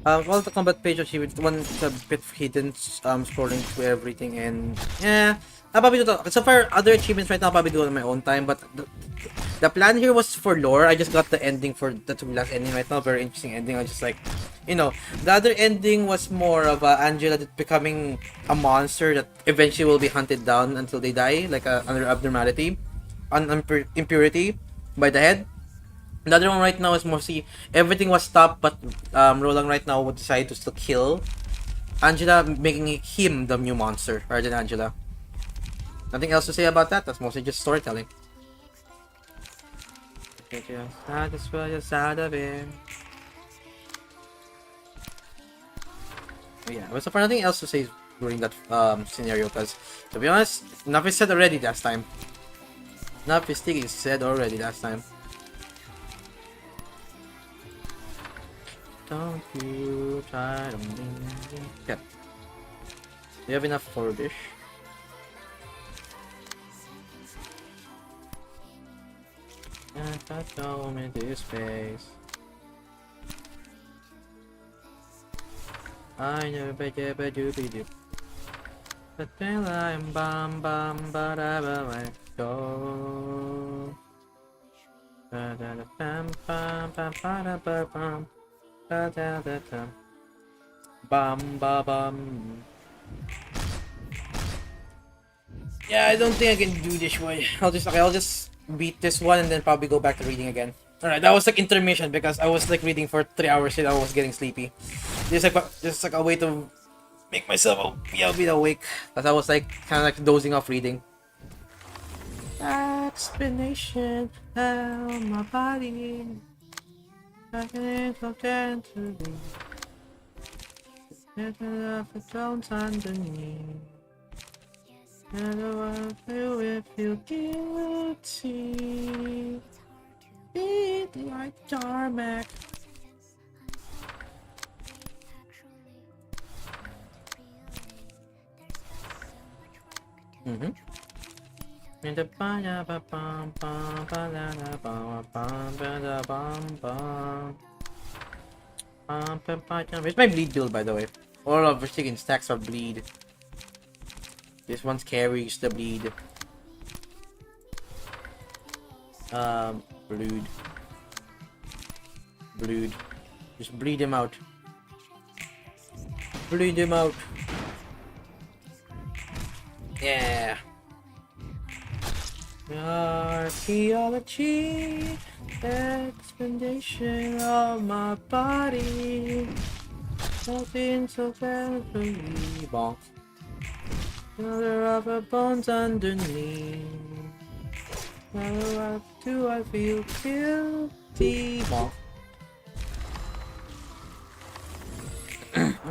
All the combat page achievements, one a bit hidden, scrolling through everything, and yeah, I'll probably do that. So far, other achievements right now, I'll probably do it on my own time, but the plan here was for lore. I just got the ending for the 2 last ending right now, very interesting ending. I just like, you know, the other ending was more of Angela becoming a monster that eventually will be hunted down until they die, like under abnormality, impurity by the head. The other one right now is mostly everything was stopped, but Roland right now would decide to still kill Angela, making him the new monster rather than Angela. Nothing else to say about that. That's mostly just storytelling. Out of it. Yeah, but so far nothing else to say during that scenario, because to be honest, enough is said already last time. Enough is said already last time. Don't you try to me. Okay. Do you have enough for this? Show me this face. I never bet you do. But then I'm bam but I will let go. Bam. Yeah, I don't think I can do this one. I'll just beat this one and then probably go back to reading again. Alright, that was like intermission because I was like reading for 3 hours and I was getting sleepy. Just like a way to make myself be a bit awake. Because I was like kind of like dozing off reading. Explanation of my body. I can content to be. Up the tones underneath. And I feel if you guilty. Be like tarmac. And the ba ba bum bum ba la la bum bum ba da bum bum. Where's my bleed build, by the way? All of the freaking stacks of bleed. This one carries the bleed. Bleed. Bleed. Just bleed him out. Bleed him out. Yeah. Archaeology. Explanation of my body. Something so very bonk. Another rubber bones underneath. Now do I feel guilty? Bonk.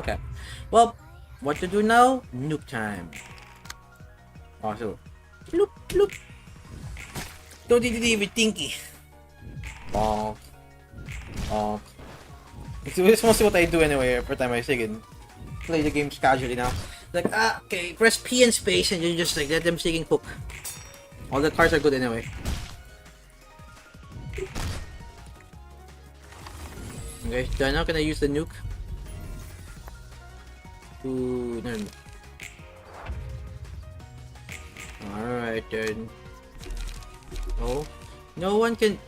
Okay. Well, what to do now? Nuke time. Also, look, look. Don't even thinky. Bonk. Bonk. It's mostly what I do anyway every time I play the games casually now. Like, okay, press P and space and you just like let them cook. All the cards are good anyway. Okay, done now. Can I use the nuke? Ooh, no. Alright then. Oh, no one can.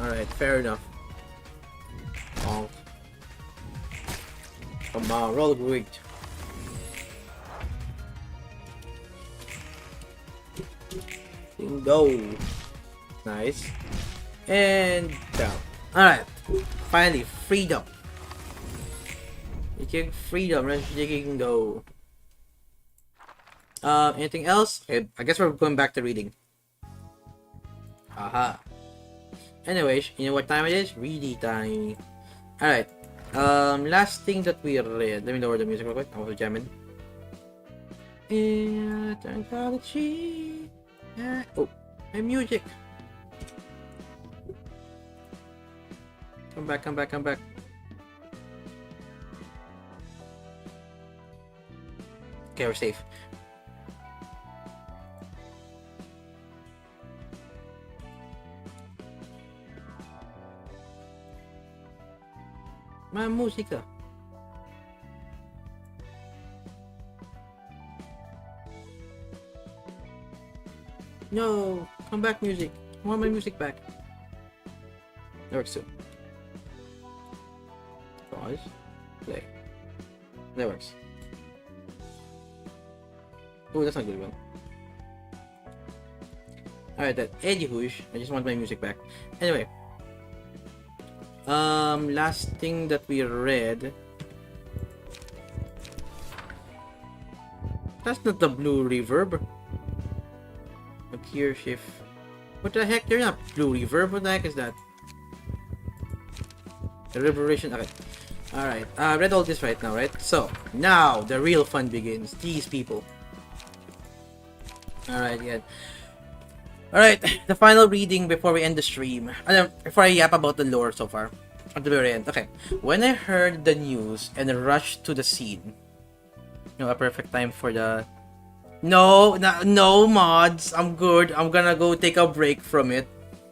Alright, fair enough. Oh. Come on, roll great. Go. Nice. And down. Alright. Finally, freedom. You can freedom, right? You can go. Anything else? Okay, I guess we're going back to reading. Aha. Anyways, you know what time it is? Reading time. Alright. Last thing that we read. Let me lower the music real quick. I was jamming. Technology. Oh, my music. Come back, come back, come back. Okay, we're safe. My música. No, come back, music. I want my music back. That works too. Pause. Play. That works. Oh, that's not a good one. Alright, that Eddie Hoosh. I just want my music back. Anyway. Last thing that we read. That's not the blue reverb. Appear shift. What the heck? They're not blue reverb. What the heck is that? The reverberation. Okay. Alright. I read all this right now, right? So, now the real fun begins. These people. Alright, yeah. Alright, the final reading before we end the stream. Before I yap about the lore so far. At the very end. Okay. When I heard the news and rushed to the scene. You know, a perfect time for the... No mods. I'm good. I'm gonna go take a break from it.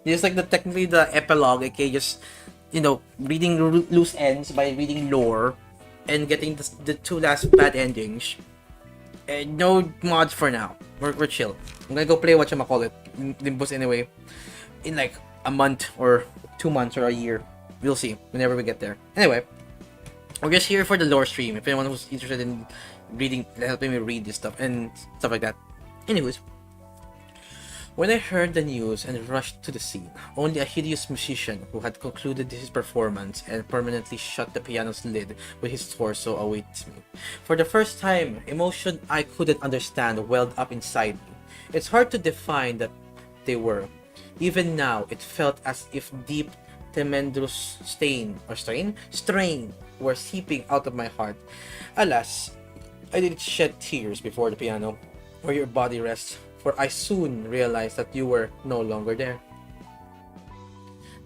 This is like technically the epilogue. Okay, just, you know, reading loose ends by reading lore. And getting the two last bad endings. And no mods for now. We're chill. I'm gonna go play whatchamacallit, Limbus anyway, in like a month or 2 months or a year. We'll see whenever we get there. Anyway, we're just here for the lore stream. If anyone who's interested in reading, helping me read this stuff and stuff like that. Anyways, When I heard the news and rushed to the scene, only a hideous musician who had concluded his performance and permanently shut the piano's lid with his torso awaits me. For the first time, emotion I couldn't understand welled up inside me. It's hard to define that they were. Even now, it felt as if deep, tremendous strain were seeping out of my heart. Alas, I didn't shed tears before the piano, where your body rests, for I soon realized that you were no longer there.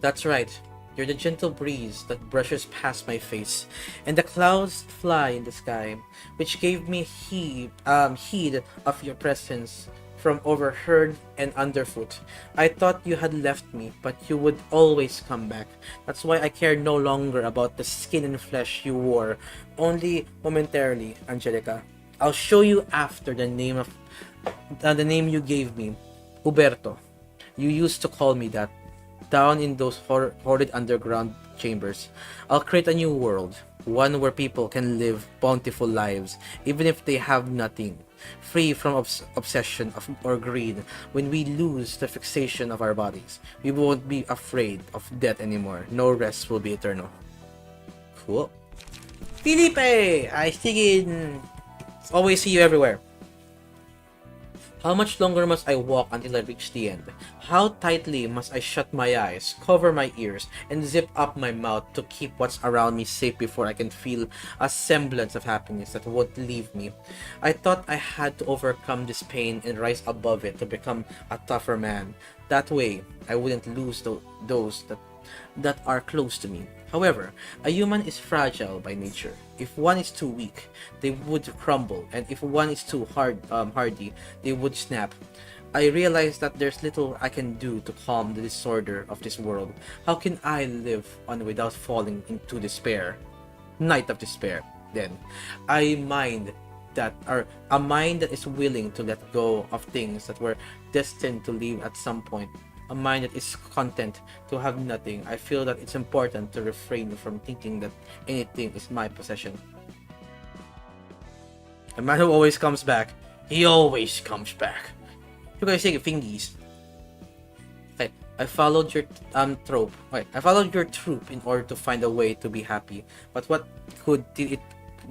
That's right, you're the gentle breeze that brushes past my face, and the clouds fly in the sky, which gave me heed of your presence from overhead and underfoot. I thought you had left me, but you would always come back. That's why I care no longer about the skin and flesh you wore, only momentarily, Angelica. I'll show you after the name you gave me, Huberto. You used to call me that, down in those horrid underground chambers. I'll create a new world, one where people can live bountiful lives, even if they have nothing, free from obsession or greed. When we lose the fixation of our bodies, we won't be afraid of death anymore. No rest will be eternal. Cool. Felipe! I think always see you everywhere. How much longer must I walk until I reach the end? How tightly must I shut my eyes, cover my ears, and zip up my mouth to keep what's around me safe before I can feel a semblance of happiness that won't leave me? I thought I had to overcome this pain and rise above it to become a tougher man. That way, I wouldn't lose those that are close to me. However, a human is fragile by nature. If one is too weak, they would crumble, and if one is too hardy, they would snap. I realize that there's little I can do to calm the disorder of this world. How can I live on without falling into despair? Night of despair, then. A mind that is willing to let go of things that were destined to leave at some point. A mind that is content to have nothing. I feel that it's important to refrain from thinking that anything is my possession. A man who always comes back, he always comes back. You guys take fingies. Okay, I followed your trope. Okay, I followed your troop in order to find a way to be happy. But what good did it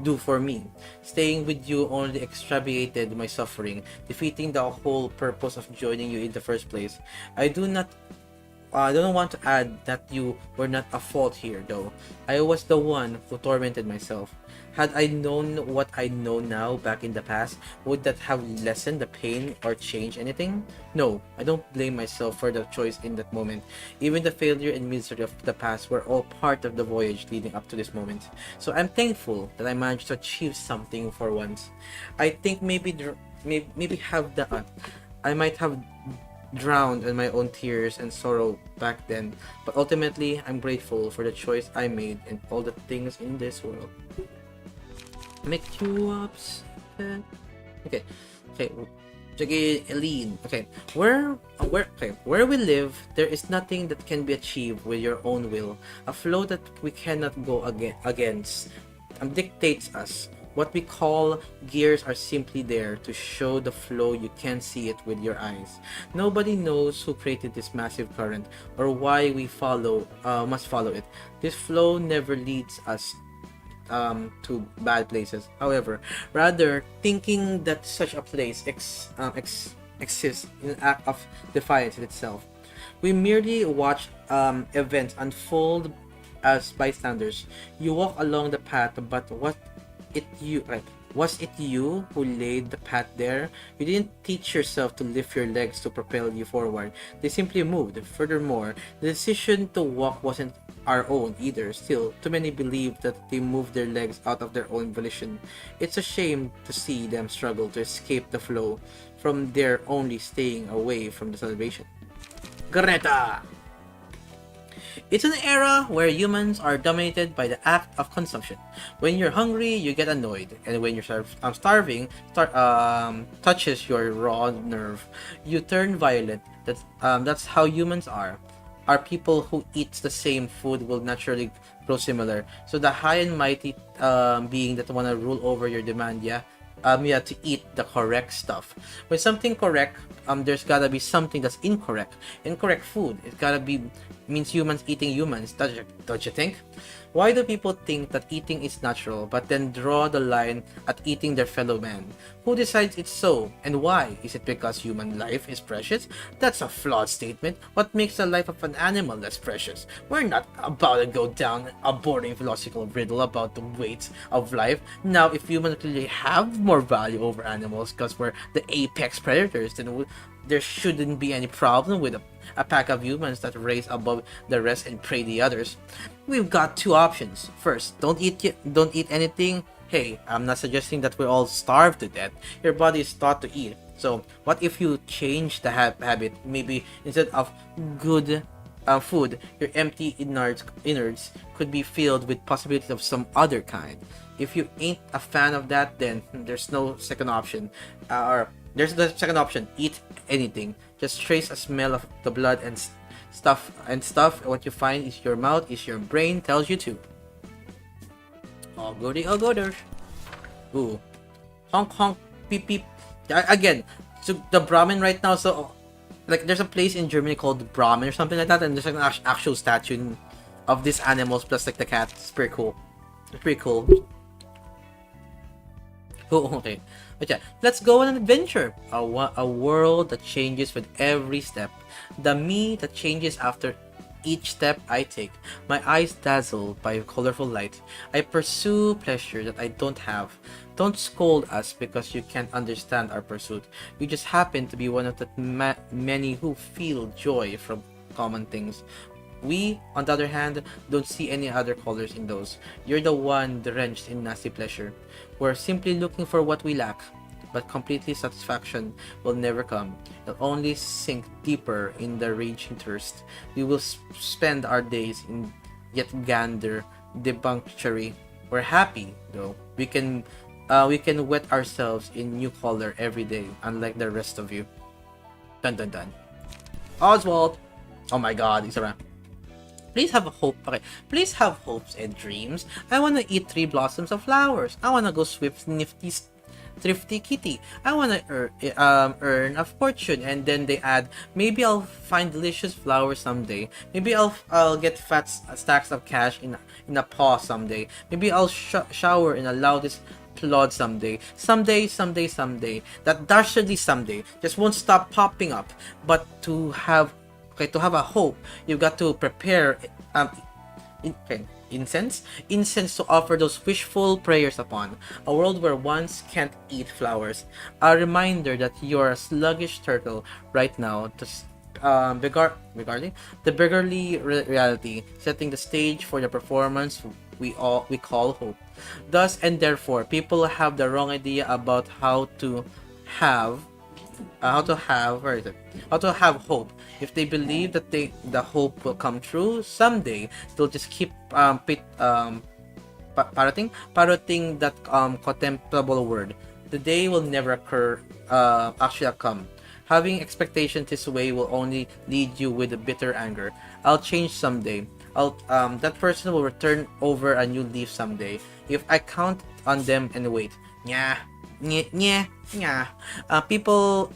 do for me? Staying with you only extravagated my suffering, defeating the whole purpose of joining you in the first place. I don't want to add that you were not at fault here, though. I was the one who tormented myself. Had I known what I know now back in the past, would that have lessened the pain or changed anything? No, I don't blame myself for the choice in that moment. Even the failure and misery of the past were all part of the voyage leading up to this moment. So I'm thankful that I managed to achieve something for once. I think I might have drowned in my own tears and sorrow back then, but ultimately I'm grateful for the choice I made and all the things in this world make you upset. Okay. Eileen. Okay. Where we live, there is nothing that can be achieved with your own will. A flow that we cannot go against dictates us. What we call gears are simply there to show the flow. You can't see it with your eyes. Nobody knows who created this massive current or why we must follow it. This flow never leads us to bad places. However, rather thinking that such a place exists in an act of defiance in itself. We merely watch events unfold as bystanders. You walk along the path, but was it you who laid the path there? You didn't teach yourself to lift your legs to propel you forward. They simply moved. Furthermore, the decision to walk wasn't our own either. Still, too many believe that they moved their legs out of their own volition. It's a shame to see them struggle to escape the flow from their only staying away from the celebration. Greta! It's an era where humans are dominated by the act of consumption. When you're hungry, you get annoyed, and when you're starving touches your raw nerve, you turn violent. That's how humans are. Our people who eat the same food will naturally grow similar. So the high and mighty being that wanna rule over your demand, yeah, you have to eat the correct stuff. When something correct, there's gotta be something that's incorrect. Incorrect food. It gotta be means humans eating humans. Don't you think? Why do people think that eating is natural, but then draw the line at eating their fellow man? Who decides it's so, and why? Is it because human life is precious? That's a flawed statement. What makes the life of an animal less precious? We're not about to go down a boring philosophical riddle about the weight of life. Now, if humans really have more value over animals because we're the apex predators, then there shouldn't be any problem with a pack of humans that raise above the rest and prey the others. We've got two options. First, don't eat anything. Hey, I'm not suggesting that we all starve to death. Your body is taught to eat. So, what if you change the habit? Maybe instead of good food, your empty innards could be filled with possibilities of some other kind. If you ain't a fan of that, then there's no second option. Or there's the second option: eat anything. Just trace a smell of the blood and stuff. What you find is your mouth, is your brain tells you to. Oh goody, oh gooders. Ooh, honk honk, beep beep. Again, so the Brahmin right now. So, like, there's a place in Germany called Brahmin or something like that, and there's like an actual statue of these animals plus like the cat. It's pretty cool. It's pretty cool. Oh, okay. But yeah, let's go on an adventure. A world that changes with every step. The me that changes after each step I take. My eyes dazzled by colorful light. I pursue pleasure that I don't have. Don't scold us because you can't understand our pursuit. We just happen to be one of the many who feel joy from common things. We, on the other hand, don't see any other colors in those. You're the one drenched in nasty pleasure. We're simply looking for what we lack, but completely satisfaction will never come. It'll only sink deeper in the raging thirst. We will spend our days in yet gander debauchery. We're happy, though. We can wet ourselves in new color every day, unlike the rest of you. Dun dun dun. Oswald! Oh my god, he's around. Please have a hope. Okay. Please have hopes and dreams. I wanna eat 3 blossoms of flowers. I wanna go swift thrifty kitty. I wanna earn a fortune, and then they add, maybe I'll find delicious flowers someday. Maybe I'll get fat stacks of cash in a paw someday. Maybe I'll shower in the loudest plod someday. Someday. That dastardly someday just won't stop popping up. But to have a hope, you've got to prepare incense to offer those wishful prayers upon. A world where ones can't eat flowers. A reminder that you're a sluggish turtle right now, regarding the beggarly reality, setting the stage for the performance we call hope. Thus and therefore, people have the wrong idea about how to have hope. If they believe that the hope will come true someday, they'll just keep parroting that contemptible word. The day will never actually come. Having expectations this way will only lead you with a bitter anger. I'll change someday. That person will return over a new leaf someday. If I count on them and wait, people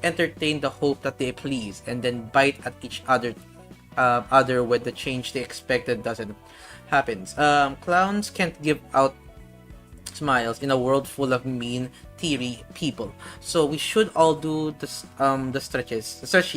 entertain the hope that they please, and then bite at each other when the change they expected doesn't happen. Clowns can't give out smiles in a world full of mean, teary people. So we should all do the stretches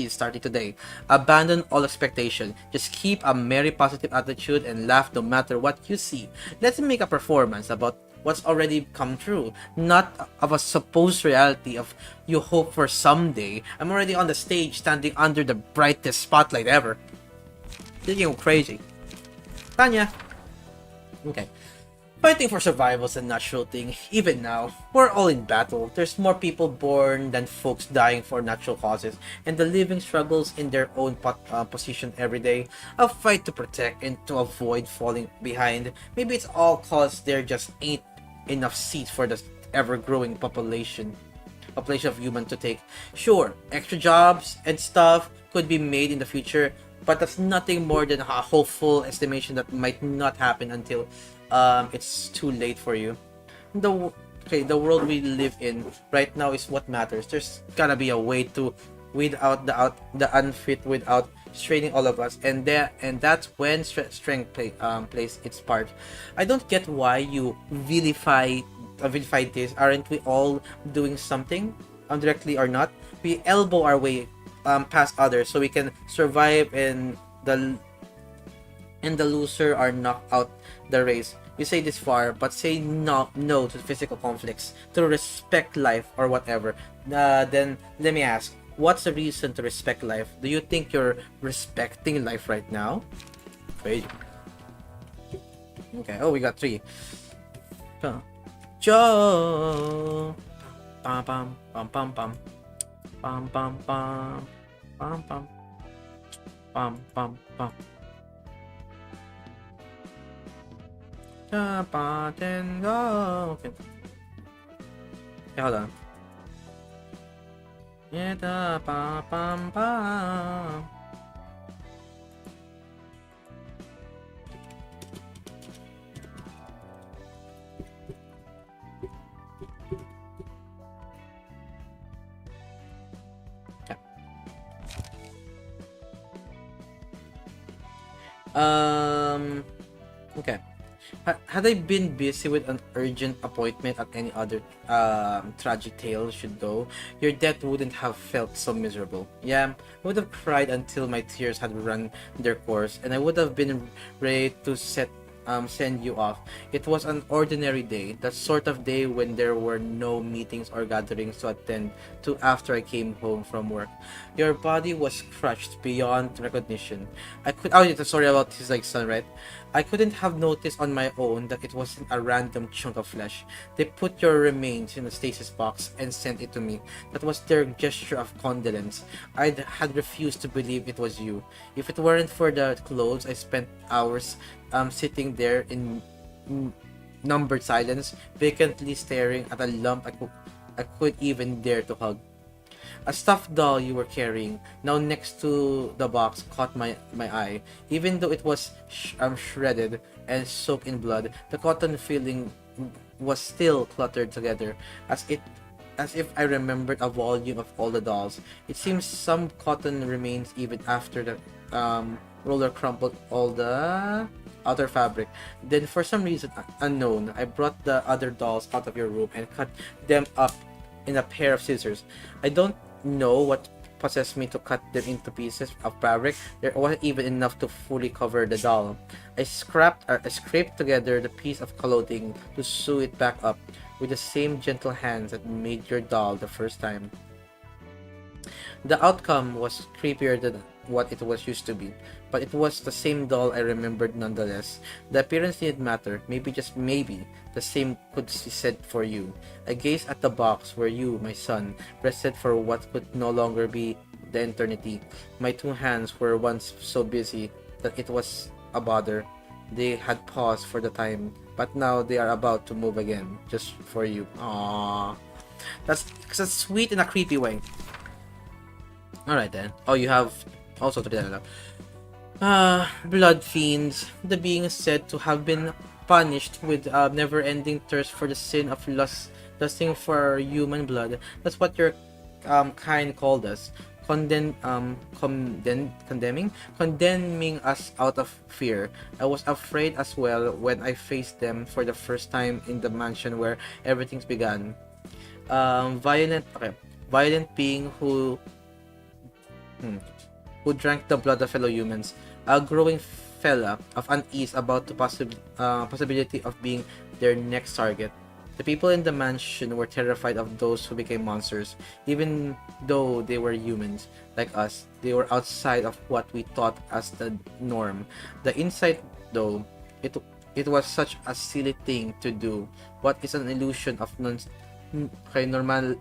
starting today. Abandon all expectation. Just keep a merry, positive attitude and laugh no matter what you see. Let's make a performance about what's already come true, not of a supposed reality of you hope for someday. I'm already on the stage, standing under the brightest spotlight ever. Thinking crazy. Tanya. Okay. Fighting for survival is a natural thing. Even now, we're all in battle. There's more people born than folks dying for natural causes, and the living struggles in their own position every day. A fight to protect and to avoid falling behind. Maybe it's all cause there just ain't enough seats for the ever-growing population of humans to take. Sure, extra jobs and stuff could be made in the future, but that's nothing more than a hopeful estimation that might not happen until it's too late for you. okay, the world we live in right now is what matters. There's gotta be a way to weed out the unfit without straining all of us, and that's when strength plays its part. I don't get why you vilify this. Aren't we all doing something, directly or not? We elbow our way past others so we can survive, and the loser are knocked out the race. You say this far, but say no to physical conflicts, to respect life or whatever. Then let me ask, what's the reason to respect life? Do you think you're respecting life right now? Wait. Okay. Oh, we got 3. Joe. Pam pam pam pam pam pam pam pam pam pam pam pam pam. Okay. Yeah, hold on. Yeah, pam pam pam. Okay. Had I been busy with an urgent appointment at any other tragic tale should go, your death wouldn't have felt so miserable. Yeah, I would have cried until my tears had run their course, and I would have been ready to send you off. It was an ordinary day, that sort of day when there were no meetings or gatherings to attend to after I came home from work. Your body was crushed beyond recognition. Sorry about his son, right? I couldn't have noticed on my own that it wasn't a random chunk of flesh. They put your remains in a stasis box and sent it to me. That was their gesture of condolence. I had refused to believe it was you. If it weren't for the clothes, I spent hours sitting there in numbered silence, vacantly staring at a lump I could even dare to hug. A stuffed doll you were carrying, now next to the box, caught my eye. Even though it was shredded and soaked in blood, the cotton filling was still cluttered together, as if I remembered a volume of all the dolls. It seems some cotton remains even after the roller crumpled all the outer fabric. Then, for some reason unknown, I brought the other dolls out of your room and cut them up in a pair of scissors. I don't know what possessed me to cut them into pieces of fabric. There wasn't even enough to fully cover the doll. I scraped together the piece of clothing to sew it back up with the same gentle hands that made your doll the first time. The outcome was creepier than what it was used to be, but it was the same doll I remembered nonetheless. The appearance didn't matter. Maybe, just maybe, the same could be said for you. I gazed at the box where you, my son, rested for what could no longer be the eternity. My 2 hands were once so busy that it was a bother. They had paused for the time, but now they are about to move again, just for you. Aww. That's sweet in a creepy way. Alright then. Oh, you have also to the blood fiends, the beings said to have been punished with never-ending thirst for the sin of lusting for human blood. That's what your kind called us, condemning us out of fear. I was afraid as well when I faced them for the first time in the mansion where everything's begun. Violent being who drank the blood of fellow humans. A growing fella of unease about the possibility of being their next target. The people in the mansion were terrified of those who became monsters. Even though they were humans, like us, they were outside of what we thought as the norm. The insight, though, it was such a silly thing to do. What is an illusion of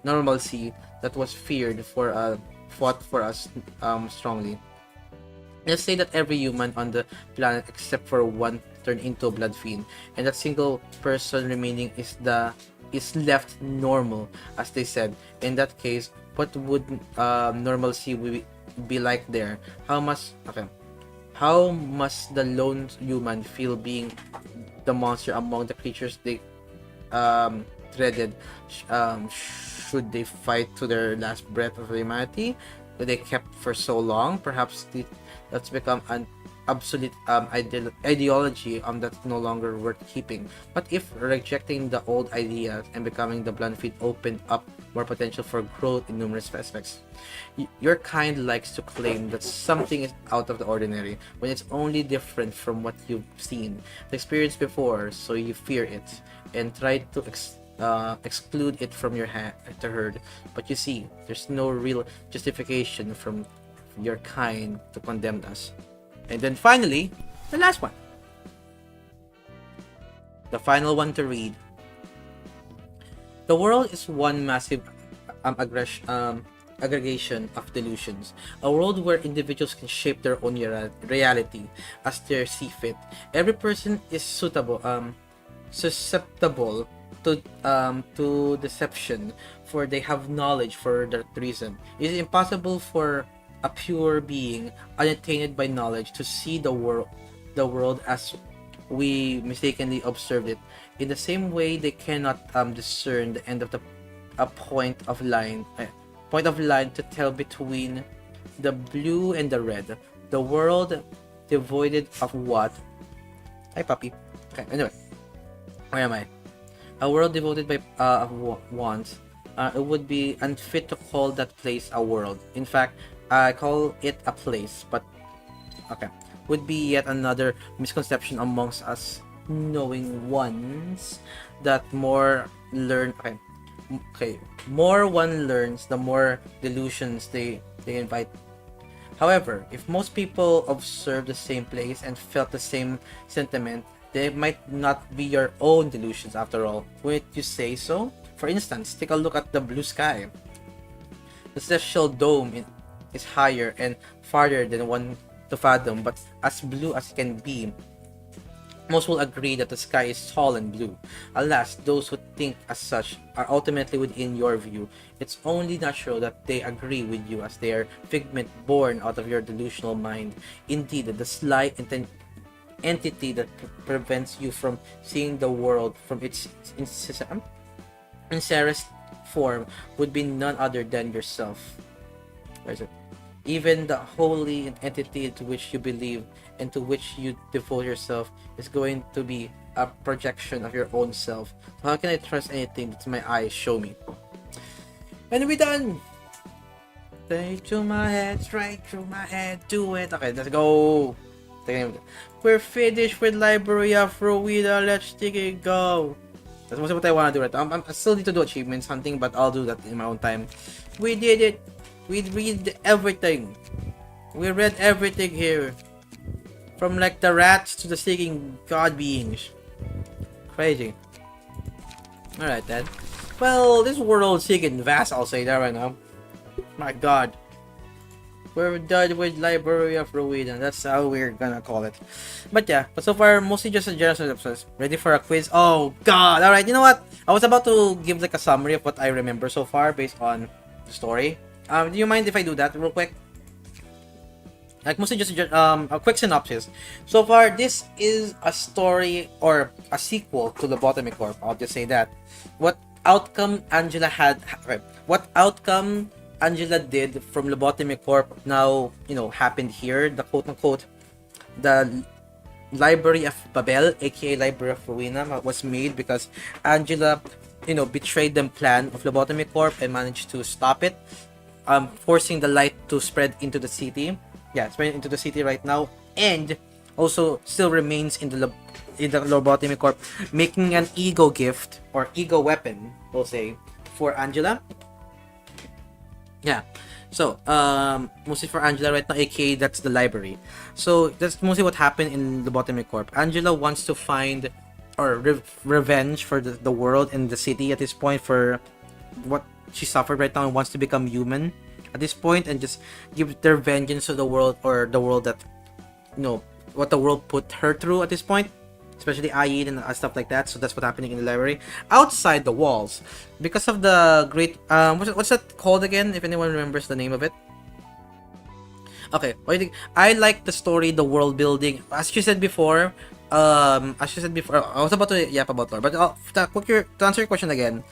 normalcy that was fought for us strongly. Let's say that every human on the planet except for one turned into a blood fiend, and that single person remaining is left normal, as they said. In that case, what would normalcy be like there? How must the lone human feel being the monster among the creatures they dreaded should they fight to their last breath of humanity that they kept for so long. Perhaps that's become an obsolete ideology that's no longer worth keeping. But if rejecting the old ideas and becoming the blunt feet opened up more potential for growth in numerous aspects. Your kind likes to claim that something is out of the ordinary when it's only different from what you've seen, experienced before, so you fear it and try to exclude it from your herd. But you see, there's no real justification from your kind to condemn us. And then finally, the last one. The final one to read. The world is one massive aggregation of delusions. A world where individuals can shape their own reality as they see fit. Every person is susceptible to deception, for they have knowledge for that reason. It is impossible for a pure being, unattainted by knowledge, to see the world as we mistakenly observed it. In the same way, they cannot discern the end of a point of line to tell between the blue and the red. The world devoid of what? Hi, puppy. Okay, anyway, where am I? A world devoted by of wants. It would be unfit to call that place a world. In fact, I call it a place, but okay, would be yet another misconception amongst us knowing ones that more one learns, the more delusions they invite. However, if most people observe the same place and felt the same sentiment, they might not be your own delusions after all. Wouldn't you say so? For instance, take a look at the blue sky. The celestial dome is higher and farther than one to fathom, but as blue as it can be. Most will agree that the sky is tall and blue. Alas, those who think as such are ultimately within your view. It's only natural that they agree with you, as they are figment born out of your delusional mind. Indeed, the slight entity that prevents you from seeing the world from its sincerest form would be none other than yourself. Where is it? Even the holy entity to which you believe and to which you devote yourself is going to be a projection of your own self. So how can I trust anything that my eyes show me? And we're done! Straight through my head, do it. Okay, let's go! We're finished with Library of Ruina, let's take it go! That's mostly what I want to do right now. I still need to do achievements hunting, but I'll do that in my own time. We did it! We read everything. We read everything here. From like the rats to the seeking god beings. Crazy. Alright then. Well, this world seeking vast, I'll say that right now. My god. We're done with Library of Ruina. That's how we're gonna call it. But yeah, but so far, mostly just a general synopsis. Ready for a quiz? Oh god! Alright, you know what? I was about to give like a summary of what I remember so far based on the story. Do you mind if I do that real quick? Like mostly just a quick synopsis. So far, this is a story or a sequel to Lobotomy Corp. I'll just say that. What outcome Angela did from Lobotomy Corp now, happened here. The quote-unquote, the Library of Babel, aka Library of Ruina, was made because Angela, betrayed the plan of Lobotomy Corp and managed to stop it. Forcing the light to spread into the city. Yeah, spread into the city right now, and also still remains in the Lobotomy Corp, making an ego gift or ego weapon, we'll say, for Angela. Yeah, so mostly for Angela right now, aka that's the library. So that's mostly what happened in Lobotomy Corp. Angela wants to find or revenge for the world and the city at this point for what she suffered right now, and wants to become human at this point and just give their vengeance to the world, or the world that what the world put her through at this point, especially Ayin and stuff like that. So that's what's happening in the library outside the walls because of the great what's that called again, if anyone remembers the name of it. Okay, what do you think? I like the story, the world building. As you said before, as you said before, I was about to yap about lore, but to answer your question again,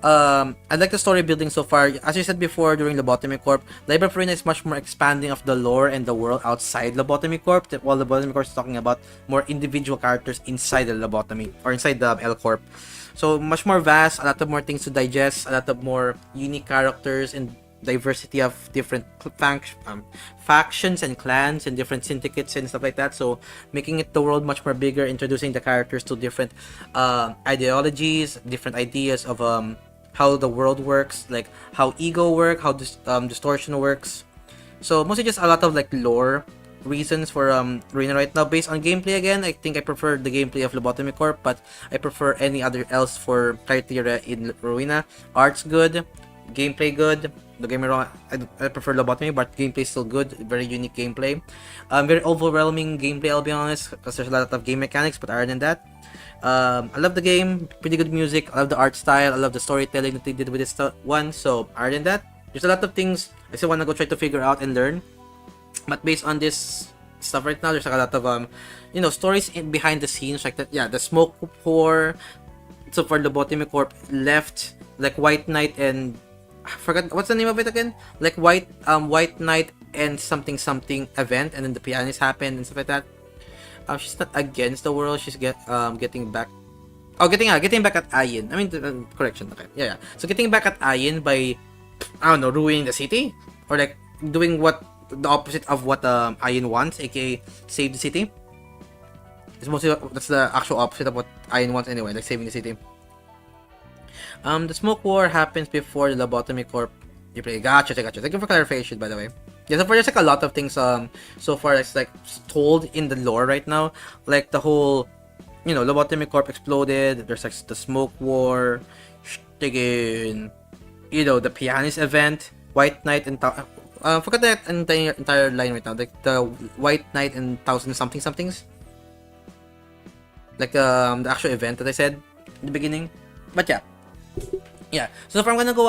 I like the story building so far. As you said before during Lobotomy Corp, Library of Ruina is much more expanding of the lore and the world outside Lobotomy Corp, while Lobotomy Corp is talking about more individual characters inside the Lobotomy, or inside the L Corp. So much more vast, a lot of more things to digest, a lot of more unique characters and diversity of different factions and clans and different syndicates and stuff like that. So making it the world much more bigger, introducing the characters to different ideologies, different ideas of how the world works, like how ego work, how distortion works. So mostly just a lot of like lore reasons for Ruina right now. Based on gameplay again, I think I prefer the gameplay of Lobotomy Corp, but I prefer any other else for criteria in Ruina. Art's good, gameplay good. Don't get me wrong, I prefer Lobotomy, but gameplay is still good. Very unique gameplay. Very overwhelming gameplay, I'll be honest, because there's a lot of game mechanics, but other than that, I love the game. Pretty good music. I love the art style. I love the storytelling that they did with this one. So other than that, there's a lot of things I still want to go try to figure out and learn. But based on this stuff right now, there's like a lot of stories behind the scenes, like that. Yeah, the smoke pour. So for Lobotomy Corp left like White Knight and I forgot what's the name of it again. Like White Knight and something event, and then the pianist happened and stuff like that. She's not against the world. She's getting back. Oh, getting back at Ayin. I mean, correction. Okay, yeah. So getting back at Ayin by ruining the city, or like doing the opposite of what Ayin wants, aka save the city. That's the actual opposite of what Ayin wants anyway, like saving the city. The smoke war happens before the Lobotomy Corp. You play. Gotcha. Thank you for clarification, by the way. Yeah, so far there's like a lot of things so far that's like told in the lore right now. Like the whole Lobotomy Corp exploded, there's like the smoke war, again, the pianist event, White Knight and forgot that entire line right now. Like the White Knight and thousand somethings. Like the actual event that I said in the beginning. But yeah. So far I'm gonna go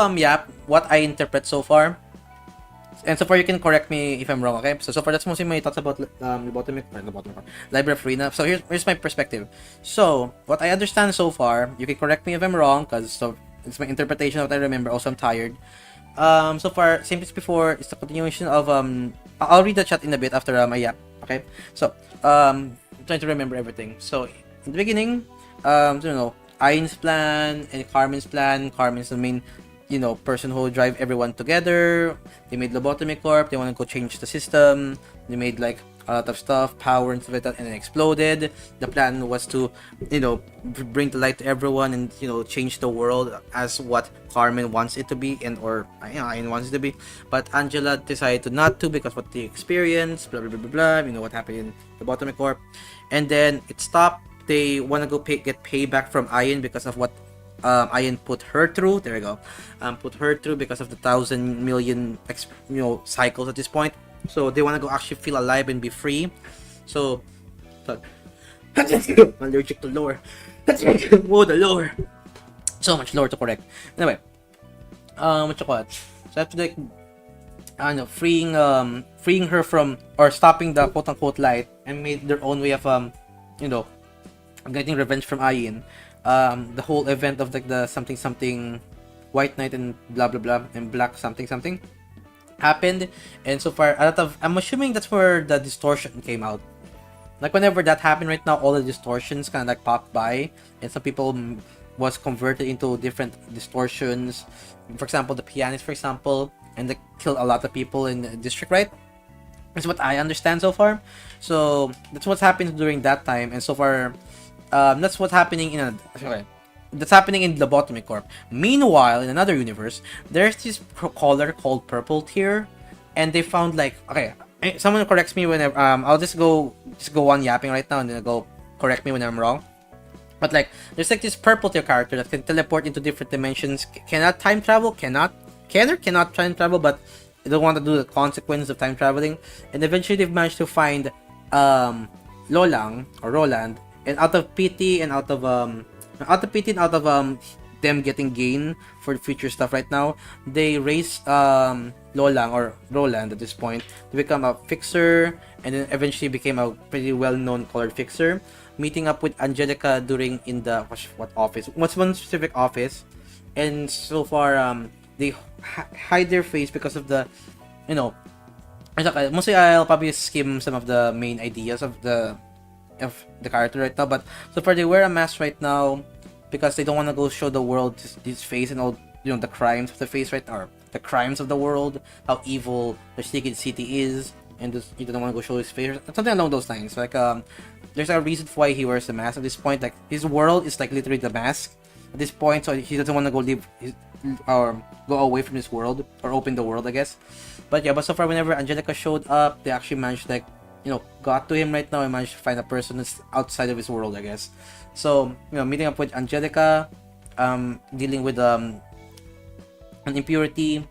what I interpret so far. And so far you can correct me if I'm wrong, okay? So far that's mostly my thoughts about Library of Ruina. So here's my perspective. So what I understand so far, you can correct me if I'm wrong, because it's my interpretation of what I remember. Also, I'm tired. So far, same as before, it's the continuation of I'll read the chat in a bit after my yap. Okay. So I'm trying to remember everything. So in the beginning, Ain's plan and Carmen's plan. Carmen's the main person who drive everyone together. They made Lobotomy Corp. They want to go change the system. They made like a lot of stuff, power and stuff like that, and then exploded. The plan was to, bring the light to everyone and change the world as what Carmen wants it to be, or Ayn wants it to be. But Angela decided to not to because what they experienced, blah blah blah blah blah. What happened in Lobotomy Corp, and then it stopped. They want to go get payback from Ayn because of what Ayn put her through. There we go. Put her through because of the 1,000 million cycles at this point. So they want to go actually feel alive and be free. So I'm allergic to lore. Whoa, the lore. So much lore to correct. Anyway, what you call it? So after like freeing her from, or stopping the quote unquote light, and made their own way of getting revenge from Ayin. The whole event of like the something White Knight and blah blah blah and black something happened, and so far a lot of, I'm assuming that's where the distortion came out. Like whenever that happened right now, all the distortions kind of like popped by, and some people was converted into different distortions. For example, the pianist, for example, and they killed a lot of people in the district, right? That's what I understand so far. So that's what's happened during that time, and so far that's what's happening that's happening in Lobotomy Corp. Meanwhile, in another universe, there's this color called purple tier, and they found like, okay, someone corrects me whenever I'll just go on yapping right now, and then I'll go correct me when I'm wrong. But like, there's like this purple tier character that can teleport into different dimensions, cannot time travel, cannot time travel, but they don't want to do the consequence of time traveling, and eventually they've managed to find Lolang or Roland, and out of pity and out of them getting gain for future stuff right now, they raise Lolang or Roland at this point to become a fixer, and then eventually became a pretty well-known colored fixer. meeting up with Angelica during in the what office? What's one specific office? And so far, they hide their face because of the, you know, mostly I'll probably skim some of the main ideas of the character right now, but so far they wear a mask right now because they don't want to go show the world his face and all, you know, the crimes of the face right now, or the crimes of the world, how evil the city is, and just, he doesn't want to go show his face, something along those lines. Like there's a reason why he wears the mask at this point. Like his world is like literally the mask at this point, so he doesn't want to go leave his, or go away from his world or open the world, I guess. But yeah, but so far whenever Angelica showed up, they actually managed like, you know, got to him right now and managed to find a person that's outside of his world, I guess. So, you know, meeting up with Angelica, dealing with an impurity,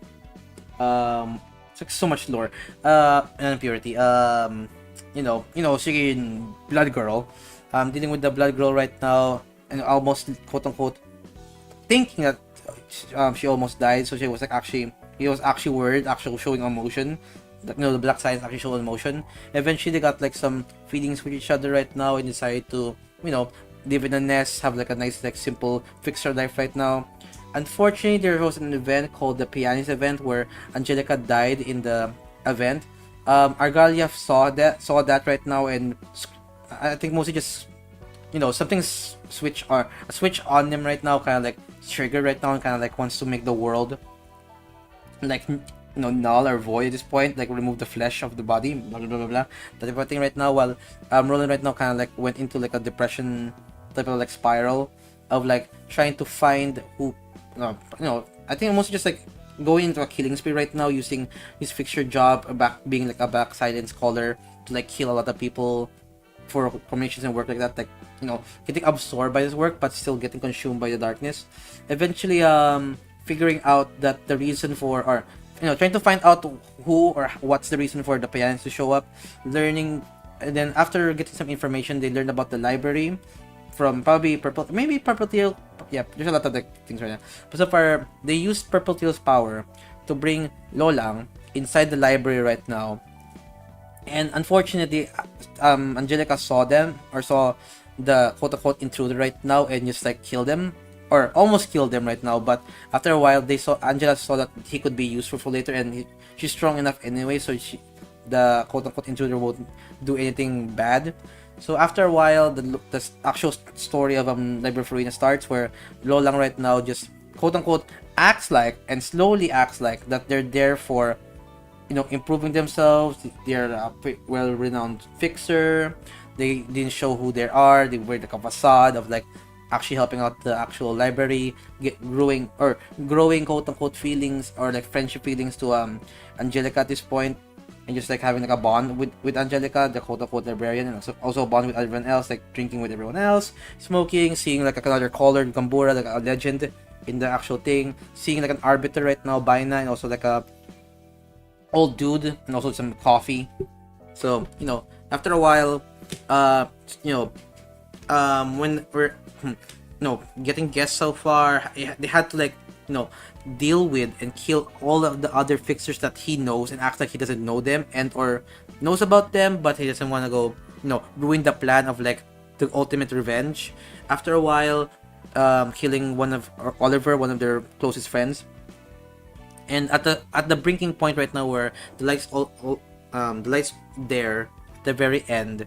it's like so much lore, an impurity, you know, she blood girl, dealing with the blood girl right now, and almost quote unquote thinking that she almost died, so she was like he was actually worried, actually showing emotion. You know, the black science actually showed emotion. Eventually, they got like some feelings with each other right now and decided to, you know, live in a nest, have like a nice, like simple, fix their life right now. Unfortunately, there was an event called the Pianist event where Angelica died in the event. Argalia saw that right now, and I think mostly just, you know, something's switch on them right now, kind of like trigger right now, and kind of like wants to make the world like, you know, null or void at this point, like remove the flesh of the body, blah blah blah blah, blah. That type of thing right now. While Roland right now kind of like went into like a depression type of like spiral of like trying to find who, you know, I think mostly just like going into a killing spree right now, using his fixture job being like a back silent scholar to like kill a lot of people for combinations and work like that, like, you know, getting absorbed by his work but still getting consumed by the darkness. Eventually figuring out that the reason for, or, you know, trying to find out who or what's the reason for the pianist to show up, learning, and then after getting some information, they learned about the library from probably Purple Tail. Yeah, there's a lot of like things right now. But so far, they used Purple Tail's power to bring Lolang inside the library right now. And unfortunately, Angelica saw the quote-unquote intruder right now and just like killed them, or almost killed them right now. But after a while, Angela saw that he could be useful for later, and she's strong enough anyway, so the quote-unquote intruder won't do anything bad. So after a while, the actual story of Library of Ruina starts, where Lolang right now just quote-unquote slowly acts like that they're there for, you know, improving themselves. They're a well-renowned fixer. They didn't show who they are. They wear like a facade of like actually helping out the actual library, growing quote-unquote feelings or like friendship feelings to Angelica at this point, and just like having like a bond with Angelica, the quote-unquote librarian, and also a bond with everyone else, like drinking with everyone else, smoking, seeing like another colored Gambura, like a legend in the actual thing, seeing like an arbiter right now, Baina, and also like a old dude, and also some coffee. So, you know, after a while, you know, when we're, you know, getting guests so far, they had to like, you know, deal with and kill all of the other fixers that he knows and acts like he doesn't know them, and or knows about them, but he doesn't want to go, you know, ruin the plan of like the ultimate revenge. After a while, killing Oliver, one of their closest friends. And at the breaking point right now, where the lights the lights there at the very end,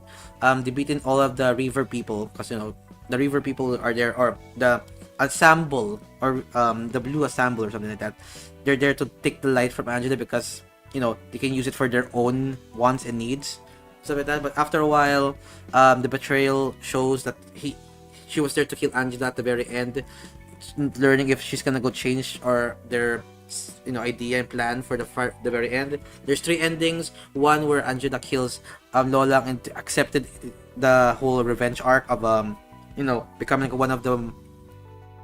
defeating all of the river people, because, you know, the river people are there, or the ensemble, or the blue ensemble or something like that. They're there to take the light from Angela because, you know, they can use it for their own wants and needs, stuff like that. But after a while, the betrayal shows that she was there to kill Angela at the very end, learning if she's gonna go change or their, you know, idea and plan for the very end. There's 3 endings. One where Angela kills Lolang and accepted the whole revenge arc of you know, becoming one of the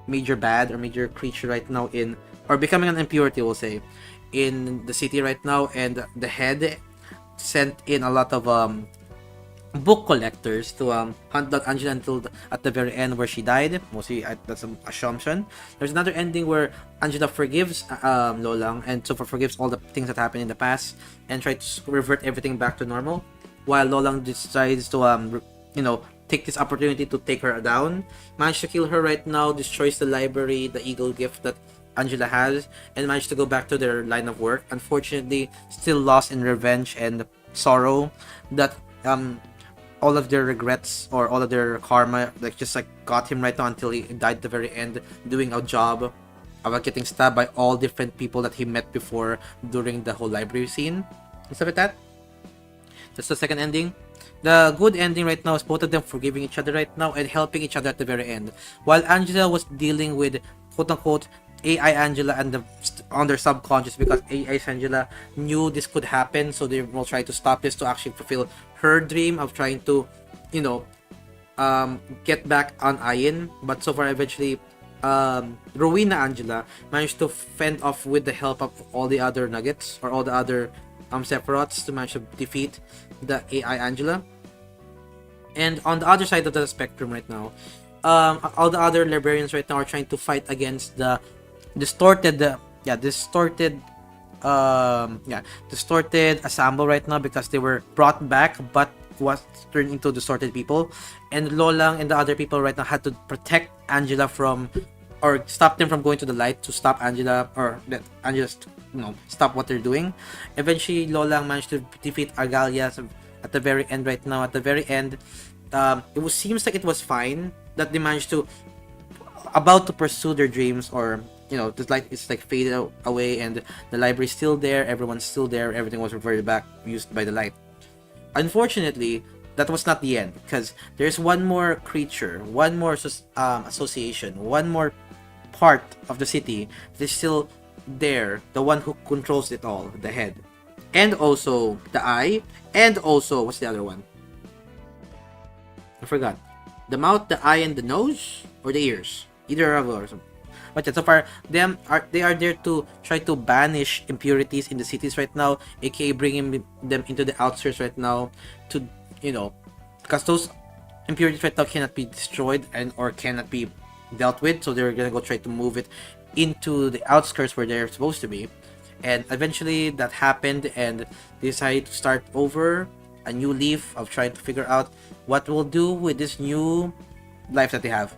major bad or major creature right now in, or becoming an impurity, we'll say, in the city right now. And the head sent in a lot of book collectors to hunt down Angela until at the very end where she died. Mostly that's an assumption. There's another ending where Angela forgives Lolang, and so forgives all the things that happened in the past and tries to revert everything back to normal, while Lolang decides to you know, take this opportunity to take her down. Managed to kill her right now, destroys the library, the eagle gift that Angela has, and managed to go back to their line of work. Unfortunately, still lost in revenge and sorrow that all of their regrets or all of their karma like just like got him right now until he died at the very end, doing a job about getting stabbed by all different people that he met before during the whole library scene and stuff like that. That's the second ending. The good ending right now is both of them forgiving each other right now and helping each other at the very end. While Angela was dealing with quote-unquote AI Angela and on their subconscious, because AI Angela knew this could happen, so they will try to stop this to actually fulfill her dream of trying to, you know, get back on Ayin. But so far, eventually, Rowena Angela managed to fend off with the help of all the other nuggets or all the other Sephiroths to manage to defeat the AI Angela. And on the other side of the spectrum right now, all the other librarians right now are trying to fight against the distorted assemble right now, because they were brought back but was turned into distorted people, and Lolang and the other people right now had to protect Angela from, or stop them from going to the light, to stop Angela, or let Angela stop what they're doing. Eventually Lolang managed to defeat Argalia at the very end right now. At the very end, seems like it was fine that they managed to about to pursue their dreams, or the light is like faded away and the library is still there, everyone's still there, everything was reverted back, used by the light. Unfortunately, that was not the end, because there's one more creature, one more association, one more part of the city that is still there, the one who controls it all, the head, and also the eye, and also what's the other one? I forgot. The mouth, the eye, and the nose, or the ears, either of those. But yeah, so far, they are there to try to banish impurities in the cities right now, aka bringing them into the outskirts right now, to because those impurities right now cannot be destroyed or cannot be dealt with, so they're gonna go try to move it into the outskirts where they're supposed to be. And eventually that happened, and they decided to start over a new leaf of trying to figure out what we'll do with this new life that they have.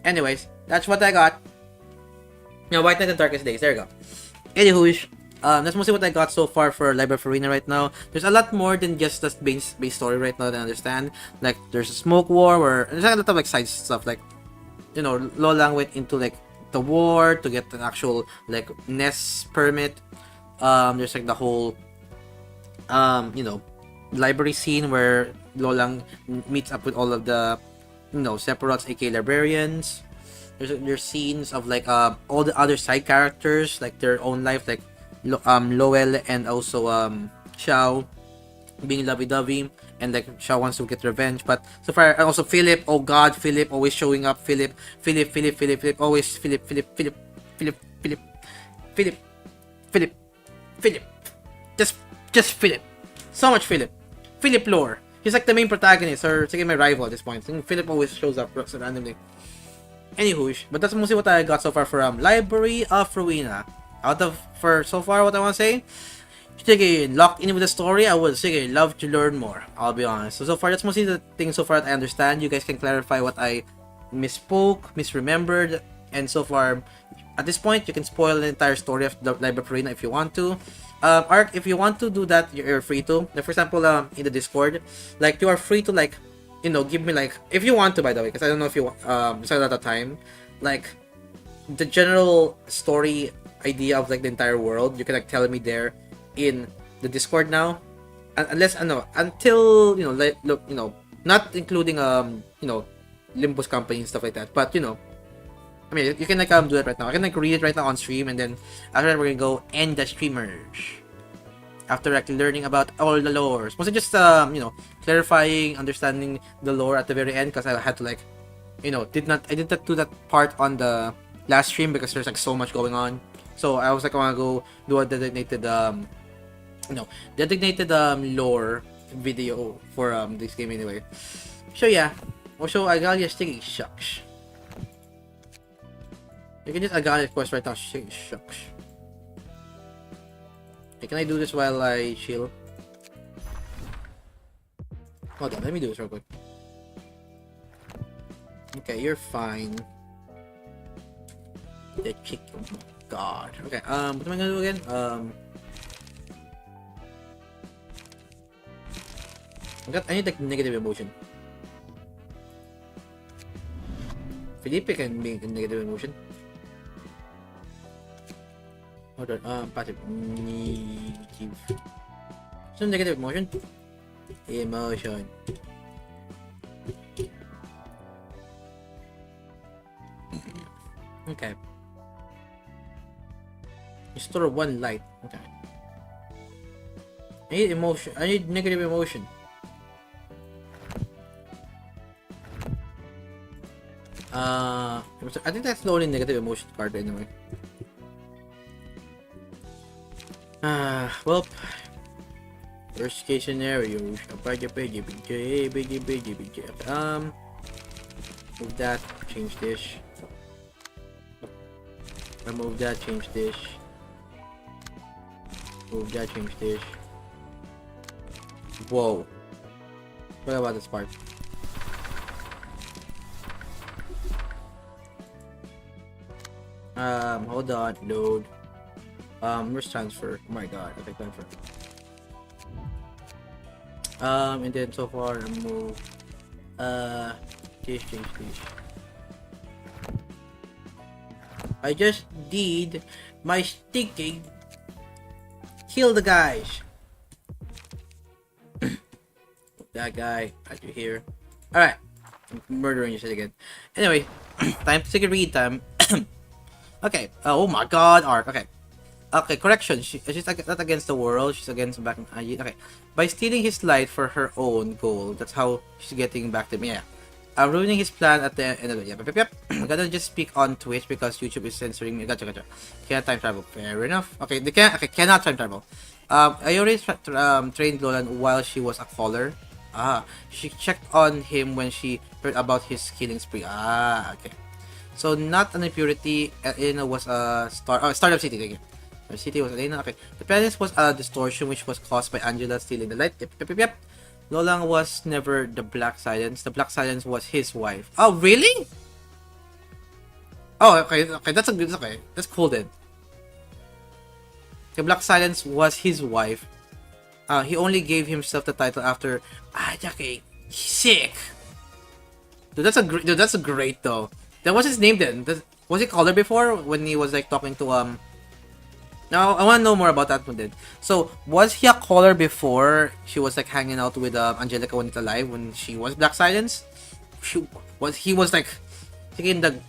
Anyways, that's what I got. White Knight and Darkest Days. There you go. Anywho, that's mostly what I got so far for Library of Ruina right now. There's a lot more than just the base story right now that I understand. Like, there's a smoke war where there's a lot of like side stuff. Like, Lolang went into like the war to get an actual like NES permit. There's like the whole library scene where Lolang meets up with all of the Sephiroths, aka librarians. There's scenes of like all the other side characters, like their own life, like Lowell and also Xiao being lovey-dovey, and like Xiao wants to get revenge. But so far, and also Philip, oh god, Philip always showing up. Philip, always Philip. Just Philip. So much Philip. Philip lore. He's like the main protagonist, or sige, my rival at this point. Philip always shows up randomly. Anywho, but that's mostly what I got so far from Library of Ruina. For so far, what I want to say, sige, locked in with the story, I would love to learn more. I'll be honest. So far, that's mostly the thing so far that I understand. You guys can clarify what I misspoke, misremembered, and so far, at this point, you can spoil the entire story of the Library of Ruina if you want to. Ark, if you want to do that, you're free to. Like, for example, in the Discord, like, you are free to, like, give me, like, if you want to, by the way, because I don't know if you decided at the time, like, the general story idea of, like, the entire world, you can, like, tell me there in the Discord now, unless, until, like, look, not including, Limbus Company and stuff like that, but, I mean, you can, like, do it right now. I can, like, read it right now on stream, and then after that, we're gonna go end the streamers. After, like, learning about all the lores. Mostly just, clarifying, understanding the lore at the very end, because I had to, like, I did not do that part on the last stream, because there's, like, so much going on. So, I was, like, I wanna go do a designated, lore video for, this game anyway. So, yeah. Also, Agalia Sticky Shucks. You can just Agalia quest right now. Shucks. Hey, can I do this while I chill? Hold on, let me do this real quick. Okay, you're fine. The chick. Oh my god. Okay, what am I gonna do again? I need like negative emotion. Felipe can make a negative emotion. Hold on, passive. Negative. So negative emotion. Emotion. Okay. Restore one light. Okay. I need emotion. I need negative emotion. I think that's the only negative emotion card anyway. Well, worst case scenario. Move that, change this. Remove that, change this. Move that, change this. Whoa. What about this part? Hold on, load. Where's transfer? Oh my god, okay, transfer. And then so far, remove. This, change this. I just did my stinking kill the guys. That guy, right here. Alright. I'm murdering you shit again. Anyway, time to take a read time. Okay. Oh my god, Ark. Okay. Okay, correction. She's not against the world. She's against back. Okay. By stealing his light for her own goal. That's how she's getting back to me. Yeah. Ruining his plan at the end of the yep. I'm gonna just speak on Twitch because YouTube is censoring me. Gotcha. Can't time travel. Fair enough. Okay, they can't. Okay, cannot time travel. I already trained Lolan while she was a caller. She checked on him when she heard about his killing spree. Okay. So not an impurity. Elena was a Startup City. Thank you. The city was Elena. Okay. The planets was a distortion which was caused by Angela stealing the light. Yep. Lolang was never the Black Silence. The Black Silence was his wife. Oh, really? Oh, okay. That's okay. That's cool then. The Black Silence was his wife. He only gave himself the title after. Okay. Sick. Dude, that's a great though. That was his name then. Was he caller before when he was like talking to Now I want to know more about that one then. So was he a caller before she was like hanging out with Angelica when it's alive when she was Black Silence? He was like taking the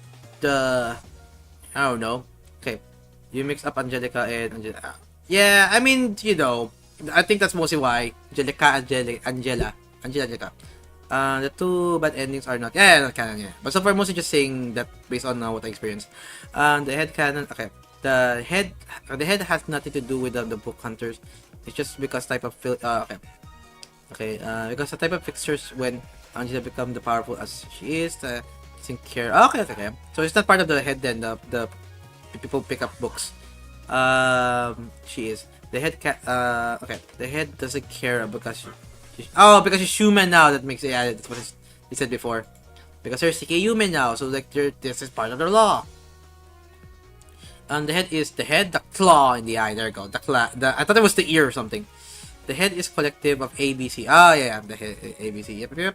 I don't know. Okay, you mix up Angelica and Angela. Yeah, I mean I think that's mostly why Angela. The two bad endings are not not canon, yeah. But so far mostly just saying that based on what I experienced. The head canon, okay. The head has nothing to do with the book hunters. It's just because type of because the type of fixtures when Angela become the powerful as she is, doesn't care. Okay. So it's not part of the head then. The people pick up books. She is the head okay. The head doesn't care because because she's human now. That makes it. Yeah, that's what he said before. Because they're seeking human now, so like this is part of their law. And the head is the claw in the eye. There you go. I thought it was the ear or something. The head is collective of ABC. The head ABC. Yep.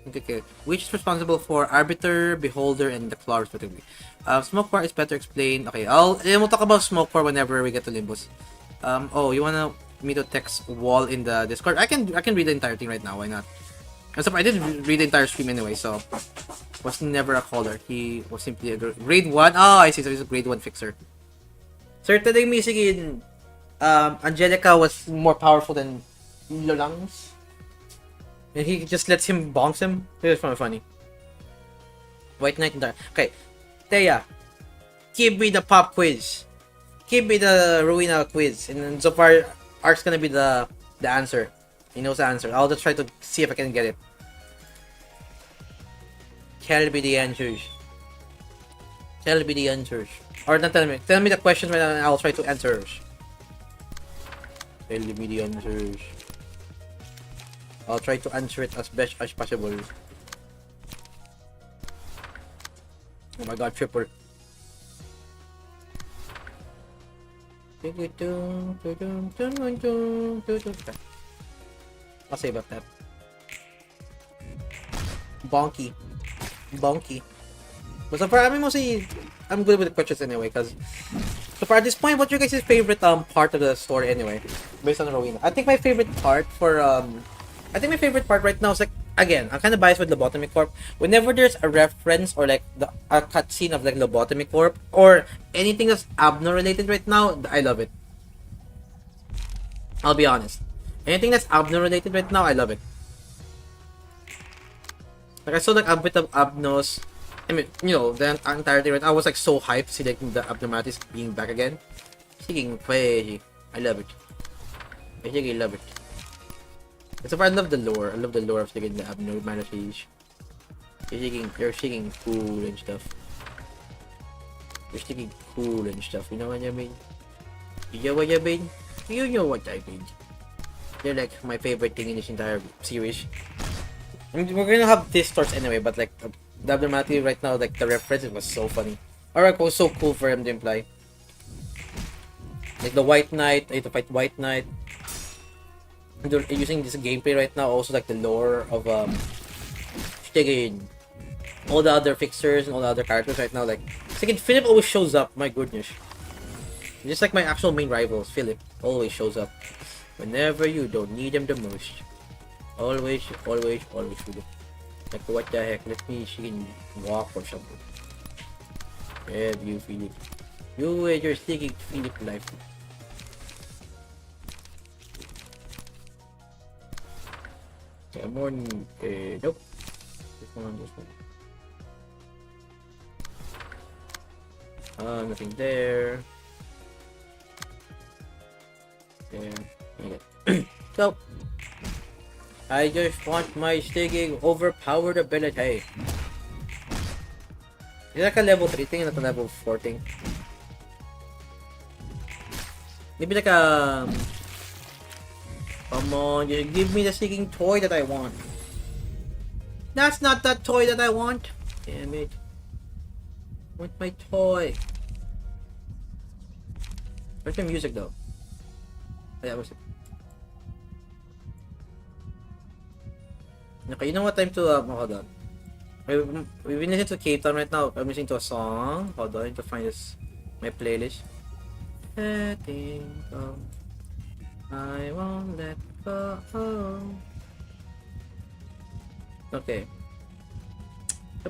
Okay. Which is responsible for Arbiter, Beholder, and the claw respectively. Smoke Core is better explained. Okay, we'll talk about Smoke Core whenever we get to Limbus. You wanna me to text wall in the Discord? I can read the entire thing right now. Why not? I did read the entire stream anyway, so was never a caller. He was simply a grade 1. I see. So he's a grade 1 fixer. Certainly, Michigan, Angelica was more powerful than Lolangs. And he just lets him bounce him. It was funny. White Knight and Dark. Okay. Thea, give me the pop quiz. Give me the Ruina quiz. And then so far, Ark's gonna be the answer. He knows the answer. I'll just try to see if I can get it. Tell me the answers. Tell me the answers. Or not tell me. Tell me the questions right now and I'll try to answer. Tell me the answers. I'll try to answer it as best as possible. Oh my god, triple. I'll say about that. Bonky. Bonky. But so far, I mean, mostly, I'm good with the questions anyway, because so far at this point, what's your guys' favorite part of the story anyway, based on Rowena? I think my favorite part right now is like, again, I'm kind of biased with Lobotomy Corp. Whenever there's a reference or like a cutscene of like Lobotomy Corp or anything that's Abno related right now, I love it. I'll be honest. Anything that's Abno related right now, I love it. Like I saw like a bit of Abno's, I mean, you know, the entire thing right now, I was like so hyped to see like the abnormalities being back again. Sige, crazy. I love it. I love it. So far, I love the lore. I love the lore of the abnormalities. You're singing cool and stuff. You're singing cool and stuff. You know what I mean? You know what I mean? You know what I mean. They're like my favorite thing in this entire series. I mean, we're gonna have these stores anyway, but like the abnormality right now, like the reference, it was so funny. Alright, it was so cool for him to imply. Like the White Knight, I had to fight White Knight. They're using this gameplay right now, also like the lore of all the other fixers and all the other characters right now. Like, second Philip always shows up. My goodness, just like my actual main rivals, Philip always shows up whenever you don't need him the most. Always Philip. Like, what the heck? Let me see him walk or something. Yeah, you Philip. You and your sticking Philip life. Okay, more nope. This one. Nothing there. There. Okay. So, I just want my stinging overpowered ability. Is like a level 3 thing, not a level 4 thing. Maybe like a... Come on, just give me the stinging toy that I want. That's not that toy that I want. Damn it. I want my toy. Where's the music though? Oh, yeah, where's it? Okay, you know what time to hold on. We've been listening to Cape Town right now. I'm listening to a song. Hold on, I need to find this my playlist. Letting go. I won't let go. Okay.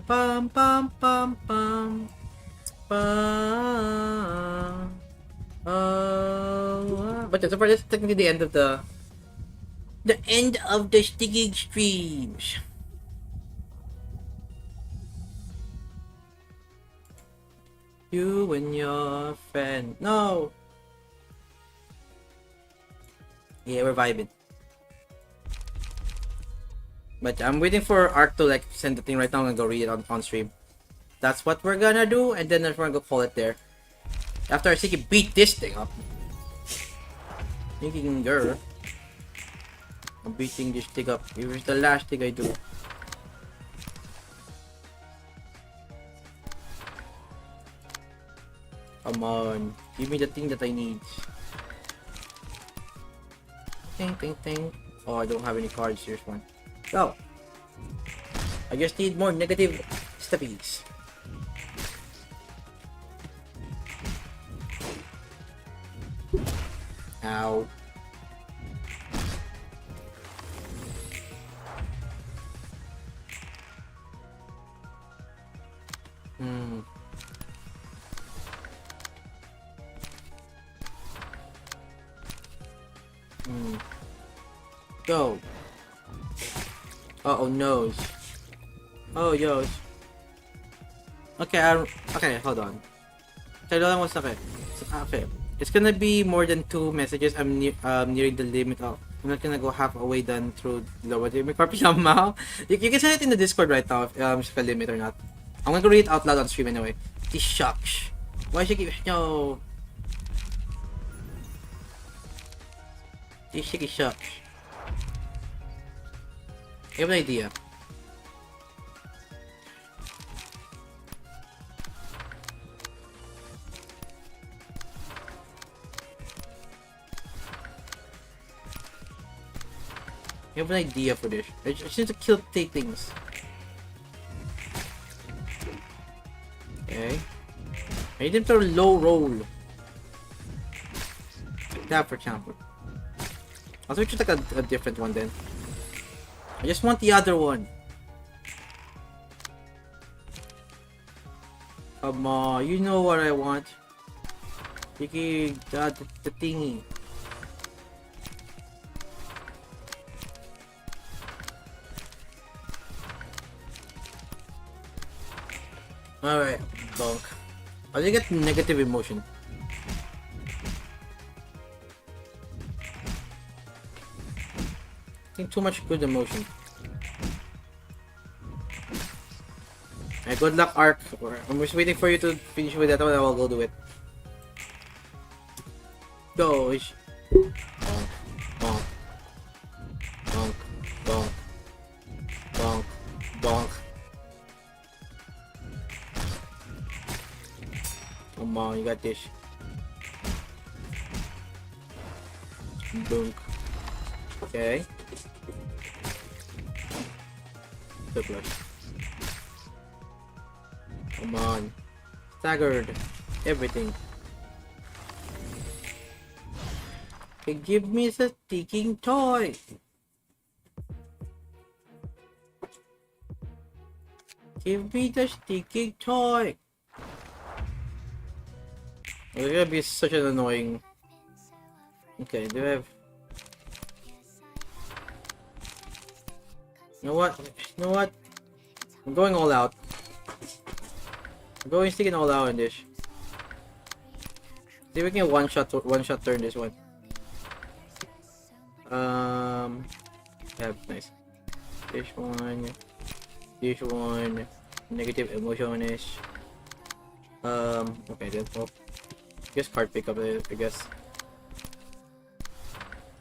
Pam pam pam pam pam. But so far, that's technically the end of the stinging streams. You and your friend. No. Yeah, we're vibing. But I'm waiting for Ark to like send the thing right now. I'm gonna go read it on stream. That's what we're gonna do, and then we're gonna go call it there. After I see you beat this thing up. Thinking girl. I'm beating this thing up. It was the last thing I do. Come on. Give me the thing that I need. Ting ting ting. Oh, I don't have any cards. Here's one. Go. I just need more negative steppies. Ow. Go. Uh-oh, nose. Oh, yos. Okay, okay, hold on. Okay. It's gonna be more than 2 messages. I'm nearing the limit of... I'm not gonna go halfway done through lobotomy corp somehow. You can send it in the Discord right now if it's a limit or not. I'm gonna read it out loud on stream anyway. This sucks. Why should you... No. This shit sucks. I have an idea. You have an idea for this. I just need to take things. Okay. I need him to low roll. That for example. I'll switch to like a different one then. I just want the other one. Come on, you know what I want. Sticky, the thingy. Alright, bonk. I think get negative emotion. I think too much good emotion. Alright, good luck, Arc. I'm just waiting for you to finish with that one. I will go do it. Go, ish. Bonk, bonk, bonk, bonk, bonk, bonk. Come on, you got this. Boom. Okay. Surplus. Come on. Staggered. Everything. Okay, give me the sticking toy. Give me the sticking toy. It's gonna be such an annoying. Okay, do I have? You know what? You know what? I'm going all out. I'm going sticking all out in this. See if we can one shot turn this one. Yeah, nice. This one, negative emotions. Okay then. Well, just card pick up, I guess.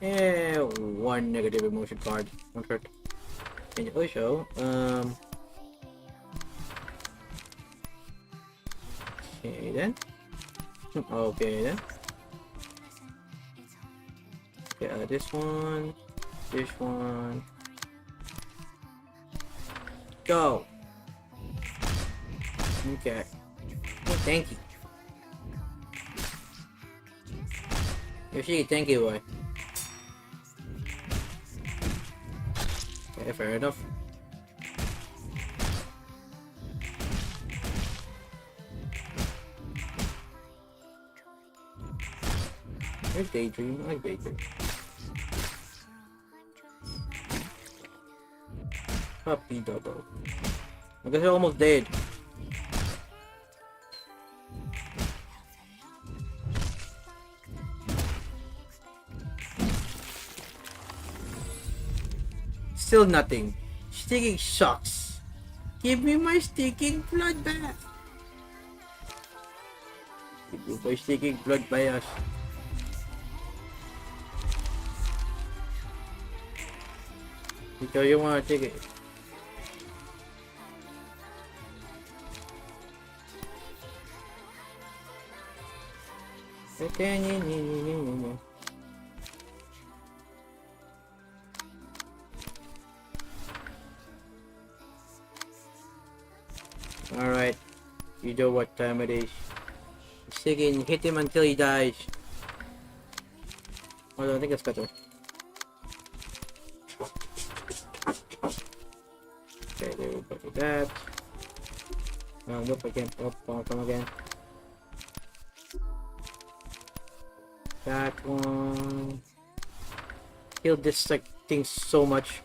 Yeah, one negative emotion card. One card. And also, okay then. Okay then. Yeah, this one. Go. Okay. Oh, thank you. Yoshi, thank you, boy. Okay, fair enough. There's Daydream. I like Daydream. Puppy double. I guess I almost dead. Still nothing. Sticking sucks. Give me my sticking blood bath. Give me my sticking blood bath. Because you wanna take it. Okay. Alright. You know what time it is. Sticking, hit him until he dies. Oh, I think that's better. Okay, there we go with that. Nope, I can't. Oh, come again. That one. Killed this like thing so much.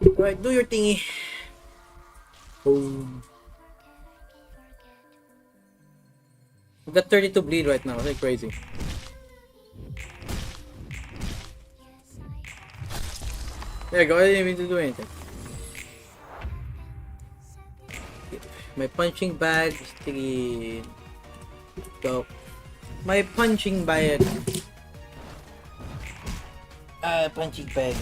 Alright, do your thingy. Boom. I've got 32 bleed right now, like crazy. There you go, I didn't even do anything. My punching bag is sticky. Go. My punching bag. Punching bag.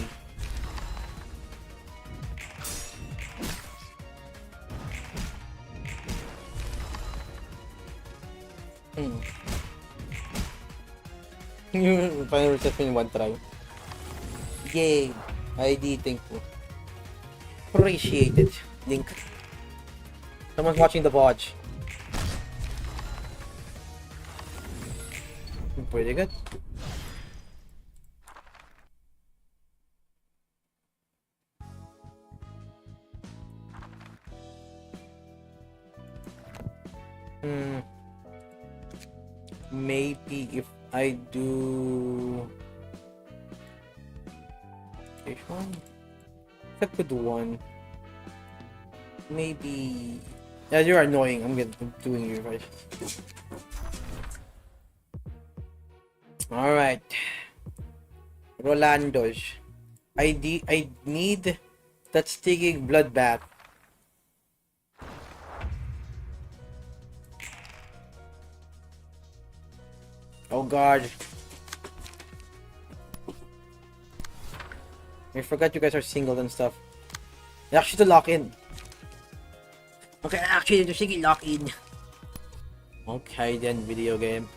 Final reception in one try. Yay! ID, thank you. Appreciate it. Link. Someone's watching the watch. Pretty good. Maybe if I do this one, if I could do one, maybe. Yeah, you're annoying. I'm doing you guys. All right, Rolando's. I need that stinging bloodbath. Oh god. I forgot you guys are single and stuff. Actually to lock in. Okay, actually to sige lock in. Okay then, video game.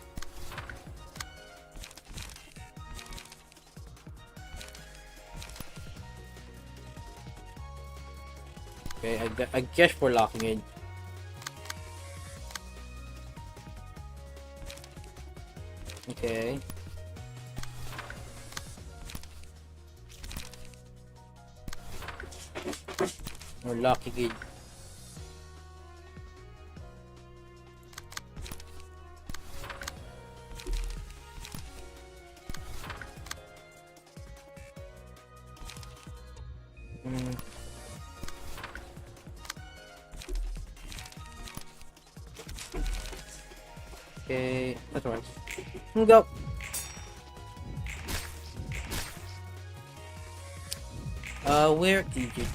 Okay, I guess we're locking in. Okay. We're locking in. Okay, that's right. Go. Where is it?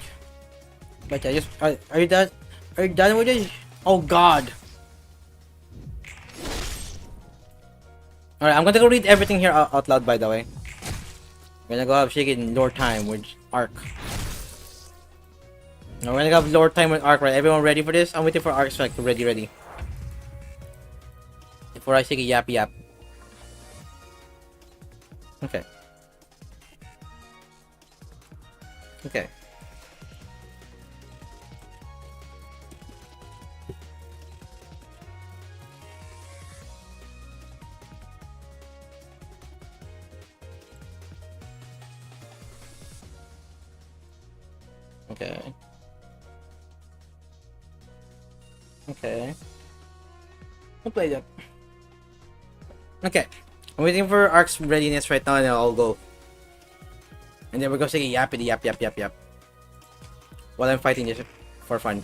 But I just are you done? Are you done with it? Oh god. Alright, I'm gonna go read everything here out loud, by the way. We're gonna go have shaken lore time with Arc. Now we're gonna have lore time with Arc, right? Everyone ready for this? I'm waiting for Arc Strike to ready. Before I say a yap yap. Okay. Okay. Okay. Okay. We'll play that. Okay. I'm waiting for Arc's readiness right now and then I'll go. And then we're gonna say yappity yap yap yap yap. While I'm fighting just for fun.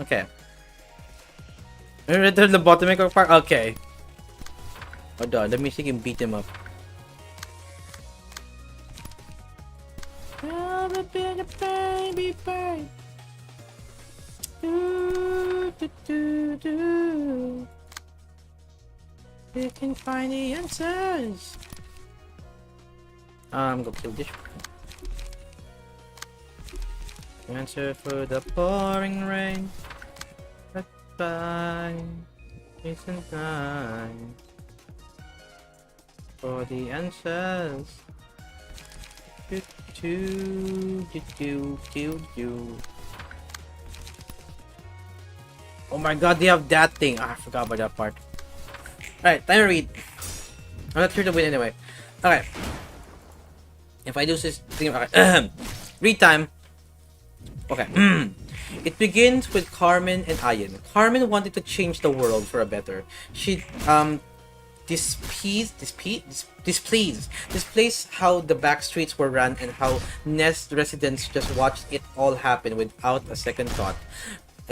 Okay. Ready to the bottom part? Okay. Hold on, let me see him beat him up. Baby bird. We can find the answers. I'm gonna kill this. Answer for the pouring rain. Goodbye. Isn't time for the answers. Oh my god, they have that thing. Ah, I forgot about that part. Alright, time to read. I'm not sure to win anyway. Okay. If I do this thing, okay. Read time. Okay. It begins with Carmen and Ayan. Carmen wanted to change the world for a better. She displeased how the back streets were run and how Nest residents just watched it all happen without a second thought.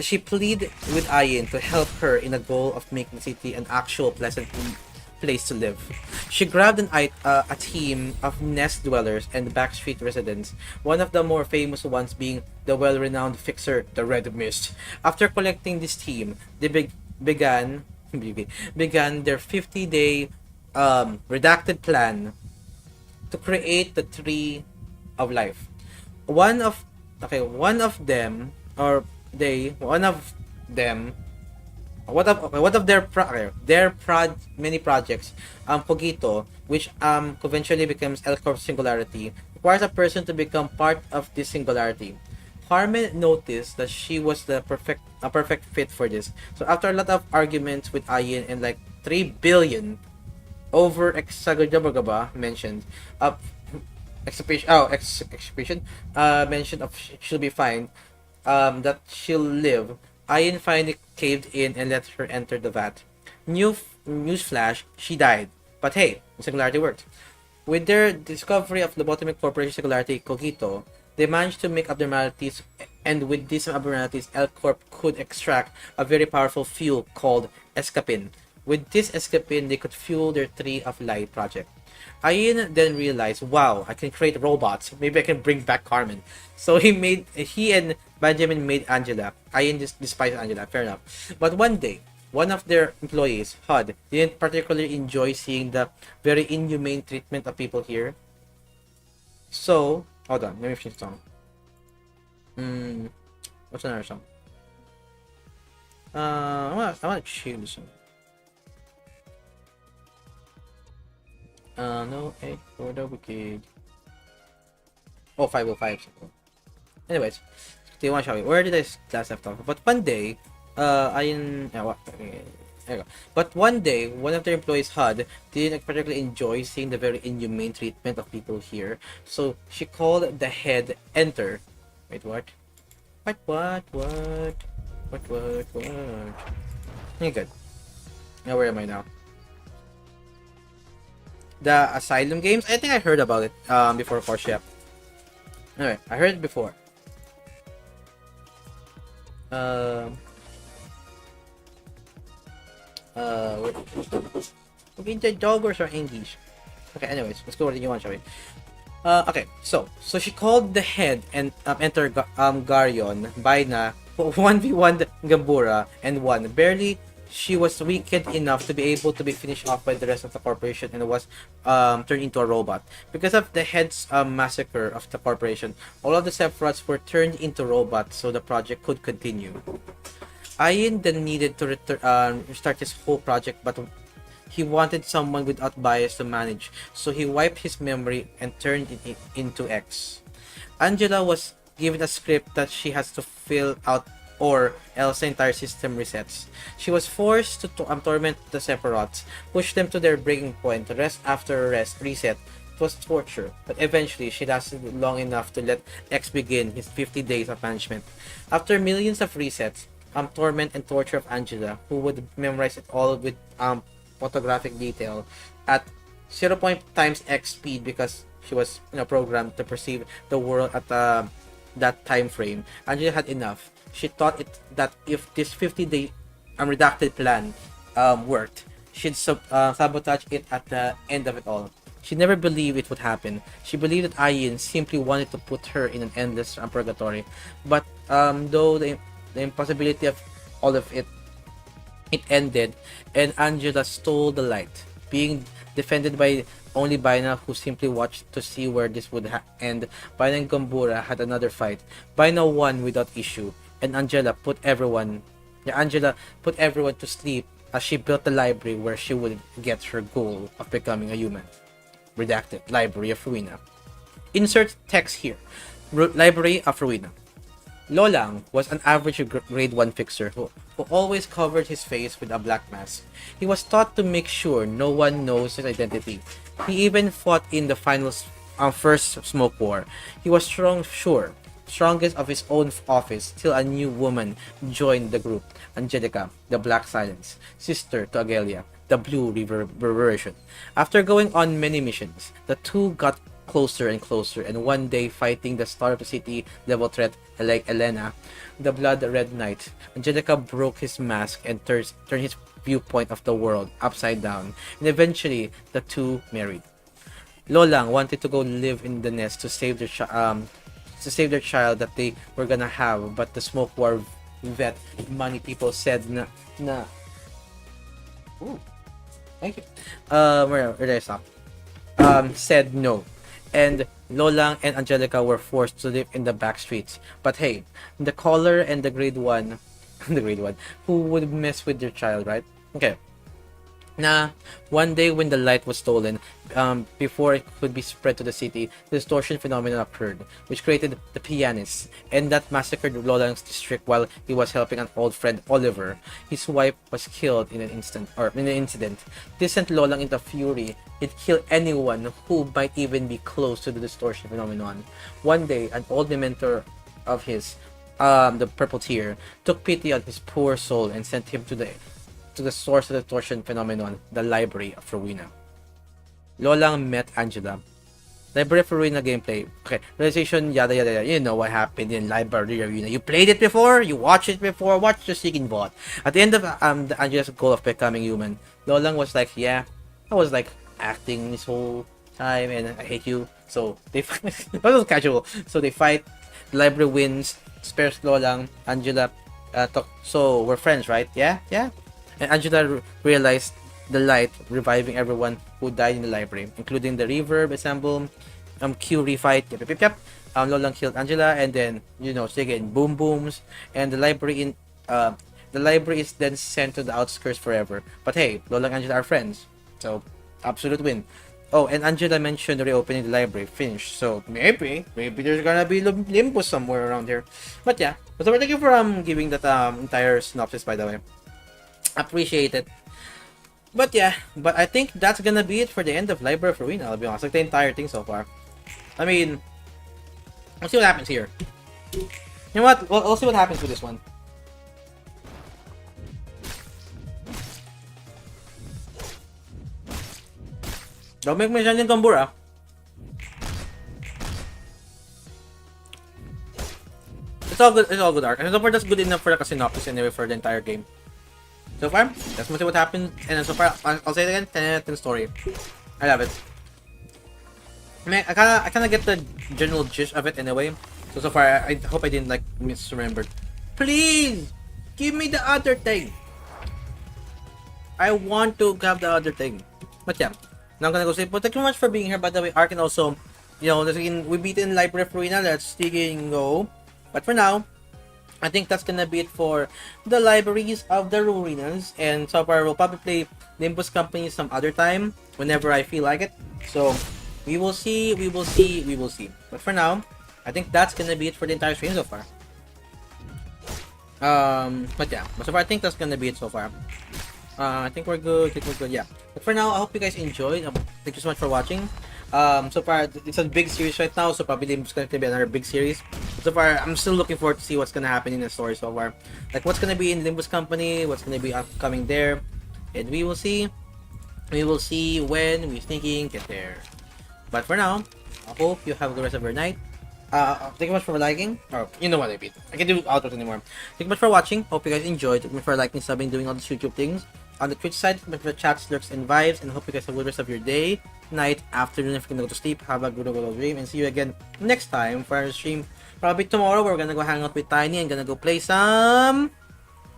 She pleaded with Ayin to help her in a goal of making the city an actual pleasant place to live. She grabbed a team of Nest dwellers and backstreet residents, one of the more famous ones being the well-renowned fixer, the Red Mist. After collecting this team, they began their 50-day redacted plan to create the Tree of Life. One of them one of many projects, Cogito, which conventionally becomes L Corp Singularity, requires a person to become part of this singularity. Carmen noticed that she was a perfect fit for this. So after a lot of arguments with Ayin and like 3 billion over Exagagabagaba mentioned, execution mentioned of she'll be fine, that she'll live, Ayin finally caved in and let her enter the vat. Newsflash, she died. But hey, the singularity worked. With their discovery of lobotomy corporation singularity Cogito, they managed to make abnormalities, and with these abnormalities, L Corp could extract a very powerful fuel called escapin. With this escapin, they could fuel their Tree of Light project. Ayin then realized, wow, I can create robots. Maybe I can bring back Carmen. So he and Benjamin made Angela. Ayin despised Angela, fair enough. But one day, one of their employees, HUD, didn't particularly enjoy seeing the very inhumane treatment of people here. So, hold on, let me finish the song. What's another song? I want to choose. No, 8 for the wicked. Oh, 505. Anyways, do you want to show me? Where did I last left off? But one day, But one day, one of their employees, HUD, didn't particularly enjoy seeing the very inhumane treatment of people here. So she called the head enter. Wait, what? What? Okay, good. Now where am I now? The Asylum games? I think I heard about it before, of course, yeah. Anyway, I heard it before. The doggers are English. Okay, anyways, let's go with the new one, shall we? Okay, so she called the head and enter Garyon, Baina, 1v1 Gambura, and won. Barely she was weakened enough to be able to be finished off by the rest of the corporation and was turned into a robot. Because of the head's massacre of the corporation, all of the Sephiroths were turned into robots so the project could continue. Ayin then needed to restart his whole project, but he wanted someone without bias to manage, so he wiped his memory and turned it into X. Angela was given a script that she has to fill out or else the entire system resets. She was forced to torment the Sephiroths, push them to their breaking point, rest after rest, reset. It was torture, but eventually she lasted long enough to let X begin his 50 days of banishment. After millions of resets, torment and torture of Angela, who would memorize it all with photographic detail at 0.times X speed because she was programmed to perceive the world at that time frame. Angela had enough. She thought that if this 50-day redacted plan worked, she'd sabotage it at the end of it all. She never believed it would happen. She believed that Ayin simply wanted to put her in an endless purgatory. But though the impossibility of all of it ended, and Angela stole the light, being defended by only Baina, who simply watched to see where this would end. Baina and Gambura had another fight. Baina won without issue, and Angela put everyone to sleep as she built the library where she would get her goal of becoming a human. Redacted. Library of Ruina. Insert text here. Library of Ruina. Lolang was an average grade 1 fixer who always covered his face with a black mask. He was taught to make sure no one knows his identity. He even fought in the first smoke war. He was strongest of his own office till a new woman joined the group, Angelica, the Black Silence, sister to Agelia, the Blue Reverberation. After going on many missions, the two got closer and closer, and one day fighting the star of the city level threat like Elena, the Blood Red Knight, Angelica broke his mask and turned his viewpoint of the world upside down, and eventually the two married. Lolang wanted to go live in the nest to save their child that they were gonna have, but the smoke war vet money people said nah. Ooh, thank you. Where did I stop? Said no. And Lolang and Angelica were forced to live in the back streets. But hey, the Caller and the Grade 1 the grade 1, who would mess with your child, right? Okay. Now, one day when the light was stolen, before it could be spread to the city, the distortion phenomenon occurred, which created the pianist, and that massacred Lolang's district while he was helping an old friend, Oliver. His wife was killed in an incident. This sent Lolang into fury. He'd kill anyone who might even be close to the distortion phenomenon. One day, an old mentor of his, the Purple Tear, took pity on his poor soul and sent him to the source of the distortion phenomenon, the Library of Ruina. Lolang met Angela. Library of Ruina gameplay. Okay, realization, yada yada yada. You know what happened in Library of Ruina. You played it before, you watched it before, watch the Seeking Bot. At the end of Angela's goal of becoming human, Lolang was like, yeah, I was like acting this whole time and I hate you. So they that was casual. So they fight, the library wins, spares Lolang, Angela so we're friends, right? Yeah? And Angela realized the light reviving everyone who died in the library, including the reverb ensemble, Q refight, yep. Lolang killed Angela, and then sige, boom booms, and the library is then sent to the outskirts forever. But hey, Lolang and Angela are friends, so absolute win. Oh, and Angela mentioned reopening the library, finished. So maybe there's gonna be limbo somewhere around here. But yeah, so thank you for giving that entire synopsis, by the way. Appreciate it. But yeah, I think that's gonna be it for the end of Library of Ruina. I'll be honest, like the entire thing so far. I mean, we'll see what happens here. You know what? We'll see what happens with this one. Don't make me sound Kambura. It's all good arc. And so far that's good enough for like a synopsis anyway for the entire game. So far, let's see what happened. And so far, I'll say it again, 10 out of 10 story. I love it. I mean, I kinda get the general gist of it anyway. So far, I hope I didn't like misremember. Please! Give me the other thing! I want to have the other thing. But yeah, now I'm gonna go say, but thank you so much for being here, by the way, Ark, and also, we beat in Library of Ruina, let's go. But for now, I think that's gonna be it for the Libraries of the Ruinas, and so far we'll probably play Nimbus Company some other time, whenever I feel like it. So, we will see. But for now, I think that's gonna be it for the entire stream so far. But yeah, so far I think that's gonna be it so far. I think we're good, yeah. But for now, I hope you guys enjoyed. Thank you so much for watching. So far, it's a big series right now, so probably it's going to be another big series. But so far, I'm still looking forward to see what's going to happen in the story so far. Like, what's going to be in Nimbus Company, what's going to be upcoming there. And we will see. We will see when we sneaking get there. But for now, I hope you have the rest of your night. Thank you much for liking. Or, you know what I mean. I can't do outros anymore. Thank you much for watching. Hope you guys enjoyed. Thank you for liking, subbing, doing all these YouTube things. On the Twitch side, thank you for chats, lurks, and vibes. And hope you guys have a good rest of your day, night, afternoon. If you're gonna go to sleep, have a good dream. And see you again next time for our stream. Probably tomorrow, we're gonna go hang out with Tiny and gonna go play some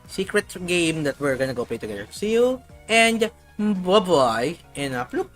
secret game that we're gonna go play together. See you, and bye-bye, and upload.